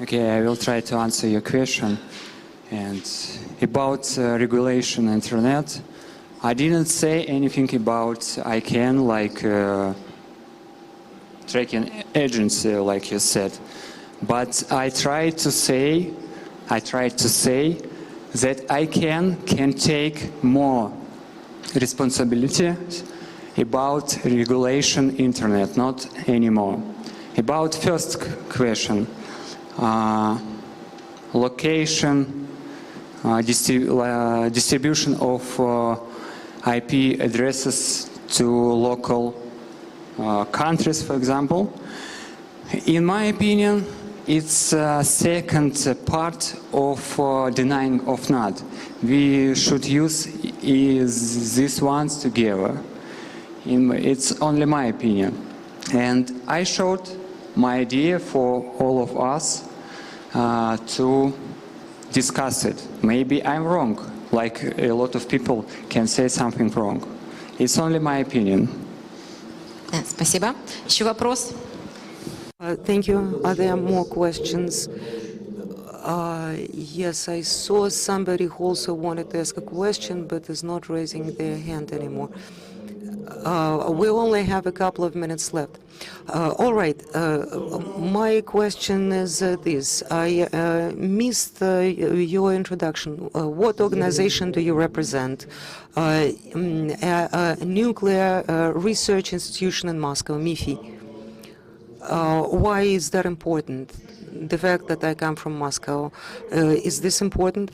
Okay, I will try to answer your question. And about regulation internet, I didn't say anything about ICANN like tracking agency, like you said. But I tried to say that ICANN can take more responsibility about regulation internet, not anymore. About first question, location, distribution of IP addresses to local countries, for example. In my opinion, it's a second part of denying of NAT. We should use these ones together. It's only my opinion. And I showed my idea for all of us to discuss it. Maybe I'm wrong, like a lot of people can say something wrong. It's only my opinion. Спасибо. Еще вопрос? Thank you. Are there more questions? Yes, I saw somebody who also wanted to ask a question, but is not raising their hand anymore. We only have a couple of minutes left. All right. My question is this. I missed your introduction. What organization do you represent? A nuclear research institution in Moscow, MIFI. Why is that important? The fact that I come from Moscow, is this important?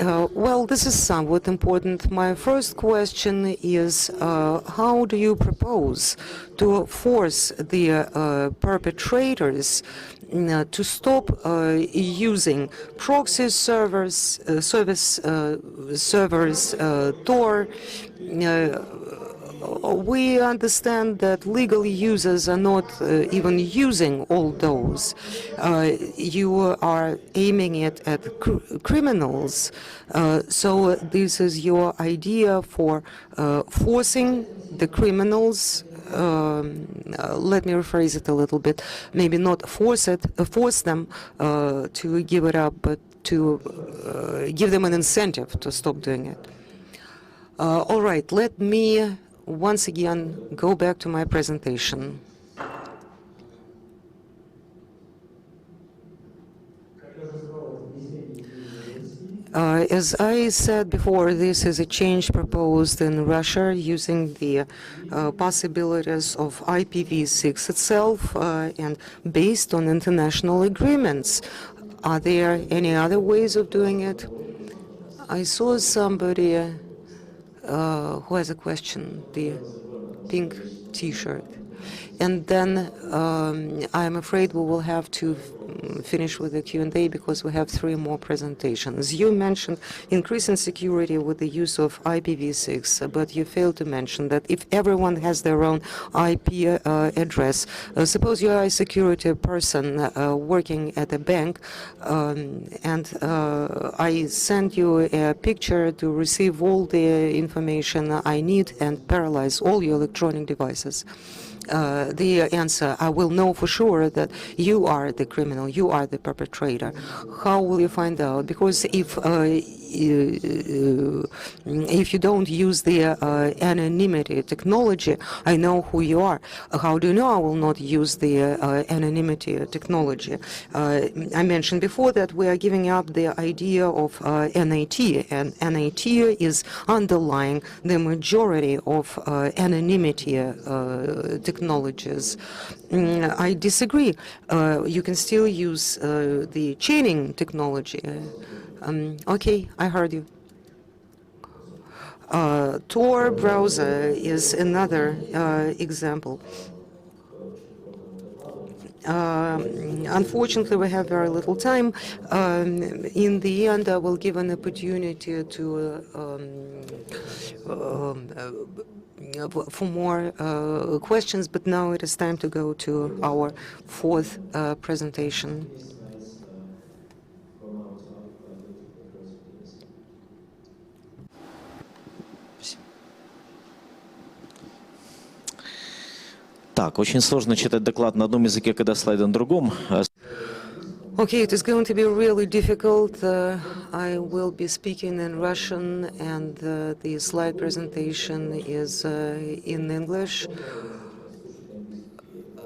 Well, this is somewhat important. My first question is, how do you propose to force the perpetrators to stop using proxy servers, Tor? We understand that legal users are not even using all those. You are aiming it at criminals. So this is your idea for forcing the criminals. Let me rephrase it a little bit. Maybe not force them to give it up, but to give them an incentive to stop doing it. All right, let me once again go back to my presentation. As I said before, this is a change proposed in Russia using the possibilities of IPv6 itself and based on international agreements. Are there any other ways of doing it? I saw somebody who has a question, the pink T-shirt. And then I'm afraid we will have to finish with the Q&A because we have 3 more presentations. You mentioned increasing security with the use of IPv6, but you failed to mention that if everyone has their own IP address, suppose you are a security person working at a bank, and I send you a picture to receive all the information I need and paralyze all your electronic devices. The answer, I will know for sure that you are the criminal, you are the perpetrator. How will you find out? Because if you don't use the anonymity technology, I know who you are. How do you know I will not use the anonymity technology? I mentioned before that we are giving up the idea of NAT, and NAT is underlying the majority of anonymity technologies. I disagrey. You can still use the chaining technology. Okay, I heard you. Tor browser is another example. Unfortunately, we have very little time. In the end, I will give an opportunity to for more questions, but now it is time to go to our 4th presentation. Так, очень сложно читать доклад на одном языке, когда слайды на другом. Okay, it is going to be really difficult. I will be speaking in Russian, and the slide presentation is in English.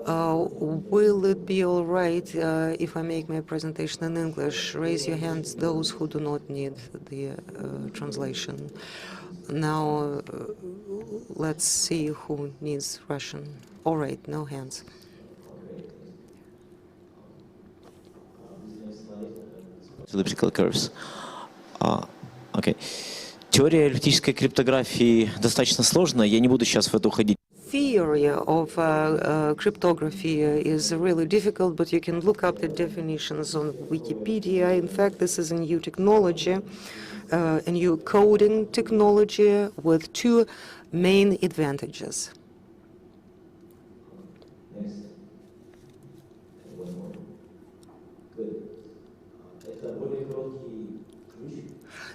Will it be all right if I make my presentation in English? Raise your hands, those who do not need the translation. Now, let's see who needs Russian. All right, no hands. elliptical curves. Окей. Теория эллиптической криптографии достаточно сложная, я не буду сейчас в это уходить. Theory of cryptography is really difficult, but you can look up the definitions on Wikipedia. In fact, this is a new technology, a new coding technology with two main advantages.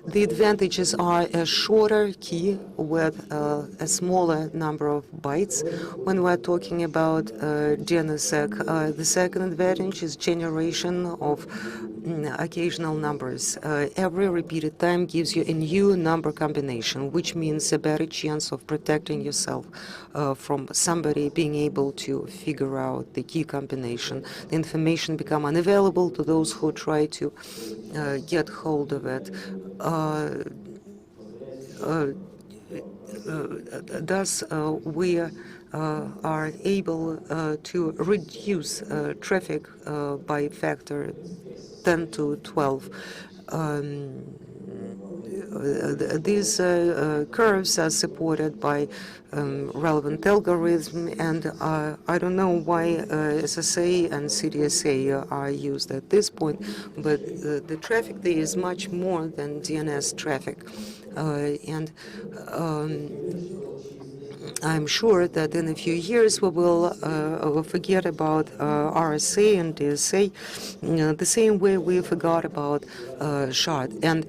The advantages are a shorter key with a smaller number of bytes. When we're talking about DNSSEC, the second advantage is generation of occasional numbers. Every repeated time gives you a new number combination, which means a better chance of protecting yourself from somebody being able to figure out the key combination. The information become unavailable to those who try to get hold of it. Thus, we are able to reduce traffic by factor 10 to 12. These curves are supported by relevant algorithm, and I don't know why SSA and CDSA are used at this point, but the traffic there is much more than DNS traffic. And I'm sure that in a few years we will forget about RSA and DSA the same way we forgot about SHART. And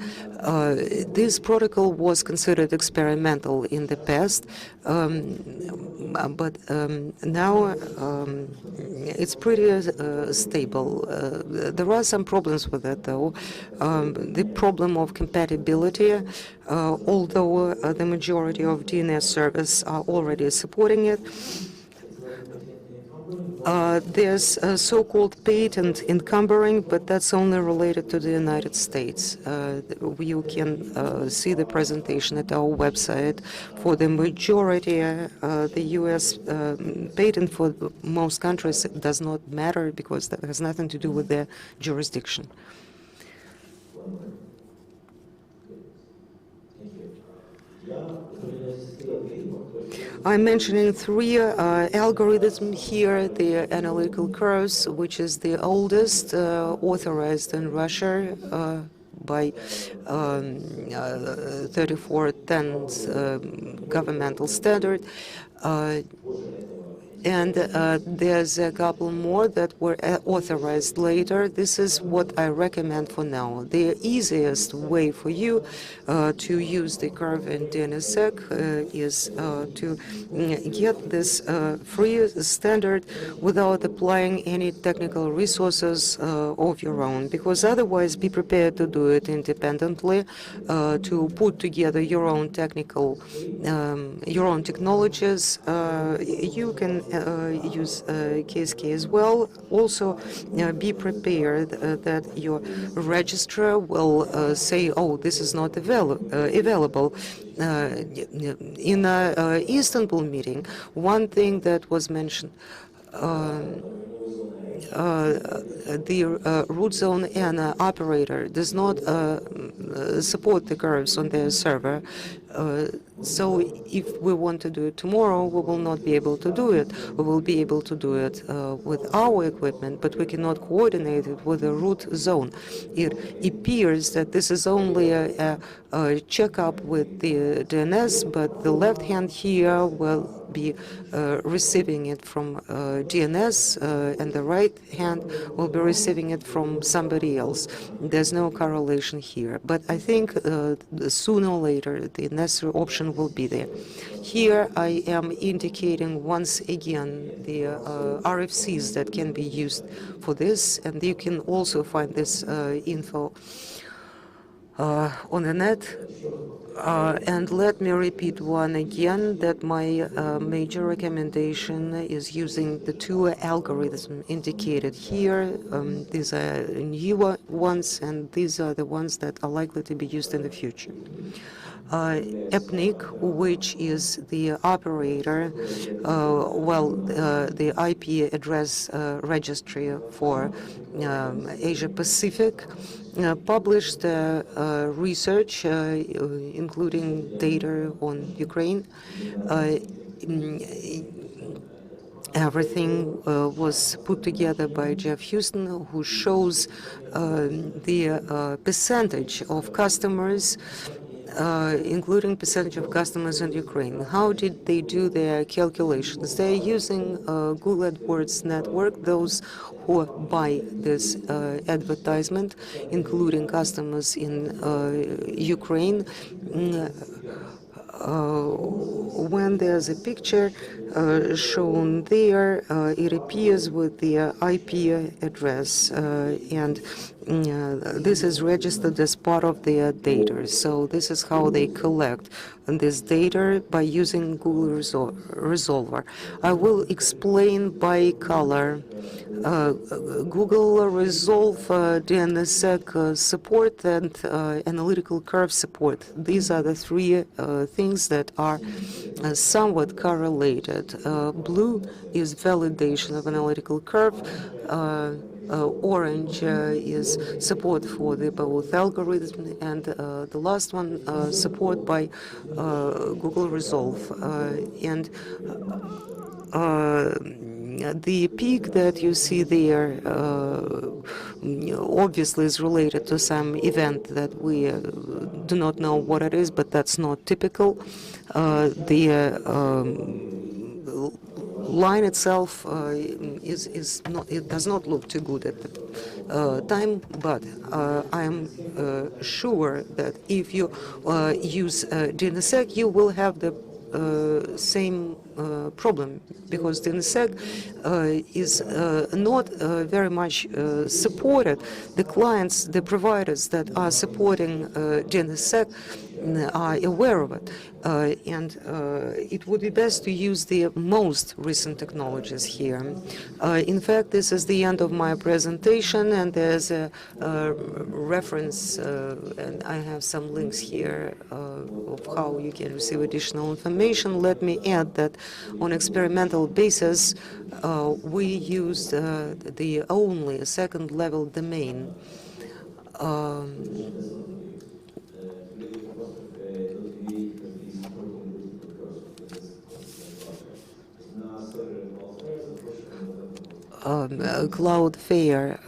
this protocol was considered experimental in the past, but now it's pretty stable. There are some problems with it, though. The problem of compatibility, although the majority of DNS servers are already supporting it. There's a so-called patent encumbering, but that's only related to the United States. You can see the presentation at our website. For the majority, the U.S. patent for most countries does not matter because that has nothing to do with their jurisdiction. I'm mentioning three algorithms here. The analytical curves, which is the oldest authorized in Russia by 3410 governmental standard. And there's a couple more that were authorized later. This is what I recommend for now. The easiest way for you to use the curve in DNSSEC is to get this free standard without applying any technical resources of your own, because otherwise be prepared to do it independently, to put together your own technical, your own technologies. You can use KSK as well. Also, be prepared that your registrar will say, oh, this is not available. In an Istanbul meeting, one thing that was mentioned, the root zone and operator does not support the curves on their server. So if we want to do it tomorrow, we will not be able to do it. We will be able to do it with our equipment, but we cannot coordinate it with the root zone. It appears that this is only a checkup with the DNS, but the left hand here will be receiving it from DNS, and the right hand will be receiving it from somebody else. There's no correlation here, but I think sooner or later the necessary option will be there. Here I am indicating once again the RFCs that can be used for this, and you can also find this info on the net. And let me repeat one again, that my major recommendation is using the two algorithms indicated here. These are newer ones, and these are the ones that are likely to be used in the future. EPNIC, which is the operator, the IP address registry for Asia Pacific, published research, including data on Ukraine. Everything was put together by Jeff Houston, who shows the percentage of customers, including percentage of customers in Ukraine. How did they do their calculations? They're using Google AdWords network, those who buy this advertisement, including customers in Ukraine. When there's a picture shown there, it appears with the IP address, and this is registered as part of their data. So this is how they collect this data by using Google Resolver. I will explain by color. Google Resolve DNSSEC support and analytical curve support. These are the three things that are somewhat correlated. Blue is validation of analytical curve. Orange is support for the both algorithm, and the last one support by Google Resolve. And the peak that you see there obviously is related to some event that we do not know what it is, but that's not typical. The line itself is not, it does not look too good at the time, but I am sure that if you use DNSSEC, you will have the same problem, because DNSSEC is not very much supported. The clients, the providers that are supporting DNSSEC are aware of it, and it would be best to use the most recent technologies here. In fact, this is the end of my presentation, and there's a reference, and I have some links here of how you can receive additional information. Let me add that on experimental basis, we used the only second-level domain. Cloudflare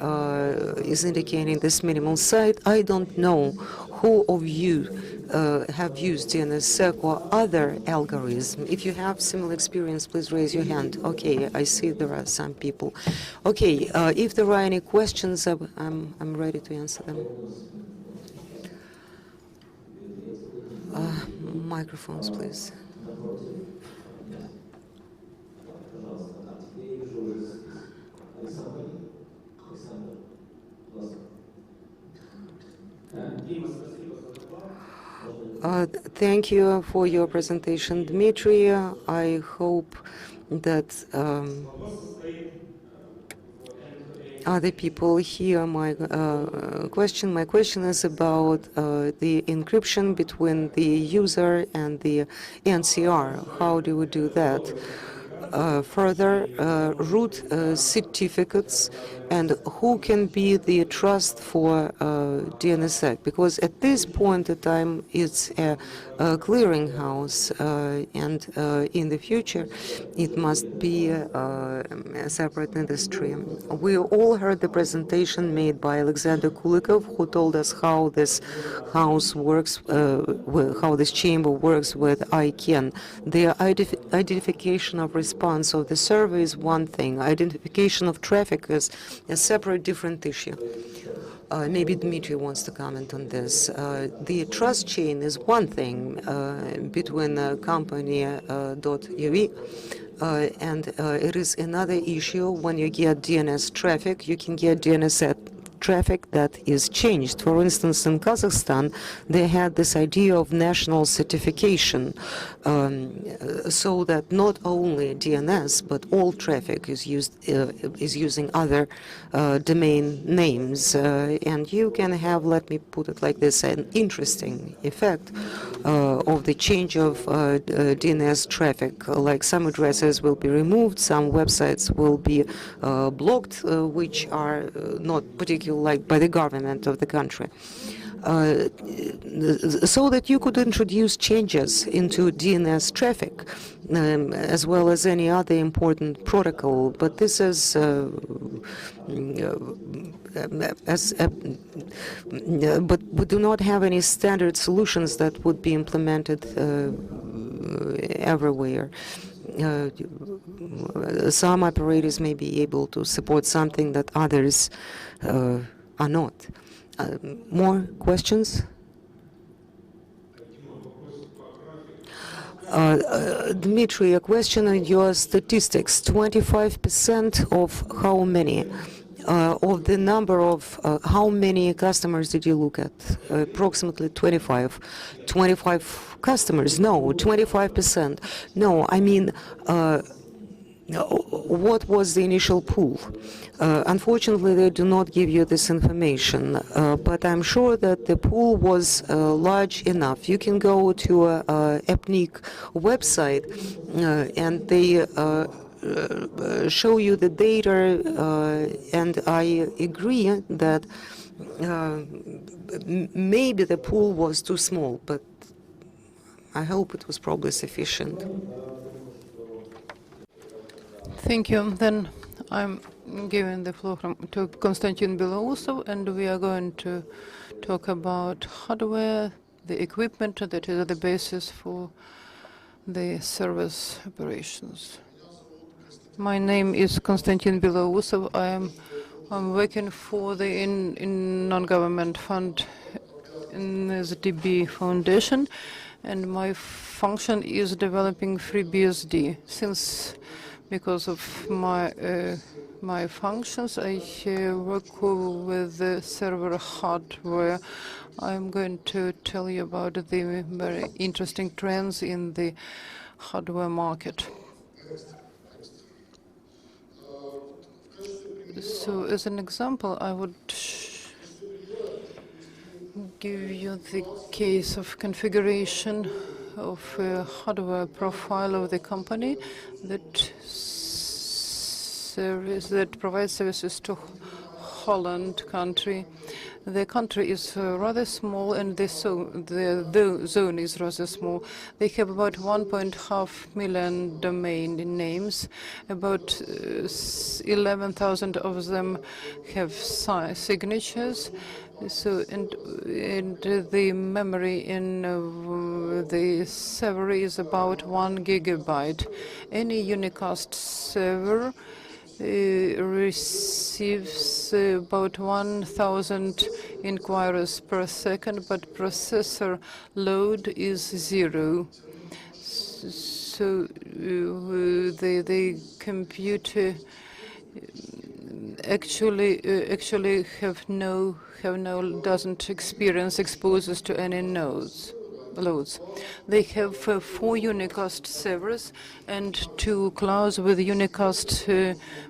is indicating this minimal site. I don't know who of you have used DNSSEC or other algorithm. If you have similar experience, please raise your hand. Okay, I see there are some people. Okay, if there are any questions, I'm ready to answer them. Microphones, please. Thank you for your presentation, Dmitry. I hope that other people hear my question. My question is about the encryption between the user and the NCR. How do we do that? Further, root certificates, and who can be the trust for DNSSEC? Because at this point in time, it's a clearinghouse, and in the future, it must be a separate industry. We all heard the presentation made by Alexander Kulikov, who told us how this house works, how this chamber works with ICANN. The identification of response of the server is one thing. Identification of traffic is a separate, different issue. Maybe Dmitry wants to comment on this. The trust chain is one thing between company .ua, and it is another issue when you get DNS traffic. You can get DNS traffic that is changed. For instance, in Kazakhstan, they had this idea of national certification, so that not only DNS but all traffic is using other domain names, and you can have, let me put it like this, an interesting effect of the change of DNS traffic. Like some addresses will be removed, some websites will be blocked, which are not particularly liked by the government of the country. So that you could introduce changes into DNS traffic, as well as any other important protocol. But this is but we do not have any standard solutions that would be implemented everywhere. Some operators may be able to support something that others are not. More questions? Dmitry, a question on your statistics. 25% of how many? Of the number of how many customers did you look at? Approximately 25. 25 customers? No, 25%. No, I mean, what was the initial pool? Unfortunately, they do not give you this information, but I'm sure that the pool was large enough. You can go to a EPNIC website and they show you the data, and I agree that maybe the pool was too small, but I hope it was probably sufficient. Thank you. Then I'm giving the floor to Konstantin Belousov, and we are going to talk about hardware, the equipment that is the basis for the service operations. My name is Konstantin Belousov. I'm working for the non-government fund in the DB Foundation, and my function is developing FreeBSD. Since because of my functions, I work with the server hardware. I'm going to tell you about the very interesting trends in the hardware market. So, as an example, I would give you the case of configuration of a hardware profile of the company that provides services to Holland country. The country is rather small, and the zone is rather small. They have about 1.5 million domain names. About 11,000 of them have signatures. So, and the memory in the server is about 1 gigabyte. Any unicast server receives about 1,000 inquiries per second, but processor load is 0. So the computer actually doesn't experience exposures to any loads. They have 4 unicast servers and 2 clouds with unicast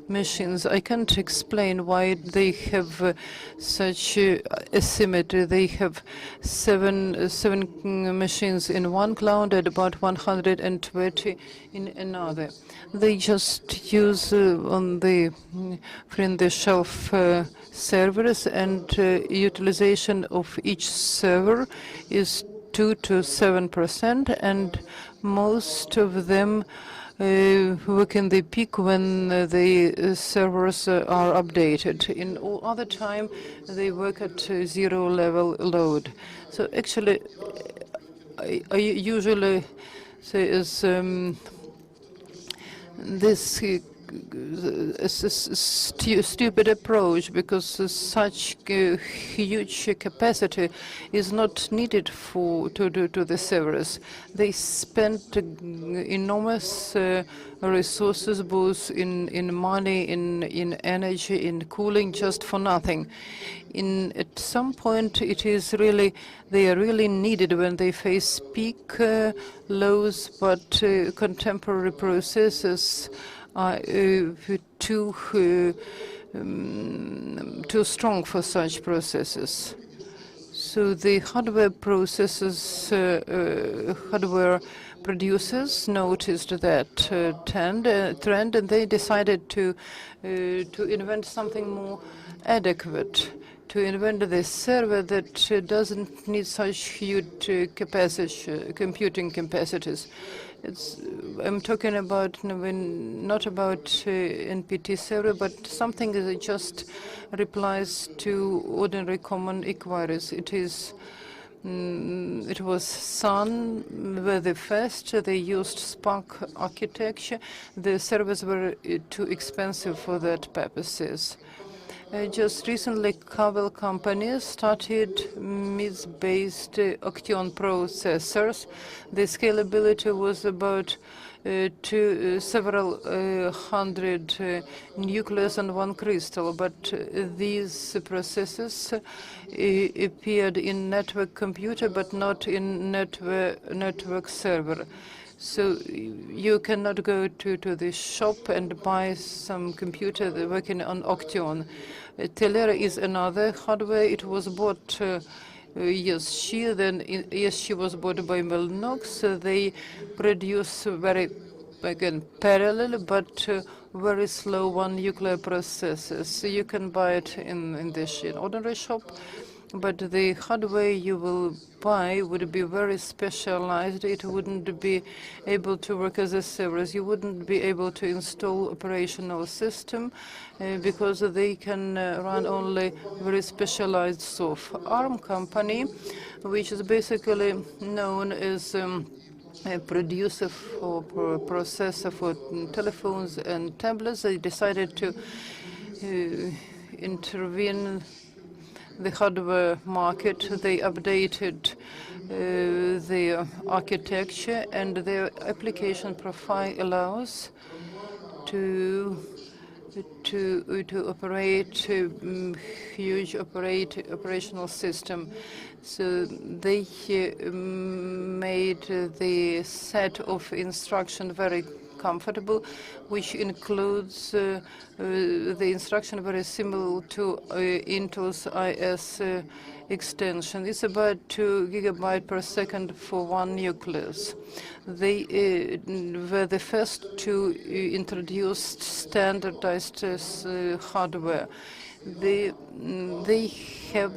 machines. I can't explain why they have such asymmetry. They have seven machines in one cloud and about 120 in another. They just use on the shelf servers, and utilization of each server is 2 to 7%, and most of them work in the peak when the servers are updated. In all other time, they work at 0 level load. So actually, I usually say is this stupid approach, because such huge capacity is not needed to the servers. They spent enormous resources, both in money, in energy, in cooling, just for nothing. At some point, they are really needed when they face peak loads, but contemporary processes are too strong for such processes. So the hardware hardware producers noticed that trend, and they decided to invent something more adequate, to invent this server that doesn't need such huge computing capacities. I'm talking about not about NPT server, but something that just replies to ordinary common inquiries. It was Sun were the first. They used Spark architecture. The servers were too expensive for that purposes. Just recently, Kiev company started MIS-based Octeon processors. The scalability was about several hundred nucleus and one crystal, but these processes appeared in network computer, but not in network server. So you cannot go to the shop and buy some computer working on Octeon. Telera is another hardware. It was bought ESG was bought by Mellanox. They produce very, again, parallel but very slow one nuclear processes. So you can buy it in the ordinary shop, but the hardware you will buy would be very specialized. It wouldn't be able to work as a servers. You wouldn't be able to install operational system because they can run only very specialized software. ARM company, which is basically known as a producer for processor for telephones and tablets, they decided to intervene the hardware market. They updated their architecture, and their application profile allows to operate huge operational system. So they made the set of instruction very comfortable, which includes the instruction very similar to Intel's IS extension. It's about 2 GB per second for one nucleus. They were the first to introduce standardized hardware. They have,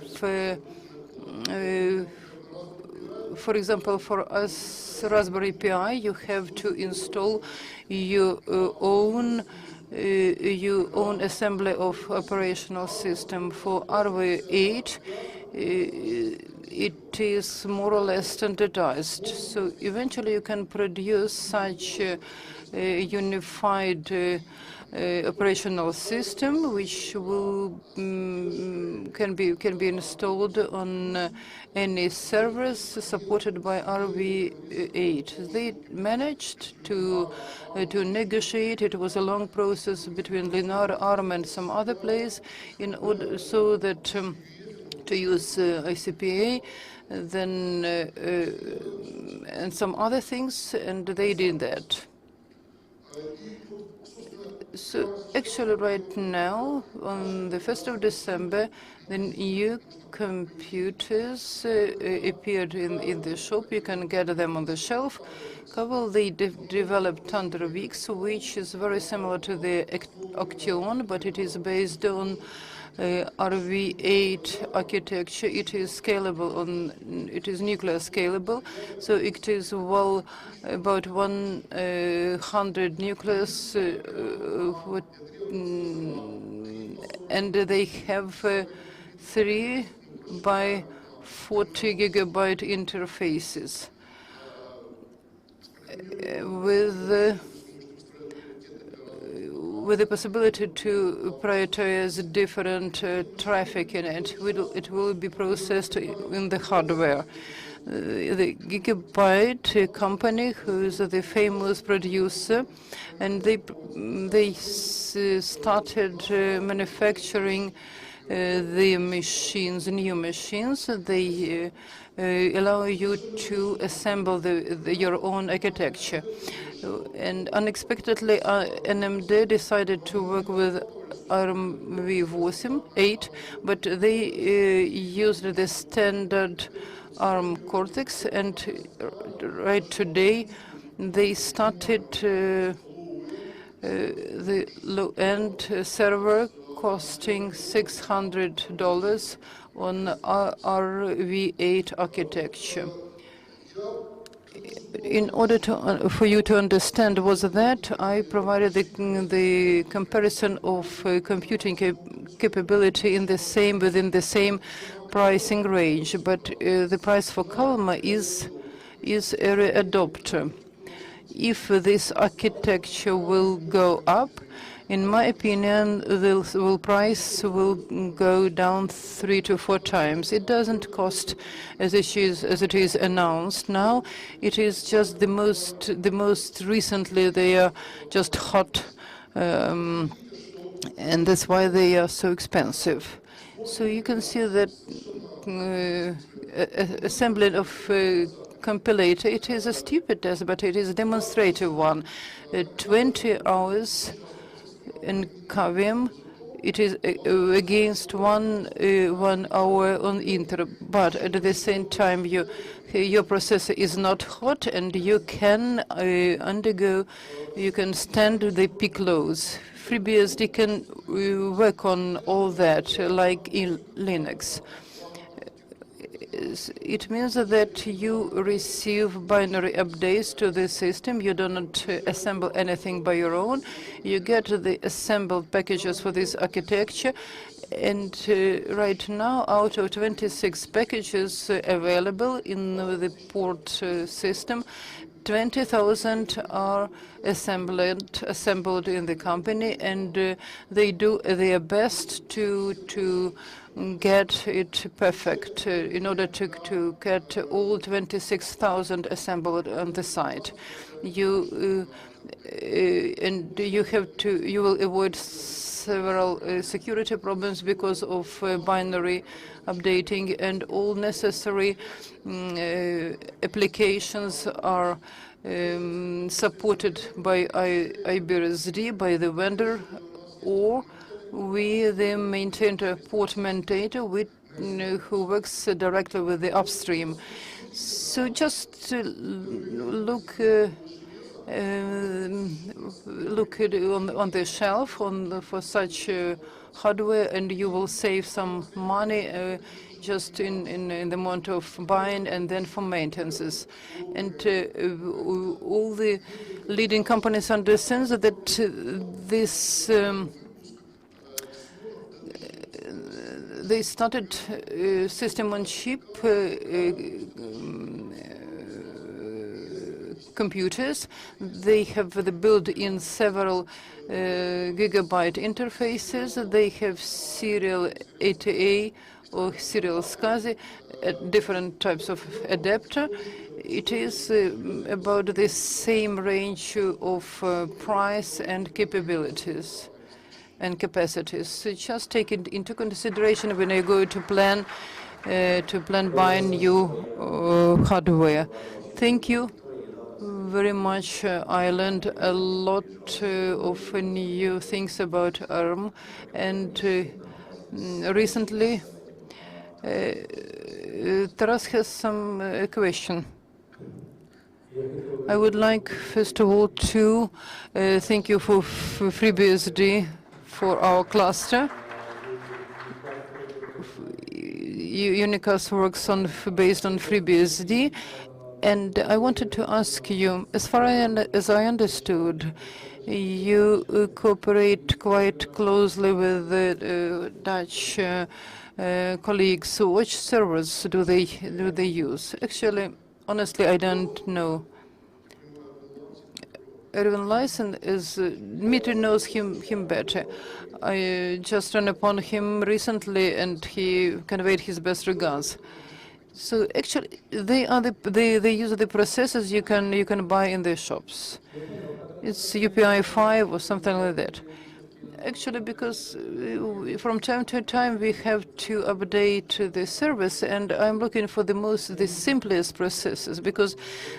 for example, for us Raspberry Pi, you have to install your own assembly of operational system. For RV8, it is more or less standardized. So eventually you can produce such a unified operational system, which will can be installed on any servers supported by RV8. They managed to negotiate. It was a long process between Linear, ARM, and some other players in order so that to use ICPA, then and some other things, and they did that. So actually right now, on the 1st of December, the new computers appeared in the shop. You can get them on the shelf. Kiev, they developed Thunder Weeks, which is very similar to the Octeon, but it is based on RV8 architecture. It is scalable it is nuclear scalable, so it is about 100 nucleus, and they have 3 by 40 GB interfaces with the possibility to prioritize different traffic in it. It will be processed in the hardware. The Gigabyte company, who is the famous producer, and they started manufacturing the machines, new machines. They allow you to assemble your own architecture. And unexpectedly, NMD decided to work with ARM V8, but they used the standard ARM Cortex, and right today they started the low-end server costing $600 on RV8 architecture. In order for you to understand what's that, I provided the comparison of computing capability within the same pricing range, but the price for Kalma is early adopter. If this architecture will go up, in my opinion, the price will go down 3 to 4 times. It doesn't cost as it is announced now. It is just the most recently they are just hot, and that's why they are so expensive. So you can see that assembly of compilator, it is a stupid test, but it is a demonstrative one. 20 hours in Kiev, it is against one hour on Inter, but at the same time your processor is not hot, and you can you can stand the peak loads. FreeBSD can work on all that, like in Linux. It means that you receive binary updates to the system. You do not assemble anything by your own. You get the assembled packages for this architecture. And right now, out of 26 packages available in the port system, 20,000 are assembled in the company, and they do their best to get it perfect in order to get all 26,000 assembled on the site. You will avoid several security problems because of binary updating, and all necessary applications are supported by IBRSD, by the vendor, or with the maintainer, port maintainer, who works directly with the upstream. So just look at on the shelf for such hardware, and you will save some money just in the amount of buying and then for maintenances. And all the leading companies understand that this they started system on chip computers. They have the built-in several gigabyte interfaces. They have serial ATA or serial SCSI, different types of adapter. It is about the same range of price and capabilities and capacities. So just take it into consideration when you go to plan buying new hardware. Thank you very much. I learned a lot of new things about ARM, and recently Taras has some question. I would like, first of all, to thank you for FreeBSD for our cluster. Unicast works based on FreeBSD, and I wanted to ask you, as far as I understood, you cooperate quite closely with the Dutch colleagues. So which servers do they use? Actually, honestly, I don't know. Erwin Lyson is, Dmitry knows him better. I just ran upon him recently, and he conveyed his best regards. So actually, they use the processors you can buy in the shops. It's UPI 5 or something like that. Actually, because from time to time we have to update the service, and I'm looking for the simplest processes because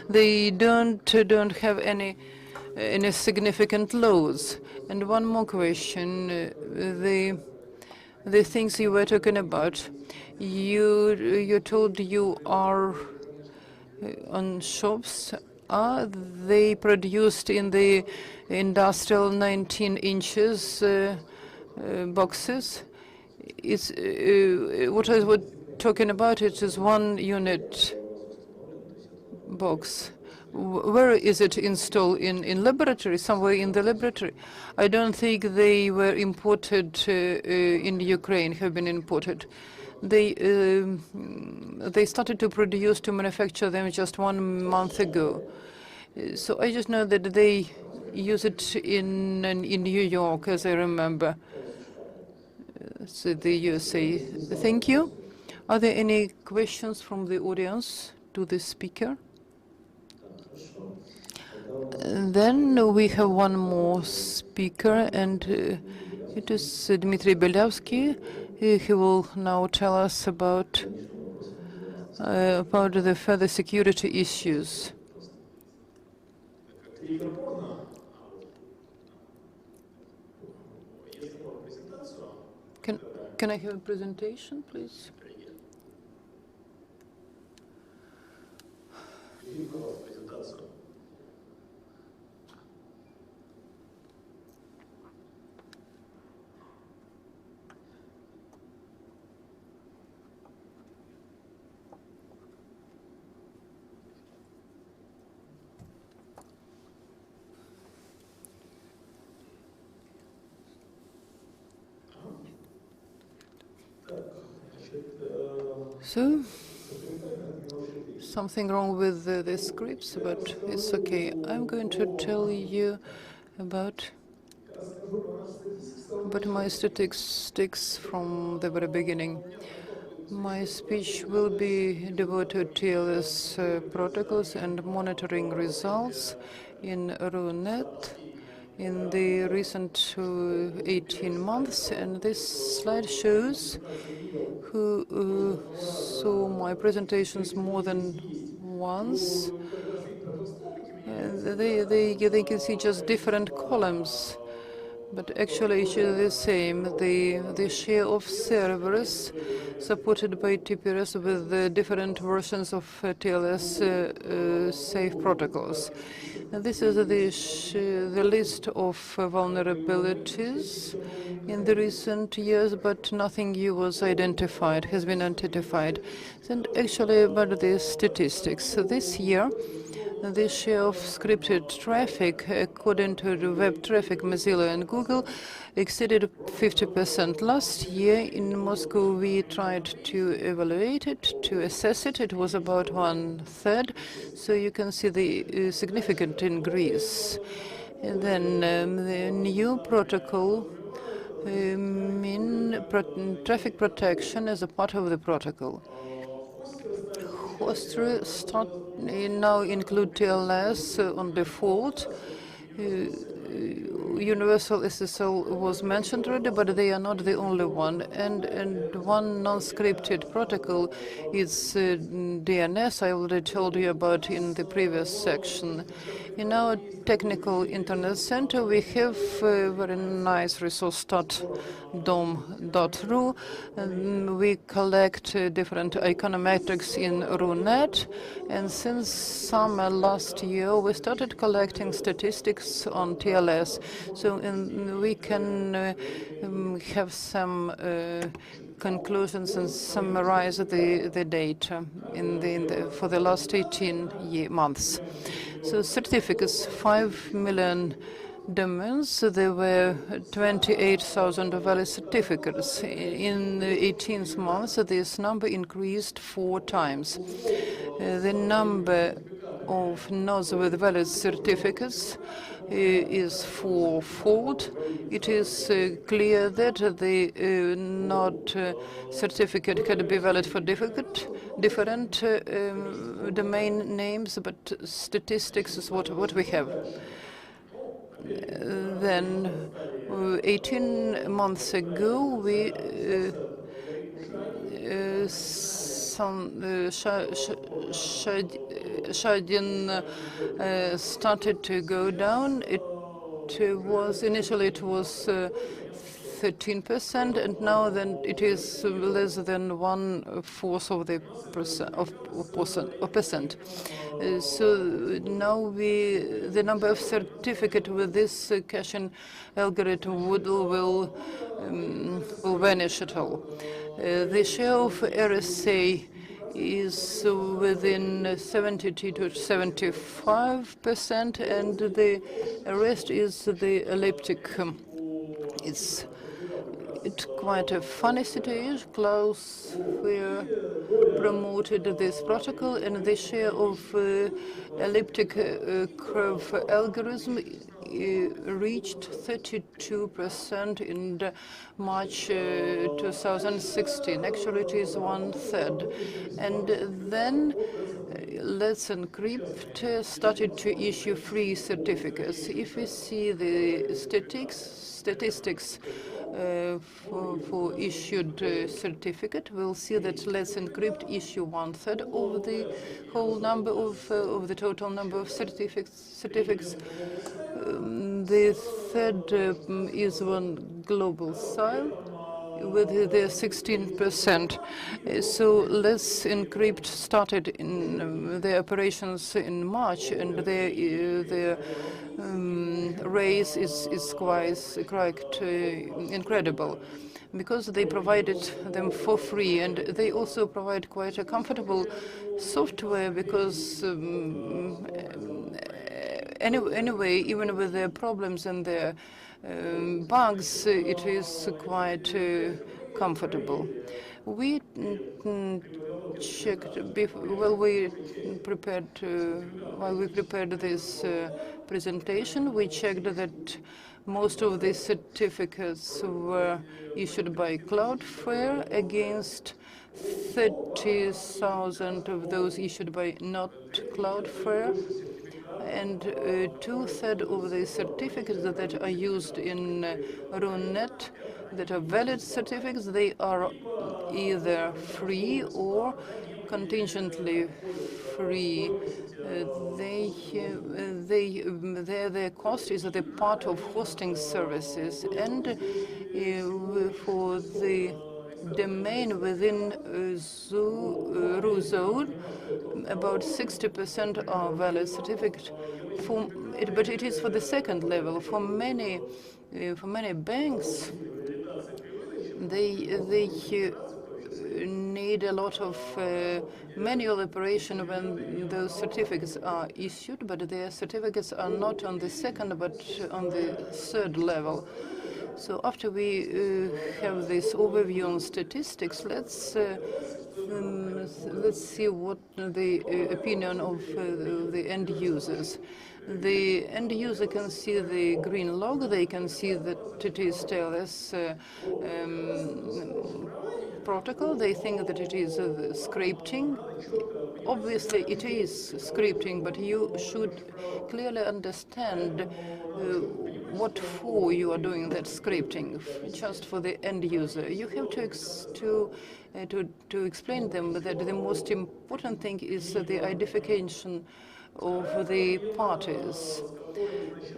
they don't have any significant loads. And one more question: the things you were talking about. You told you are on shops. Are they produced in the industrial 19 inches boxes? It's what I was talking about. It is 1 unit box. Where is it installed? In laboratory, somewhere in the laboratory? I don't think they were imported in Ukraine, have been imported. They started to manufacture them just 1 month ago. So I just know that they use it in New York, as I remember. So the USA. Thank you. Are there any questions from the audience to the speaker? Then we have one more speaker, and it is Dmitry Belyavsky. He will now tell us about the further security issues. Can I have a presentation, please? So, something wrong with the scripts, but it's okay. I'm going to tell you about my statistics from the very beginning. My speech will be devoted to TLS protocols and monitoring results in RUNET in the recent 18 months, and this slide shows who saw my presentations more than once. They can see just different columns, but actually it's the same. The share of servers supported by TPRS with the different versions of TLS safe protocols. And this is the list of vulnerabilities in the recent years, but nothing new has been identified. And actually about the statistics. So this year, the share of scripted traffic, according to the web traffic, Mozilla and Google, exceeded 50%. Last year in Moscow, we tried to evaluate it, to assess it. It was about 1/3. So you can see the significant increase. And then the new protocol, traffic protection as a part of the protocol. Hosts now include TLS on default. Universal SSL was mentioned already, but they are not the only one. And one non-scripted protocol is DNS, I already told you about in the previous section. In our technical internet center, we have a very nice resource .dom.ru, and we collect different econometrics in RUNET. And since summer last year, we started collecting statistics on TLS. So we can have some conclusions and summarize the data for the last 18 months. So certificates, 5 million domains. There were 28,000 valid certificates. In the 18 months, this number increased 4 times. The number of nodes with valid certificates is fourfold. It is clear that the node certificate can be valid for different domain names, but statistics is what we have. Then 18 months ago, we Shadin started to go down. It was initially 13%, and now then it is less than 1/4 of the percent. So now the number of certificate with this caching algorithm will vanish at all. The share of RSA is within 70 to 75%, and the rest is the elliptic. It's quite a funny situation. Klaus promoted this protocol, and the share of elliptic curve algorithm reached 32% in March 2016. Actually, it is 1/3. And then Let's Encrypt started to issue free certificates. If we see the statistics for issued certificate, we'll see that Let's Encrypt issue 1/3 of the whole number of the total number of certificates. The third is one global style with the 16%. So Let's Encrypt started in the operations in March, and the raise is quite incredible, because they provided them for free, and they also provide quite a comfortable software, because anyway, even with their problems and their bugs, it is quite comfortable. We checked while we prepared this presentation. We checked that most of the certificates were issued by Cloudflare, against 30,000 of those issued by not Cloudflare. And 2/3 of the certificates that are used in RUNET, that are valid certificates, they are either free or contingently free. Their cost is the part of hosting services, and for the domain within RUZone, about 60% are valid certificate. But it is for the second level. For many banks, they need a lot of manual operation when those certificates are issued, but their certificates are not on the second but on the third level. So after we have this overview on statistics, let's see what the opinion of the end users. The end user can see the green log. They can see that it is TLS protocol. They think that it is scripting. Obviously, it is scripting, but you should clearly understand what for you are doing that scripting, just for the end user. You have to explain them that the most important thing is the identification of the parties.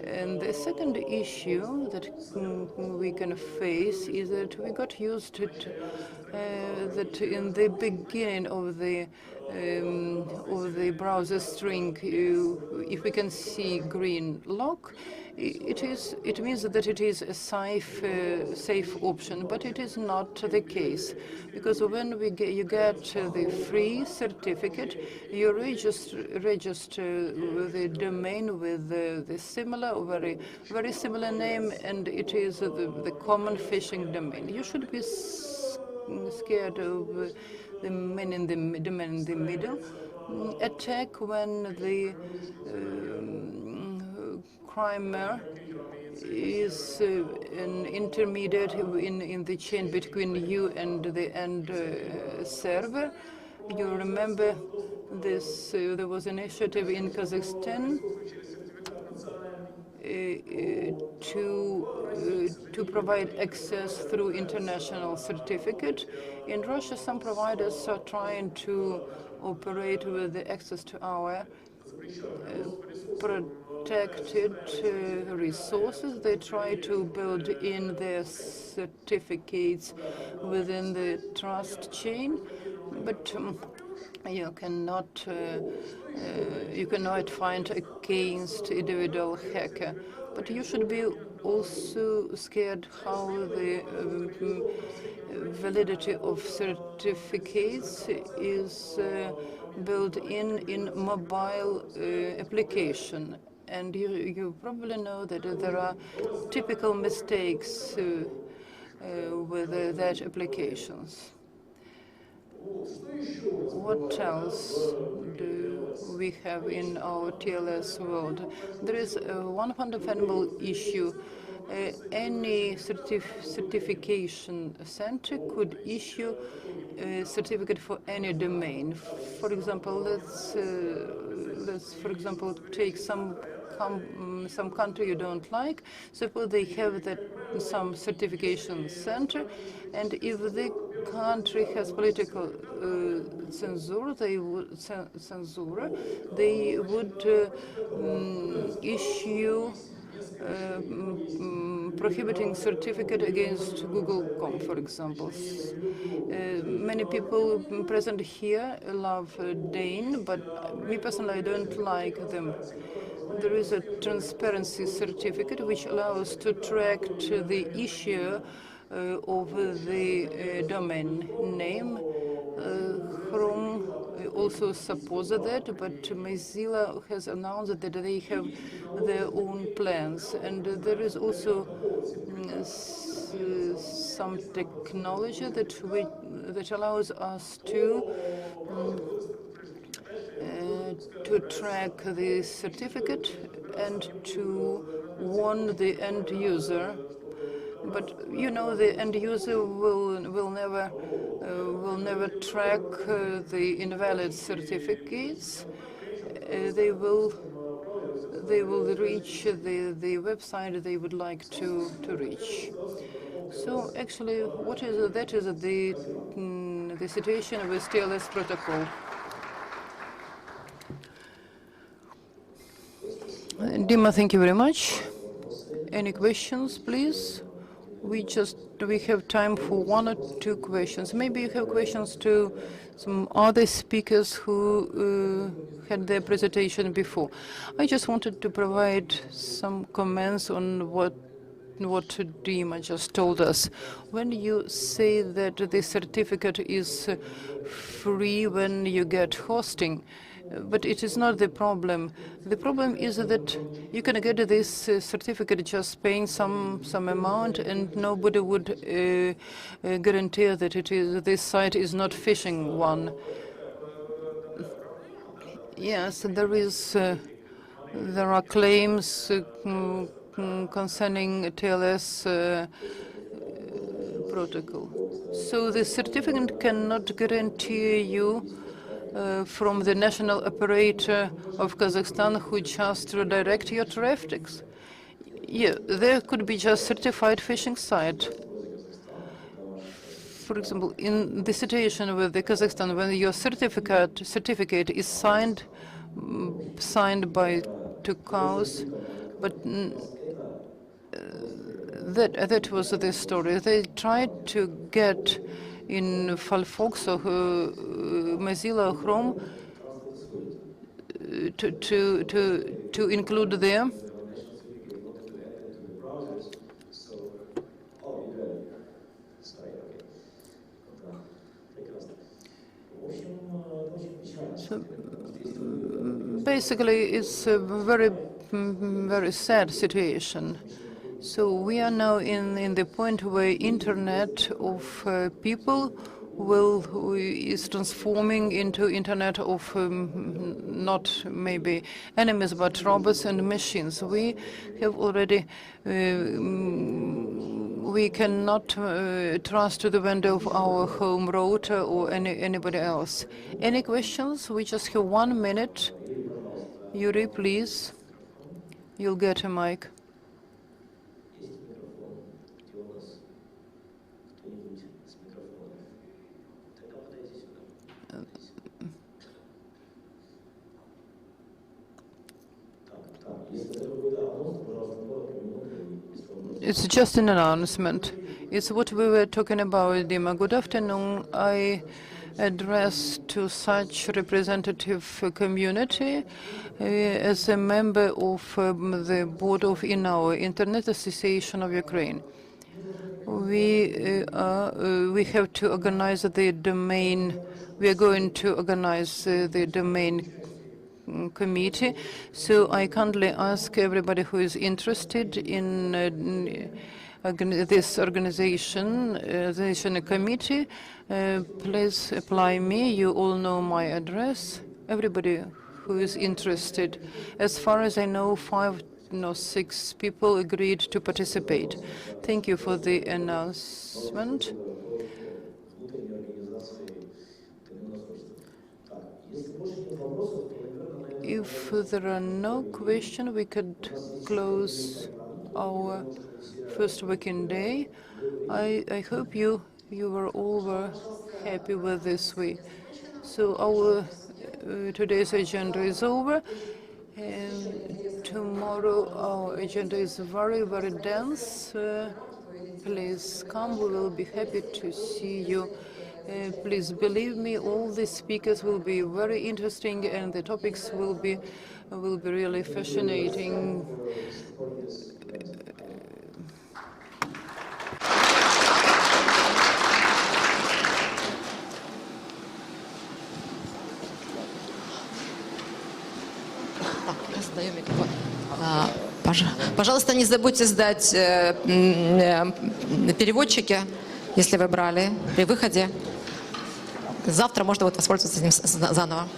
And the second issue that we can face is that we got used to that in the beginning of the browser string, if we can see green lock, it means that it is a safe option, but it is not the case, because when you get the free certificate, you register the domain with the similar, very similar name, and it is the common phishing domain. You should be scared of the man in the middle, attack when the crimer is an intermediate in the chain between you and the end server. You remember this? There was an initiative in Kazakhstan to provide access through international certificate. In Russia, some providers are trying to operate with the access to our protected resources. They try to build in their certificates within the trust chain, but you cannot find against individual hacker. But you should be also scared how the validity of certificates is built in mobile application. And you probably know that there are typical mistakes with that applications. What else do we have in our TLS world? There is one fundamental issue. Any certification center could issue a certificate for any domain. For example, let's for example take some country you don't like. Suppose they have some certification center, and if the country has political censure, they would issue prohibiting certificate against Google.com, for example. Many people present here love Dane, but me personally, I don't like them. There is a transparency certificate which allows to track the issue of the domain name. Chrome also supposes that, but Mozilla has announced that they have their own plans. And there is also some technology that allows us to track the certificate and to warn the end user. But you know, the end user will never track the invalid certificates. They will reach the website they would like to reach. So actually, that is the situation with TLS protocol. Dima, thank you very much. Any questions, please? We have time for one or two questions. Maybe you have questions to some other speakers who had their presentation before. I just wanted to provide some comments on what Dima just told us. When you say that the certificate is free when you get hosting, but it is not the problem. The problem is that you can get this certificate just paying some amount, and nobody would guarantee that this site is not phishing one. Yes, there are claims concerning TLS protocol. So the certificate cannot guarantee you from the national operator of Kazakhstan who just redirect your traffic. Yeah, there could be just certified phishing site. For example, in the situation with the Kazakhstan, when your certificate is signed by two cows, but that was the story. They tried to get in Firefox or Mozilla Chrome to include there. So basically, it's a very sad situation. So we are now in the point where internet of people is transforming into internet of not maybe enemies but robots and machines. We have already we cannot trust to the vendor of our home router or anybody else. Any questions? We just have 1 minute. Yuri, please. You'll get a mic. It's just an announcement. It's what we were talking about, Dima. Good afternoon. I address to such representative community as a member of the board of INAO, Internet Association of Ukraine. We have to organize the domain. We are going to organize the domain committee. So I kindly ask everybody who is interested in this organization committee, please apply me. You all know my address. Everybody who is interested. As far as I know, 5 or 6 people agreed to participate. Thank you for the announcement. If there are no questions, we could close our first working day. I hope you were all happy with this week. So our today's agenda is over, and tomorrow our agenda is very, very dense. Please come. We will be happy to see you. Please believe me, all the speakers will be very interesting, and the topics will be really fascinating. Пожалуйста, не забудьте сдать переводчики, если вы брали при выходе. Завтра можно будет воспользоваться этим заново.